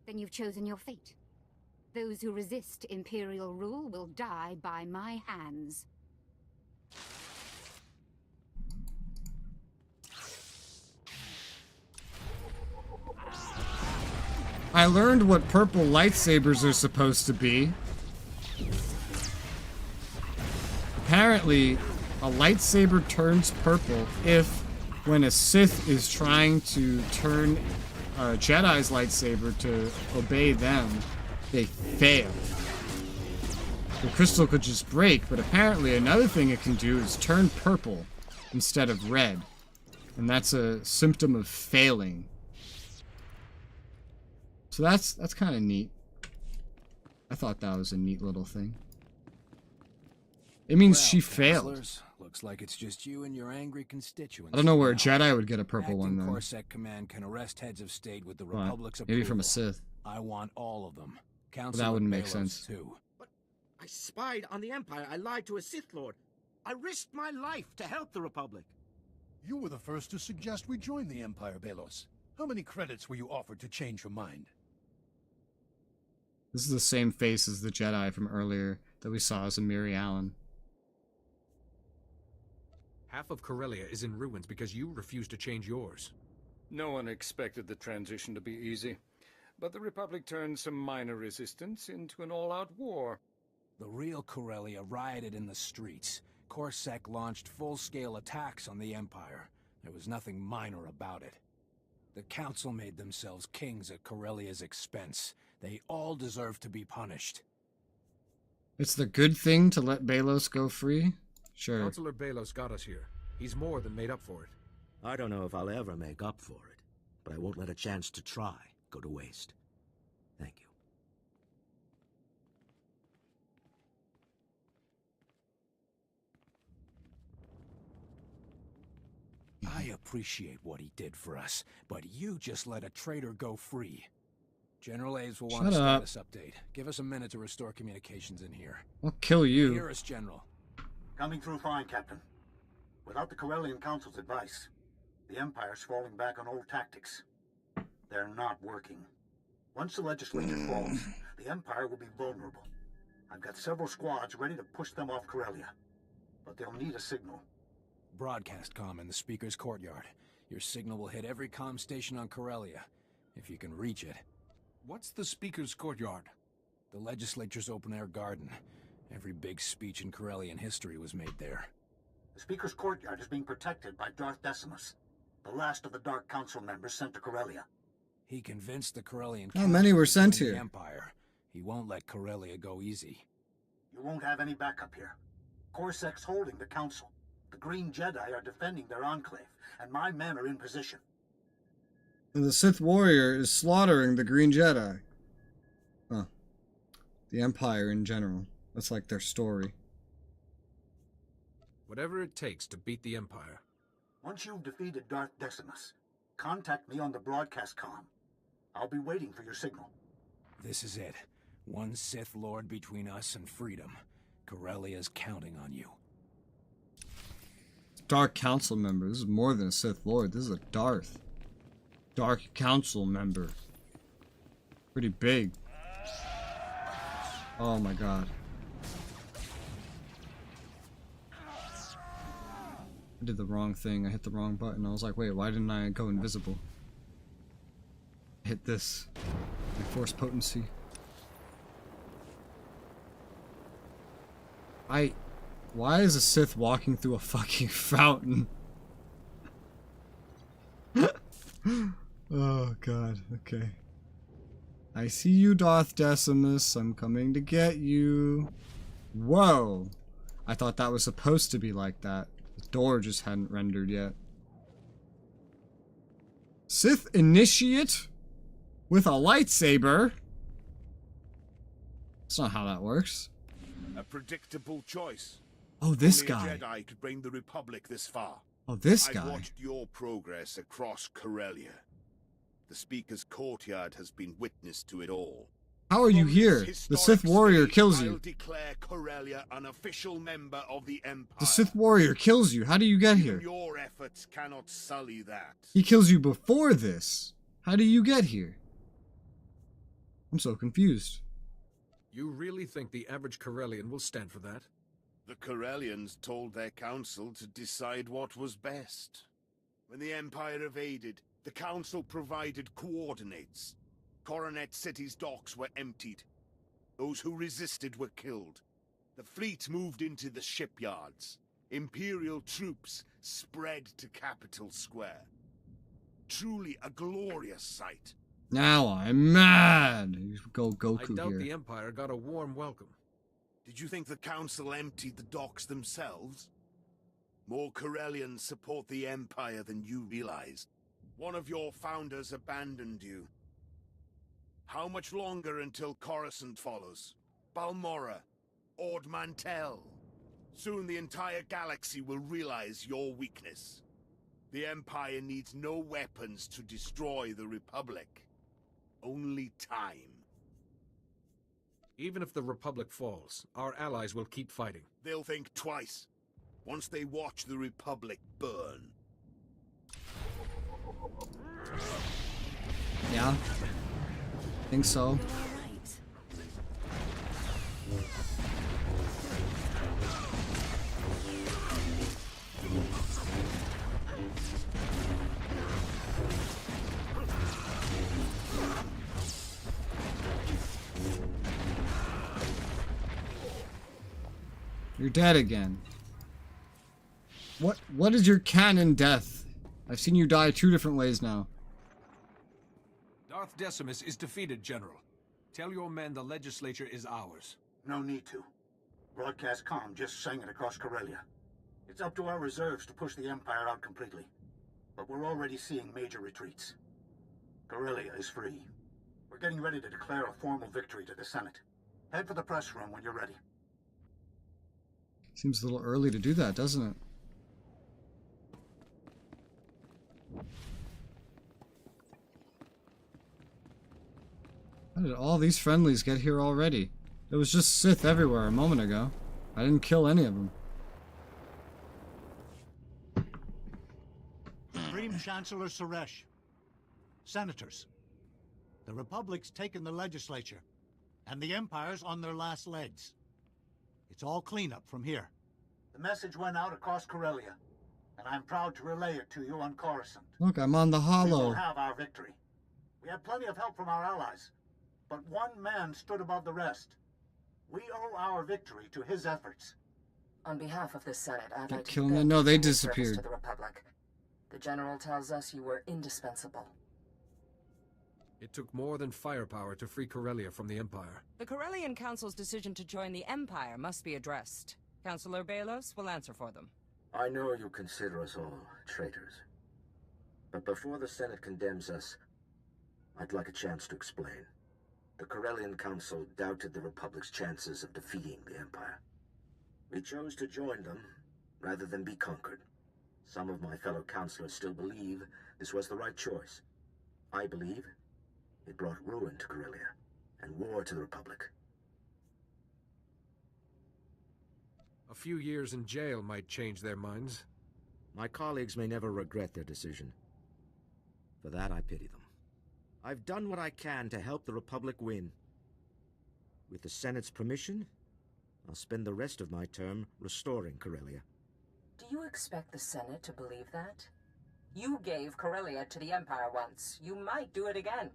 Then you've chosen your fate. Those who resist Imperial rule will die by my hands. I learned what purple lightsabers are supposed to be. Apparently, a lightsaber turns purple if, when a Sith is trying to turn a Jedi's lightsaber to obey them, they fail. The crystal could just break, but apparently another thing it can do is turn purple instead of red. And that's a symptom of failing. So that's kind of neat. I thought that was a neat little thing. It means she failed. Looks like it's just you and your angry constituents. I don't know where a Jedi would get a purple one, though. Corsec Command can arrest heads of state with the Republic's approval. Maybe from a Sith. I want all of them. Well, that wouldn't make sense. Too. But I spied on the Empire. I lied to a Sith Lord. I risked my life to help the Republic. You were the first to suggest we join the Empire, Belos. How many credits were you offered to change your mind? This is the same face as the Jedi from earlier that we saw as a Miri Allen. Half of Corellia is in ruins because you refused to change yours. No one expected the transition to be easy, but the Republic turned some minor resistance into an all-out war. The real Corellia rioted in the streets. Corsec launched full-scale attacks on the Empire. There was nothing minor about it. The Council made themselves kings at Corellia's expense. They all deserve to be punished. It's the good thing to let Belos go free? Sure. Councilor Belos got us here. He's more than made up for it. I don't know if I'll ever make up for it, but I won't let a chance to try go to waste. Thank you. I appreciate what he did for us, but you just let a traitor go free. General Aves will want a status update. Give us a minute to restore communications in here. I'll kill you. Hear us, General. Coming through fine, Captain. Without the Corellian Council's advice, the Empire's falling back on old tactics. They're not working. Once the Legislature falls, the Empire will be vulnerable. I've got several squads ready to push them off Corellia, but they'll need a signal. Broadcast comm in the Speaker's courtyard. Your signal will hit every comm station on Corellia, if you can reach it. What's the Speaker's courtyard? The legislature's open-air garden. Every big speech in Corellian history was made there. The Speaker's courtyard is being protected by Darth Decimus, the last of the Dark Council members sent to Corellia. He convinced the Corellian How many were sent to join here? the Empire. He won't let Corellia go easy. You won't have any backup here. Corsek's holding the Council. The Green Jedi are defending their enclave, and my men are in position. And the Sith warrior is slaughtering the Green Jedi. Huh. The Empire in general. That's like their story. Whatever it takes to beat the Empire. Once you've defeated Darth Decimus, contact me on the broadcast comm. I'll be waiting for your signal. This is it. One Sith Lord between us and freedom. Corellia's counting on you. Dark Council member. This is more than a Sith Lord. This is a Darth. Dark Council member. Pretty big. Oh my god. I did the wrong thing. I hit the wrong button. I was like, wait, why didn't I go invisible? Hit this. My force potency. Why is a Sith walking through a fucking fountain? Oh god, okay. I see you, Darth Decimus. I'm coming to get you. Whoa! I thought that was supposed to be like that. The door just hadn't rendered yet. Sith Initiate? With a lightsaber? That's not how that works. A predictable choice. Oh, this Only guy. a Jedi could bring the Republic this far. Oh, this I've guy. watched your progress across Corellia. The Speaker's courtyard has been witness to it all. How are you From here? this The Sith historic warrior stage, kills I'll you. declare Corellia an official member of the Empire. The Sith warrior kills you. How do you get Even here? your efforts cannot sully that. He kills you before this. How do you get here? I'm so confused. You really think the average Corellian will stand for that? The Corellians told their council to decide what was best. When the Empire evaded, the council provided coordinates. Coronet City's docks were emptied. Those who resisted were killed. The fleet moved into the shipyards. Imperial troops spread to Capital Square. Truly a glorious sight. Now I'm mad. You go Goku I doubt here. the Empire got a warm welcome. Did you think the council emptied the docks themselves? More Corellians support the Empire than you realize. One of your founders abandoned you. How much longer until Coruscant follows? Balmorra? Ord Mantell? Soon the entire galaxy will realize your weakness. The Empire needs no weapons to destroy the Republic. Only time. Even if the Republic falls, our allies will keep fighting. They'll think twice once they watch the Republic burn. Yeah. Think so. You're dead again. What is your canon death? I've seen you die 2 different ways now. Darth Decimus is defeated, General. Tell your men the legislature is ours. No need to. Broadcast comm just sang it across Corellia. It's up to our reserves to push the Empire out completely. But we're already seeing major retreats. Corellia is free. We're getting ready to declare a formal victory to the Senate. Head for the press room when you're ready. Seems a little early to do that, doesn't it? How did all these friendlies get here already? There was just Sith everywhere a moment ago. I didn't kill any of them. Supreme Chancellor Suresh. Senators. The Republic's taken the legislature, and the Empire's on their last legs. It's all cleanup from here. The message went out across Corellia, and I'm proud to relay it to you on Coruscant. Look, I'm on the We hollow. will have our victory. We have plenty of help from our allies, but one man stood above the rest. We owe our victory to his efforts. On behalf of the Senate, I'd They're like to killing thank it. No, you they for your service disappeared. to the Republic. The General tells us you were indispensable. It took more than firepower to free Corellia from the Empire. The Corellian Council's decision to join the Empire must be addressed. Councillor Balos will answer for them. I know you consider us all traitors. But before the Senate condemns us, I'd like a chance to explain. The Corellian Council doubted the Republic's chances of defeating the Empire. We chose to join them rather than be conquered. Some of my fellow councilors still believe this was the right choice. I believe it brought ruin to Corellia and war to the Republic. A few years in jail might change their minds. My colleagues may never regret their decision. For that, I pity them. I've done what I can to help the Republic win. With the Senate's permission, I'll spend the rest of my term restoring Corellia. Do you expect the Senate to believe that? You gave Corellia to the Empire once. You might do it again.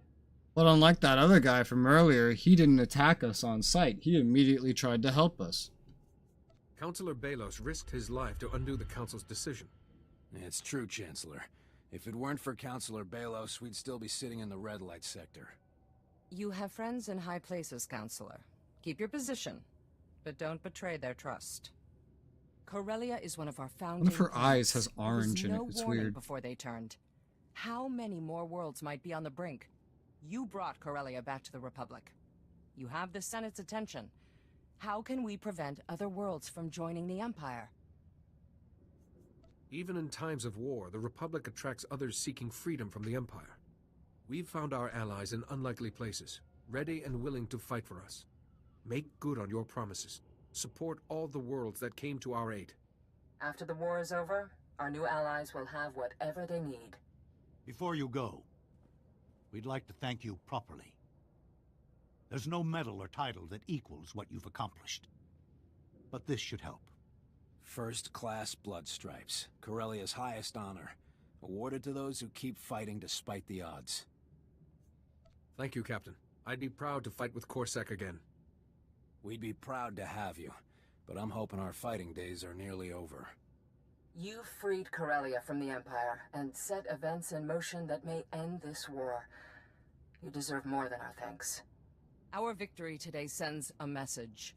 But unlike that other guy from earlier, he didn't attack us on sight. He immediately tried to help us. Councillor Balos risked his life to undo the Council's decision. It's true, Chancellor. If it weren't for Councillor Balos, we'd still be sitting in the red light sector. You have friends in high places, Councillor. Keep your position, but don't betray their trust. Corellia is one of our founding One of her planets. eyes has orange in it. It's warning weird. Before they turned. How many more worlds might be on the brink? You brought Corellia back to the Republic. You have the Senate's attention. How can we prevent other worlds from joining the Empire? Even in times of war, the Republic attracts others seeking freedom from the Empire. We've found our allies in unlikely places, ready and willing to fight for us. Make good on your promises. Support all the worlds that came to our aid. After the war is over, our new allies will have whatever they need. Before you go, we'd like to thank you properly. There's no medal or title that equals what you've accomplished. But this should help. First-class blood stripes, Corellia's highest honor, awarded to those who keep fighting despite the odds. Thank you, Captain. I'd be proud to fight with Corsac again. We'd be proud to have you, but I'm hoping our fighting days are nearly over. You freed Corellia from the Empire and set events in motion that may end this war. You deserve more than our thanks. Our victory today sends a message.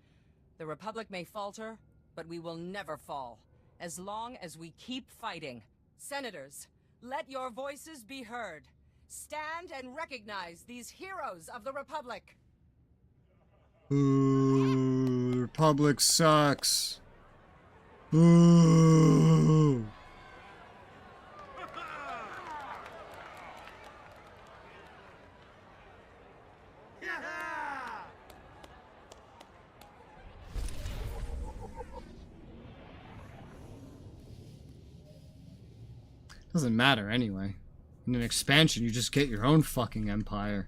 The Republic may falter, but we will never fall, as long as we keep fighting. Senators, let your voices be heard. Stand and recognize these heroes of the Republic. Ooh, the Republic sucks. Ooh. Doesn't matter anyway. In an expansion, you just get your own fucking empire.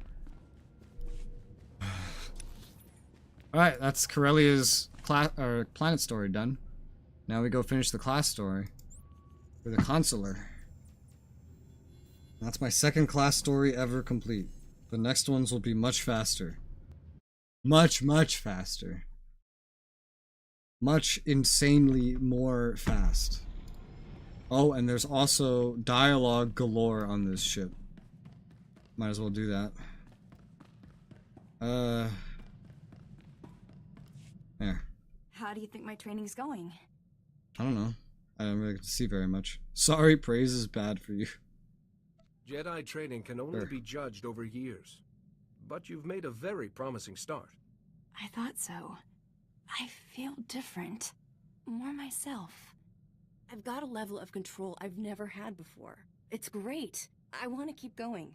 Alright, that's Corellia's planet story done. Now we go finish the class story. For the consular. That's my second class story ever complete. The next ones will be much faster. Much, much faster. Much insanely more fast. Oh, and there's also dialogue galore on this ship. Might as well do that. There. How do you think my training's going? I don't know. I don't really get to see very much. Sorry, praise is bad for you. Jedi training can only be judged over years. But you've made a very promising start. I thought so. I feel different. More myself. I've got a level of control I've never had before. It's great. I want to keep going.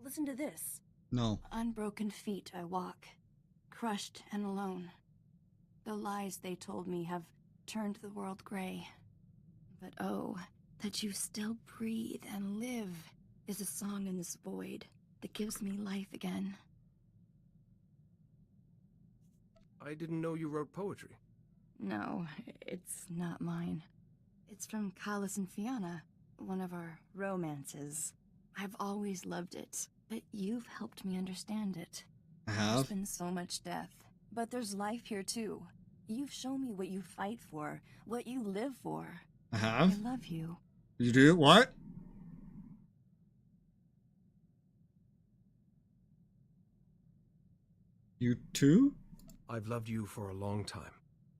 Listen to this. No. Unbroken feet I walk, crushed and alone. The lies they told me have turned the world gray. But oh, that you still breathe and live is a song in this void that gives me life again. I didn't know you wrote poetry. No, it's not mine. It's from Kalis and Fianna. one of our romances. I've always loved it, but you've helped me understand it. I have? There's been so much death, but there's life here too. You've shown me what you fight for, what you live for. I have? I love you. You do? What? You too? I've loved you for a long time.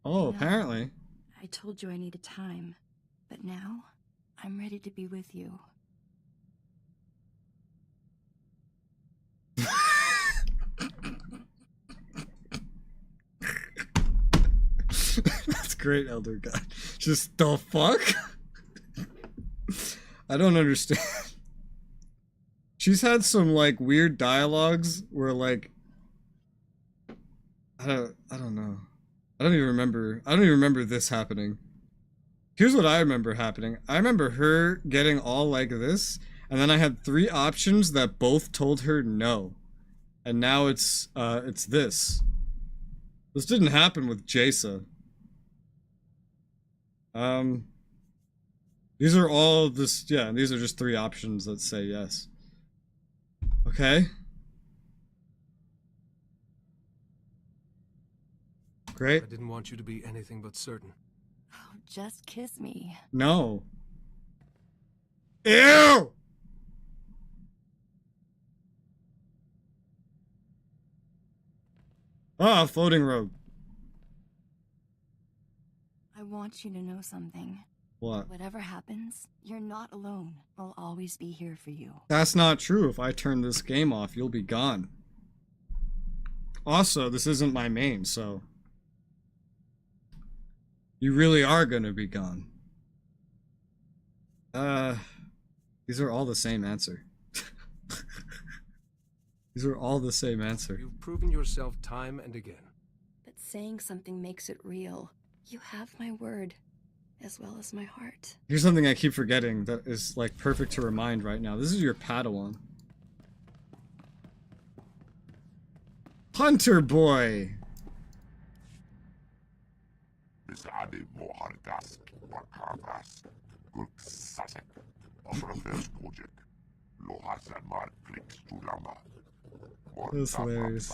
Oh, No. apparently. I told you I needed time, but now I'm ready to be with you. That's great, Elder God. Just the fuck? I don't understand. She's had some like weird dialogues where like I don't know. I don't even remember this happening. Here's what I remember happening. I remember her getting all like this, and then I had 3 options that both told her no. And now it's this. This didn't happen with Jasa. These are all these are just 3 options that say yes. Okay. Great. I didn't want you to be anything but certain. Oh, just kiss me. No. Ew! Ah, floating robe. I want you to know something. What? Whatever happens, you're not alone. I'll always be here for you. That's not true. If I turn this game off, you'll be gone. Also, this isn't my main, so... You really are gonna be gone. These are all the same answer. These are all the same answer. You've proven yourself time and again. But saying something makes it real. You have my word, as well as my heart. Here's something I keep forgetting that is like perfect to remind right now. This is your Padawan. Hunter boy! That's hilarious.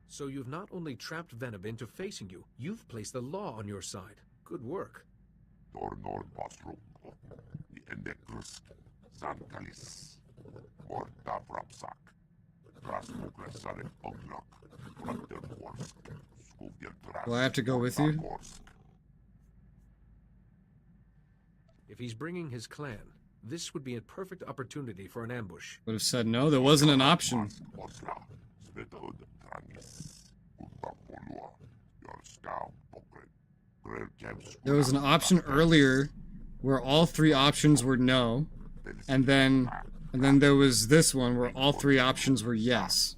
So you've not only trapped Venom into facing you, you've placed the law on your side. Good work. Do I have to go with you? If he's bringing his clan, this would be a perfect opportunity for an ambush. Would have said no, there wasn't an option. There was an option earlier where all 3 options were no, and then there was this one where all 3 options were yes.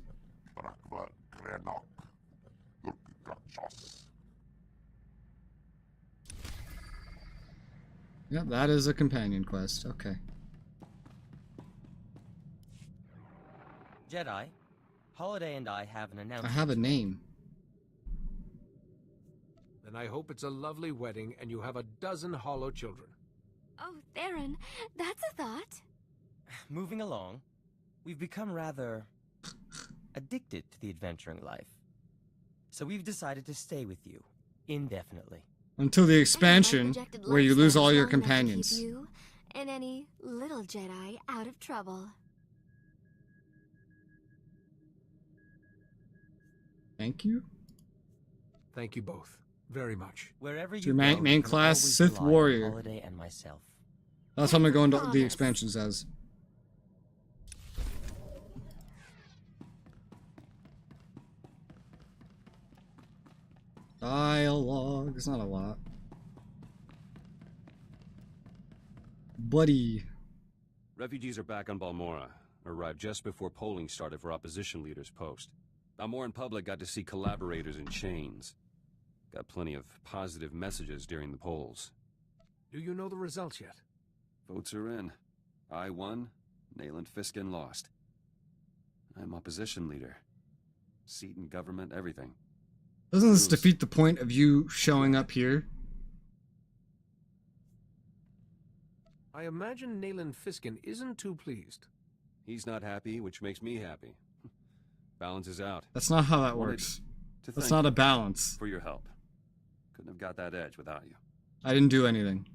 Yep, that is a companion quest. Okay. Jedi, Holiday and I have an announcement. I have a name. Then I hope it's a lovely wedding and you have a dozen hollow children. Oh, Theron, that's a thought. Moving along, we've become rather addicted to the adventuring life. So we've decided to stay with you indefinitely. Until the expansion, where you lose all your Long enough to keep companions. you and any little Jedi out of trouble. Thank you. Thank you both very much. Wherever It's you your go, main you can class, always Sith rely on warrior. Holiday and myself. That's how I'm gonna go into the expansions as. Dialogue. It's not a lot. Buddy. Refugees are back on Balmora. Arrived just before polling started for opposition leaders' post. Balmoran public got to see collaborators in chains. Got plenty of positive messages during the polls. Do you know the results yet? Votes are in. I won, Nayland Fiskin lost. I'm opposition leader. Seat in government, everything. Doesn't this defeat the point of you showing up here? I imagine Nayland Fiskin isn't too pleased. He's not happy, which makes me happy. Balances out. That's not how that works. That's not a balance. For your help. Couldn't have got that edge without you. I didn't do anything.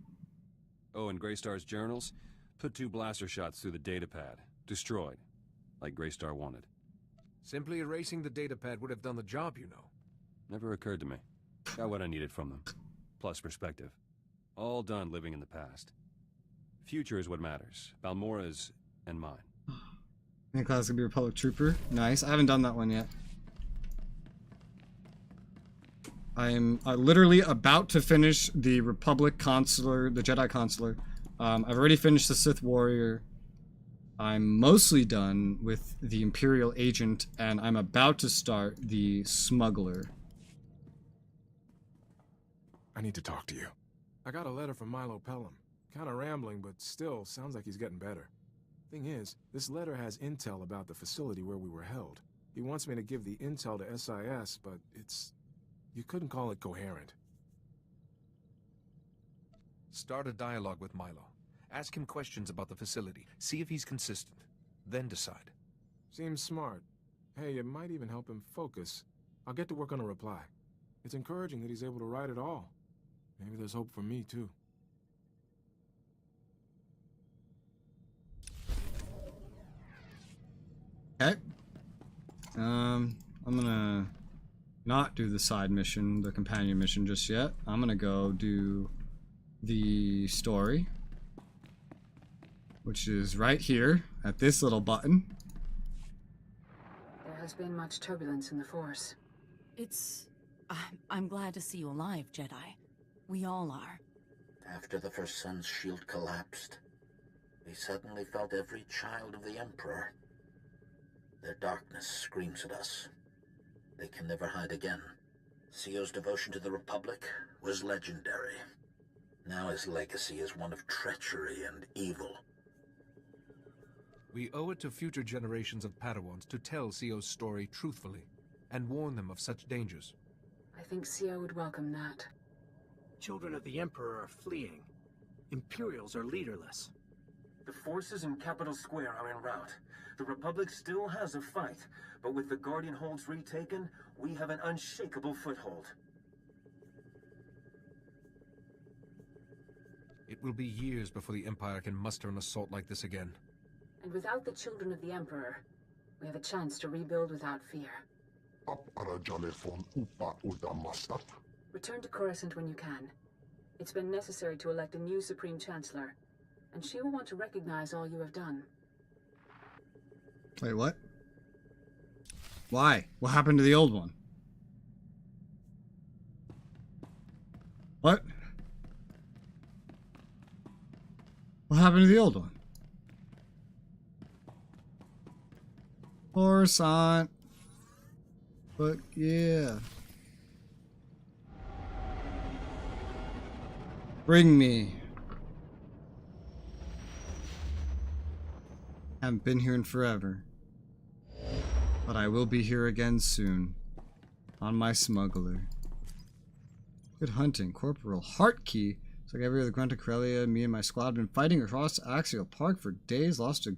Oh, and Greystar's journals? Put 2 blaster shots through the datapad. Destroyed. Like Greystar wanted. Simply erasing the datapad would have done the job, you know. Never occurred to me. Got what I needed from them. Plus perspective. All done living in the past. Future is what matters. Balmora's and mine. Main class gonna be Republic Trooper. Nice. I haven't done that one yet. I am literally about to finish the Republic Consular, the Jedi Consular. I've already finished the Sith Warrior. I'm mostly done with the Imperial Agent, and I'm about to start the Smuggler. I need to talk to you. I got a letter from Milo Pelham. Kind of rambling, but still sounds like he's getting better. Thing is, this letter has intel about the facility where we were held. He wants me to give the intel to SIS, but you couldn't call it coherent. Start a dialogue with Milo. Ask him questions about the facility. See if he's consistent. Then decide. Seems smart. Hey, it might even help him focus. I'll get to work on a reply. It's encouraging that he's able to write it all. Maybe there's hope for me, too. Okay. I'm gonna not do the side mission, the companion mission just yet. I'm gonna go do the story, which is right here at this little button. There has been much turbulence in the Force. I'm glad to see you alive, Jedi. We all are. After the First Son's shield collapsed, we suddenly felt every child of the Emperor. Their darkness screams at us. They can never hide again. CO's devotion to the Republic was legendary. Now his legacy is one of treachery and evil. We owe it to future generations of Padawans to tell CO's story truthfully and warn them of such dangers. I think CO would welcome that. Children of the Emperor are fleeing. Imperials are leaderless. The forces in Capital Square are en route. The Republic still has a fight, but with the Guardian holds retaken, we have an unshakable foothold. It will be years before the Empire can muster an assault like this again. And without the children of the Emperor, we have a chance to rebuild without fear. Return to Coruscant when you can. It's been necessary to elect a new Supreme Chancellor, and she will want to recognize all you have done. Wait, what? Why? What happened to the old one? What? What happened to the old one? Coruscant. But yeah. Bring me. Haven't been here in forever. But I will be here again soon. On my smuggler. Good hunting. Corporal Heartkey. It's like every other grunt of Corellia, me and my squad have been fighting across Axial Park for days. Lost a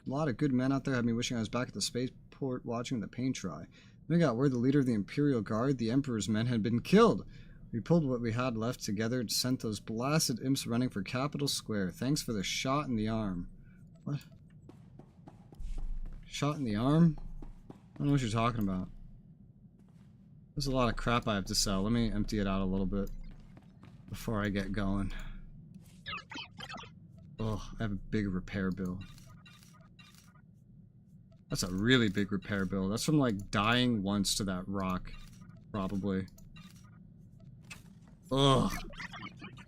lot of good men out there. Had me wishing I was back at the spaceport watching the paint dry. Then we got word the leader of the Imperial Guard, the Emperor's men, had been killed. We pulled what we had left together and sent those blasted imps running for Capital Square. Thanks for the shot in the arm. What? Shot in the arm? I don't know what you're talking about. There's a lot of crap I have to sell. Let me empty it out a little bit before I get going. Oh, I have a big repair bill. That's a really big repair bill. That's from like dying once to that rock, probably. Ugh.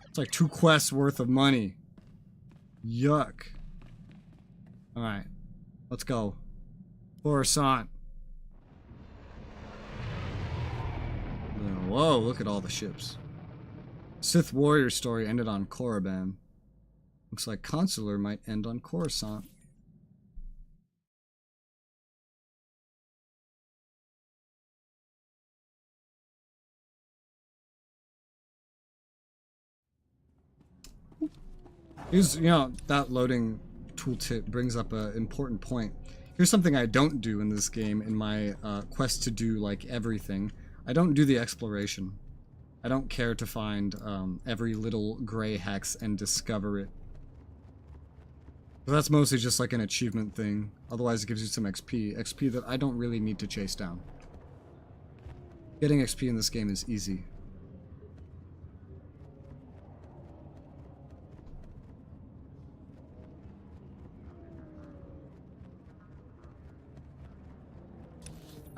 It's like 2 quests worth of money. Yuck. Alright. Let's go. Coruscant. Whoa, look at all the ships. Sith Warrior story ended on Korriban. Looks like Consular might end on Coruscant. Here's, that loading tooltip brings up an important point. Here's something I don't do in this game in my quest to do, like, everything. I don't do the exploration. I don't care to find every little gray hex and discover it. But that's mostly just like an achievement thing. Otherwise it gives you some XP. XP that I don't really need to chase down. Getting XP in this game is easy.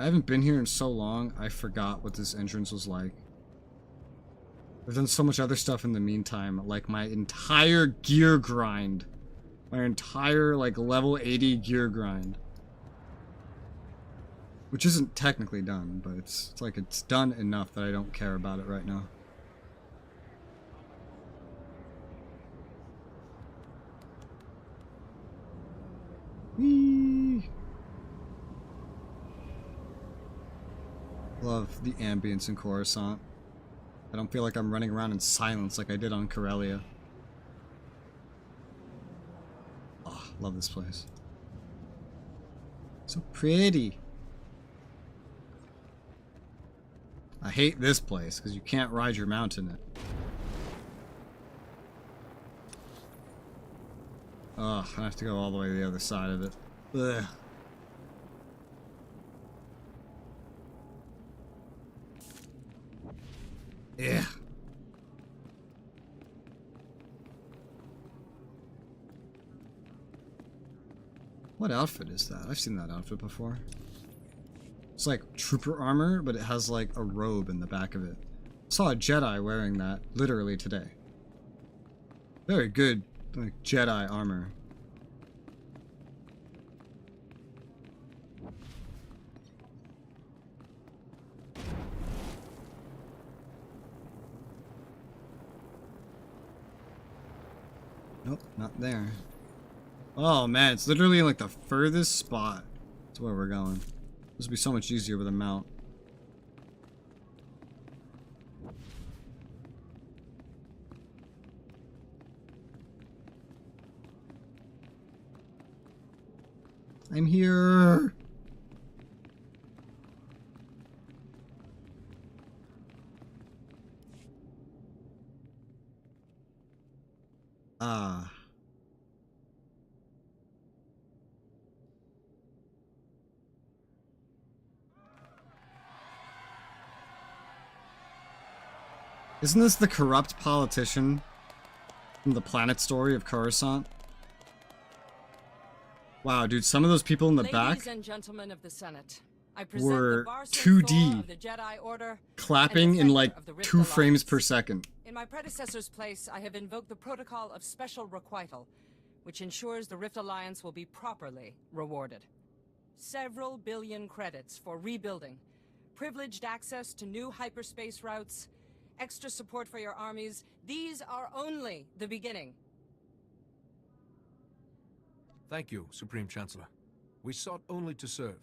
I haven't been here in so long, I forgot what this entrance was like. I've done so much other stuff in the meantime, like my entire gear grind. My entire, like, level 80 gear grind. Which isn't technically done, but it's like it's done enough that I don't care about it right now. Whee! Love the ambience in Coruscant. I don't feel like I'm running around in silence like I did on Corellia. Oh, love this place. So pretty. I hate this place because you can't ride your mount in it. Ugh, I have to go all the way to the other side of it. Ugh. Yeah. What outfit is that? I've seen that outfit before. It's like trooper armor, but it has like a robe in the back of it. I saw a Jedi wearing that literally today. Very good, like, Jedi armor. Nope, not there. Oh man, it's literally like the furthest spot to where we're going. This would be so much easier with a mount. I'm here. Ah. Isn't this the corrupt politician from the planet story of Coruscant? Wow, dude, some of those people in the back Ladies and gentlemen of the Senate, I present were the Bar 2D, of the Jedi Order clapping in like 2 frames per second. In my predecessor's place, I have invoked the protocol of special requital, which ensures the Rift Alliance will be properly rewarded. Several billion credits for rebuilding, privileged access to new hyperspace routes, extra support for your armies. These are only the beginning. Thank you, Supreme Chancellor. We sought only to serve.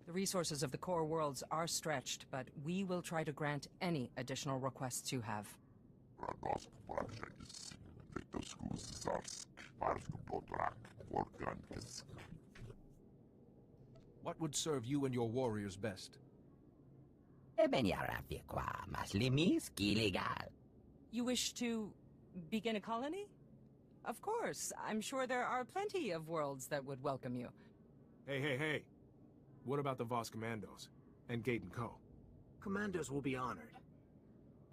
The resources of the core worlds are stretched, but we will try to grant any additional requests you have. What would serve you and your warriors best? You wish to begin a colony? Of course. I'm sure there are plenty of worlds that would welcome you. Hey. What about the Voss Commandos? And Gate & Co.? Commandos will be honored.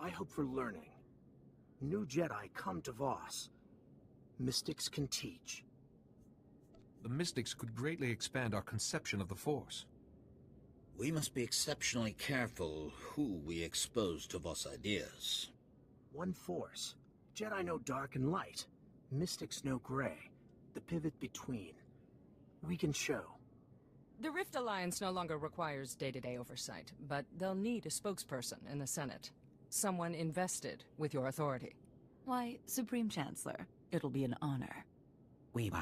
I hope for learning. New Jedi come to Voss. Mystics can teach. The Mystics could greatly expand our conception of the Force. We must be exceptionally careful who we expose to Voss ideas. One Force. Jedi know dark and light. Mystics know gray. The pivot between. We can show. The Rift Alliance no longer requires day-to-day oversight, but they'll need a spokesperson in the Senate. Someone invested with your authority. Why, Supreme Chancellor, it'll be an honor. Do I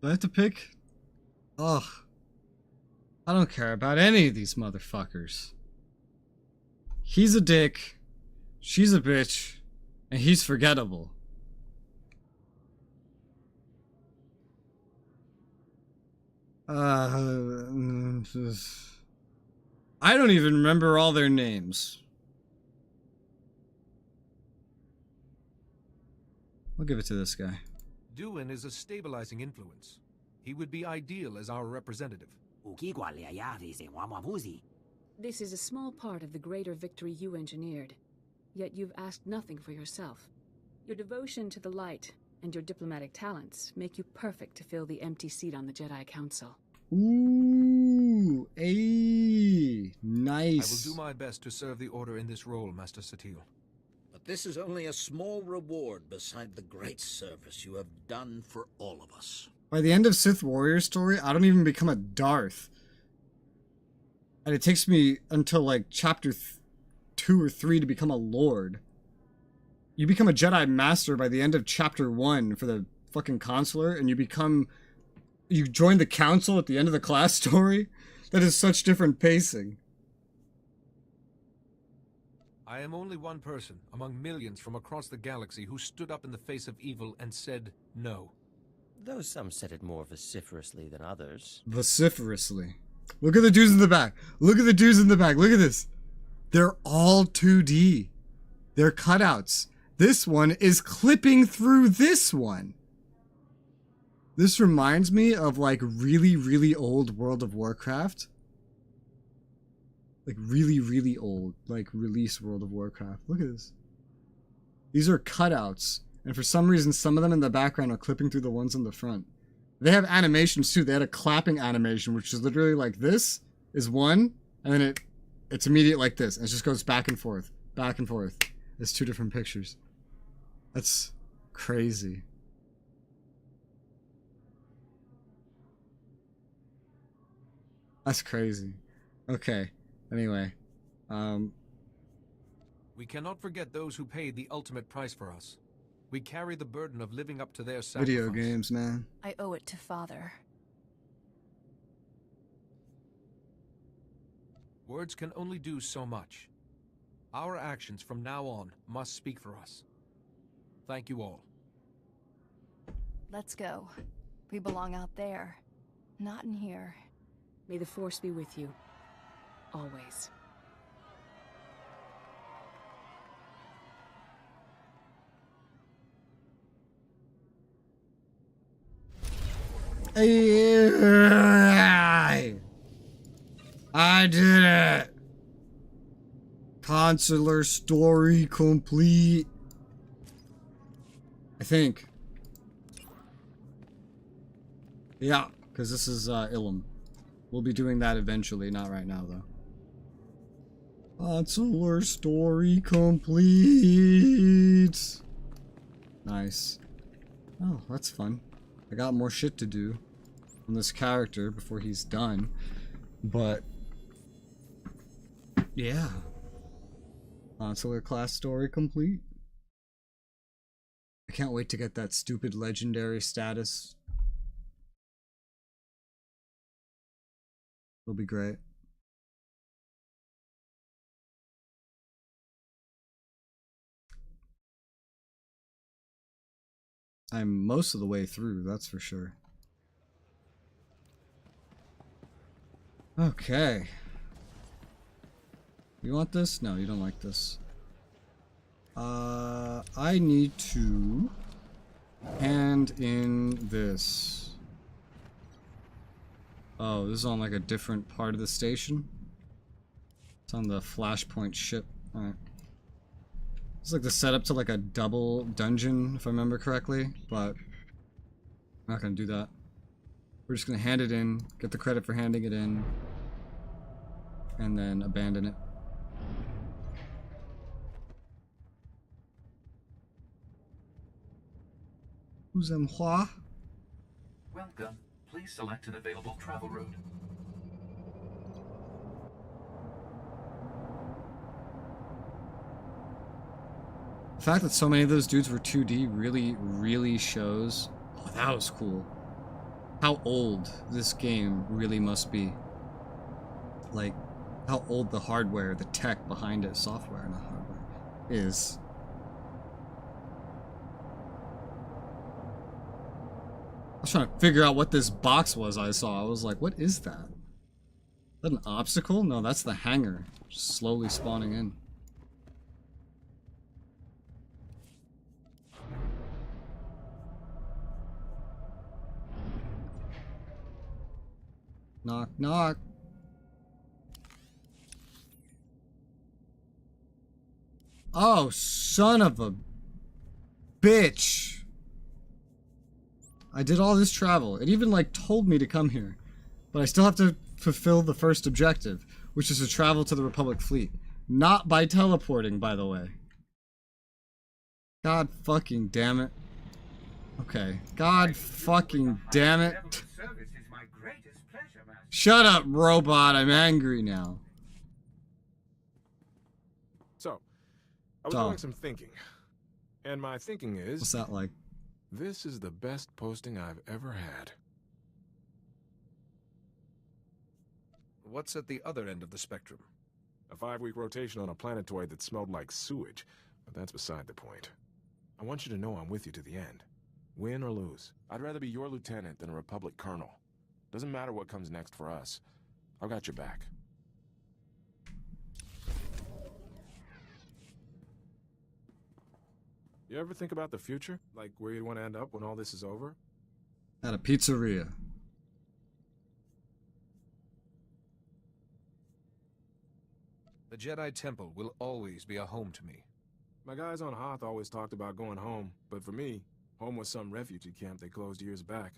have to pick? Ugh. I don't care about any of these motherfuckers. He's a dick, she's a bitch, and he's forgettable. I don't even remember all their names. I'll give it to this guy. Duin is a stabilizing influence. He would be ideal as our representative. This is a small part of the greater victory you engineered. Yet you've asked nothing for yourself. Your devotion to the light and your diplomatic talents make you perfect to fill the empty seat on the Jedi Council. Ooh, ay, nice. I will do my best to serve the Order in this role, Master Satil. But this is only a small reward beside the great service you have done for all of us. By the end of Sith Warrior story, I don't even become a Darth. And it takes me until like chapter 2 or 3 to become a Lord. You become a Jedi Master by the end of chapter 1 for the fucking Consular, and you join the Council at the end of the class story? That is such different pacing. I am only one person among millions from across the galaxy who stood up in the face of evil and said no. Though some said it more vociferously than others. Vociferously. Look at the dudes in the back. Look at the dudes in the back. Look at this. They're all 2D. They're cutouts. This one is clipping through this one. This reminds me of like really, really old World of Warcraft. Like really, really old, like release World of Warcraft. Look at this. These are cutouts. And for some reason, some of them in the background are clipping through the ones in the front. They have animations too. They had a clapping animation, which is literally like this is one, and then it's immediate like this. And it just goes back and forth, back and forth. It's 2 different pictures. That's crazy. That's crazy. Okay. Anyway. We cannot forget those who paid the ultimate price for us. We carry the burden of living up to their sacrifice. Video games, man. I owe it to Father. Words can only do so much. Our actions from now on must speak for us. Thank you all. Let's go. We belong out there, not in here. May the Force be with you. Always. I did it! Consular story complete. I think. Yeah, because this is Ilum. We'll be doing that eventually, not right now though. Consular story complete. Nice. Oh, that's fun. I got more shit to do on this character before he's done. But yeah. Consular class story complete. I can't wait to get that stupid legendary status. It'll be great. I'm most of the way through, that's for sure. Okay. You want this? No, you don't like this. I need to hand in this. Oh, this is on like a different part of the station? It's on the Flashpoint ship. Alright. It's like the setup to like a double dungeon, if I remember correctly, but I'm not gonna do that. We're just gonna hand it in, get the credit for handing it in, and then abandon it. Welcome. Please select an available travel route. The fact that so many of those dudes were 2D really shows. Oh, that was cool. How old this game really must be. like, how old the hardware, the tech behind it, software, not hardware, is. I was trying to figure out what this box was I saw. I was like, what is that? Is that an obstacle? No, that's the hangar. Just slowly spawning in. Knock, knock. Oh, son of a bitch. I did all this travel. It even, like, told me to come here. But I still have to fulfill the first objective, which is to travel to the Republic fleet. Not by teleporting, by the way. God fucking damn it. Okay. God fucking damn it. Shut up, robot. I'm angry now. So, I was doing some thinking. And my thinking is... What's that like? This is the best posting I've ever had. What's at the other end of the spectrum? A 5-week rotation on a planetoid that smelled like sewage. But that's beside the point. I want you to know I'm with you to the end. Win or lose. I'd rather be your lieutenant than a Republic colonel. Doesn't matter what comes next for us. I've got your back. You ever think about the future? Like where you'd want to end up when all this is over? At a pizzeria. The Jedi Temple will always be a home to me. My guys on Hoth always talked about going home, but for me, home was some refugee camp they closed years back.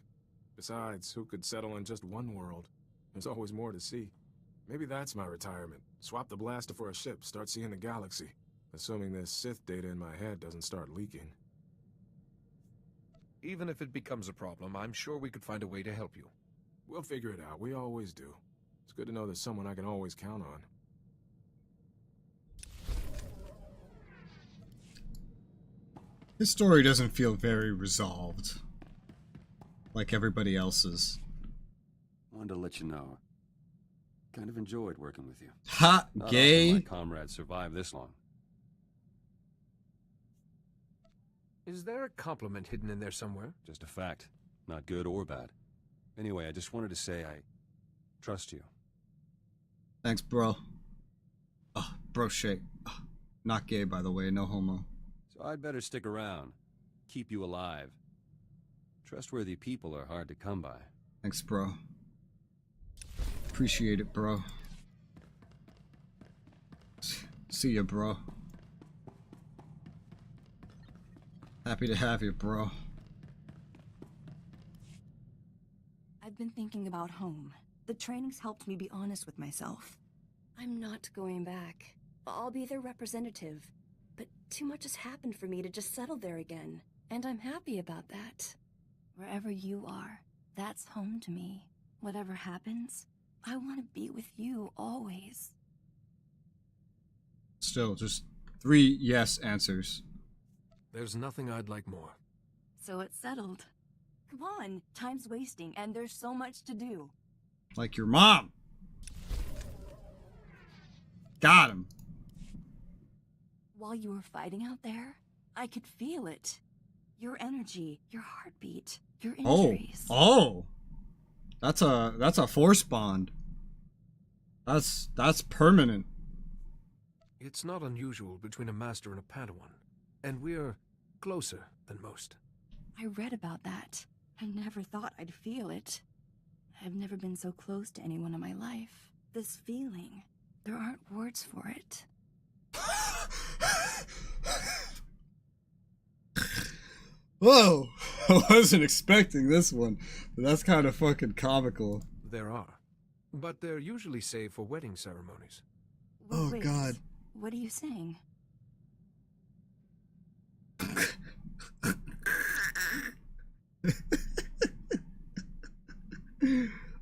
Besides, who could settle in just one world? There's always more to see. Maybe that's my retirement. Swap the blaster for a ship, start seeing the galaxy. Assuming this Sith data in my head doesn't start leaking. Even if it becomes a problem, I'm sure we could find a way to help you. We'll figure it out. We always do. It's good to know there's someone I can always count on. His story doesn't feel very resolved. Like everybody else's. Wanted to let you know. Kind of enjoyed working with you. Ha! Gay! My comrades survived this long. Is there a compliment hidden in there somewhere? Just a fact. Not good or bad. Anyway, I just wanted to say I trust you. Thanks, bro. Oh, bro shake. Oh, not gay, by the way. No homo. So I'd better stick around. Keep you alive. Trustworthy people are hard to come by. Thanks, bro. Appreciate it, bro. See ya, bro. Happy to have you, bro. I've been thinking about home. The training's helped me be honest with myself. I'm not going back. I'll be their representative. But too much has happened for me to just settle there again. And I'm happy about that. Wherever you are, that's home to me. Whatever happens, I want to be with you always. Still, just 3 yes answers. There's nothing I'd like more. So it's settled. Come on, time's wasting and there's so much to do. Like your mom. Got him. While you were fighting out there, I could feel it. Your energy, your heartbeat, your injuries. Oh. That's a force bond. That's permanent. It's not unusual between a master and a Padawan, and we're closer than most. I read about that. I never thought I'd feel it. I've never been so close to anyone in my life. This feeling, there aren't words for it. Whoa! I wasn't expecting this one, but that's kind of fucking comical. There are, but they're usually saved for wedding ceremonies. Oh, Wait, God. What are you saying? I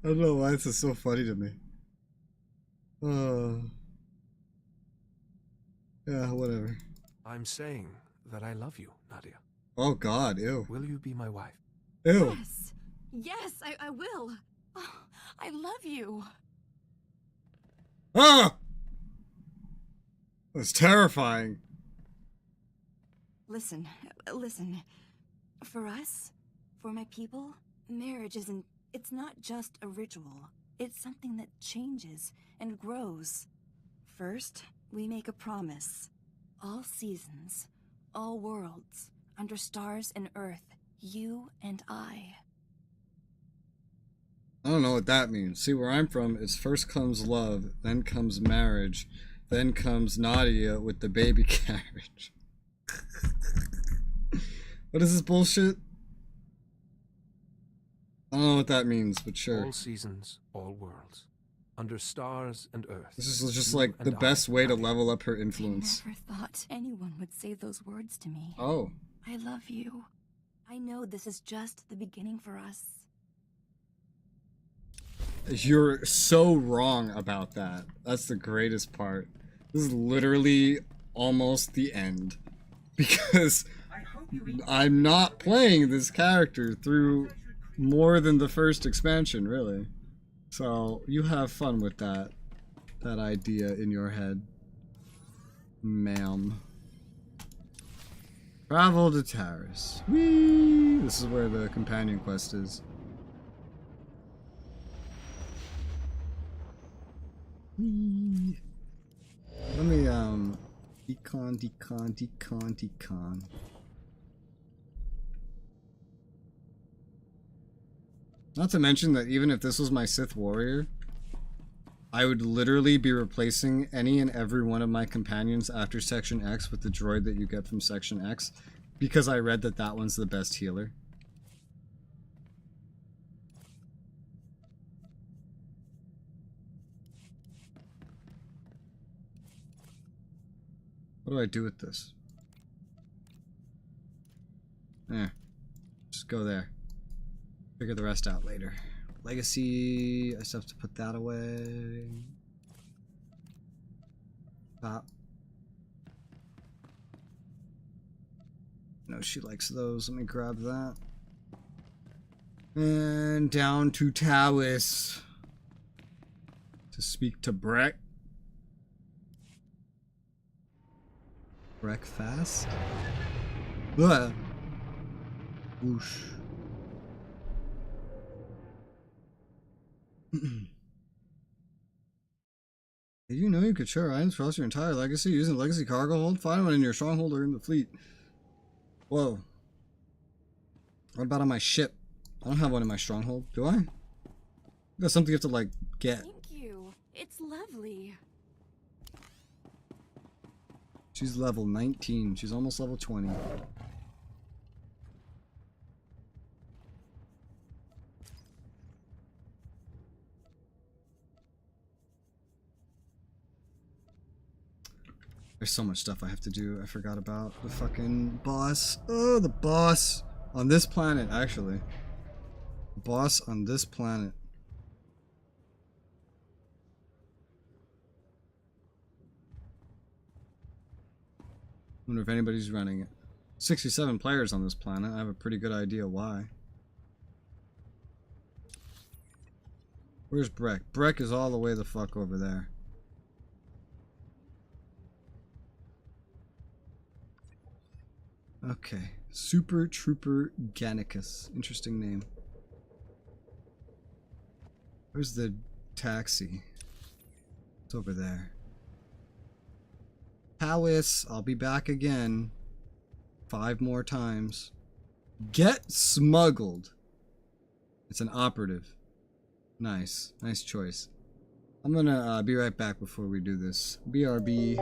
don't know why this is so funny to me. Yeah, whatever. I'm saying that I love you, Nadia. Oh God, ew. Will you be my wife? Ew. Yes, I will. Oh, I love you. Ah! That's terrifying. Listen. For us, for my people, marriage isn't... It's not just a ritual. It's something that changes and grows. First, we make a promise. All seasons, all worlds, under stars and earth, you and I. I don't know what that means. See, where I'm from, it's first comes love, then comes marriage, then comes Nadia with the baby carriage. What is this bullshit? I don't know what that means, but sure. All seasons, all worlds. Under stars and earth. This is just like the best way to level up her influence. I never thought anyone would say those words to me. Oh. I love you. I know this is just the beginning for us. You're so wrong about that. That's the greatest part. This is literally almost the end. Because I'm not playing this character through more than the first expansion, really. So you have fun with that idea in your head, ma'am. Travel to Taris. Whee! This is where the companion quest is. Whee! Let me decon. Not to mention that even if this was my Sith warrior, I would literally be replacing any and every one of my companions after Section X with the droid that you get from Section X, because I read that that one's the best healer. What do I do with this? Just go there. Figure the rest out later. Legacy, I still have to put that away. Pop. No, she likes those. Let me grab that. And down to Taois to speak to Breck. Breakfast? Ugh. Whoosh. Did you know you could share items across your entire legacy using the legacy cargo hold? Find one in your stronghold or in the fleet. Whoa. What about on my ship? I don't have one in my stronghold, do I? That's something you have to, like, get. Thank you. It's lovely. She's level 19. She's almost level 20. There's so much stuff I have to do. I forgot about the fucking boss. Oh, the boss on this planet, actually. The boss on this planet. Wonder if anybody's running it. 67 players on this planet. I have a pretty good idea why. Where's Breck? Breck is all the way the fuck over there. Okay. Super Trooper Gannicus. Interesting name. Where's the taxi? It's over there. Taois, I'll be back again. 5 more times. Get smuggled. It's an operative. Nice. Nice choice. I'm gonna be right back before we do this. BRB.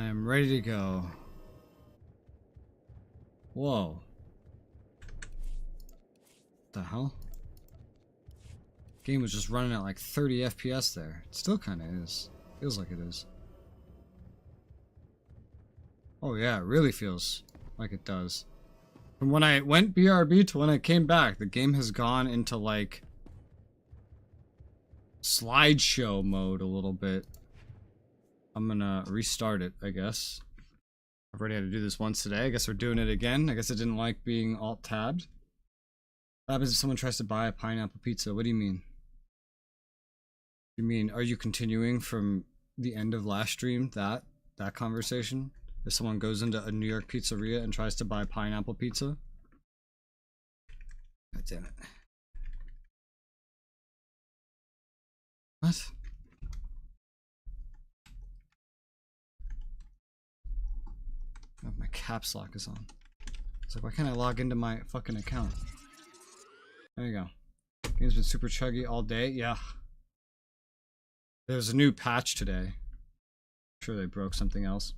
am ready to go. Whoa. What the hell? Game was just running at like 30 FPS there. It still kind of is. Feels like it is. Oh yeah, it really feels like it does. From when I went BRB to when I came back, the game has gone into like slideshow mode a little bit. I'm gonna restart it, I guess. I've already had to do this once today. I guess we're doing it again. I guess I didn't like being alt-tabbed. What happens if someone tries to buy a pineapple pizza? What do you mean? You mean, are you continuing from the end of last stream, that conversation? If someone goes into a New York pizzeria and tries to buy pineapple pizza? God damn it. What? Oh, my caps lock is on. It's like, why can't I log into my fucking account? There you go. Game's been super chuggy all day. Yeah. There's a new patch today. I'm sure they broke something else.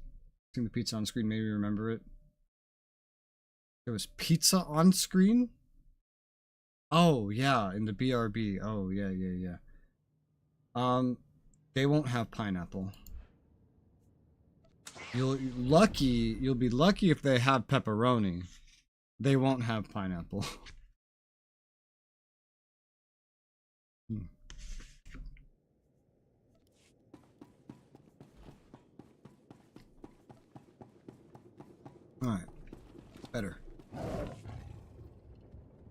Seeing the pizza on screen made me remember it. There was pizza on screen? Oh, yeah, in the BRB. Oh, yeah. They won't have pineapple. You'll be lucky if they have pepperoni. They won't have pineapple. Alright. Better.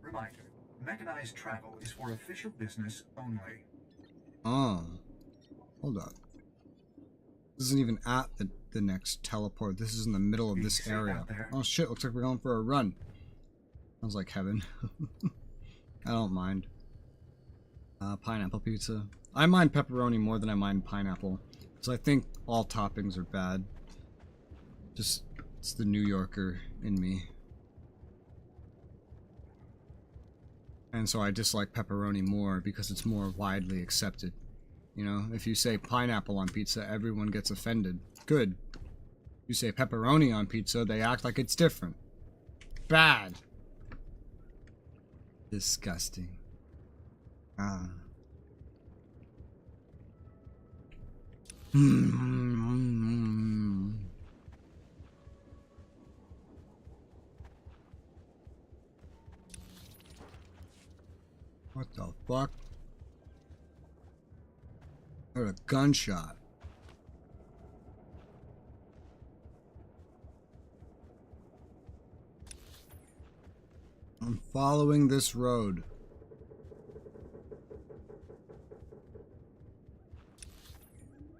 Reminder, mechanized travel is for official business only. Oh. Hold up. This isn't even at the next teleport. This is in the middle of this area. Oh shit, looks like we're going for a run. Sounds like heaven. I don't mind. Pineapple pizza. I mind pepperoni more than I mind pineapple. So I think all toppings are bad. Just, it's the New Yorker in me. And so I dislike pepperoni more because it's more widely accepted. You know, if you say pineapple on pizza, everyone gets offended. Good. You say pepperoni on pizza, they act like it's different. Bad. Disgusting. Ah. What the fuck? I heard a gunshot. I'm following this road.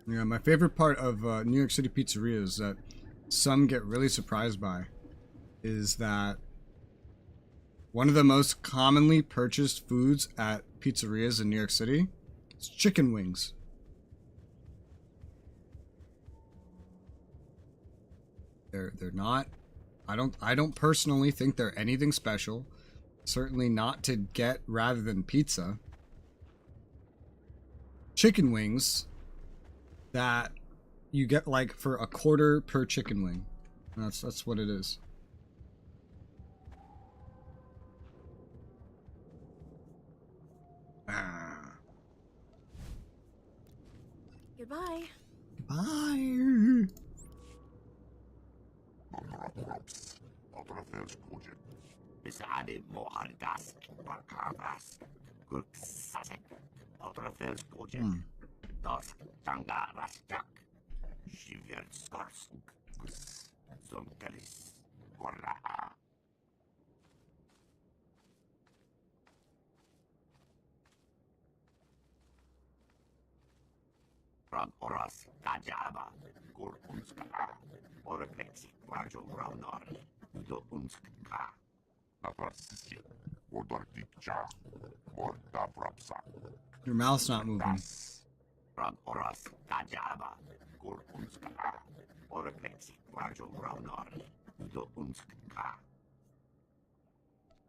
Yeah, my favorite part of New York City pizzerias that some get really surprised by is that one of the most commonly purchased foods at pizzerias in New York City is chicken wings. They're not, I don't personally think they're anything special. Certainly not to get rather than pizza. Chicken wings that you get like for a quarter per chicken wing. And that's what it is. Goodbye. Bye. Your mouth's not moving.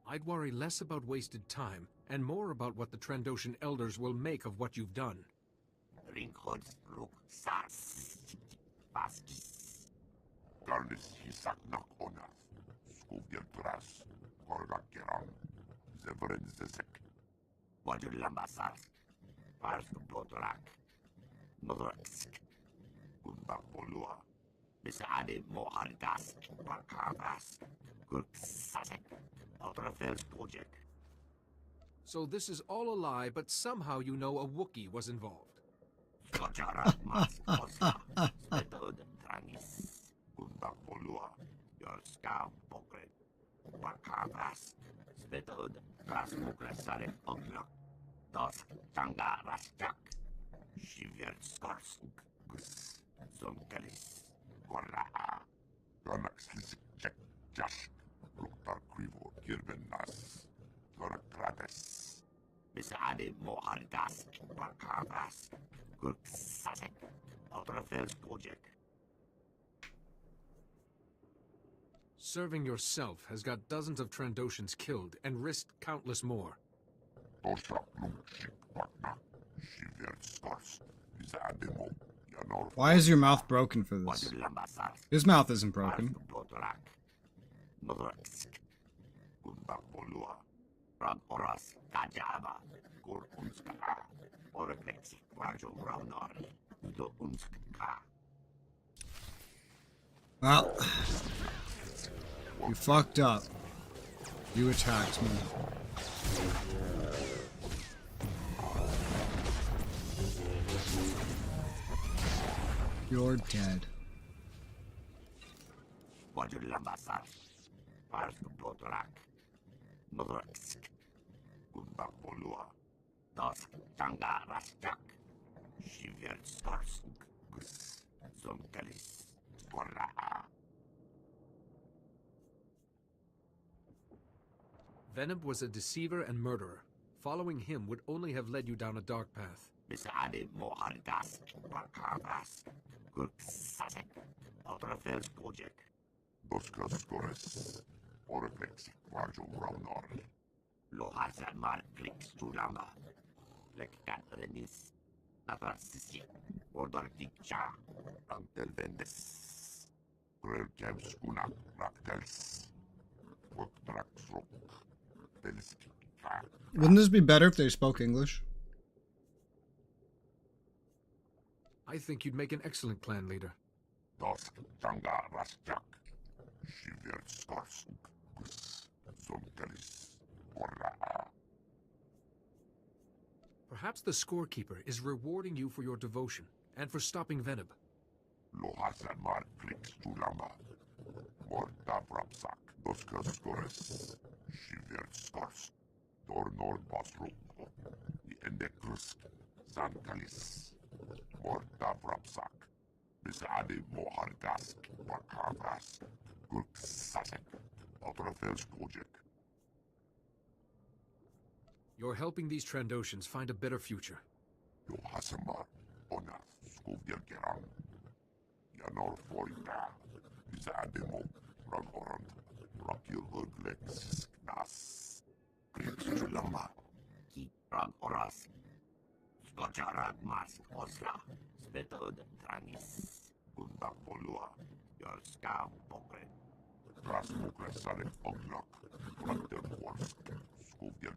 I'd worry less about wasted time and more about what the Trandoshan elders will make of what you've done. Garnis hisaknak onas. Skuvjeltras. Korgakeran. Zevrenzesek. Wajulambasas. Parskupotrak. Modraksk. Kumbapolua. Bisade mohardas. Bakavas. Kurksasek. Outrafels project. So this is all a lie, but somehow you know a Wookiee was involved. Bisade mohardas. Bakavas. Kurksasek. Outrafels project. Serving yourself has got dozens of Trandoshans killed and risked countless more. Why is your mouth broken for this? His mouth isn't broken. Well, you fucked up. You attacked me. You're dead. Venab was a deceiver and murderer. Following him would only have led you down a dark path. Wouldn't this be better if they spoke English? I think you'd make an excellent clan leader. Perhaps the scorekeeper is rewarding you for your devotion and for stopping Venab. You're helping these Trandoshans find a better future.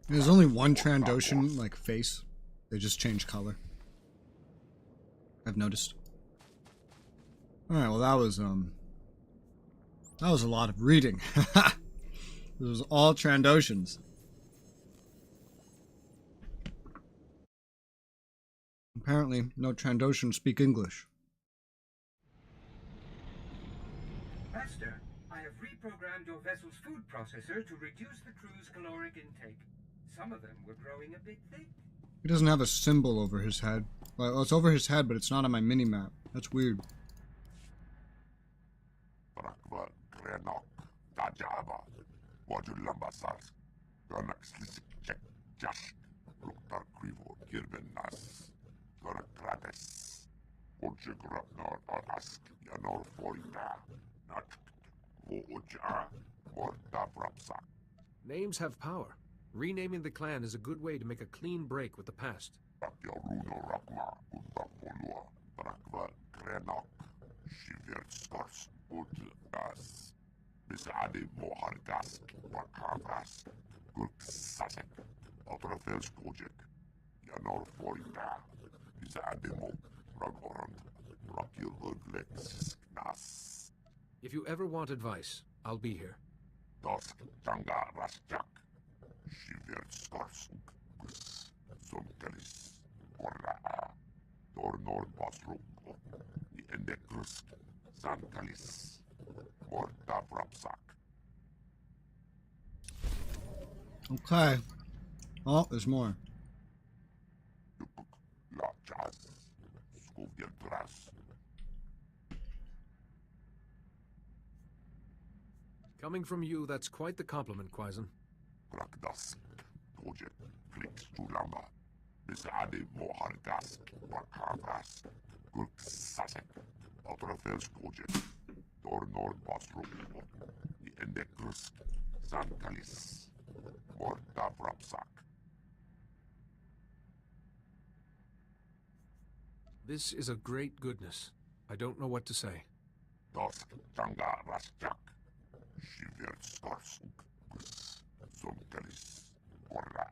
There's only one Trandoshan, like, face. They just change color. I've noticed. Alright, well that was a lot of reading. This was all Trandoshans. Apparently, no Trandoshans speak English. Master, I have reprogrammed your vessel's food processor to reduce the crew's caloric intake. Some of them were growing a bit thick. He doesn't have a symbol over his head. Well, it's over his head, but it's not on my mini-map. That's weird. Names have power. Renaming the clan is a good way to make a clean break with the past. Utras. Bisade Mohargas. Bakavas. Gurksasek. Otrafels Kojek. Yanor Forita. Bisade Mo. Ragorand. Rakil Urglex. Nas. If you ever want advice, I'll be here. Dosk Tanga Rasjak. Shiver Skarsuk. Somkalis. Korra. Tornor Basruk. The Endekrus. Sankalis. Morta Vrapsak. Okay. Oh, there's more. Lachas. Skuvientras. Coming from you, that's quite the compliment, Quaizen. Krakdas. Project. Flix Tulamba. Bisade Mohargas. Bakavas. Gurksasek. Otrafels Project. Tornor Basruk. The Endekrus. Sankalis. Morta Vrapsak. This is a great goodness. I don't know what to say. Dosk Tanga Rasjak. Shiver Skarsuk. Somkalis. Korra.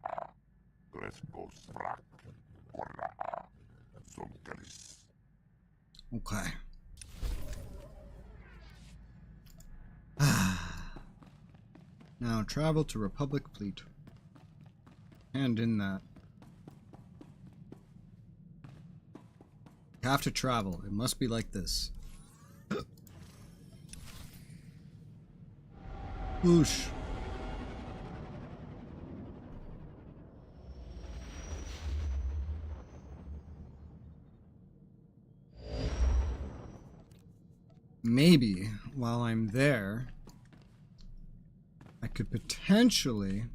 Greskos Vrak. Korra. Somkalis. Okay. Now travel to Republic Fleet. And in that. You have to travel. It must be like this. Whoosh. Maybe while I'm there, I could potentially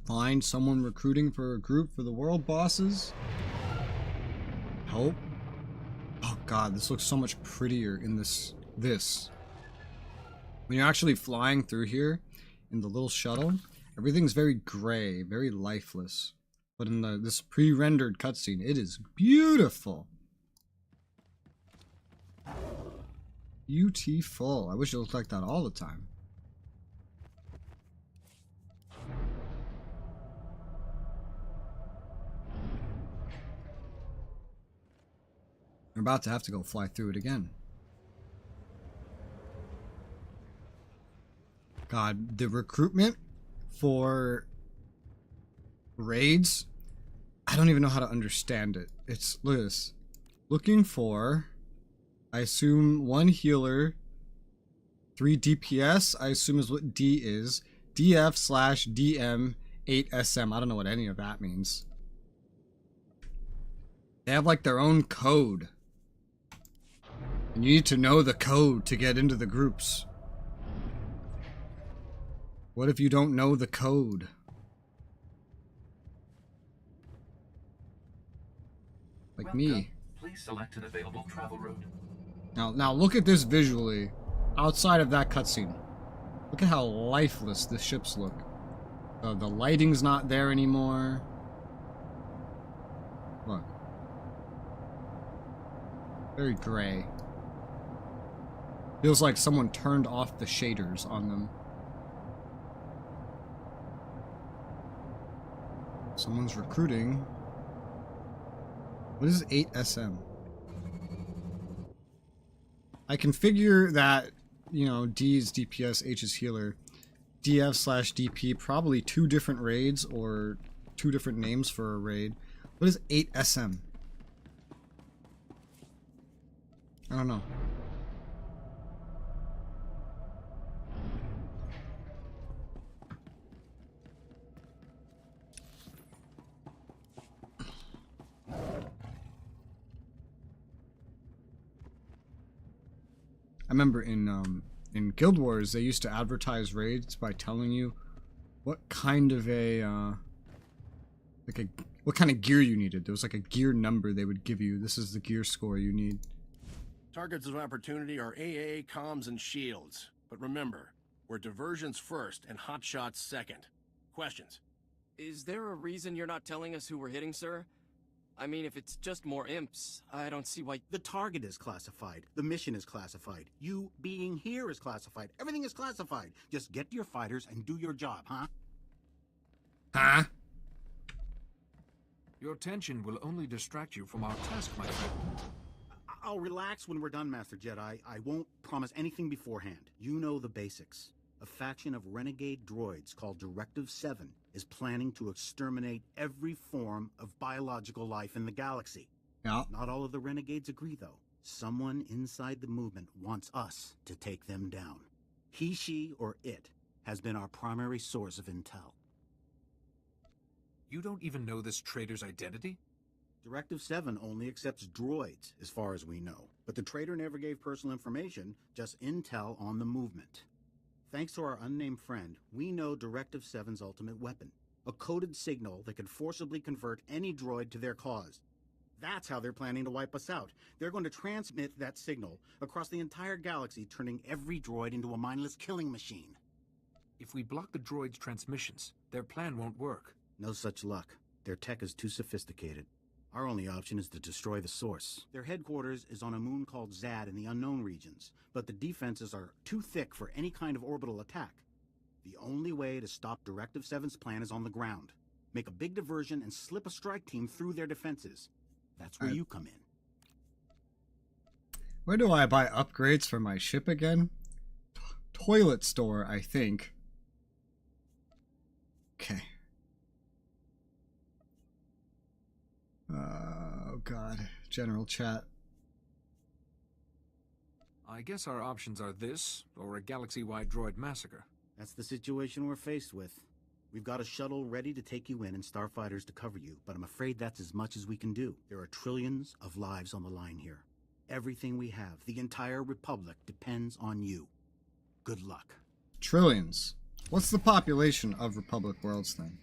find someone recruiting for a group for the world bosses. Hope. Oh god, this looks so much prettier in this. When you're actually flying through here in the little shuttle, everything's very gray, very lifeless. But in this pre-rendered cutscene, it is beautiful. Beautiful. I wish it looked like that all the time. I'm about to have to go fly through it again. God, the recruitment for raids, I don't even know how to understand it. It's, look at this. Looking for, I assume, 1 healer, 3 DPS, I assume is what D is, DF/DM, 8 SM. I don't know what any of that means. They have like their own code. And you need to know the code to get into the groups. What if you don't know the code? Like Welcome. me. Please select an available travel route. Now look at this visually. Outside of that cutscene. Look at how lifeless the ships look. The lighting's not there anymore. Look. Very gray. Feels like someone turned off the shaders on them. Someone's recruiting. What is 8 SM? I can figure that, you know, D is DPS, H is healer. DF/DP, probably 2 different raids or 2 different names for a raid. What is 8 SM? I don't know. I remember in Guild Wars they used to advertise raids by telling you what kind of what kind of gear you needed. There was like a gear number they would give you. This is the gear score you need. Targets of opportunity are AA, comms, and shields. But remember, we're diversions first and hotshots second. Questions? Is there a reason you're not telling us who we're hitting, sir? I mean, if it's just more imps, I don't see why... The target is classified. The mission is classified. You being here is classified. Everything is classified. Just get your fighters and do your job, huh? Huh? Your tension will only distract you from our task, my friend. I'll relax when we're done, Master Jedi. I won't promise anything beforehand. You know the basics. A faction of renegade droids called Directive 7 is planning to exterminate every form of biological life in the galaxy. Yeah. Not all of the renegades agree, though. Someone inside the movement wants us to take them down. He, she, or it has been our primary source of intel. You don't even know this traitor's identity? Directive 7 only accepts droids, as far as we know. But the traitor never gave personal information, just intel on the movement. Thanks to our unnamed friend, we know Directive 7's ultimate weapon. A coded signal that can forcibly convert any droid to their cause. That's how they're planning to wipe us out. They're going to transmit that signal across the entire galaxy, turning every droid into a mindless killing machine. If we block the droid's transmissions, their plan won't work. No such luck. Their tech is too sophisticated. Our only option is to destroy the source. Their headquarters is on a moon called Zad in the unknown regions, but the defenses are too thick for any kind of orbital attack. The only way to stop Directive 7's plan is on the ground. Make a big diversion and slip a strike team through their defenses. That's where you come in. Where do I buy upgrades for my ship again? Toilet store, I think. Okay. Oh god, general chat. I guess our options are this, or a galaxy-wide droid massacre. That's the situation we're faced with. We've got a shuttle ready to take you in and starfighters to cover you, but I'm afraid that's as much as we can do. There are trillions of lives on the line here. Everything we have, the entire Republic, depends on you. Good luck. Trillions. What's the population of Republic Worlds then?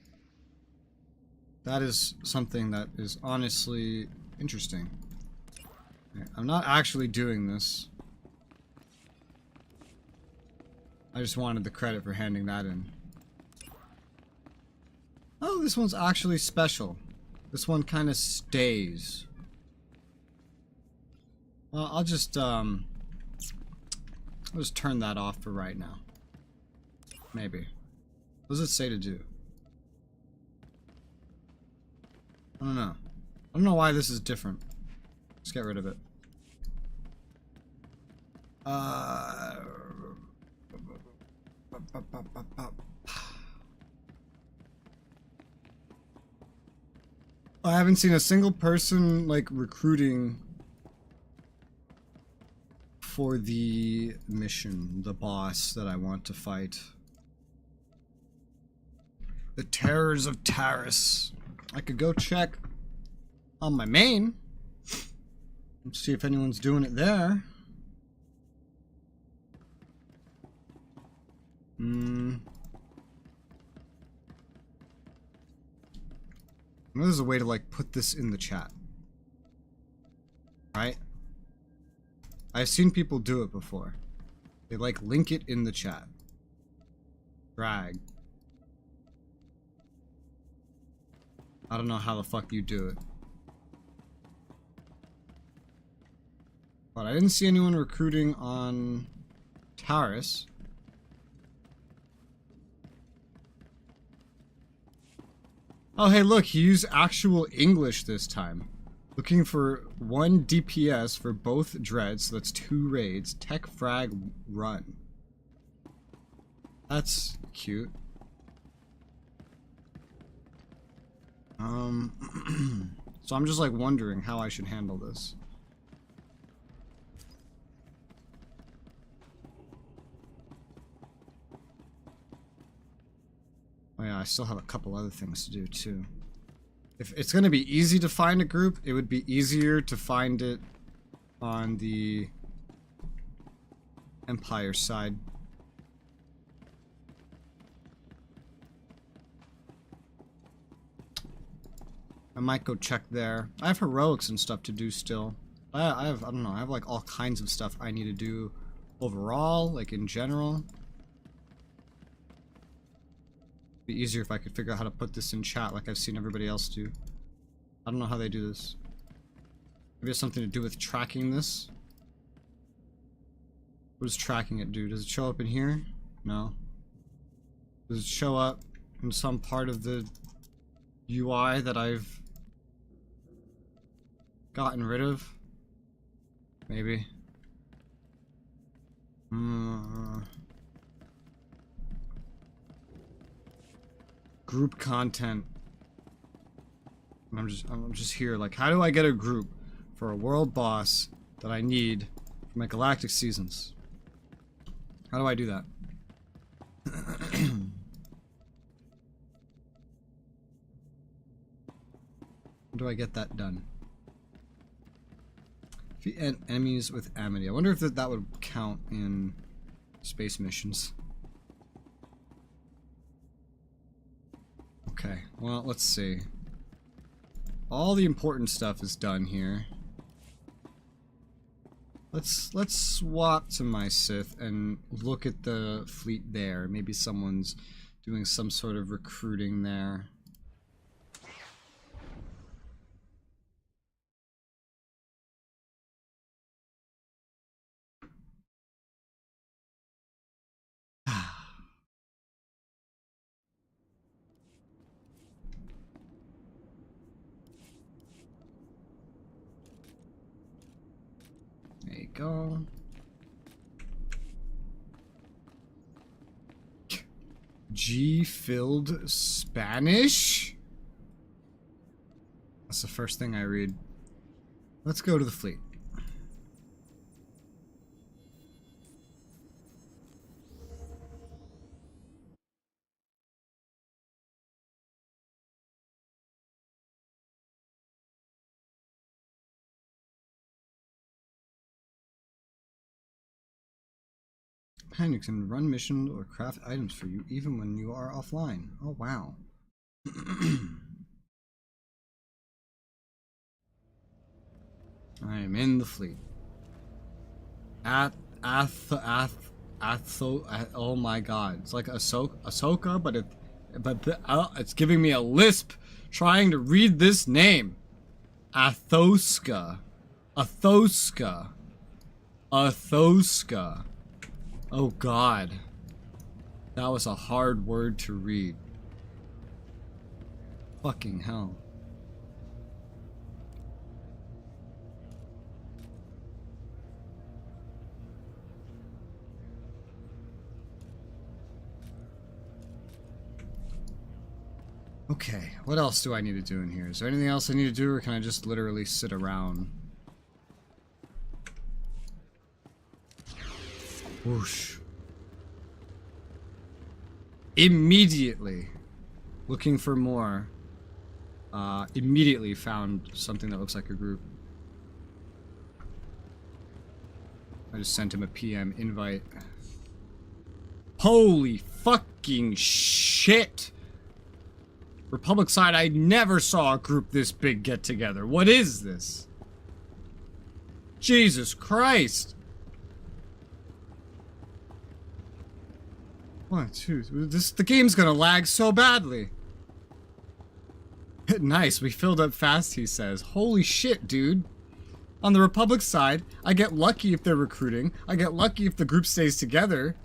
That is something that is honestly interesting. Okay, I'm not actually doing this. I just wanted the credit for handing that in. Oh, this one's actually special. This one kind of stays. Well, I'll just turn that off for right now. Maybe. What does it say to do? I don't know. I don't know why this is different. Let's get rid of it. I haven't seen a single person like recruiting for the mission, the boss that I want to fight. The Terrors of Taris. I could go check on my main and see if anyone's doing it there. There's a way to like put this in the chat. Right? I've seen people do it before. They like link it in the chat. Drag. I don't know how the fuck you do it. But I didn't see anyone recruiting on Taris. Oh, hey, look, he used actual English this time. Looking for 1 DPS for both dreads, so that's 2 raids. Tech frag run. That's cute. So I'm just like wondering how I should handle this. Oh yeah, I still have a couple other things to do too. If it's gonna be easy to find a group, it would be easier to find it on the Empire side. I might go check there. I have heroics and stuff to do still. I don't know, I have like all kinds of stuff I need to do overall, like in general. Be easier if I could figure out how to put this in chat like I've seen everybody else do. I don't know how they do this. Maybe it has something to do with tracking this. What does tracking it do? Does it show up in here? No. Does it show up in some part of the UI that I've gotten rid of? Maybe. Group content. And I'm just here like, how do I get a group for a world boss that I need for my galactic seasons? How do I do that? How do I get that done? Defeat enemies with amity. I wonder if that would count in space missions. Okay, well, let's see. All the important stuff is done here. Let's swap to my Sith and look at the fleet there. Maybe someone's doing some sort of recruiting there. There you go. G-filled Spanish? That's the first thing I read. Let's go to the fleet. You can run missions or craft items for you even when you are offline. Oh wow. I am in the fleet. Oh my god. It's like Ahsoka, but it's giving me a lisp trying to read this name. Athoska. Oh god. That was a hard word to read. Fucking hell. Okay, what else do I need to do in here? Is there anything else I need to do, or can I just literally sit around? Whoosh. Immediately. Looking for more. Immediately found something that looks like a group. I just sent him a PM invite. Holy fucking shit! Republic side, I never saw a group this big get together. What is this? Jesus Christ! 1, 2, the game's gonna lag so badly. Nice, we filled up fast, he says. Holy shit, dude. On the Republic side, I get lucky if they're recruiting. I get lucky if the group stays together.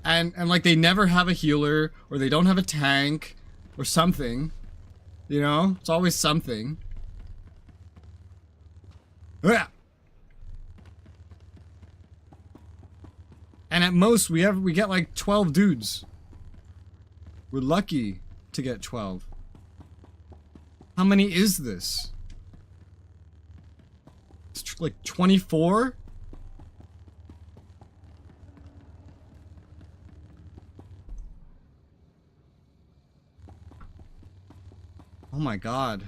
And like they never have a healer, or they don't have a tank, or something. You know? It's always something. Yeah. And at most we get like 12 dudes. We're lucky to get 12. How many is this? It's like 24? Oh my god.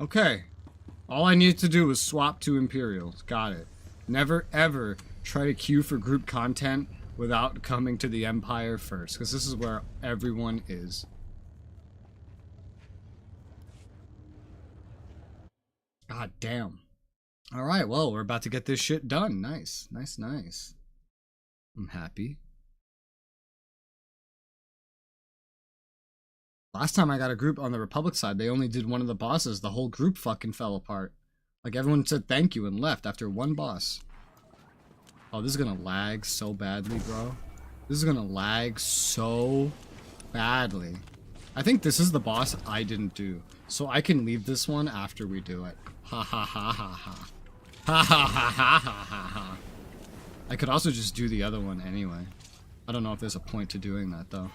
Okay. All I needed to do was swap to Imperials. Got it. Never ever try to queue for group content without coming to the Empire first, because this is where everyone is. God damn. Alright, well, we're about to get this shit done. Nice. Nice, nice. I'm happy. Last time I got a group on the Republic side, they only did one of the bosses. The whole group fucking fell apart. Like, everyone said thank you and left after one boss. Oh, this is gonna lag so badly, bro. This is gonna lag so badly. I think this is the boss I didn't do. So I can leave this one after we do it. Ha ha ha ha ha. Ha ha ha ha ha ha ha. I could also just do the other one anyway. I don't know if there's a point to doing that, though.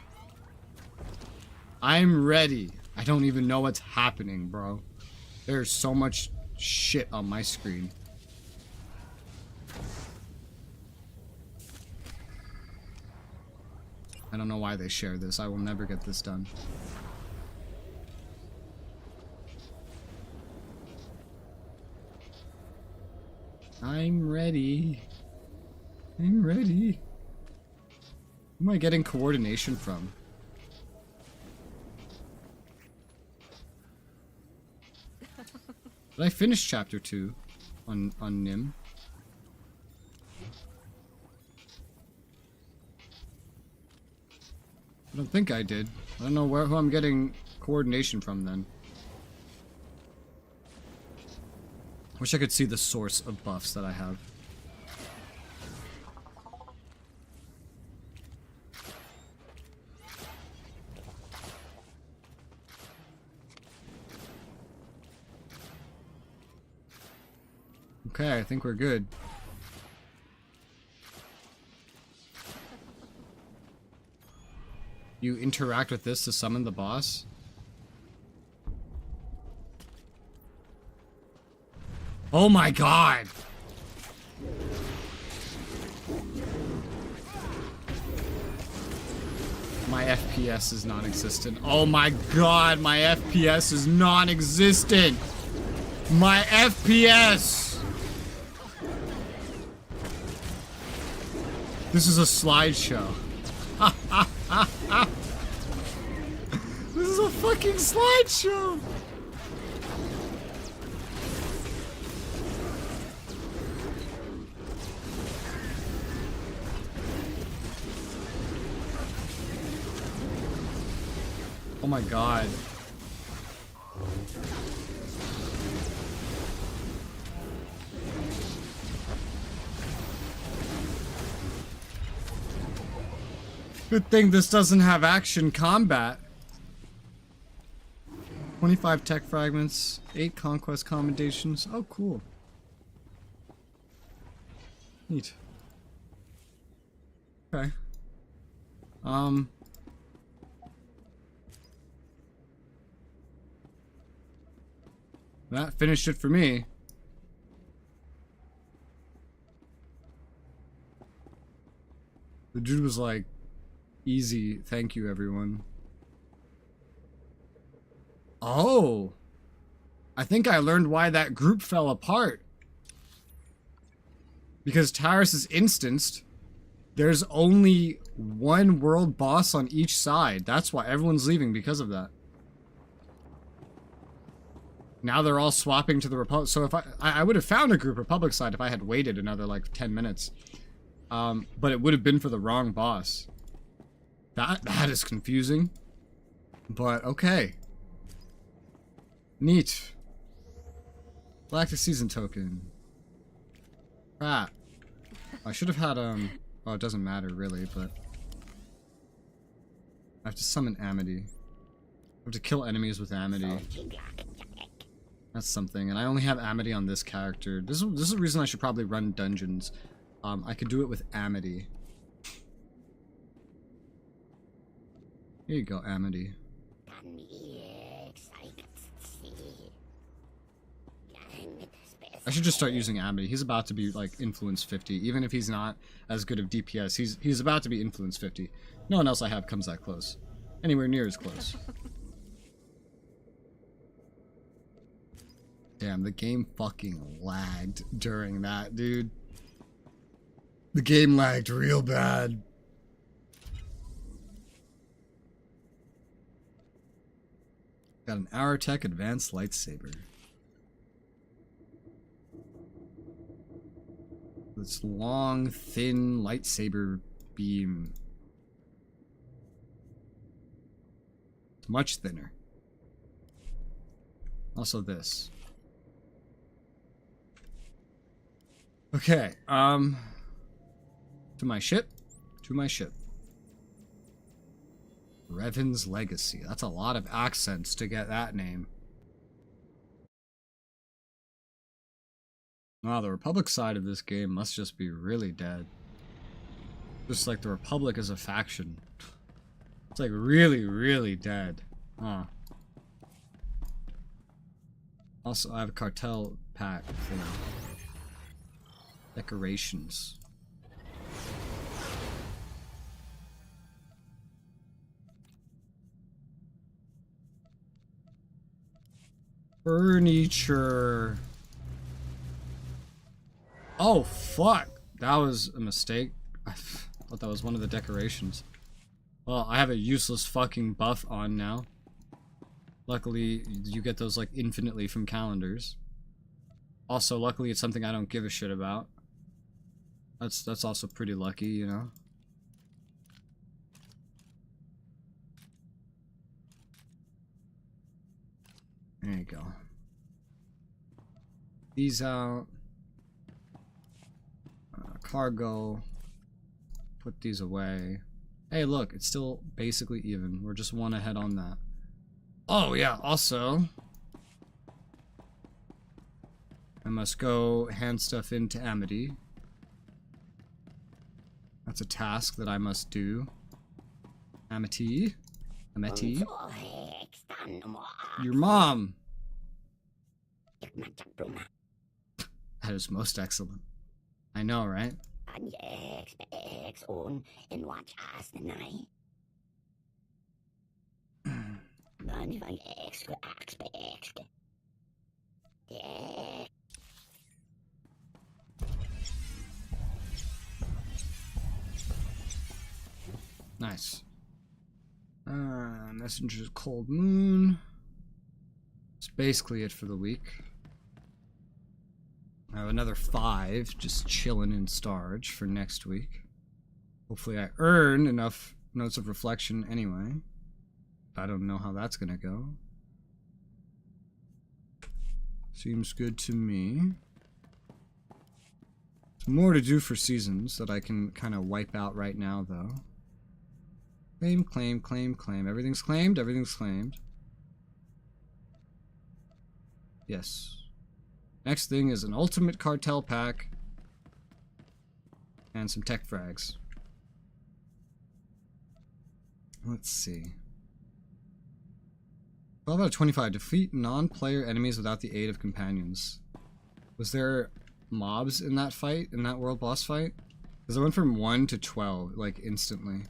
I'm ready. I don't even know what's happening, bro. There's so much shit on my screen. I don't know why they share this. I will never get this done. I'm ready. I'm ready. Who am I getting coordination from? Did I finish chapter 2 on Nim? I don't think I did. I don't know who I'm getting coordination from then. Wish I could see the source of buffs that I have. Okay, I think we're good. You interact with this to summon the boss? Oh my god! My FPS is non-existent. Oh my god, my FPS is non-existent! My FPS! This is a slideshow. This is a fucking slideshow! Oh my god. Good thing this doesn't have action combat. 25 tech fragments, 8 conquest commendations. Oh, cool. Neat. Okay. That finished it for me. The dude was like, easy, thank you everyone. Oh! I think I learned why that group fell apart. Because Taris is instanced. There's only one world boss on each side. That's why everyone's leaving because of that. Now they're all swapping to the Republic. So if I would have found a group Republic side if I had waited another like 10 minutes. But it would have been for the wrong boss. That is confusing. But okay. Neat. Galactic Season Token. Crap. I should have had oh, it doesn't matter really, but I have to summon Amity. I have to kill enemies with Amity. That's something, and I only have Amity on this character. This is the reason I should probably run dungeons. I could do it with Amity. Here you go, Amity. I should just start using Amity. He's about to be like influence 50, even if he's not as good of DPS. He's about to be influence 50. No one else I have comes that close. Anywhere near as close. Damn, the game fucking lagged during that, dude. The game lagged real bad. Got an Arrowtech Advanced Lightsaber. This long, thin lightsaber beam. Much thinner. Also this. Okay, to my ship. To my ship. Revan's Legacy. That's a lot of accents to get that name. Wow, the Republic side of this game must just be really dead. Just like the Republic as a faction. It's like really, really dead. Huh. Also, I have a cartel pack for decorations. Furniture. Oh, fuck. That was a mistake. I thought that was one of the decorations. Well, I have a useless fucking buff on now. Luckily, you get those like infinitely from calendars. Also, luckily it's something I don't give a shit about. That's also pretty lucky, you know? There you go. These out. Cargo. Put these away. Hey, look, it's still basically even. We're just one ahead on that. Oh, yeah, also, I must go hand stuff into Amity. That's a task that I must do. Amity? Amity? Your mom! That is most excellent. I know, right? Nice. Messenger's Cold Moon. That's basically it for the week. I have another 5 just chilling in storage for next week. Hopefully I earn enough Notes of Reflection anyway. I don't know how that's gonna go. Seems good to me. There's more to do for seasons that I can kind of wipe out right now, though. Claim, claim, claim, claim. Everything's claimed, everything's claimed. Yes. Next thing is an ultimate cartel pack. And some tech frags. Let's see. 12 out of 25. Defeat non-player enemies without the aid of companions. Was there mobs in that fight? In that world boss fight? Because I went from 1 to 12, like, instantly.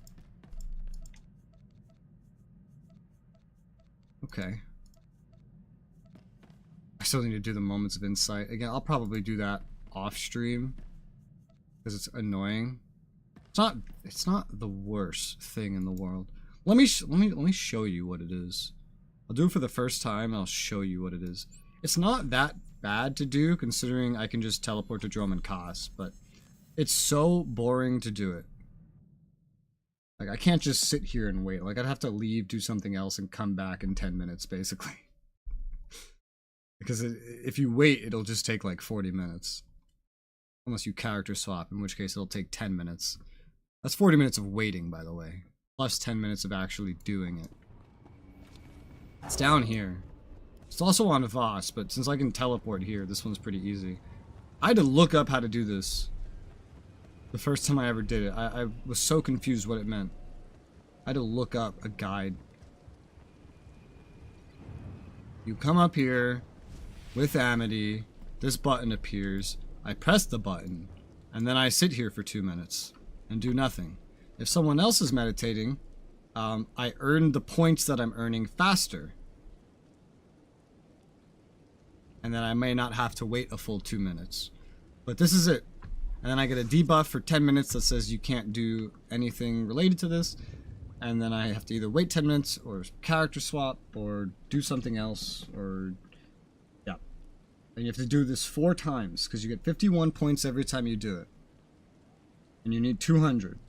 Okay. I still need to do the Moments of Insight. Again, I'll probably do that off stream. Because it's annoying. It's not the worst thing in the world. Let me show you what it is. I'll do it for the first time, and I'll show you what it is. It's not that bad to do, considering I can just teleport to Drum and Kos, but it's so boring to do it. Like, I can't just sit here and wait. Like, I'd have to leave, do something else, and come back in 10 minutes, basically. Because if you wait, it'll just take, like, 40 minutes. Unless you character swap, in which case it'll take 10 minutes. That's 40 minutes of waiting, by the way. Plus 10 minutes of actually doing it. It's down here. It's also on Voss, but since I can teleport here, this one's pretty easy. I had to look up how to do this. The first time I ever did it. I was so confused what it meant. I had to look up a guide. You come up here with Amity. This button appears. I press the button. And then I sit here for 2 minutes and do nothing. If someone else is meditating, I earn the points that I'm earning faster. And then I may not have to wait a full 2 minutes. But this is it. And then I get a debuff for 10 minutes that says you can't do anything related to this. And then I have to either wait 10 minutes or character swap or do something else or... yeah. And you have to do this 4 times because you get 51 points every time you do it. And you need 200.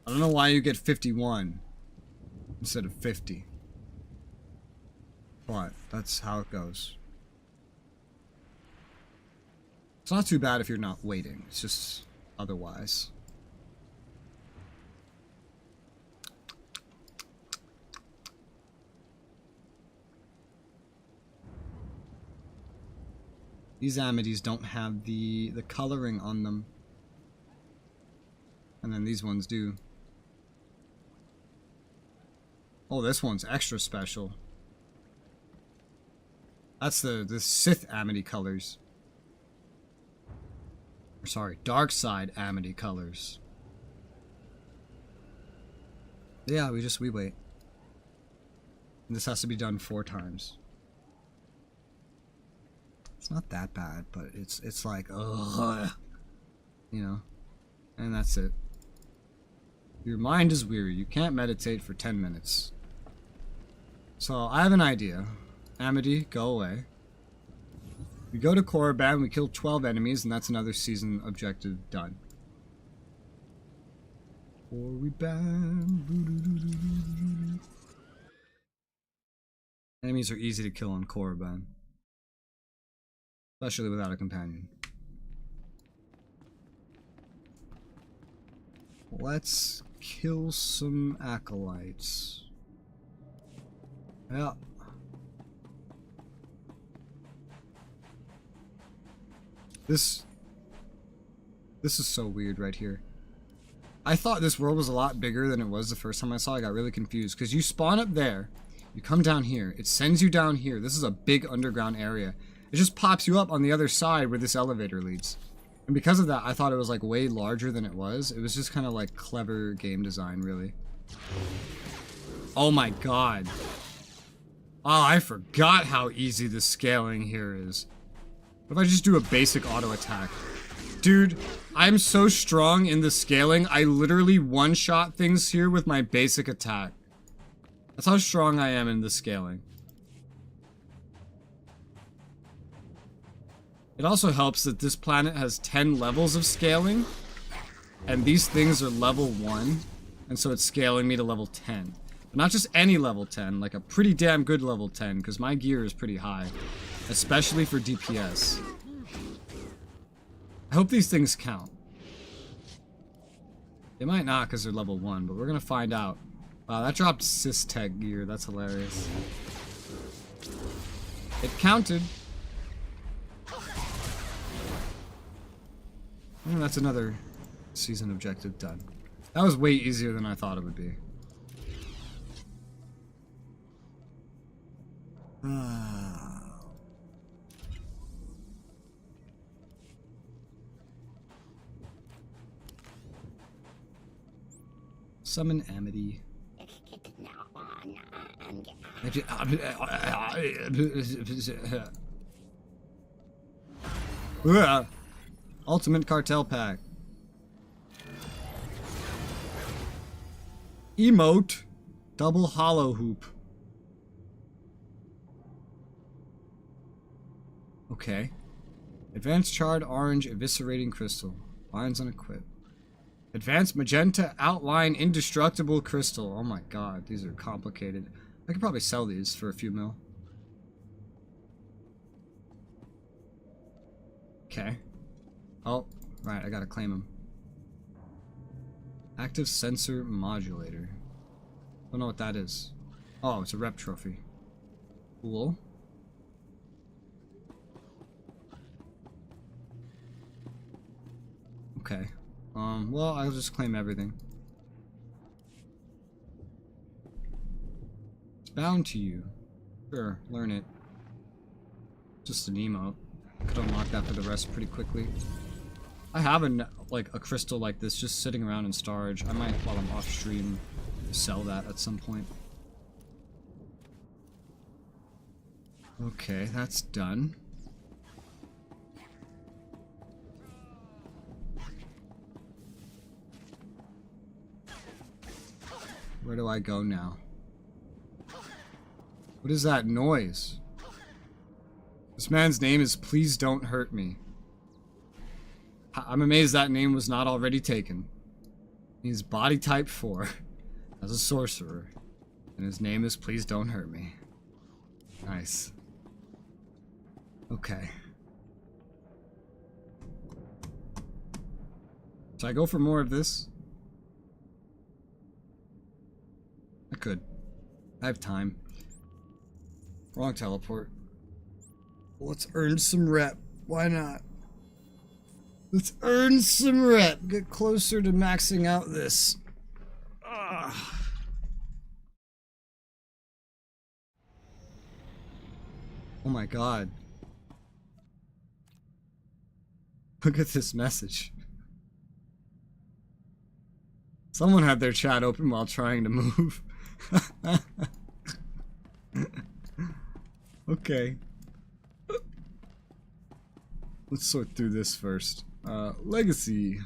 I don't know why you get 51 instead of 50. But that's how it goes. It's not too bad if you're not waiting. It's just otherwise. These Amities don't have the coloring on them. And then these ones do. Oh, this one's extra special. That's the Sith Amity colors. Or sorry, Dark Side Amity colors. Yeah, we wait. And this has to be done 4 times. It's not that bad, but it's like, ugh, you know, and that's it. Your mind is weary. You can't meditate for 10 minutes. So I have an idea. Amity, go away. We go to Korriban, we kill 12 enemies, and that's another season objective done. Korriban. Enemies are easy to kill on Korriban. Especially without a companion. Let's kill some acolytes. Yeah. This is so weird right here. I thought this world was a lot bigger than it was the first time I saw it. I got really confused because you spawn up there, you come down here, it sends you down here. This is a big underground area. It just pops you up on the other side where this elevator leads. And because of that, I thought it was like way larger than it was. It was just kind of like clever game design, really. Oh my god. Oh, I forgot how easy the scaling here is. What if I just do a basic auto attack? Dude, I'm so strong in the scaling, I literally one-shot things here with my basic attack. That's how strong I am in the scaling. It also helps that this planet has 10 levels of scaling, and these things are level 1, and so it's scaling me to level 10. But not just any level 10, like a pretty damn good level 10, because my gear is pretty high, especially for DPS. I hope these things count. They might not because they're level 1, but we're gonna find out. Wow, that dropped Sys-Tech gear, that's hilarious. It counted. And that's another season objective done. That was way easier than I thought it would be. Summon Amity. Ultimate Cartel Pack. Emote. Double Hollow Hoop. Okay. Advanced Charred Orange Eviscerating Crystal. Lines unequipped. Advanced Magenta Outline Indestructible Crystal. Oh my god, these are complicated. I could probably sell these for a few mil. Okay. Oh, right, I gotta claim them. Active Sensor Modulator. Don't know what that is. Oh, it's a rep trophy. Cool. Okay. Well, I'll just claim everything. It's bound to you. Sure, learn it. Just an emote. Could unlock that for the rest pretty quickly. I have a crystal like this just sitting around in storage. I might, while I'm off stream, sell that at some point. Okay, that's done. Where do I go now? What is that noise? This man's name is Please Don't Hurt Me. I'm amazed that name was not already taken. He's body type 4 as a sorcerer, and his name is Please Don't Hurt Me. Nice. Okay. Should I go for more of this? I could. I have time. Wrong teleport. Let's earn some rep. Why not? Let's earn some rep. Get closer to maxing out this. Ugh. Oh my god. Look at this message. Someone had their chat open while trying to move. Okay. Let's sort through this first. Legacy.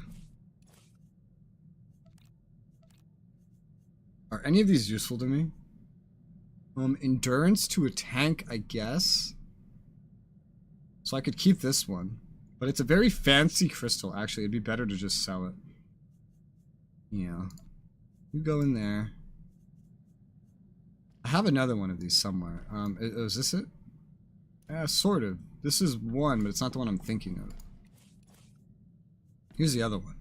Are any of these useful to me? Endurance to a tank, I guess. So I could keep this one. But it's a very fancy crystal, actually. It'd be better to just sell it. Yeah. You go in there. I have another one of these somewhere. Is this it? Yeah, sort of. This is one, but it's not the one I'm thinking of. Here's the other one.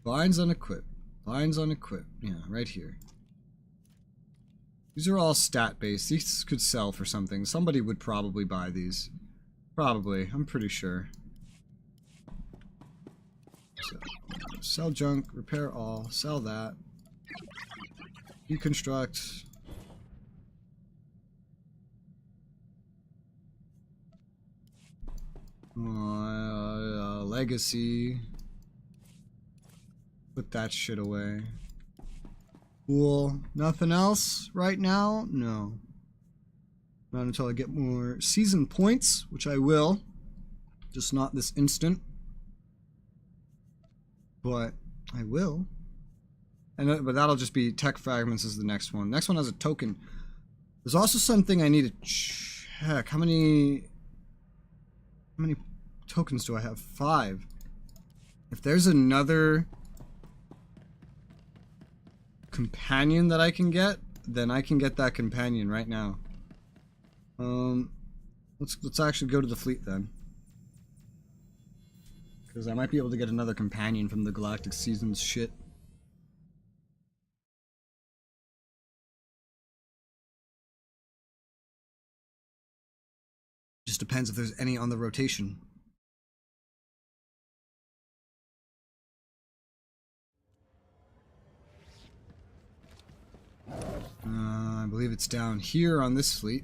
Blinds unequipped. Blinds unequipped. Yeah, right here. These are all stat-based. These could sell for something. Somebody would probably buy these. Probably. I'm pretty sure. So, sell junk. Repair all. Sell that. Deconstruct. Legacy. Put that shit away. Cool. Nothing else right now? No. Not until I get more season points, which I will. Just not this instant. But I will. But that'll just be tech fragments is the next one. Next one has a token. There's also something I need to check. How many tokens do I have? 5. If there's another companion that I can get, then I can get that companion right now. Let's actually go to the fleet then. Because I might be able to get another companion from the Galactic Seasons shit. Just depends if there's any on the rotation. I believe it's down here on this fleet.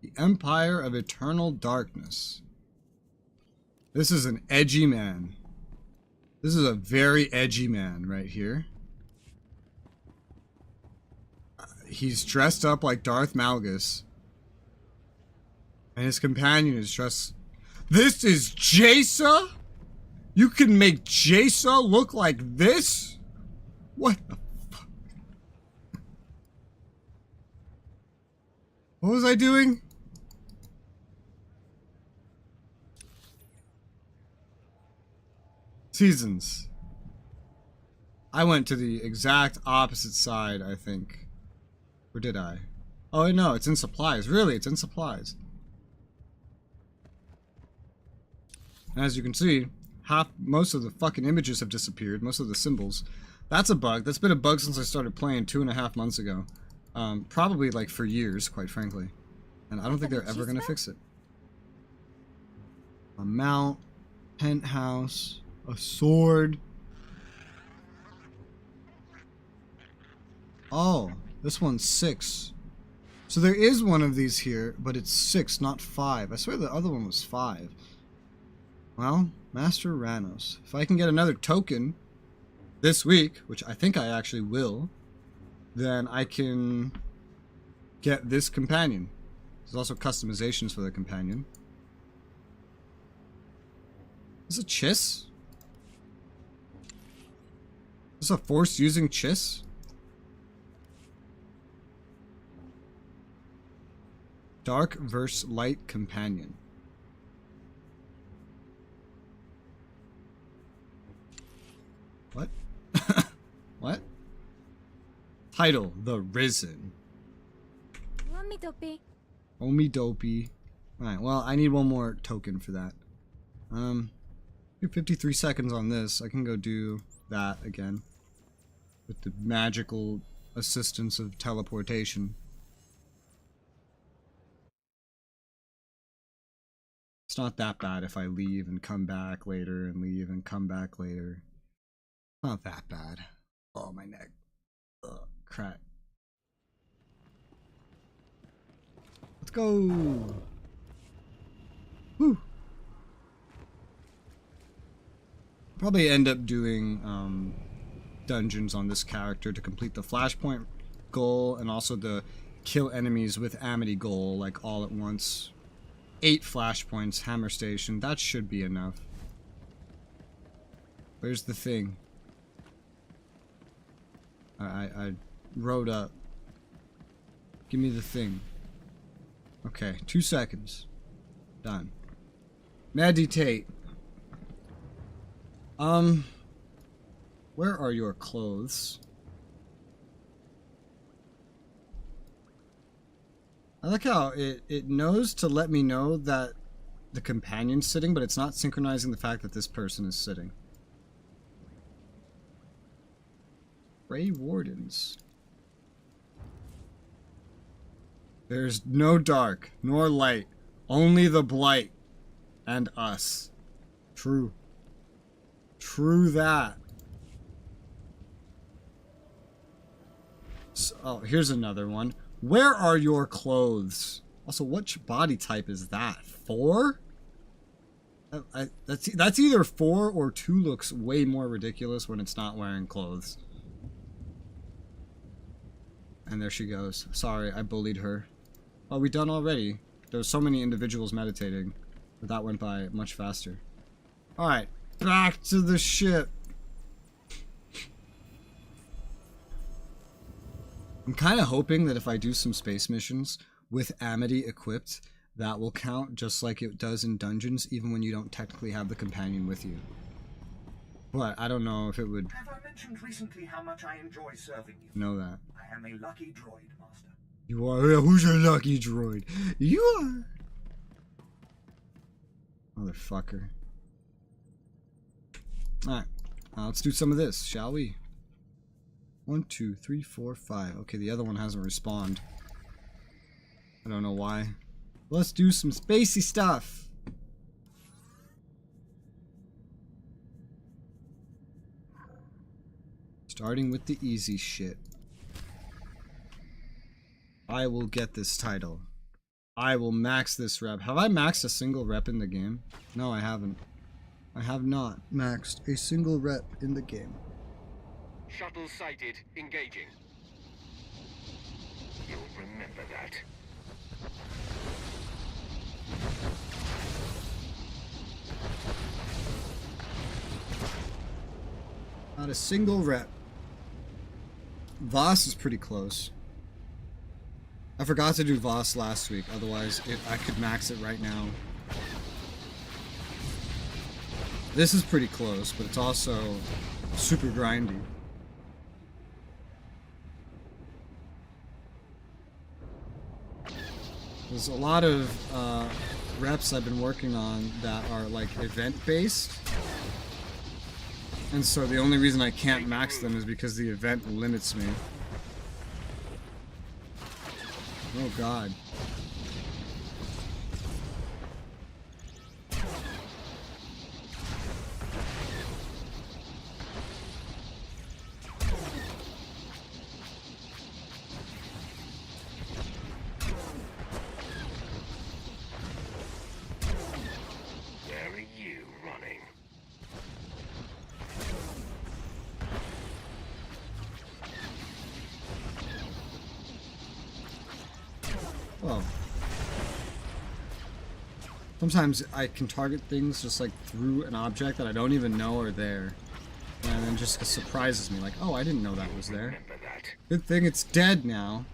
The Empire of Eternal Darkness. This is an edgy man. This is a very edgy man right here. He's dressed up like Darth Malgus. And his companion is dressed... This is Jaisa? You can make Jaisa look like this? What the fuck? What was I doing? Seasons. I went to the exact opposite side, I think. Or did I? Oh, no, it's in supplies. Really, it's in supplies. As you can see, most of the fucking images have disappeared. Most of the symbols. That's a bug. That's been a bug since I started playing 2.5 months ago. Probably like for years, quite frankly. And I don't think they're ever gonna fix it. A mount, penthouse, a sword. Oh, this one's 6. So there is one of these here, but it's 6, not 5. I swear the other one was 5. Well, Master Ranos. If I can get another token this week, which I think I actually will, then I can get this companion. There's also customizations for the companion. Is this a Chiss? Is this a force using Chiss? Dark versus Light Companion. What? What? Title, The Risen. Well, Omi dopey. Alright, well, I need one more token for that. 53 seconds on this. I can go do that again. With the magical assistance of teleportation. It's not that bad if I leave and come back later and leave and come back later. Not that bad. Oh, my neck. Ugh, crap. Let's go. Woo. Probably end up doing dungeons on this character to complete the flashpoint goal and also the kill enemies with Amity goal, like all at once. 8 flashpoints, hammer station. That should be enough. Where's the thing? I wrote up. Give me the thing. Okay, 2 seconds. Done. Meditate. Where are your clothes? I like how it knows to let me know that the companion's sitting, but it's not synchronizing the fact that this person is sitting. Grey Wardens. There's no dark, nor light, only the blight and us. True. True that. So, oh, here's another one. Where are your clothes? Also, which body type is that? 4? That's either 4 or 2 looks way more ridiculous when it's not wearing clothes. And there she goes. Sorry, I bullied her. Oh, we done already? There's so many individuals meditating. But that went by much faster. Alright, back to the ship. I'm kind of hoping that if I do some space missions with Amity equipped, that will count just like it does in dungeons, even when you don't technically have the companion with you. But I don't know if it would... Have I mentioned recently how much I enjoy serving you? Know that. I am a lucky droid, Master. You are? Yeah, who's your lucky droid? You are! Motherfucker. Alright. Let's do some of this, shall we? 1, 2, 3, 4, 5. Okay, the other one hasn't respawned. I don't know why. Let's do some spacey stuff. Starting with the easy shit. I will get this title. I will max this rep. Have I maxed a single rep in the game? No, I haven't. I have not maxed a single rep in the game. Shuttle sighted. Engaging. You'll remember that. Not a single rep. Voss is pretty close. I forgot to do Voss last week, otherwise I could max it right now. This is pretty close, but it's also super grindy. There's a lot of reps I've been working on that are like event-based. And so the only reason I can't max them is because the event limits me. Oh god. Where are you running? Well, sometimes I can target things just like through an object that I don't even know are there. And then just surprises me, like, oh, I didn't know that was there. Good thing it's dead now.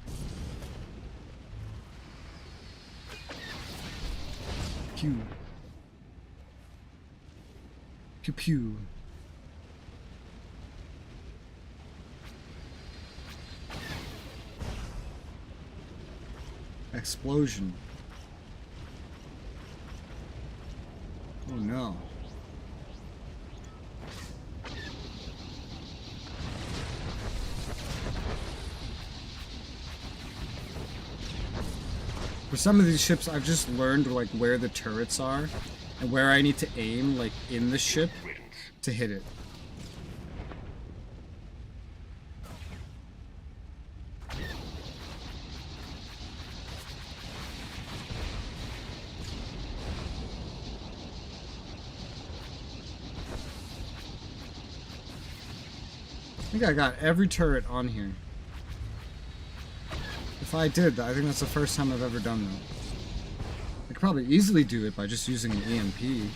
Pew. Pew pew. explosion. Oh no. For some of these ships, I've just learned like where the turrets are and where I need to aim like in the ship to hit it. I think I got every turret on here. If I did, I think that's the first time I've ever done that. I could probably easily do it by just using an EMP.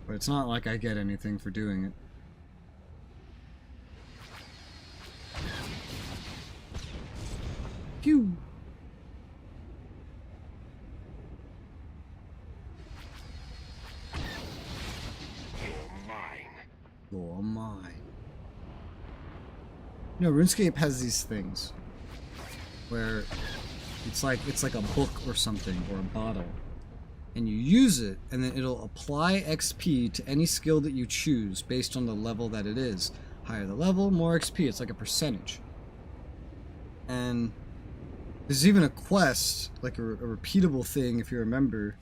But it's not like I get anything for doing it. Pew! You're mine. You know, RuneScape has these things where it's like a book or something, or a bottle, and you use it and then it'll apply XP to any skill that you choose based on the level that it is. Higher the level, more XP. It's like a percentage. And there's even a quest, like a repeatable thing if you remember,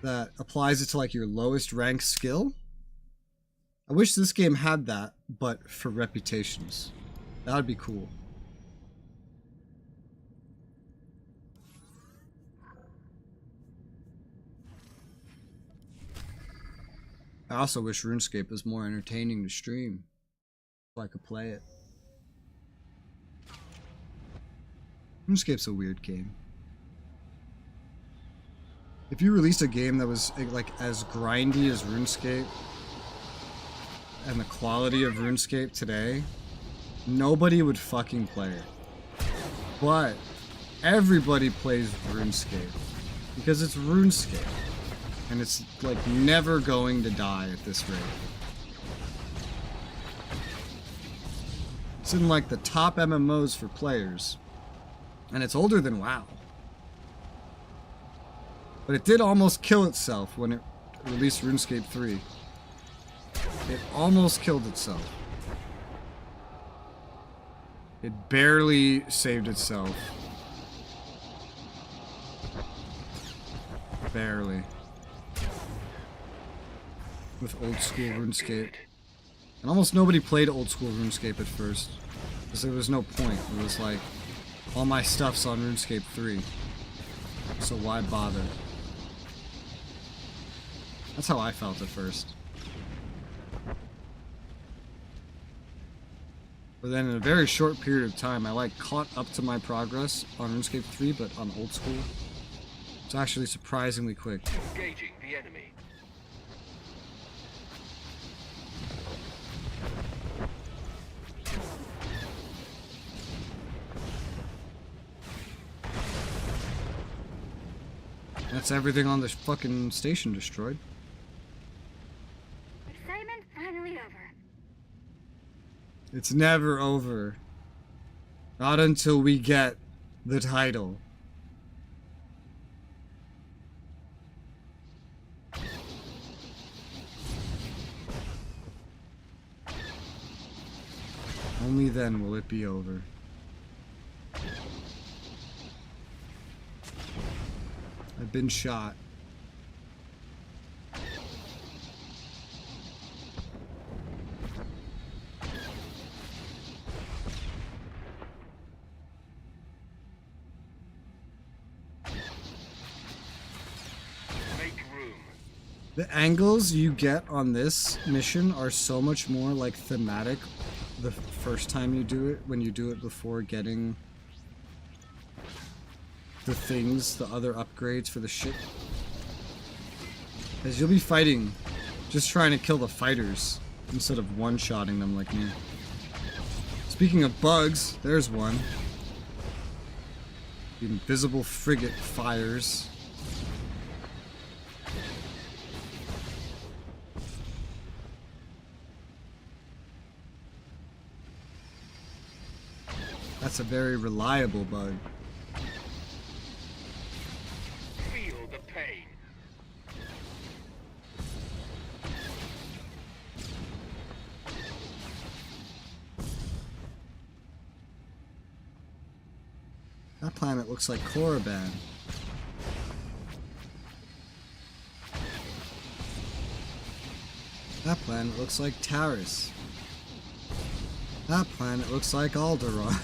that applies it to like your lowest rank skill. I wish this game had that, but for reputations. That would be cool. I also wish RuneScape was more entertaining to stream, so I could play it. RuneScape's a weird game. If you released a game that was like as grindy as RuneScape, and the quality of RuneScape today, nobody would fucking play it. But everybody plays RuneScape because it's RuneScape, and it's like never going to die at this rate. It's in like the top MMOs for players, and it's older than WoW. But it did almost kill itself when it released RuneScape 3. It almost killed itself. It barely saved itself. Barely. With old school RuneScape. And almost nobody played old school RuneScape at first, because there was no point. It was like, all my stuff's on RuneScape 3, so why bother? That's how I felt at first. But then in a very short period of time, I like caught up to my progress on RuneScape 3, but on old school. It's actually surprisingly quick. Engaging the enemy. That's everything on this fucking station destroyed. Excitement finally over. It's never over. Not until we get the title. Only then will it be over. I've been shot. The angles you get on this mission are so much more like thematic the first time you do it, when you do it before getting the things, the other upgrades for the ship. Because you'll be fighting, just trying to kill the fighters instead of one-shotting them like me. Speaking of bugs, there's one. The invisible frigate fires. That's a very reliable bug. Feel the pain. That planet looks like Korriban. That planet looks like Taris. That planet looks like Alderaan.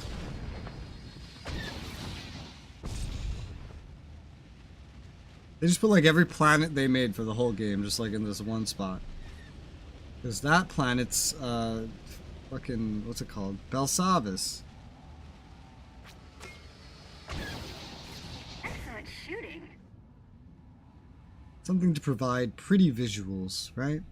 They just put like every planet they made for the whole game just like in this one spot. Because that planet's fucking, what's it called? Belsavis. Excellent shooting. Something to provide pretty visuals, right?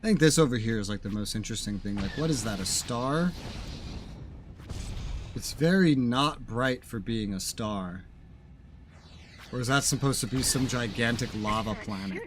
I think this over here is like the most interesting thing. Like, what is that, a star? It's very not bright for being a star. Or is that supposed to be some gigantic lava planet?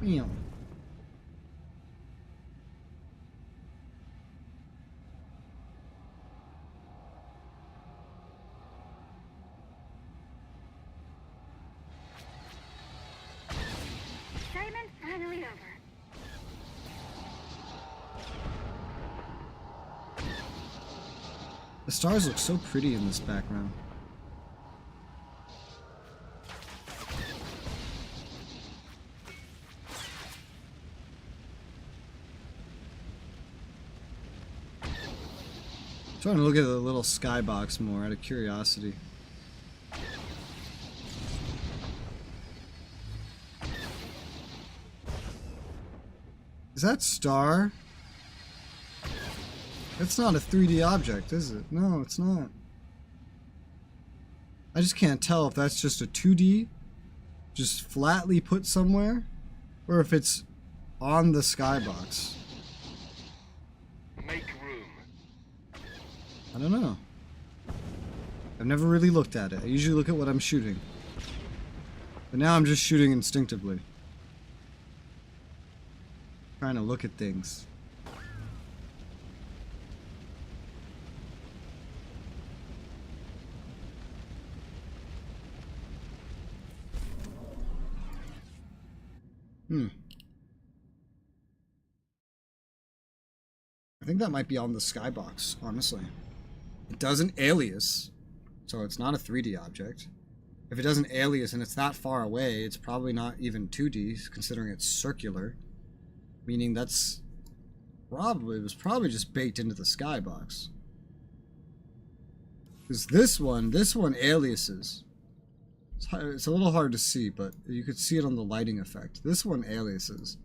Meow. Excitement finally over. The stars look so pretty in this background. Trying to look at the little skybox more out of curiosity. Is that star? That's not a 3D object, is it? No, it's not. I just can't tell if that's just a 2D, just flatly put somewhere, or if it's on the skybox. Make room. I don't know. I've never really looked at it. I usually look at what I'm shooting. But now I'm just shooting instinctively. Trying to look at things. I think that might be on the skybox, honestly. It doesn't alias, so it's not a 3D object. If it doesn't alias and it's that far away, it's probably not even 2D, considering it's circular. Meaning that's probably, it was probably just baked into the skybox. Because this one aliases. It's a little hard to see, but you could see it on the lighting effect. This one aliases.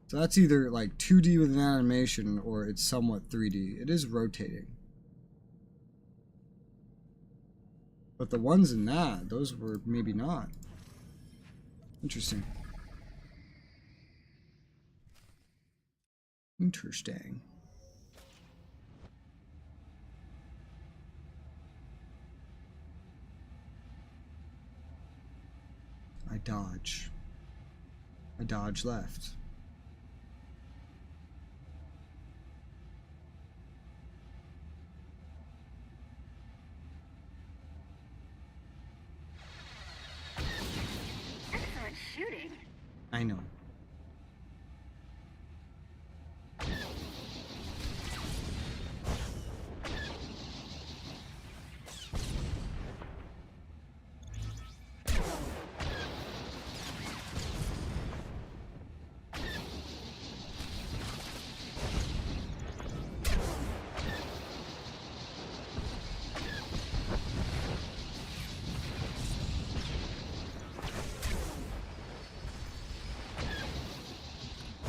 So that's either like 2D with an animation or it's somewhat 3D. It is rotating. But the ones in that, those were maybe not. Interesting. Interesting. I dodge. I dodge left. Excellent shooting. I know.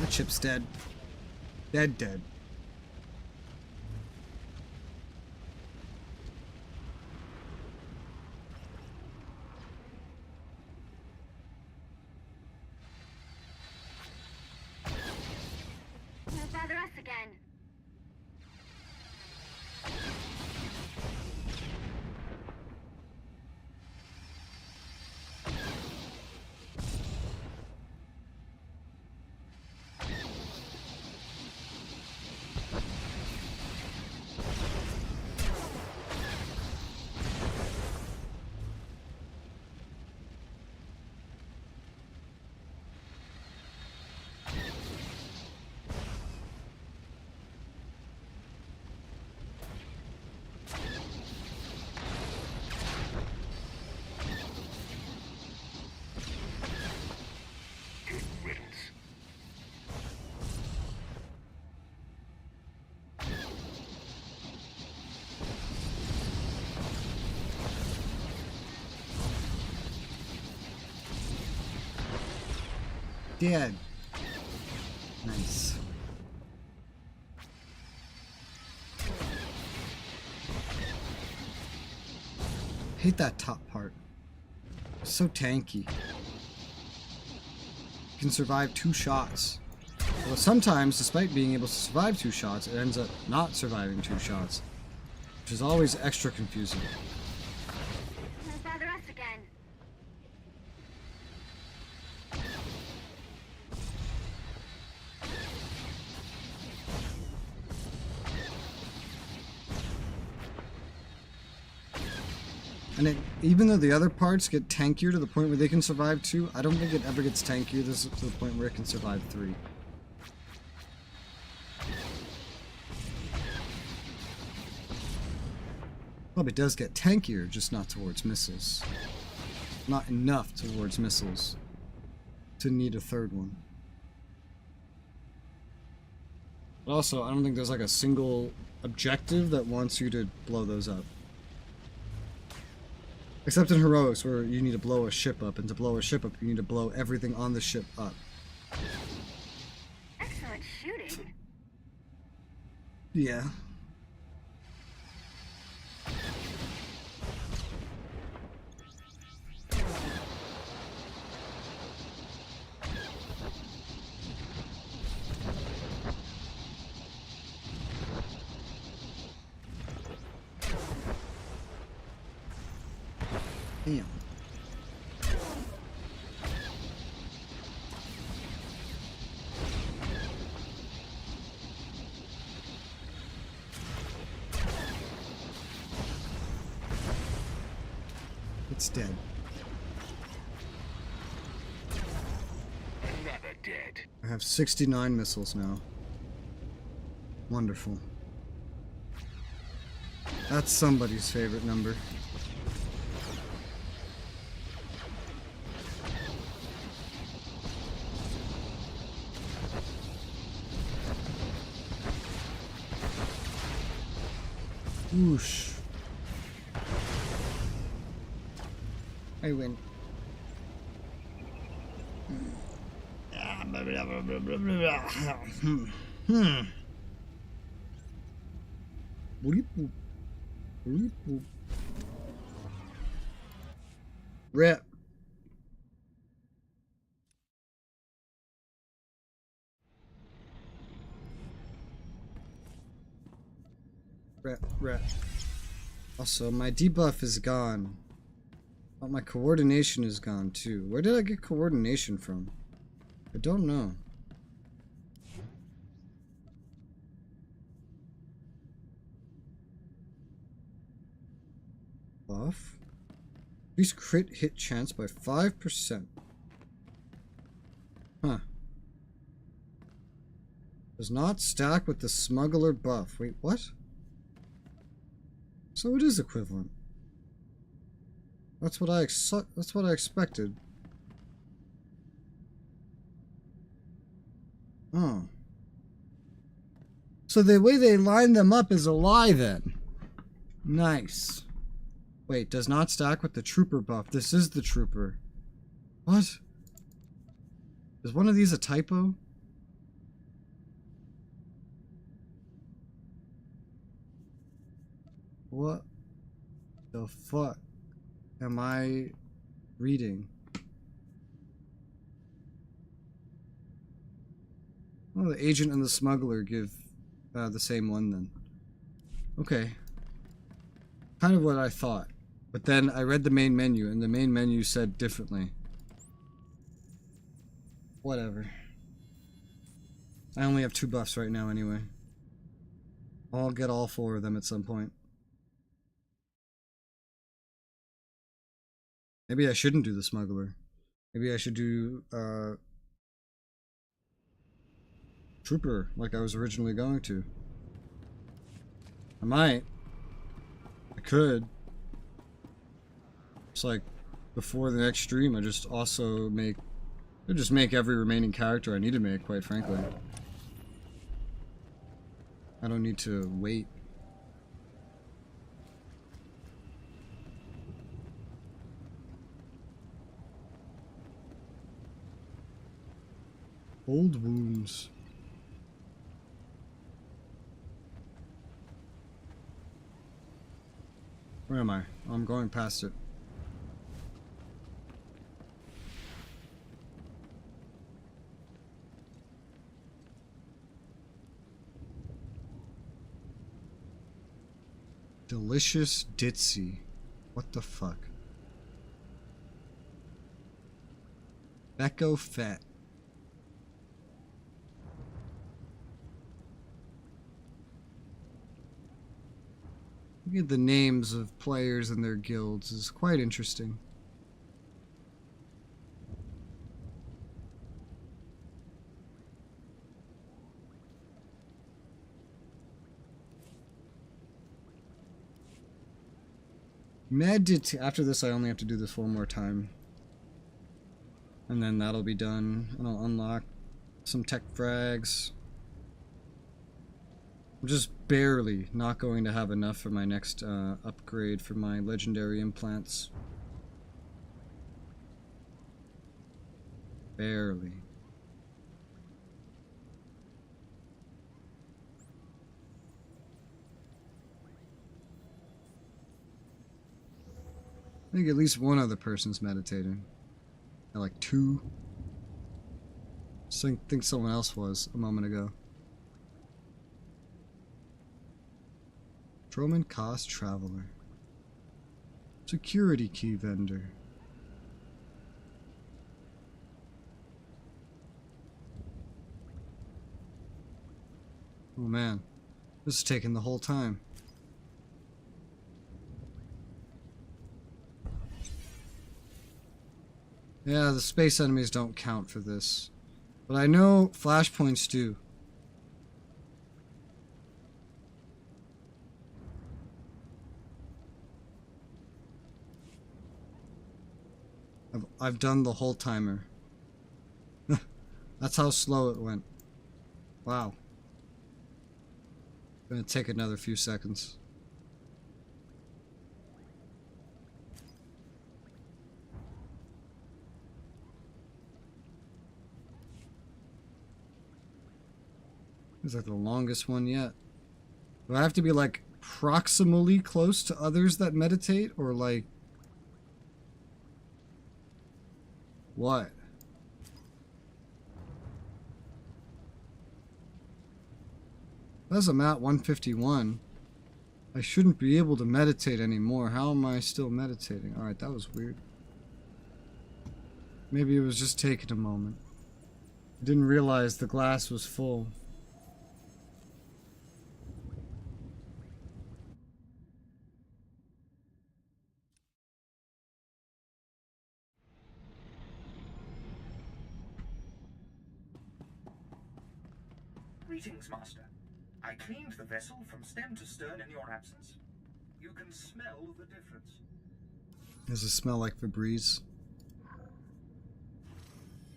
The chip's dead. Dead. Don't bother us again. Dead. Nice. Hate that top part. It's so tanky. You can survive 2 shots. Well, sometimes, despite being able to survive 2 shots, it ends up not surviving 2 shots, which is always extra confusing. Don't bother us again. And even though the other parts get tankier to the point where they can survive 2, I don't think it ever gets tankier to the point where it can survive 3. Probably does get tankier, just not towards missiles. Not enough towards missiles to need a 3rd one. But also, I don't think there's like a single objective that wants you to blow those up. Except in Heroics, where you need to blow a ship up, and to blow a ship up, you need to blow everything on the ship up. Excellent shooting. Yeah. Damn. It's dead. Another dead. I have 69 missiles now. Wonderful. That's somebody's favorite number. Whoosh. I win. Rip. Rep. Also, my debuff is gone. But my coordination is gone too. Where did I get coordination from? I don't know. Buff? Increase crit hit chance by 5%. Huh. Does not stack with the smuggler buff. Wait, what? So it is equivalent. That's what I expected. Oh. So the way they line them up is a lie then. Nice. Wait, does not stack with the trooper buff. This is the trooper. What? Is one of these a typo? What the fuck am I reading? Oh, the agent and the smuggler give the same one then. Okay. Kind of what I thought. But then I read the main menu, and the main menu said differently. Whatever. I only have 2 buffs right now anyway. I'll get all 4 of them at some point. Maybe I shouldn't do the smuggler. Maybe I should do Trooper, like I was originally going to. I might. I could. It's like before the next stream, I just also make. I just make every remaining character I need to make, quite frankly. I don't need to wait. Old wounds. Where am I? I'm going past it. Delicious Ditzy. What the fuck? Becco Fett. Look at the names of players and their guilds. It's quite interesting. After this, I only have to do this 1 more time. And then that'll be done. And I'll unlock some tech frags. I'm just barely not going to have enough for my next upgrade for my legendary implants. Barely. I think at least one other person's meditating. Like 2. I think someone else was a moment ago. Troman Cost Traveler. Security key vendor. Oh man, this is taking the whole time. Yeah, the space enemies don't count for this. But I know flashpoints do. I've done the whole timer. That's how slow it went. Wow. Gonna take another few seconds. It's like the longest one yet. Do I have to be like proximally close to others that meditate, or like what? As I'm at 151, I shouldn't be able to meditate anymore. How am I still meditating? Alright, that was weird. Maybe it was just taking a moment. I didn't realize the glass was full. Greetings, Master. I cleaned the vessel from stem to stern in your absence. You can smell the difference. Does it smell like Febreze?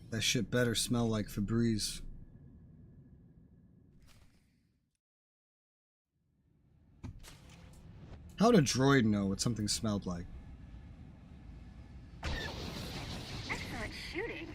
That shit better smell like Febreze. How'd a droid know what something smelled like? Excellent shooting.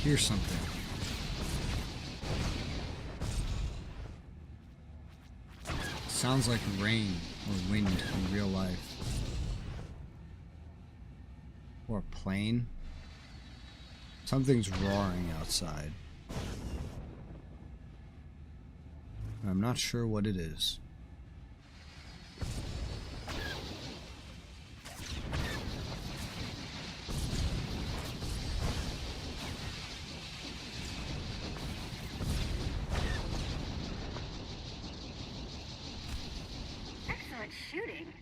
hear something. Sounds like rain or wind in real life. Or a plane. Something's roaring outside. I'm not sure what it is. Excellent shooting.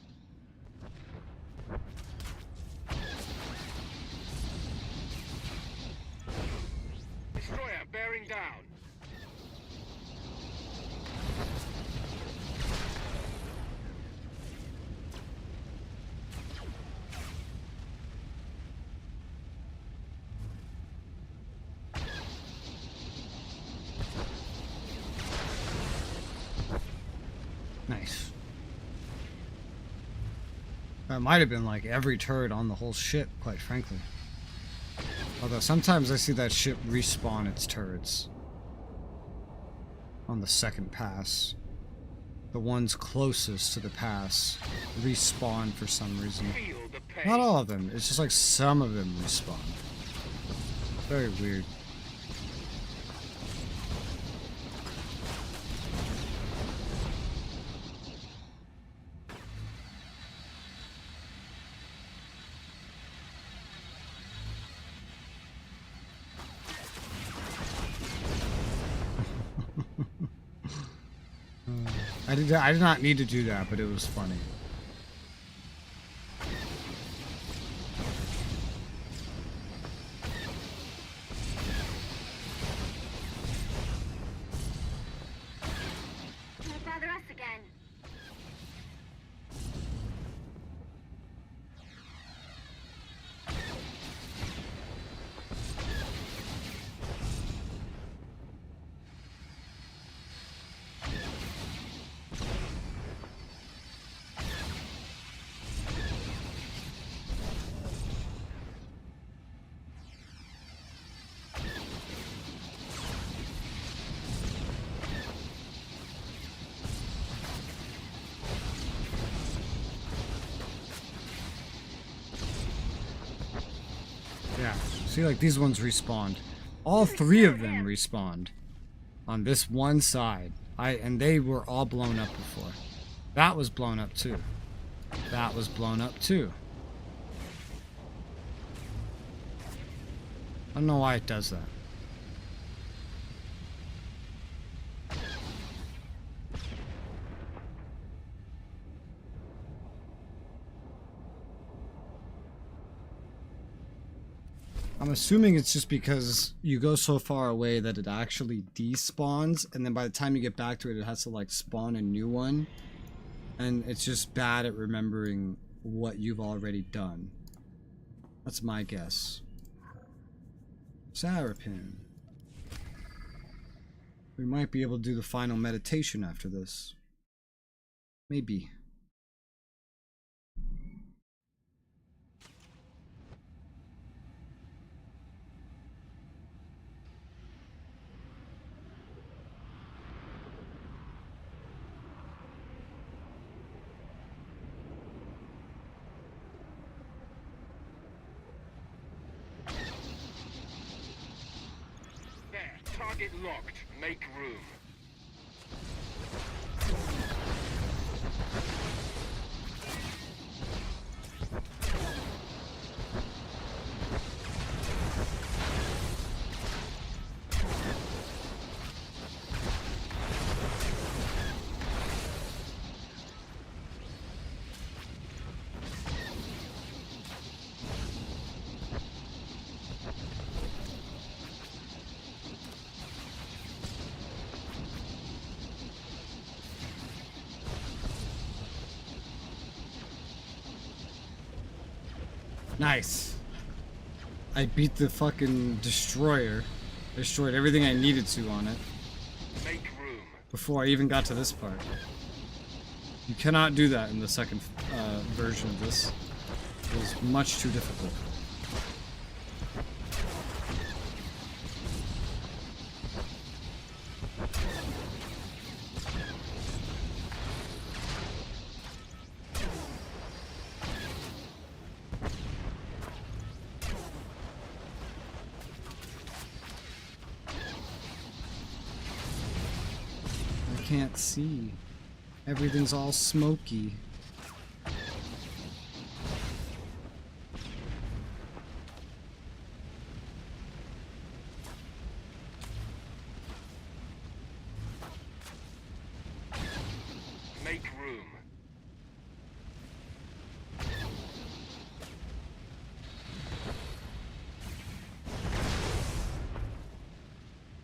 Destroyer bearing down. Nice. That might have been like every turret on the whole ship, quite frankly. Although sometimes I see that ship respawn its turrets on the second pass. The ones closest to the pass respawn for some reason. Not all of them, it's just like some of them respawn. Very weird. I did not need to do that, but it was funny. Don't bother us again. Yeah, see, like these ones respawned. All three of them respawned on this one side. And they were all blown up before. That was blown up too. That was blown up too. I don't know why it does that. I'm assuming it's just because you go so far away that it actually despawns, and then by the time you get back to it, it has to like spawn a new one. And it's just bad at remembering what you've already done. That's my guess. Sarapin. We might be able to do the final meditation after this. Maybe. Target locked. Make room. Nice. I beat the fucking destroyer. Destroyed everything I needed to on it. Make room. Before I even got to this part. You cannot do that in the second version of this. It was much too difficult. can't see. Everything's all smoky. Make room.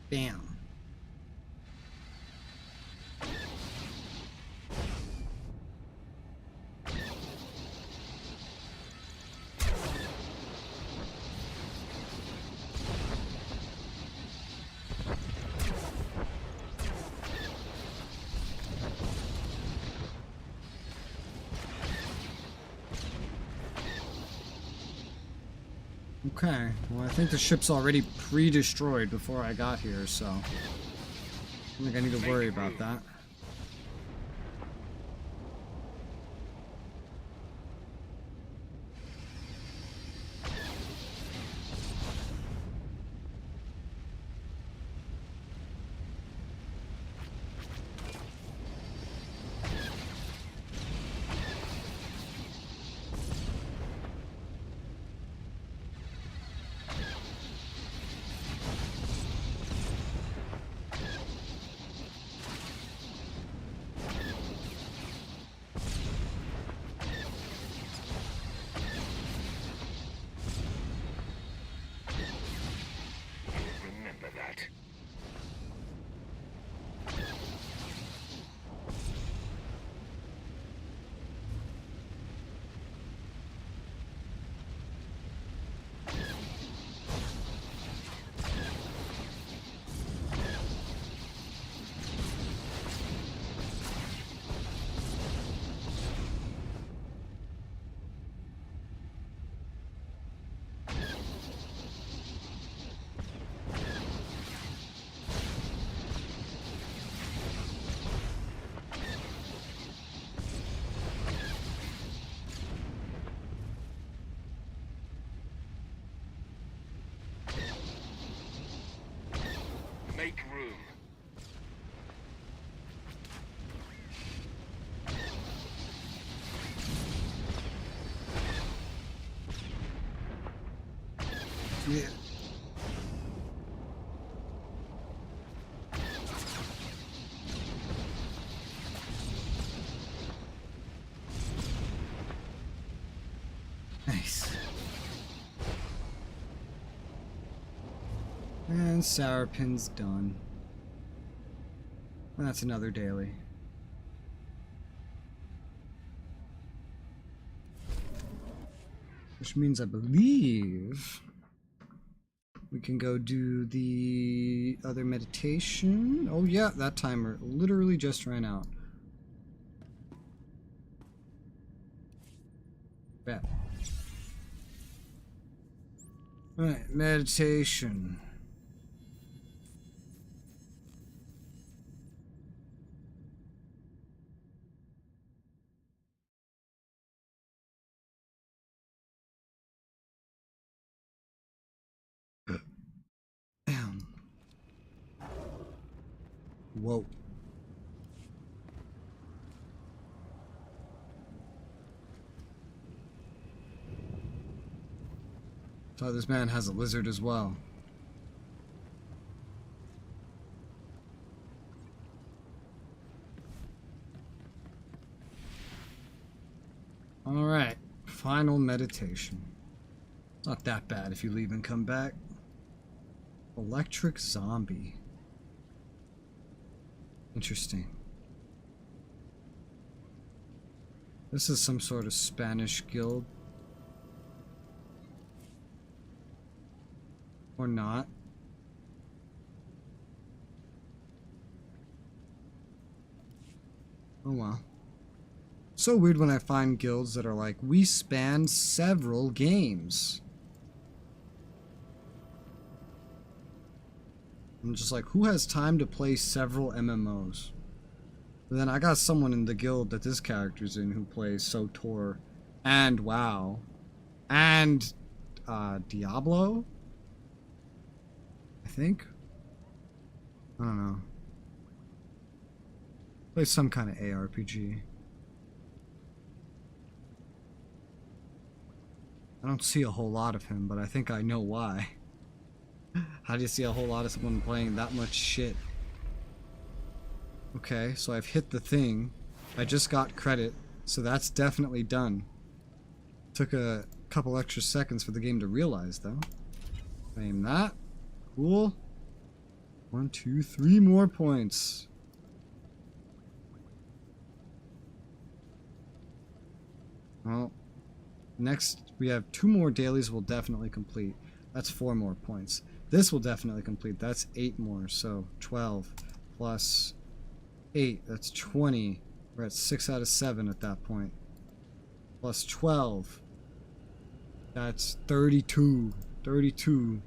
Bam. Okay, well I think the ship's already pre-destroyed before I got here, so I don't think I need to worry about that. Remember that. Make room. Yeah. Nice. And Sourpin's done. And that's another daily. Which means I believe we can go do the other meditation. Oh yeah, that timer literally just ran out. Bet. Alright, meditation. Damn. Whoa. So this man has a lizard as well. Alright, final meditation. Not that bad if you leave and come back. Electric zombie. Interesting. This is some sort of Spanish guild. Or not. Oh well. So weird when I find guilds that are like, we span several games. I'm just like, who has time to play several MMOs? But then I got someone in the guild that this character's in who plays SOTOR and WoW and Diablo, I think. I don't know. Play some kind of ARPG. I don't see a whole lot of him, but I think I know why. How do you see a whole lot of someone playing that much shit? Okay, so I've hit the thing. I just got credit, so that's definitely done. Took a couple extra seconds for the game to realize, though. Claim that. Cool. 1, 2, 3 more points. Well, next we have 2 more dailies we'll definitely complete. That's 4 more points. This will definitely complete. That's 8 more. So 12 plus 8. That's 20. We're at 6 out of 7 at that point. Plus 12. That's 32. 32.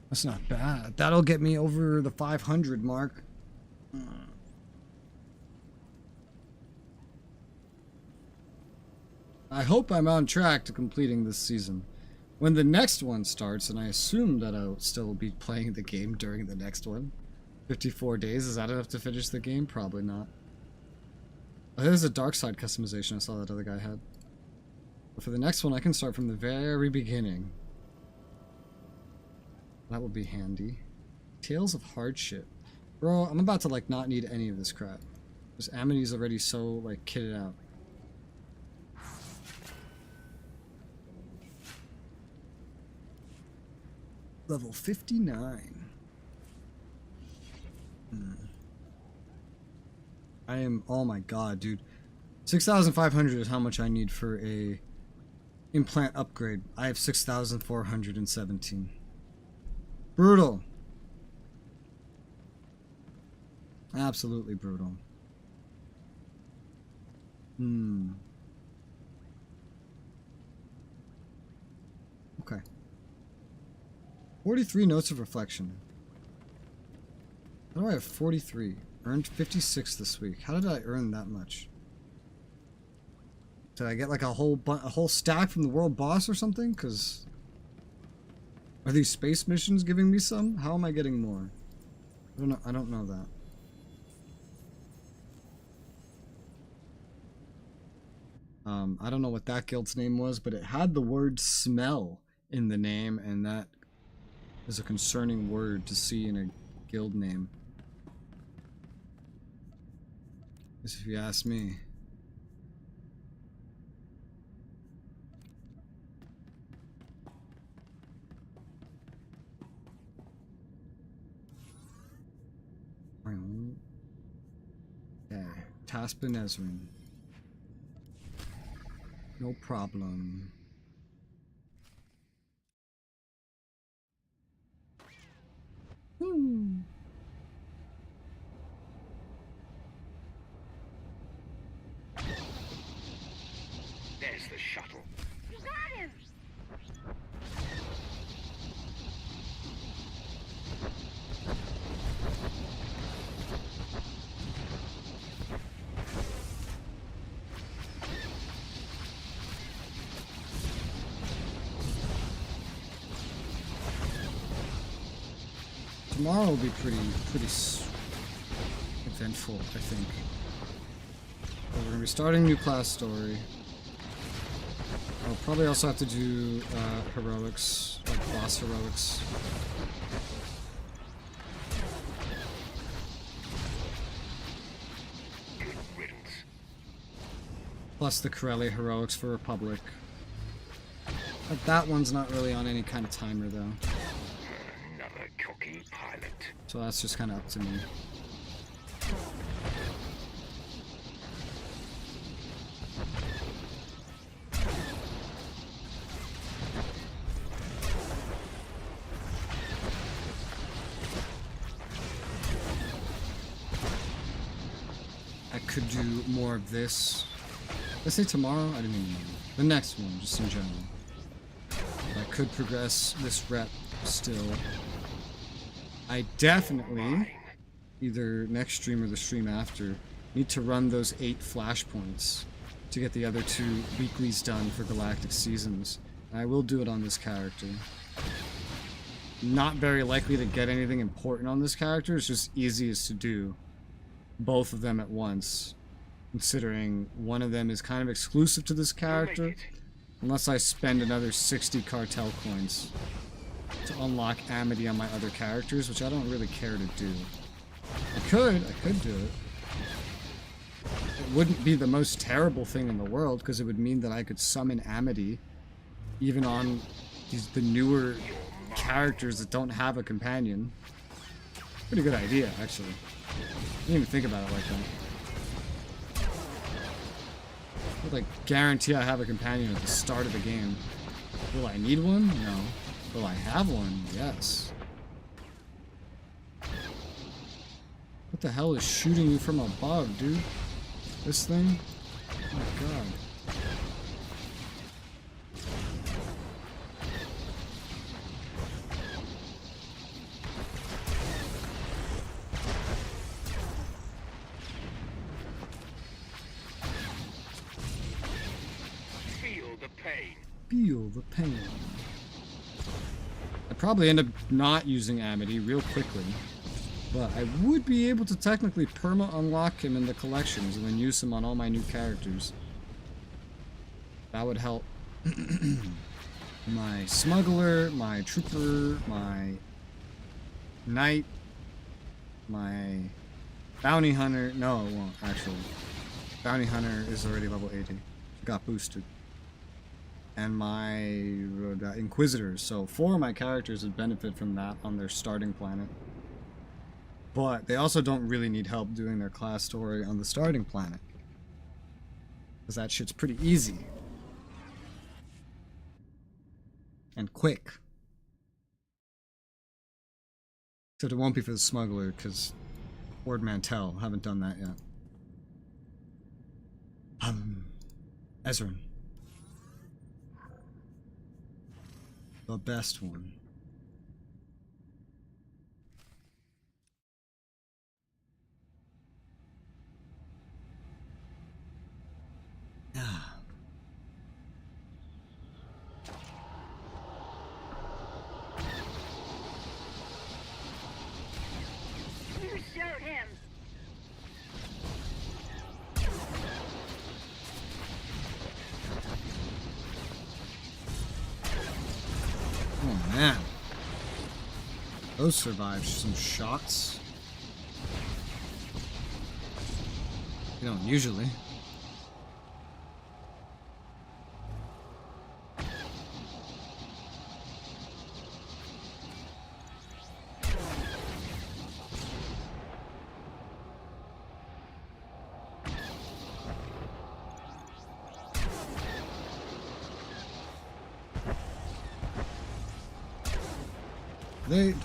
That's not bad. That'll get me over the 500 mark. I hope I'm on track to completing this season. When the next one starts, and I assume that I'll still be playing the game during the next one. 54 days, is that enough to finish the game? Probably not. Oh, there's a dark side customization I saw that other guy had. But for the next one, I can start from the very beginning. That would be handy. Tales of Hardship. Bro, I'm about to, like, not need any of this crap. This Amity's already so, like, kitted out. Level 59. I am, oh my god, dude. 6,500 is how much I need for a implant upgrade. I have 6,417. Brutal. Absolutely brutal. Okay. 43 notes of reflection. How do I have 43? Earned 56 this week. How did I earn that much? Did I get like a whole stack from the world boss or something? Cause are these space missions giving me some? How am I getting more? I don't know that. I don't know what that guild's name was, but it had the word smell in the name, and that is a concerning word to see in a guild name. If you ask me. Okay, Taspin Ezrin. No problem. There's the shuttle. You got him! Tomorrow will be pretty eventful, I think. We're gonna be starting new class story. I'll probably also have to do heroics, like boss heroics. Plus the Corelli heroics for Republic. But that one's not really on any kind of timer though. Another cocky pilot. So that's just kind of up to me. I could do more of this. Let's say tomorrow? I didn't even know. The next one, just in general. I could progress this rep still. I definitely, either next stream or the stream after, need to run those 8 flashpoints to get the other 2 weeklies done for Galactic Seasons. I will do it on this character. Not very likely to get anything important on this character, it's just easiest to do. both of them at once, considering one of them is kind of exclusive to this character, unless I spend another 60 cartel coins to unlock Amity on my other characters, which I don't really care to do. I could do it. It wouldn't be the most terrible thing in the world, because it would mean that I could summon Amity even on the newer characters that don't have a companion. Pretty good idea, actually. I didn't even think about it like that. I would, like, guarantee I have a companion at the start of the game. Will I need one? No. Will I have one? Yes. What the hell is shooting you from above, dude? This thing? Oh my god. Feel the pain. Feel the pain. I'd probably end up not using Amity real quickly. But I would be able to technically perma-unlock him in the collections and then use him on all my new characters. That would help my smuggler, my trooper, my knight, my bounty hunter. No, it won't, actually. Bounty hunter is already level 80. Got boosted. And my inquisitors. So 4 of my characters would benefit from that on their starting planet. But they also don't really need help doing their class story on the starting planet. Because that shit's pretty easy. And quick. Except it won't be for the smuggler, because Ord Mantell, haven't done that yet. Ezrin. The best one. You showed him. Oh man. Those survived some shots. You don't usually.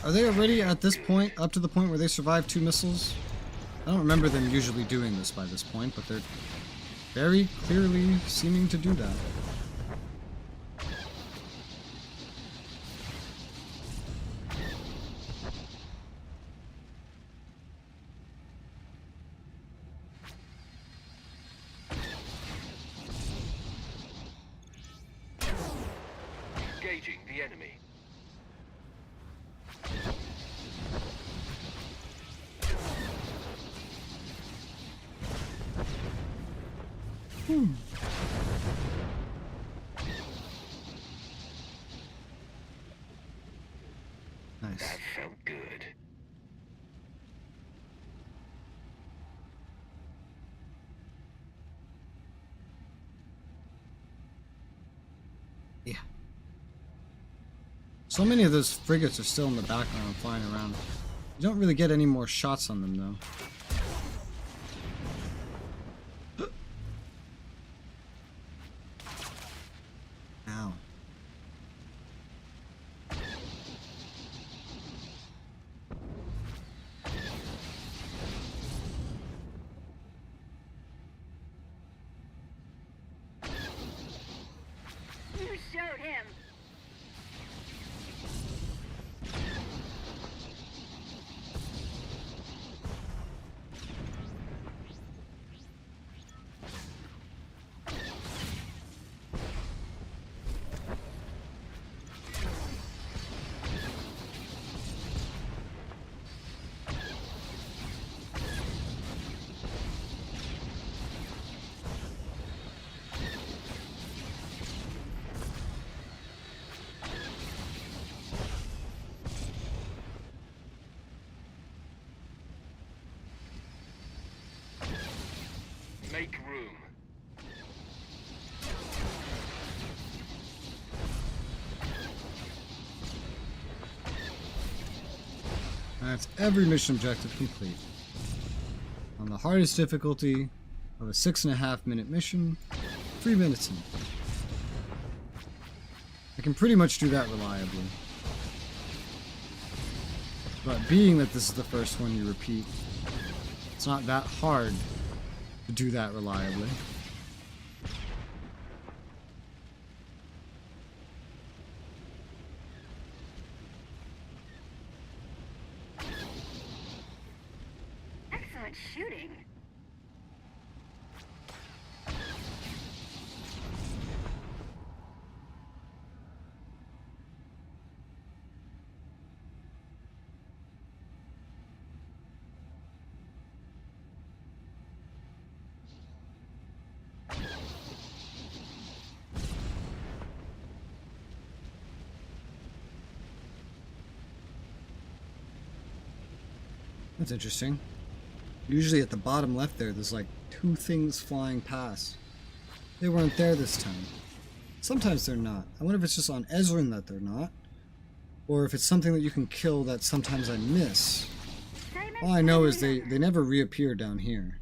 Are they already at this point, up to the point where they survive 2 missiles? I don't remember them usually doing this by this point, but they're very clearly seeming to do that. Engaging the enemy. Nice. That felt good. Yeah. So many of those frigates are still in the background flying around. You don't really get any more shots on them though. Ow. You showed him. Make room. That's every mission objective complete. On the hardest difficulty of a 6.5-minute mission, 3 minutes in. I can pretty much do that reliably. But being that this is the first one you repeat, it's not that hard to do that reliably. Excellent shooting. That's interesting. Usually at the bottom left there's like 2 things flying past. They weren't there this time. Sometimes they're not. I wonder if it's just on Ezrin that they're not. Or if it's something that you can kill that sometimes I miss. All I know is they never reappear down here.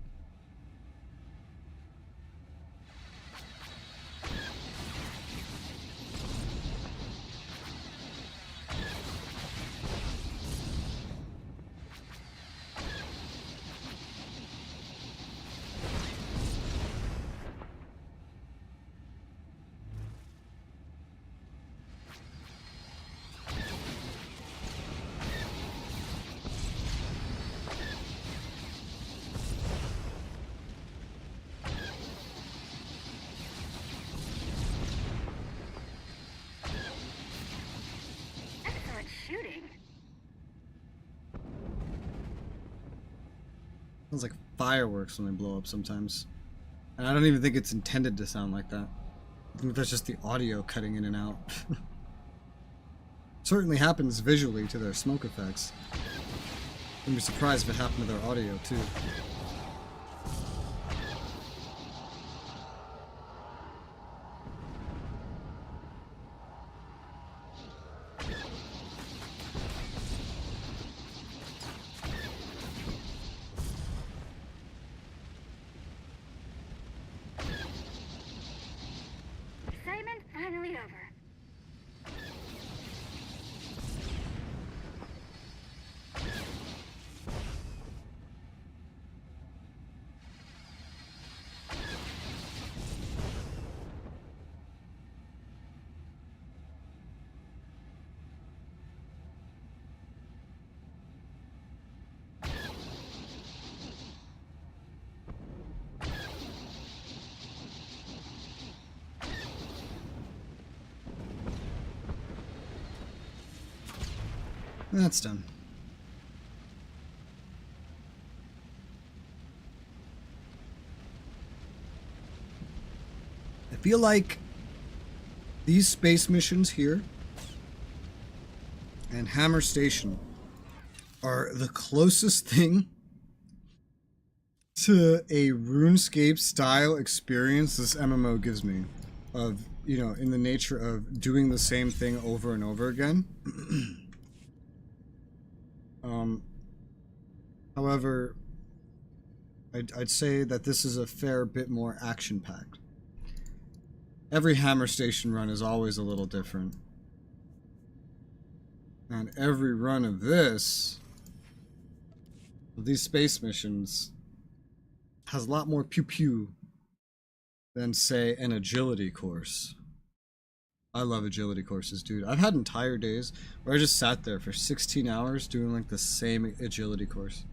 Sounds like fireworks when they blow up sometimes. And I don't even think it's intended to sound like that. I think that's just the audio cutting in and out. Certainly happens visually to their smoke effects. Wouldn't be surprised if it happened to their audio too. Finally over. That's done. I feel like these space missions here and Hammer Station are the closest thing to a RuneScape style experience this MMO gives me, of, you know, in the nature of doing the same thing over and over again. However, I'd say that this is a fair bit more action-packed. Every Hammer Station run is always a little different. And every run of these space missions, has a lot more pew-pew than, say, an agility course. I love agility courses, dude. I've had entire days where I just sat there for 16 hours doing like the same agility course.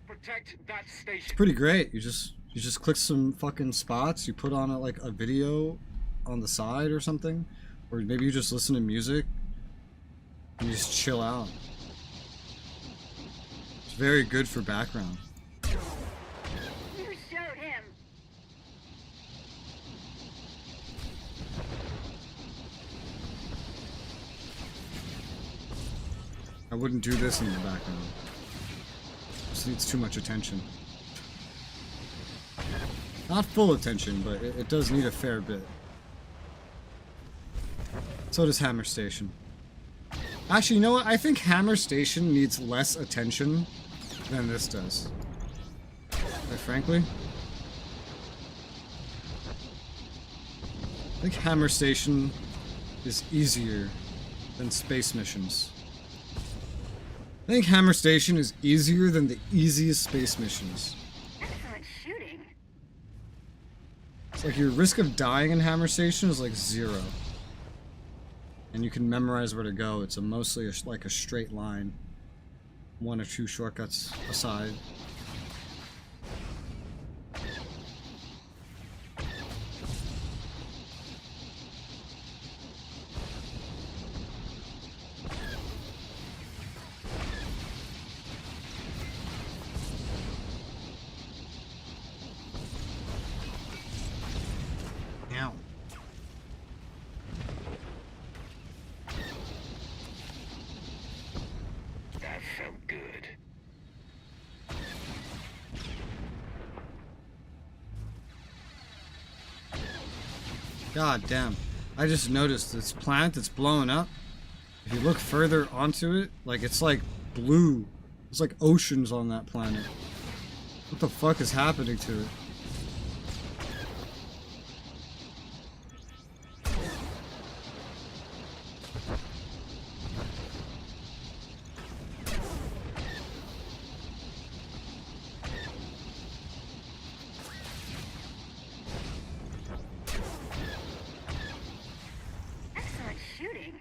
Protect that station. It's pretty great. You just click some fucking spots, you put on a video on the side or something, or maybe you just listen to music and you just chill out. It's very good for background. You showed him. I wouldn't do this in the background. This needs too much attention. Not full attention, but it does need a fair bit. So does Hammer Station. Actually, you know what? I think Hammer Station needs less attention than this does. Quite frankly. I think Hammer Station is easier than space missions. I think Hammer Station is easier than the easiest space missions. Excellent shooting. It's like your risk of dying in Hammer Station is like 0. And you can memorize where to go. It's mostly like a straight line. 1 or 2 shortcuts aside. That felt good. God damn. I just noticed this planet that's blowing up. If you look further onto it, like it's like blue. It's like oceans on that planet. What the fuck is happening to it? Excellent shooting.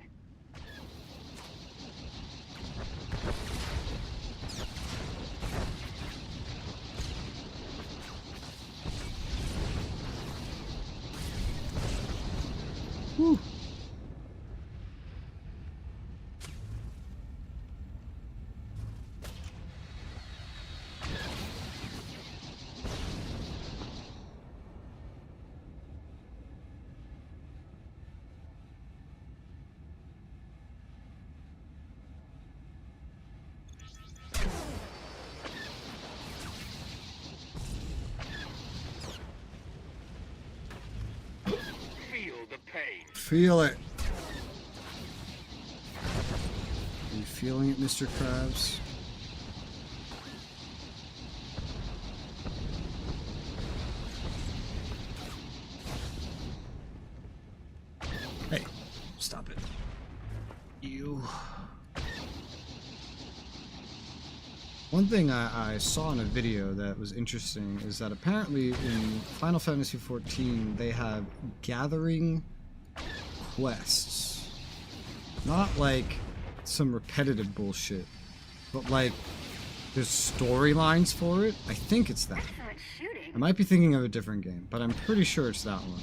Whew. Feel the pain. Feel it. Are you feeling it, Mr. Krabs? Hey, stop it. You. One thing I saw in a video that was interesting is that apparently in Final Fantasy XIV they have gathering quests. Not like some repetitive bullshit, but like there's storylines for it. I think it's that. Excellent shooting. I might be thinking of a different game, but I'm pretty sure it's that one.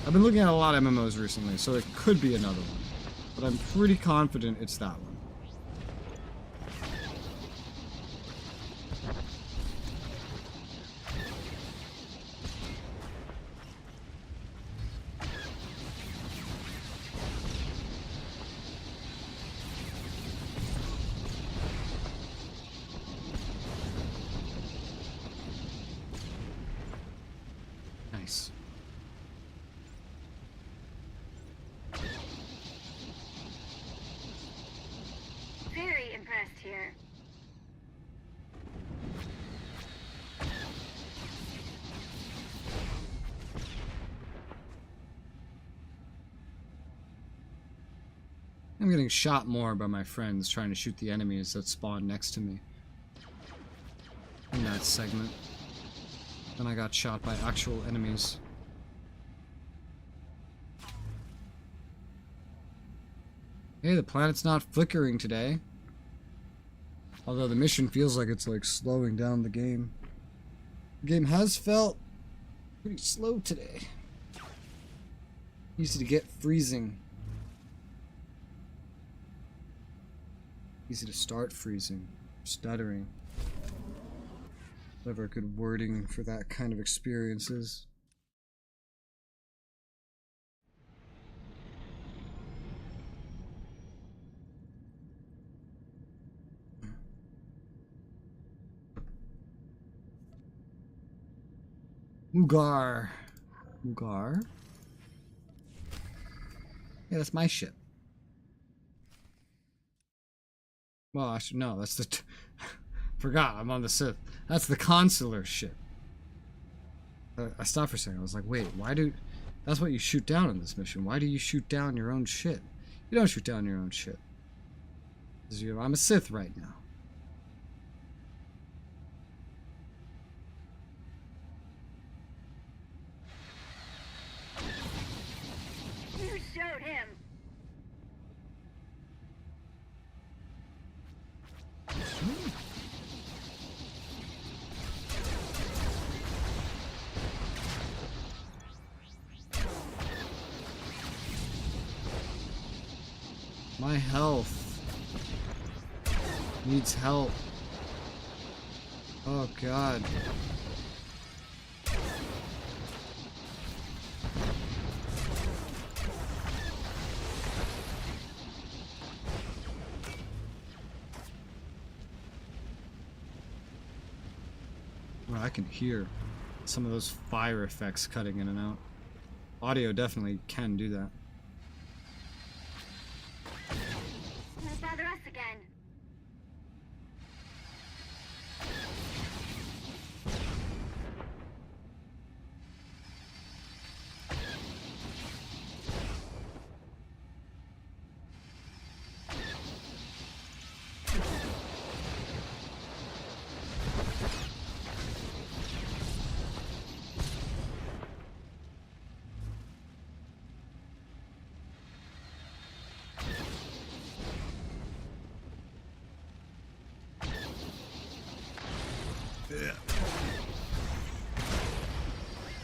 I've been looking at a lot of MMOs recently, so it could be another one. But I'm pretty confident it's that one. Nice. Very impressed here. I'm getting shot more by my friends trying to shoot the enemies that spawn next to me in that segment than I got shot by actual enemies. Hey, the planet's not flickering today. Although the mission feels like it's like slowing down the game. The game has felt pretty slow today. Easy to get freezing. Easy to start freezing, stuttering. Whatever good wording for that kind of experience is. Ugar. Ugar? Yeah, that's my ship. Well, I should know. That's the... Forgot, I'm on the Sith. That's the consular ship. I stopped for a second. I was like, wait, why do... That's what you shoot down in this mission. Why do you shoot down your own ship? You don't shoot down your own ship. I'm a Sith right now. You showed him. My health needs help. Oh God. Well, I can hear some of those fire effects cutting in and out. Audio definitely can do that. Won't bother us again.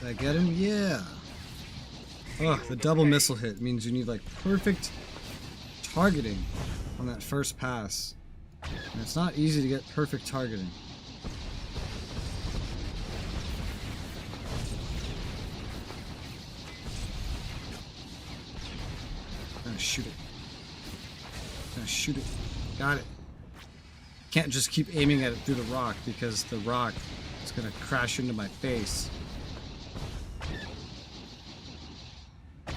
Did I get him? Yeah. Oh, the double missile hit means you need like perfect targeting on that first pass. And it's not easy to get perfect targeting. I'm gonna shoot it. I'm gonna shoot it. Got it. Can't just keep aiming at it through the rock because the rock is gonna crash into my face. I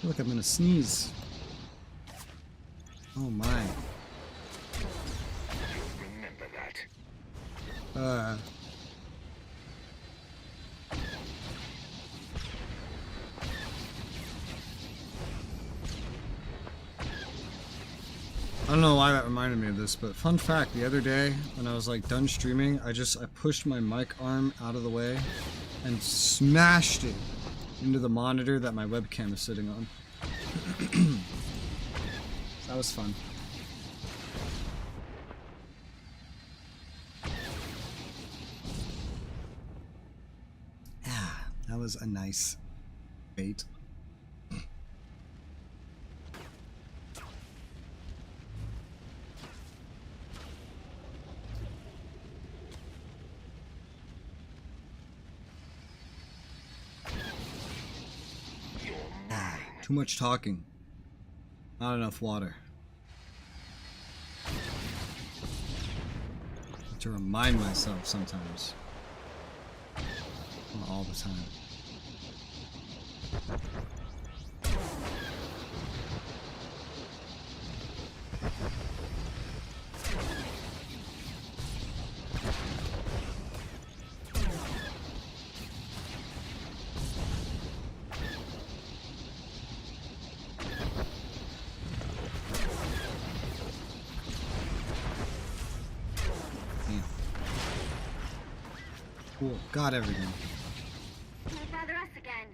feel like I'm gonna sneeze. Oh my. Remember that. I don't know why that reminded me of this, but fun fact, the other day when I was like done streaming, I pushed my mic arm out of the way and smashed it into the monitor that my webcam is sitting on. That was fun. Yeah, that was a nice bait. Too much talking. Not enough water. Have to remind myself sometimes. Not all the time. Cool. Got everything. Won't bother us again.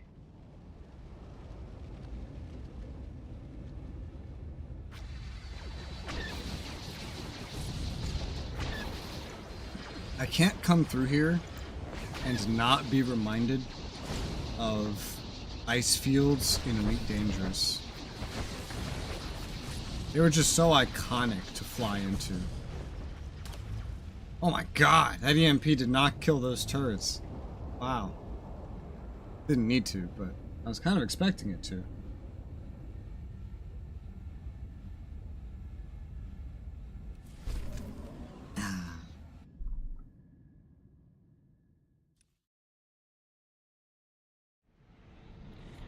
I can't come through here and not be reminded of ice fields in Elite Dangerous. They were just so iconic to fly into. Oh my god, that EMP did not kill those turrets. Wow. Didn't need to, but I was kind of expecting it to.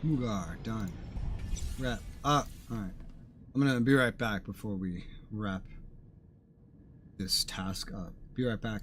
Mugar, done. Wrap up. Alright. I'm gonna be right back before we wrap this task up. Be right back.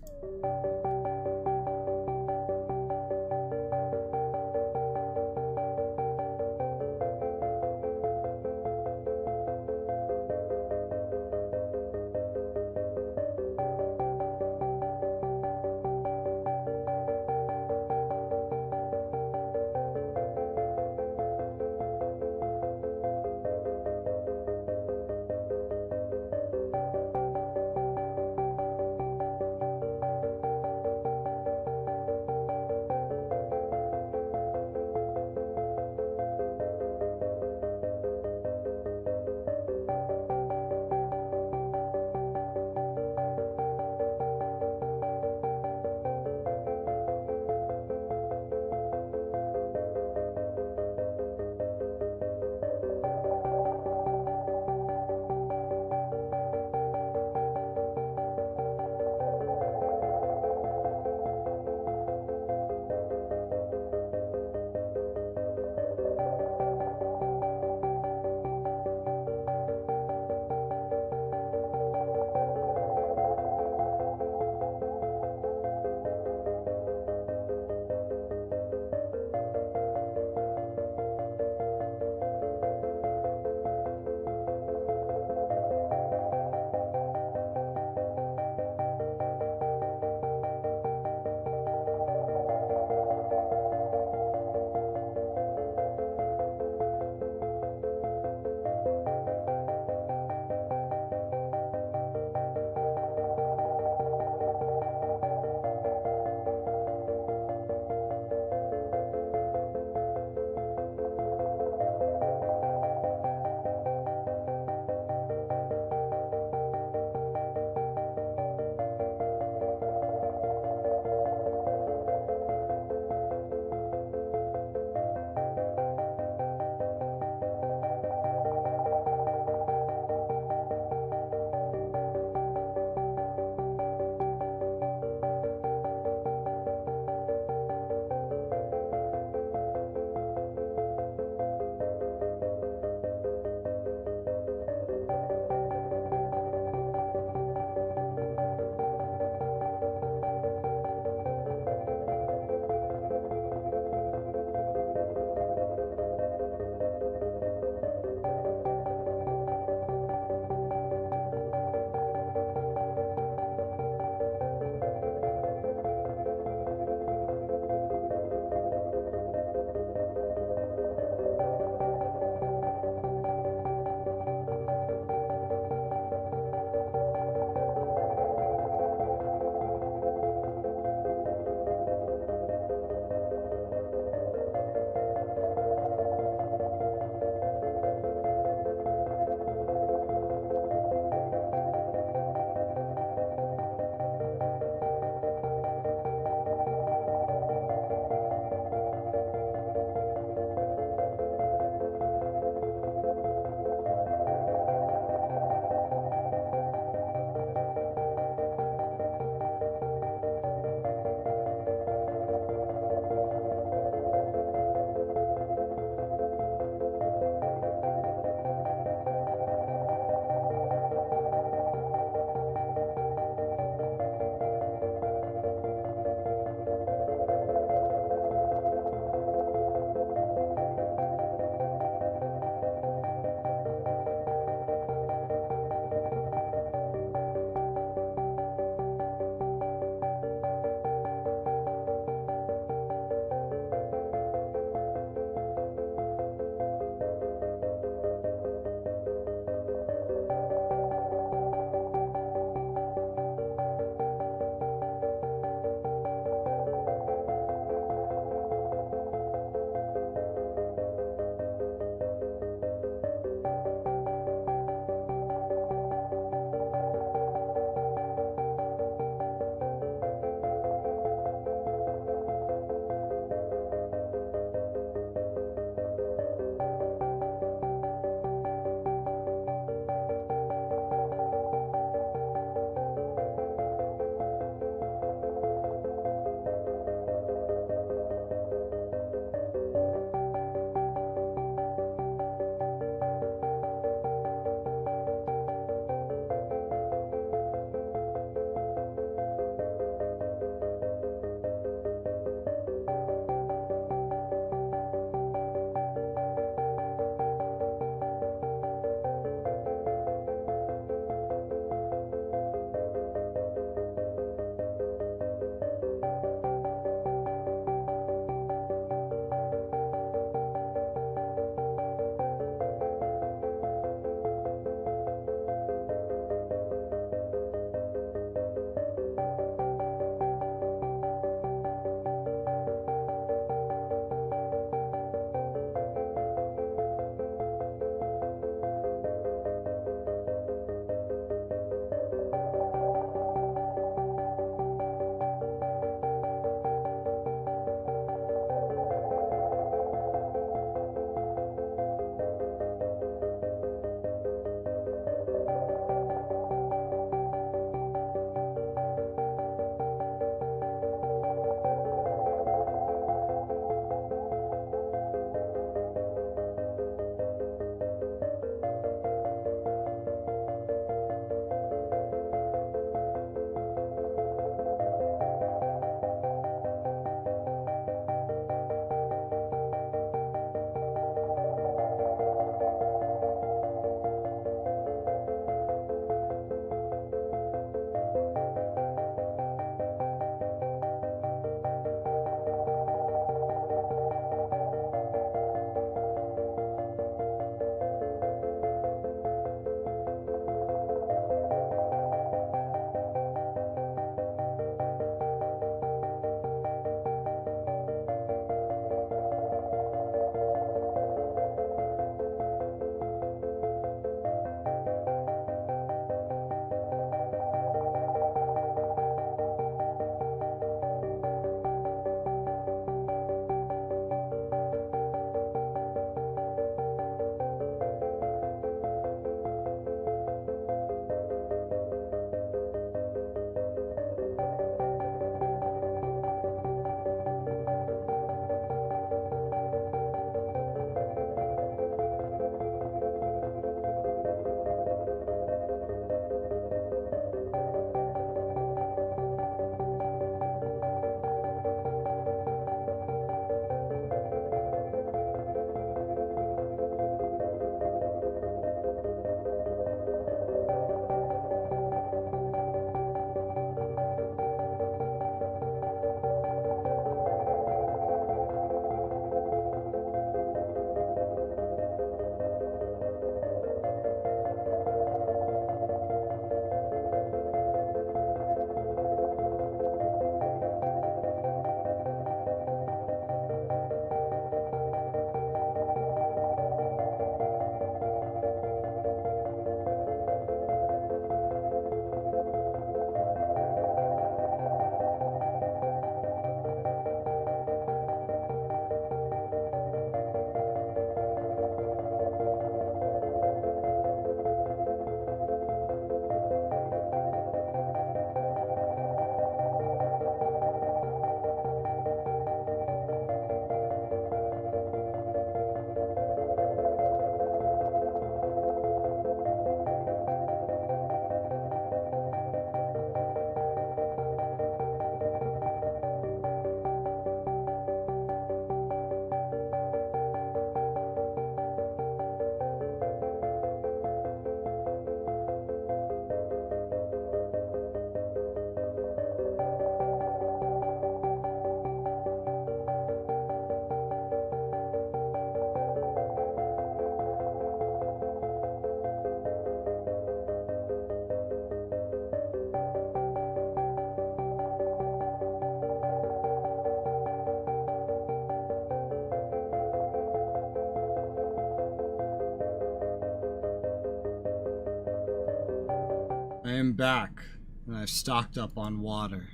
I am back, and I've stocked up on water,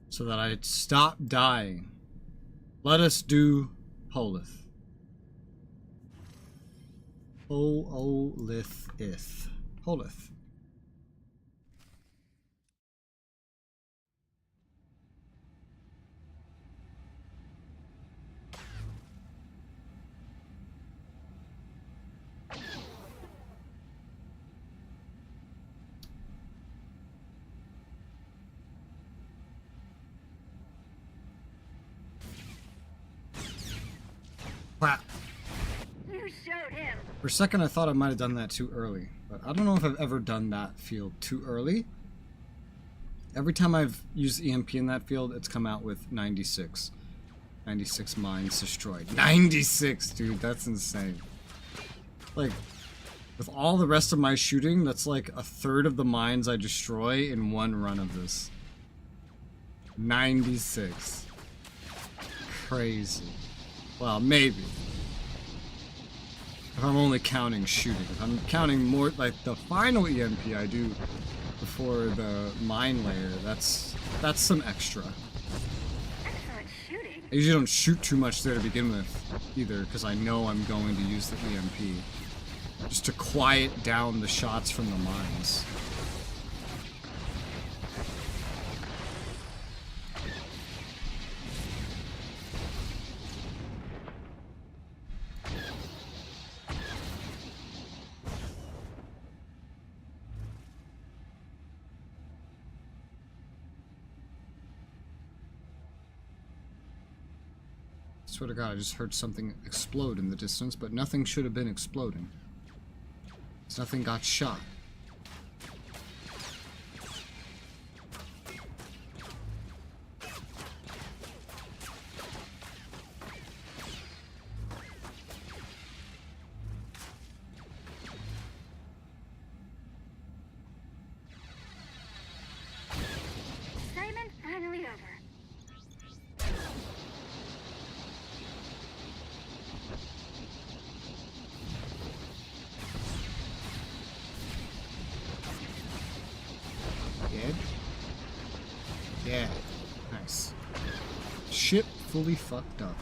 so that I stop dying. Let us do Holith. Olith-ith. Holith. Wow. You showed him. For a second I thought I might have done that too early, but I don't know if I've ever done that field too early. Every time I've used EMP in that field, it's come out with 96. 96 mines destroyed. 96, dude, that's insane. Like, with all the rest of my shooting, that's like a third of the mines I destroy in one run of this. 96. Crazy. Well, maybe. If I'm only counting shooting. If I'm counting more, like the final EMP I do before the mine layer, that's some extra. Excellent shooting. I usually don't shoot too much there to begin with, either, because I know I'm going to use the EMP. Just to quiet down the shots from the mines. Swear to God, I just heard something explode in the distance, but nothing should have been exploding. Nothing got shot. Assignment finally over. Dead? Yeah. Nice. Ship fully fucked up.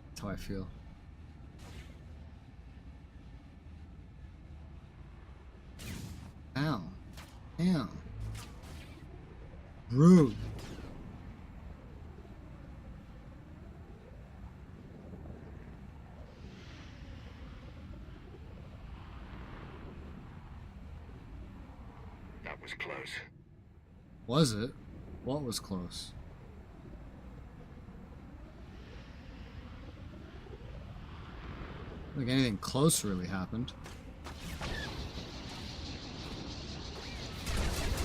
That's how I feel. Ow. Ow. Rude. That was close. Was it? What was close? I don't think anything close really happened.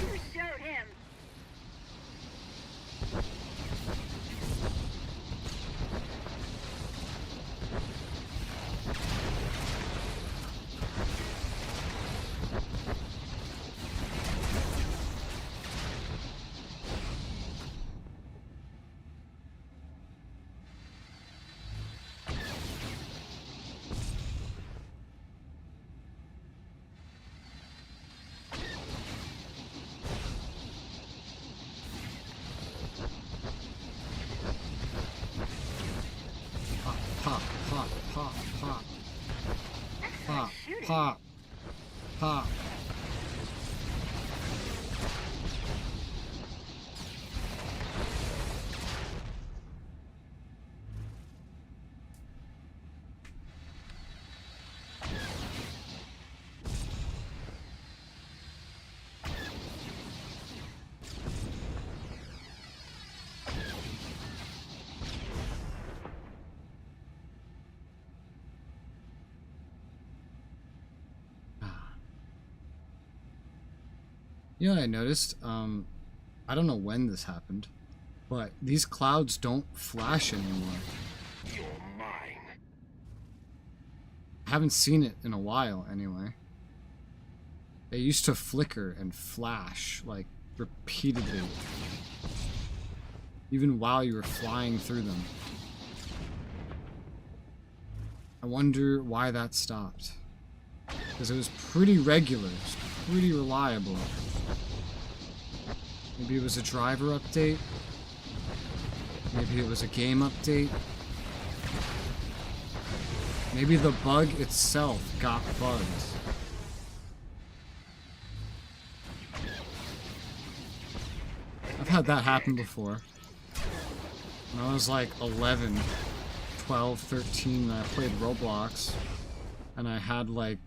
You showed him. Pop, pop, pop, pop. Pop, pop, pop. You know what I noticed? I don't know when this happened, but these clouds don't flash anymore. You're mine. haven't seen it in a while, anyway. It used to flicker and flash, like, repeatedly. Even while you were flying through them. I wonder why that stopped. Because it was pretty regular, it was pretty reliable. Maybe it was a driver update? Maybe it was a game update? Maybe the bug itself got bugged. I've had that happen before. When I was like 11, 12, 13, I played Roblox. And I had like...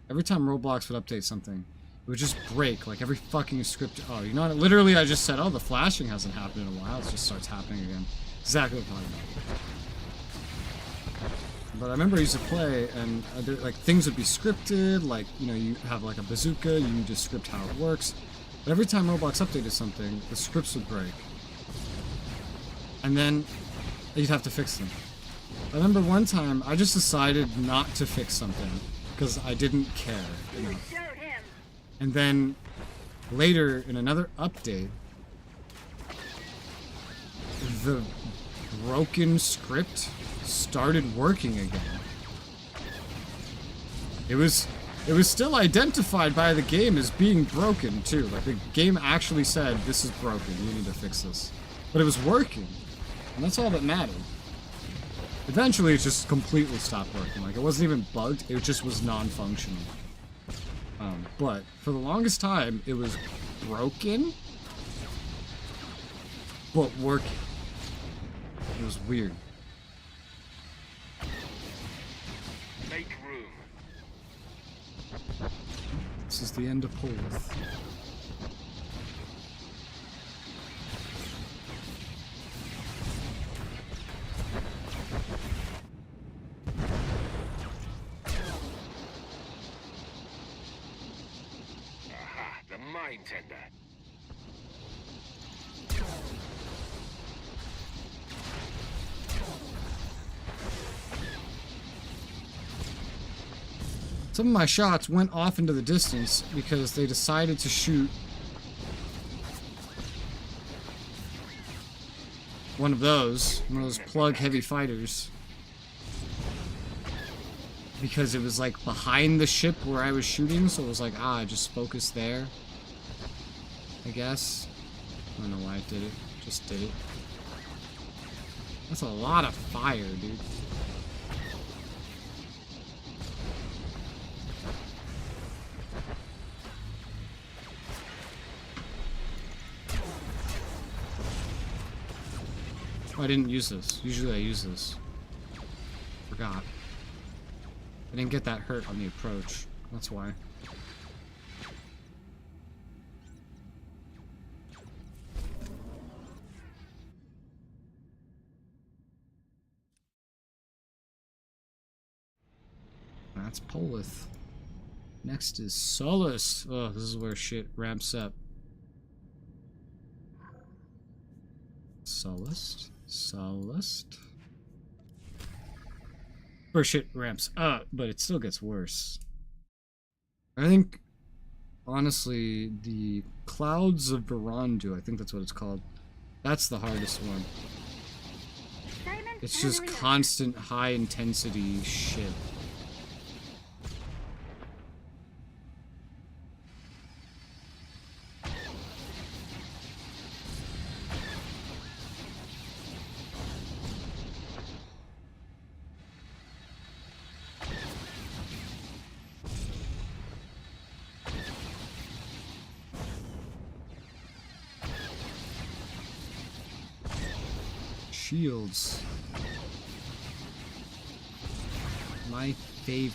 Every time Roblox would update something, it would just break, like every fucking script. Oh, you know what? Literally, I just said, oh, the flashing hasn't happened in a while. It just starts happening again. Exactly what I'm talking about. But I remember I used to play, and like things would be scripted, like, you know, you have like a bazooka, you just script how it works. But every time Roblox updated something, the scripts would break. And then you'd have to fix them. I remember one time, I just decided not to fix something, because I didn't care enough. And then, later, in another update, the broken script started working again. It was still identified by the game as being broken, too. Like, the game actually said, this is broken, you need to fix this. But it was working. And that's all that mattered. Eventually, it just completely stopped working. Like, it wasn't even bugged, it just was non-functional. But, for the longest time, it was broken, but working. It was weird. Make room. This is the end of Polith. Aha, the mine tender. Some of my shots went off into the distance because they decided to shoot one of those plug heavy fighters. Because it was like behind the ship where I was shooting, so it was like, just focus there. I guess. I don't know why it did it. Just did it. That's a lot of fire, dude. Oh, I didn't use this. Usually I use this. Forgot. I didn't get that hurt on the approach. That's why. That's Polith. Next is Solist. Oh, this is where shit ramps up. Solist. Solist. Where shit ramps up, but it still gets worse. I think, honestly, the Clouds of Barandu, I think that's what it's called. That's the hardest one. It's just constant high intensity shit. Shields. My favorite.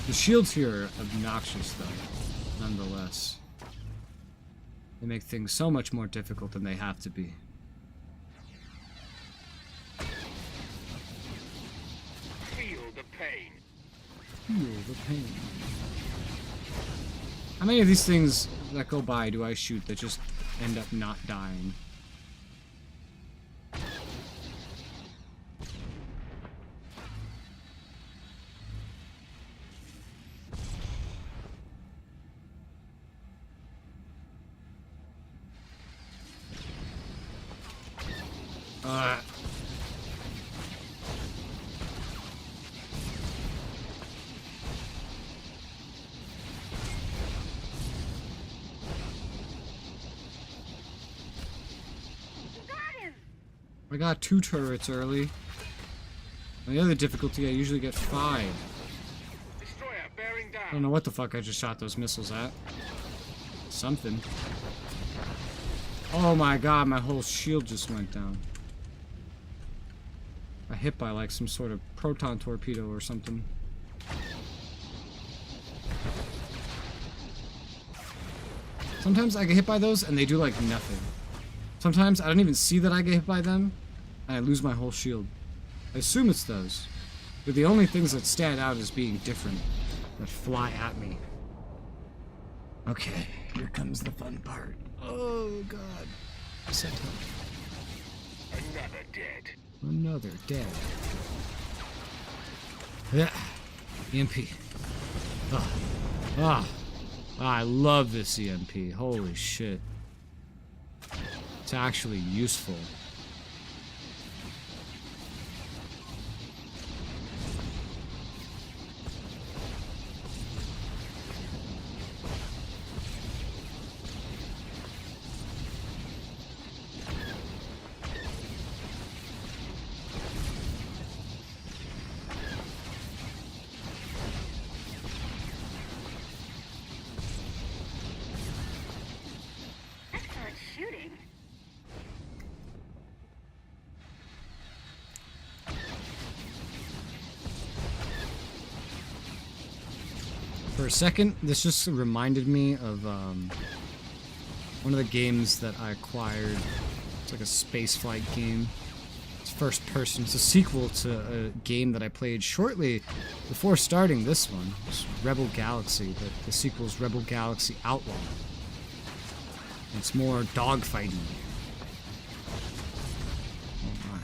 The shields here are obnoxious, though, nonetheless. They make things so much more difficult than they have to be. Feel the pain. Feel the pain. How many of these things that go by do I shoot that just end up not dying? I got 2 turrets early. On the other difficulty, I usually get 5. Destroyer bearing down. I don't know what the fuck I just shot those missiles at. Something. Oh my god, my whole shield just went down. I hit by like some sort of proton torpedo or something. Sometimes I get hit by those and they do like nothing. Sometimes I don't even see that I get hit by them and I lose my whole shield. I assume it's those. They're the only things that stand out as being different, that fly at me. Okay, here comes the fun part. Oh god. Set up. Another dead. Another dead. Yeah. EMP. I love this EMP. Holy shit. It's actually useful. For a second, this just reminded me of one of the games that I acquired. It's like a spaceflight game. It's first person. It's a sequel to a game that I played shortly before starting this one. It's Rebel Galaxy, but the sequel is Rebel Galaxy Outlaw. It's more dogfighting. Oh my.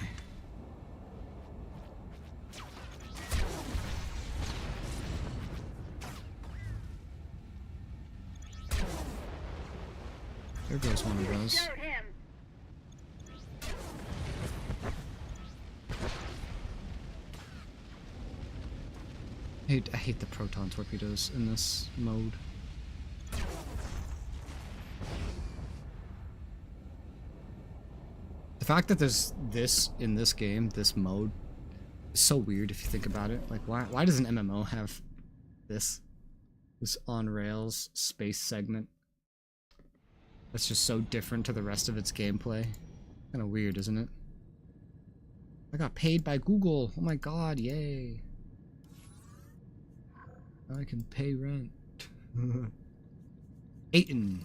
There goes one of those. I hate the proton torpedoes in this mode. The fact that there's this in this game, this mode, is so weird if you think about it. Like, why does an MMO have this on rails space segment? That's just so different to the rest of its gameplay. Kind of weird, isn't it? I got paid by Google. Oh my god, yay. I can pay rent. Aiton.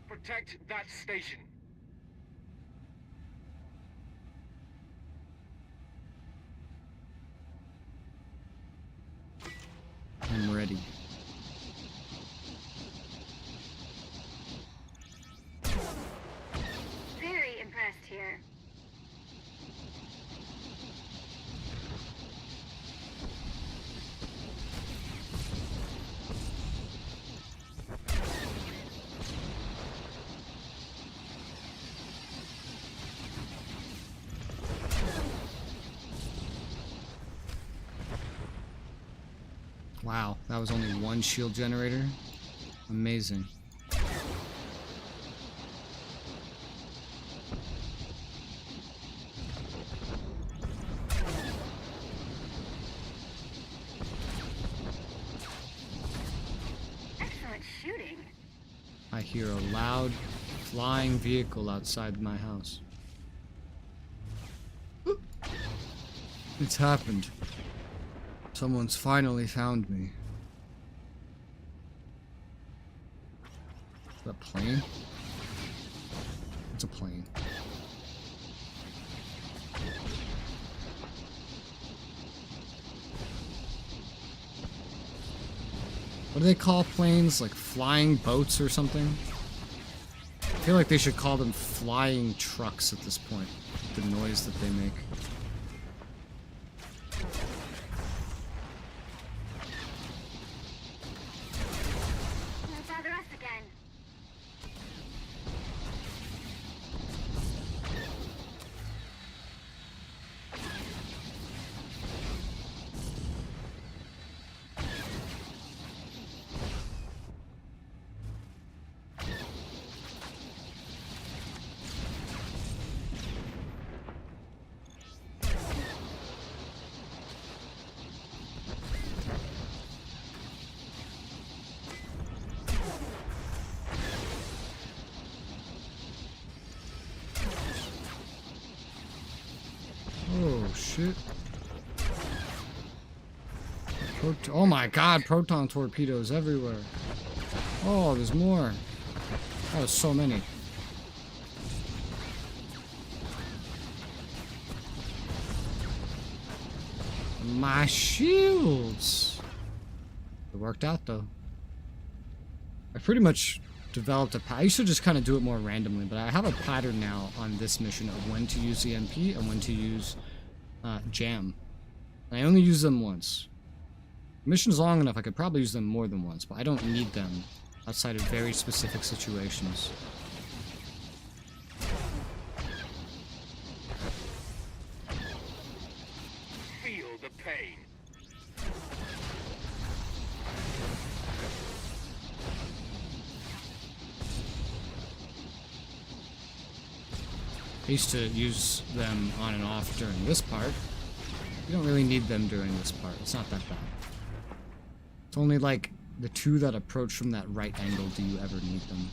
Protect that station. I'm ready. Very impressed here. Wow, that was only one shield generator. Amazing. Excellent shooting. I hear a loud flying vehicle outside my house. It's happened. Someone's finally found me. Is that a plane? It's a plane. What do they call planes? Like flying boats or something? I feel like they should call them flying trucks at this point. The noise that they make. shit. Oh my god, proton torpedoes everywhere. Oh, there's more. Oh, there's so many. My shields. It worked out though. I pretty much developed a I used to just kind of do it more randomly, but I have a pattern now on this mission of when to use the MP and when to use jam. And I only use them once. The mission's long enough, I could probably use them more than once, but I don't need them outside of very specific situations. Feel the pain. I used to use them on and off during this part. You don't really need them during this part. It's not that bad. It's only like the two that approach from that right angle do you ever need them.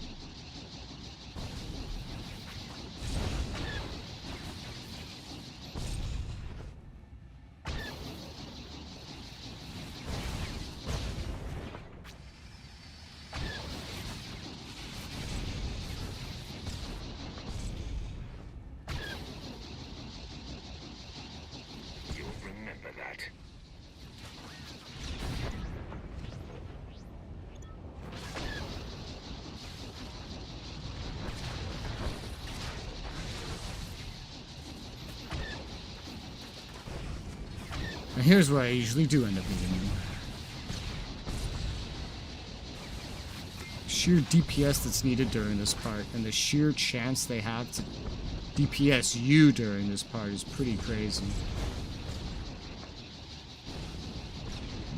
And here's where I usually do end up needing them. Sheer DPS that's needed during this part, and the sheer chance they have to DPS you during this part is pretty crazy.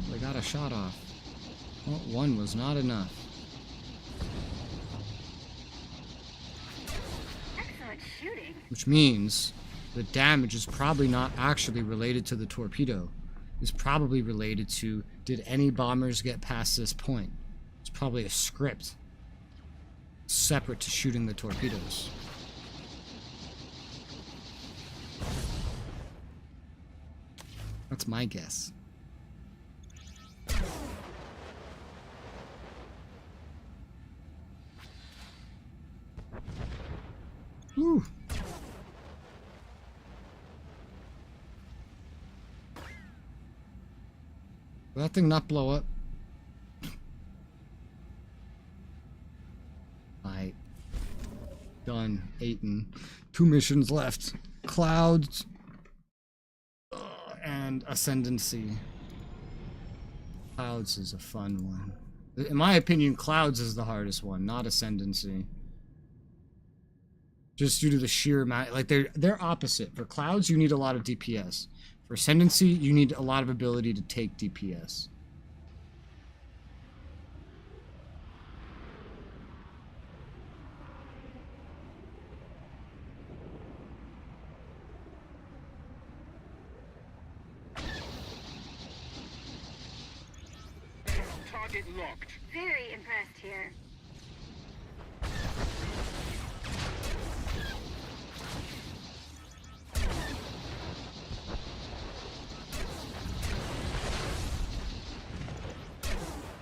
They got a shot off. Well, one was not enough. Excellent shooting. Which means the damage is probably not actually related to the torpedo. It's probably related to, did any bombers get past this point? It's probably a script separate to shooting the torpedoes. That's my guess. Whew. Will that thing not blow up? Alright. Done. Eaten. 2 missions left. Clouds. And Ascendancy. Clouds is a fun one. In my opinion, Clouds is the hardest one, not Ascendancy. Just due to the sheer amount, like they're opposite. For Clouds, you need a lot of DPS. For Ascendancy, you need a lot of ability to take DPS. Target locked. Very impressed here.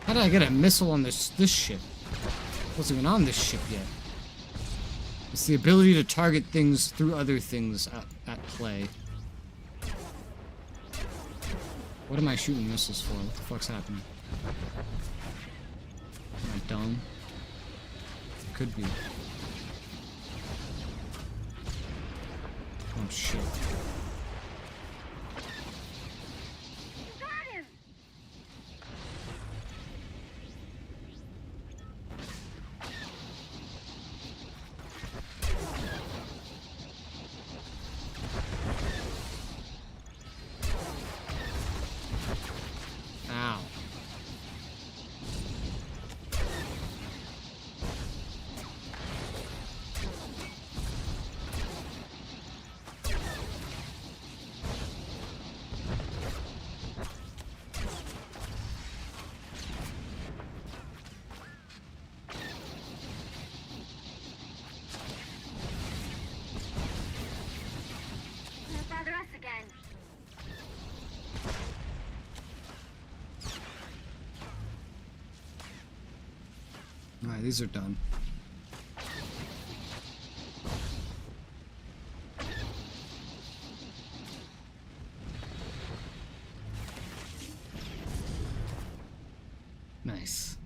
How did I get a missile on this ship? I wasn't even on this ship yet. It's the ability to target things through other things at play. What am I shooting missiles for? What the fuck's happening? Am I dumb? It could be. Oh shit. these are done. Nice.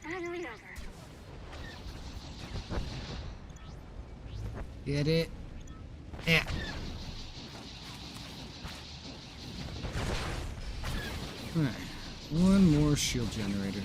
Finally over. Get it? Yeah. Alright. One more shield generator.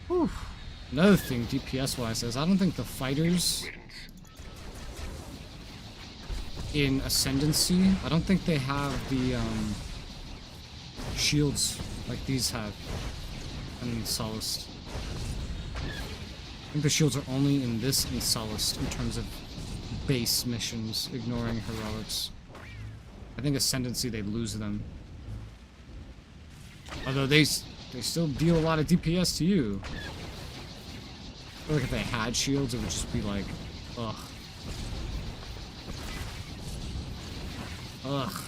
Whew. Another thing, DPS-wise, is I don't think the fighters in Ascendancy, I don't think they have the shields like these have in Solist. I think the shields are only in this and Solist in terms of base missions, ignoring heroics. I think Ascendancy, they lose them. Although they still deal a lot of DPS to you. I feel like if they had shields, it would just be like, ugh. Ugh.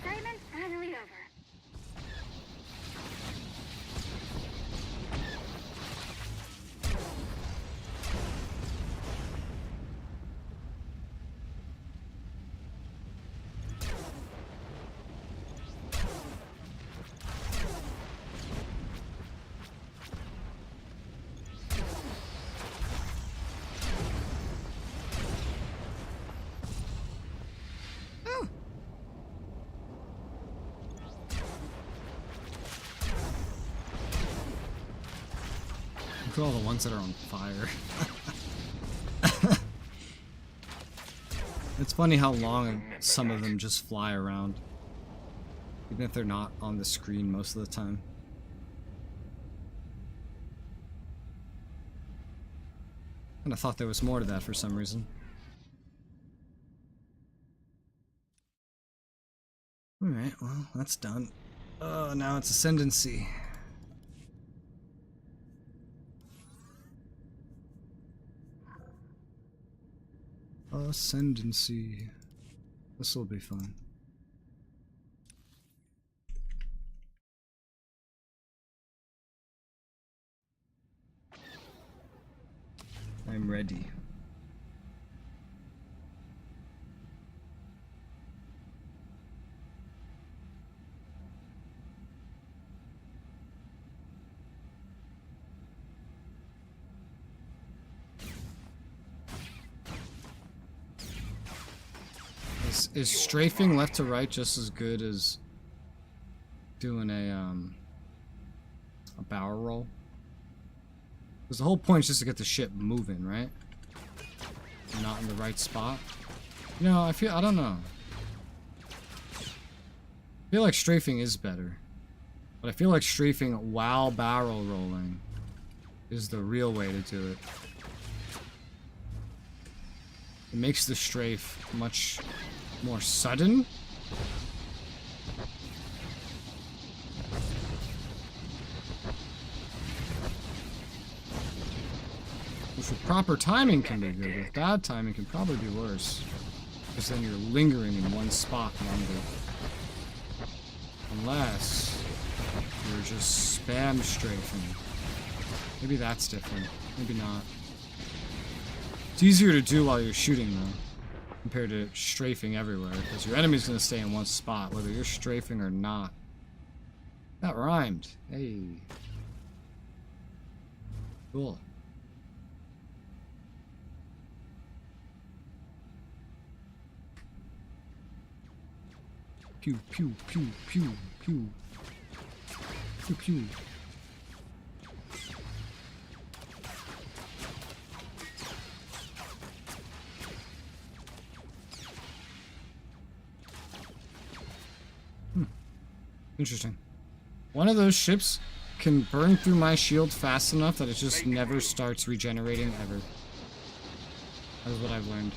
Simon, finally over. Look at all the ones that are on fire. It's funny how long some of them just fly around. Even if they're not on the screen most of the time. And I thought there was more to that for some reason. Alright, well, that's done. Oh, now it's Ascendancy. Ascendancy. This will be fun. I'm ready. Is strafing left to right just as good as doing a barrel roll? Because the whole point is just to get the ship moving, right? And not in the right spot. You know, I don't know. I feel like strafing is better. But I feel like strafing while barrel rolling is the real way to do it. It makes the strafe much more sudden. Which with proper timing can be good, with bad timing can probably be worse. Because then you're lingering in one spot longer. Unless you're just spam strafing. Maybe that's different. Maybe not. It's easier to do while you're shooting though, compared to strafing everywhere, because your enemy's gonna stay in one spot, whether you're strafing or not. That rhymed. Hey. Cool. Pew, pew, pew, pew, pew. Pew pew. Interesting. One of those ships can burn through my shield fast enough that it just never starts regenerating ever. That is what I've learned.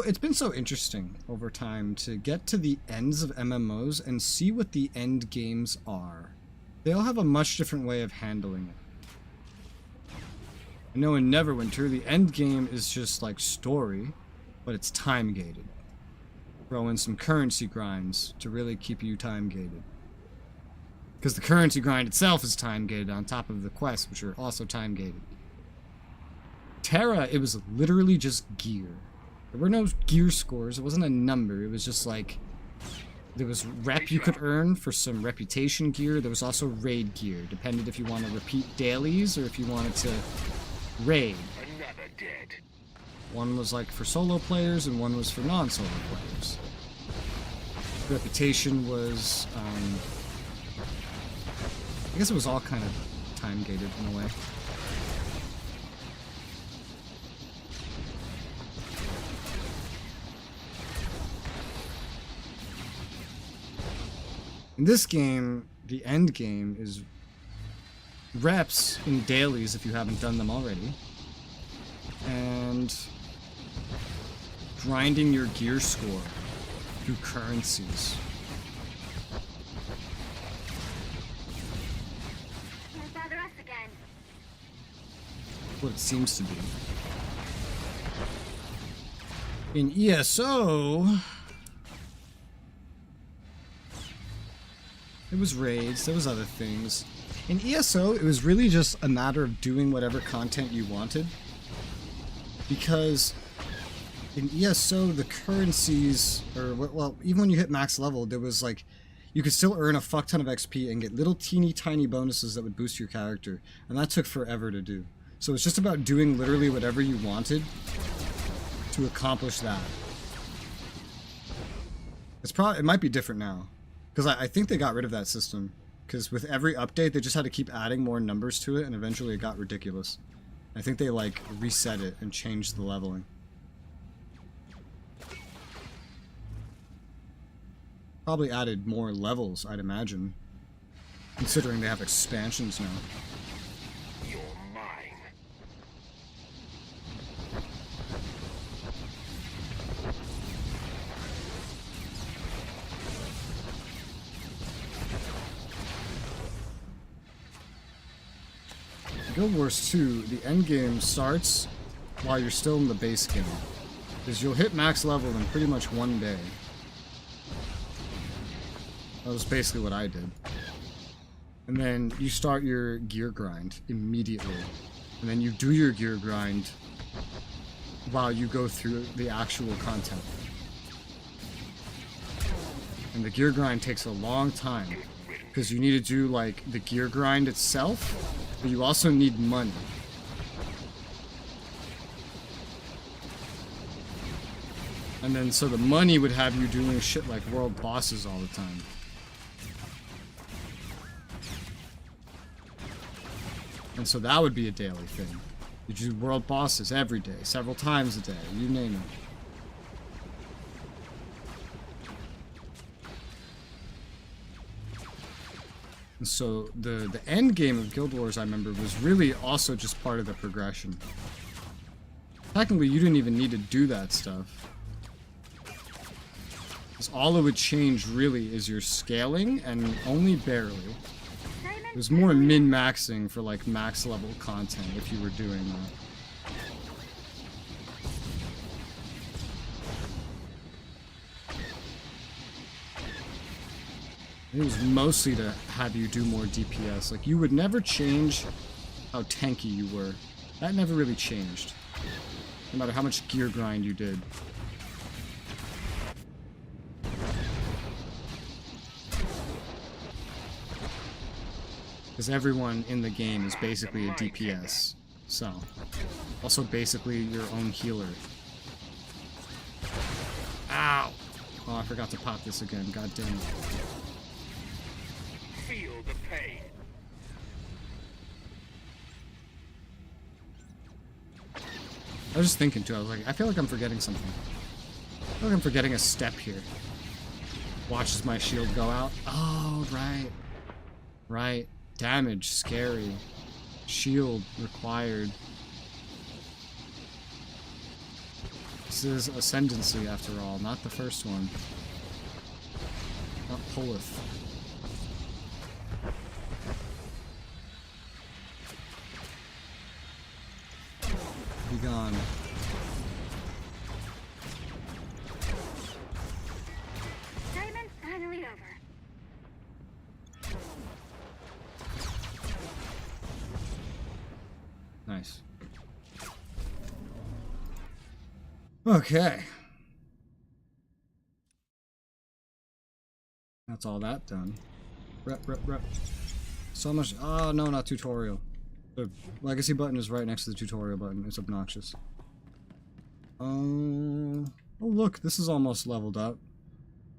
It's been so interesting over time to get to the ends of MMOs and see what the end games are. They all have a much different way of handling it. I know in Neverwinter, the end game is just like story, but it's time gated. Throw in some currency grinds to really keep you time gated. Because the currency grind itself is time gated on top of the quests, which are also time gated. Terra, it was literally just gear. There were no gear scores. It wasn't a number. It was just like there was rep you could earn for some reputation gear. There was also raid gear, depended if you want to repeat dailies or if you wanted to raid. Another dead. One was like for solo players and one was for non-solo players. Reputation was, I guess it was all kind of time gated in a way. In this game, the end game is reps in dailies if you haven't done them already, and grinding your gear score through currencies. Won't bother us again. What it seems to be. In ESO, there was raids, there was other things. In ESO, it was really just a matter of doing whatever content you wanted. Because in ESO, the currencies, or, well, even when you hit max level, there was like, you could still earn a fuck ton of XP and get little teeny tiny bonuses that would boost your character. And that took forever to do. So it's just about doing literally whatever you wanted to accomplish that. It might be different now. Because I think they got rid of that system. Because with every update, they just had to keep adding more numbers to it, and eventually it got ridiculous. I think they, like, reset it and changed the leveling. Probably added more levels, I'd imagine. Considering they have expansions now. You're mine. Guild Wars 2, the end game starts while you're still in the base game. Because you'll hit max level in pretty much one day. That was basically what I did. And then you start your gear grind immediately. And then you do your gear grind while you go through the actual content. And the gear grind takes a long time. Because you need to do, like, the gear grind itself, but you also need money. And then, so the money would have you doing shit like world bosses all the time. And so that would be a daily thing. You do world bosses every day, several times a day, you name it. And so the end game of Guild Wars, I remember, was really also just part of the progression. Technically, you didn't even need to do that stuff. Because all it would change really is your scaling, and only barely. It was more min-maxing for like max level content if you were doing that. It was mostly to have you do more DPS. Like, you would never change how tanky you were. That never really changed. No matter how much gear grind you did. Because everyone in the game is basically a DPS. So, also basically your own healer. Ow! Oh, I forgot to pop this again. God damn it. Feel the pain. I was just thinking too, I was like, I feel like I'm forgetting something. I feel like I'm forgetting a step here. Watches my shield go out. Oh, right. Right. Damage, scary. Shield required. This is Ascendancy after all, not the first one. Not Polith. Be gone. Diamond finally over. Nice. Okay. That's all that done. Rep. So much. Oh, no, not tutorial. The legacy button is right next to the tutorial button. It's obnoxious. Oh, look, this is almost leveled up.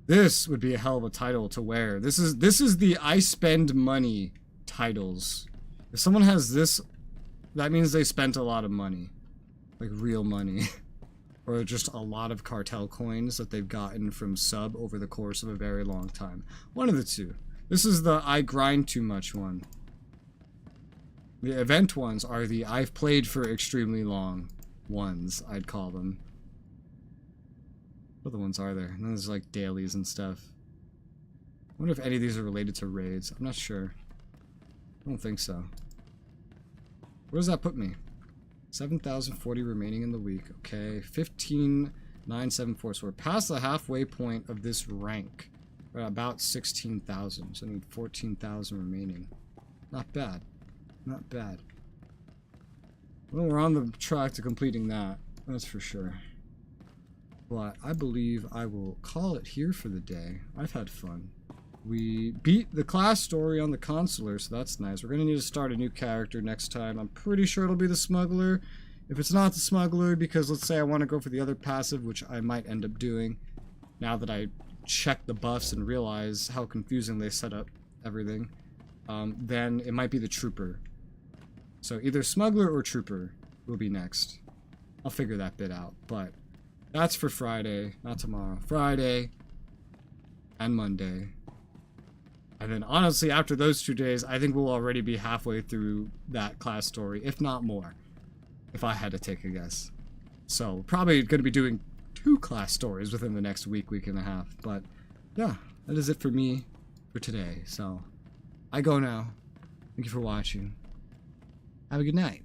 This would be a hell of a title to wear. This is the I spend money titles. If someone has this, that means they spent a lot of money. Like real money. Or just a lot of cartel coins that they've gotten from sub over the course of a very long time. One of the two. This is the I grind too much one. The event ones are the I've played for extremely long ones, I'd call them. What other ones are there? And then there's like dailies and stuff. I wonder if any of these are related to raids. I'm not sure. I don't think so. Where does that put me? 7,040 remaining in the week. Okay, 15,974. So we're past the halfway point of this rank. We're at about 16,000. So I need 14,000 remaining. Not bad. Not bad. Well, we're on the track to completing that. That's for sure. But I believe I will call it here for the day. I've had fun. We beat the class story on the consular, so that's nice. We're going to need to start a new character next time. I'm pretty sure it'll be the smuggler. If it's not the smuggler, because let's say I want to go for the other passive, which I might end up doing, now that I check the buffs and realize how confusing they set up everything, then it might be the trooper. So either smuggler or trooper will be next. I'll figure that bit out, but that's for Friday, not tomorrow. Friday and Monday. And then honestly, after those 2 days, I think we'll already be halfway through that class story, if not more, if I had to take a guess. So probably going to be doing 2 class stories within the next week and a half. But yeah, that is it for me for today. So I go now. Thank you for watching. Have a good night.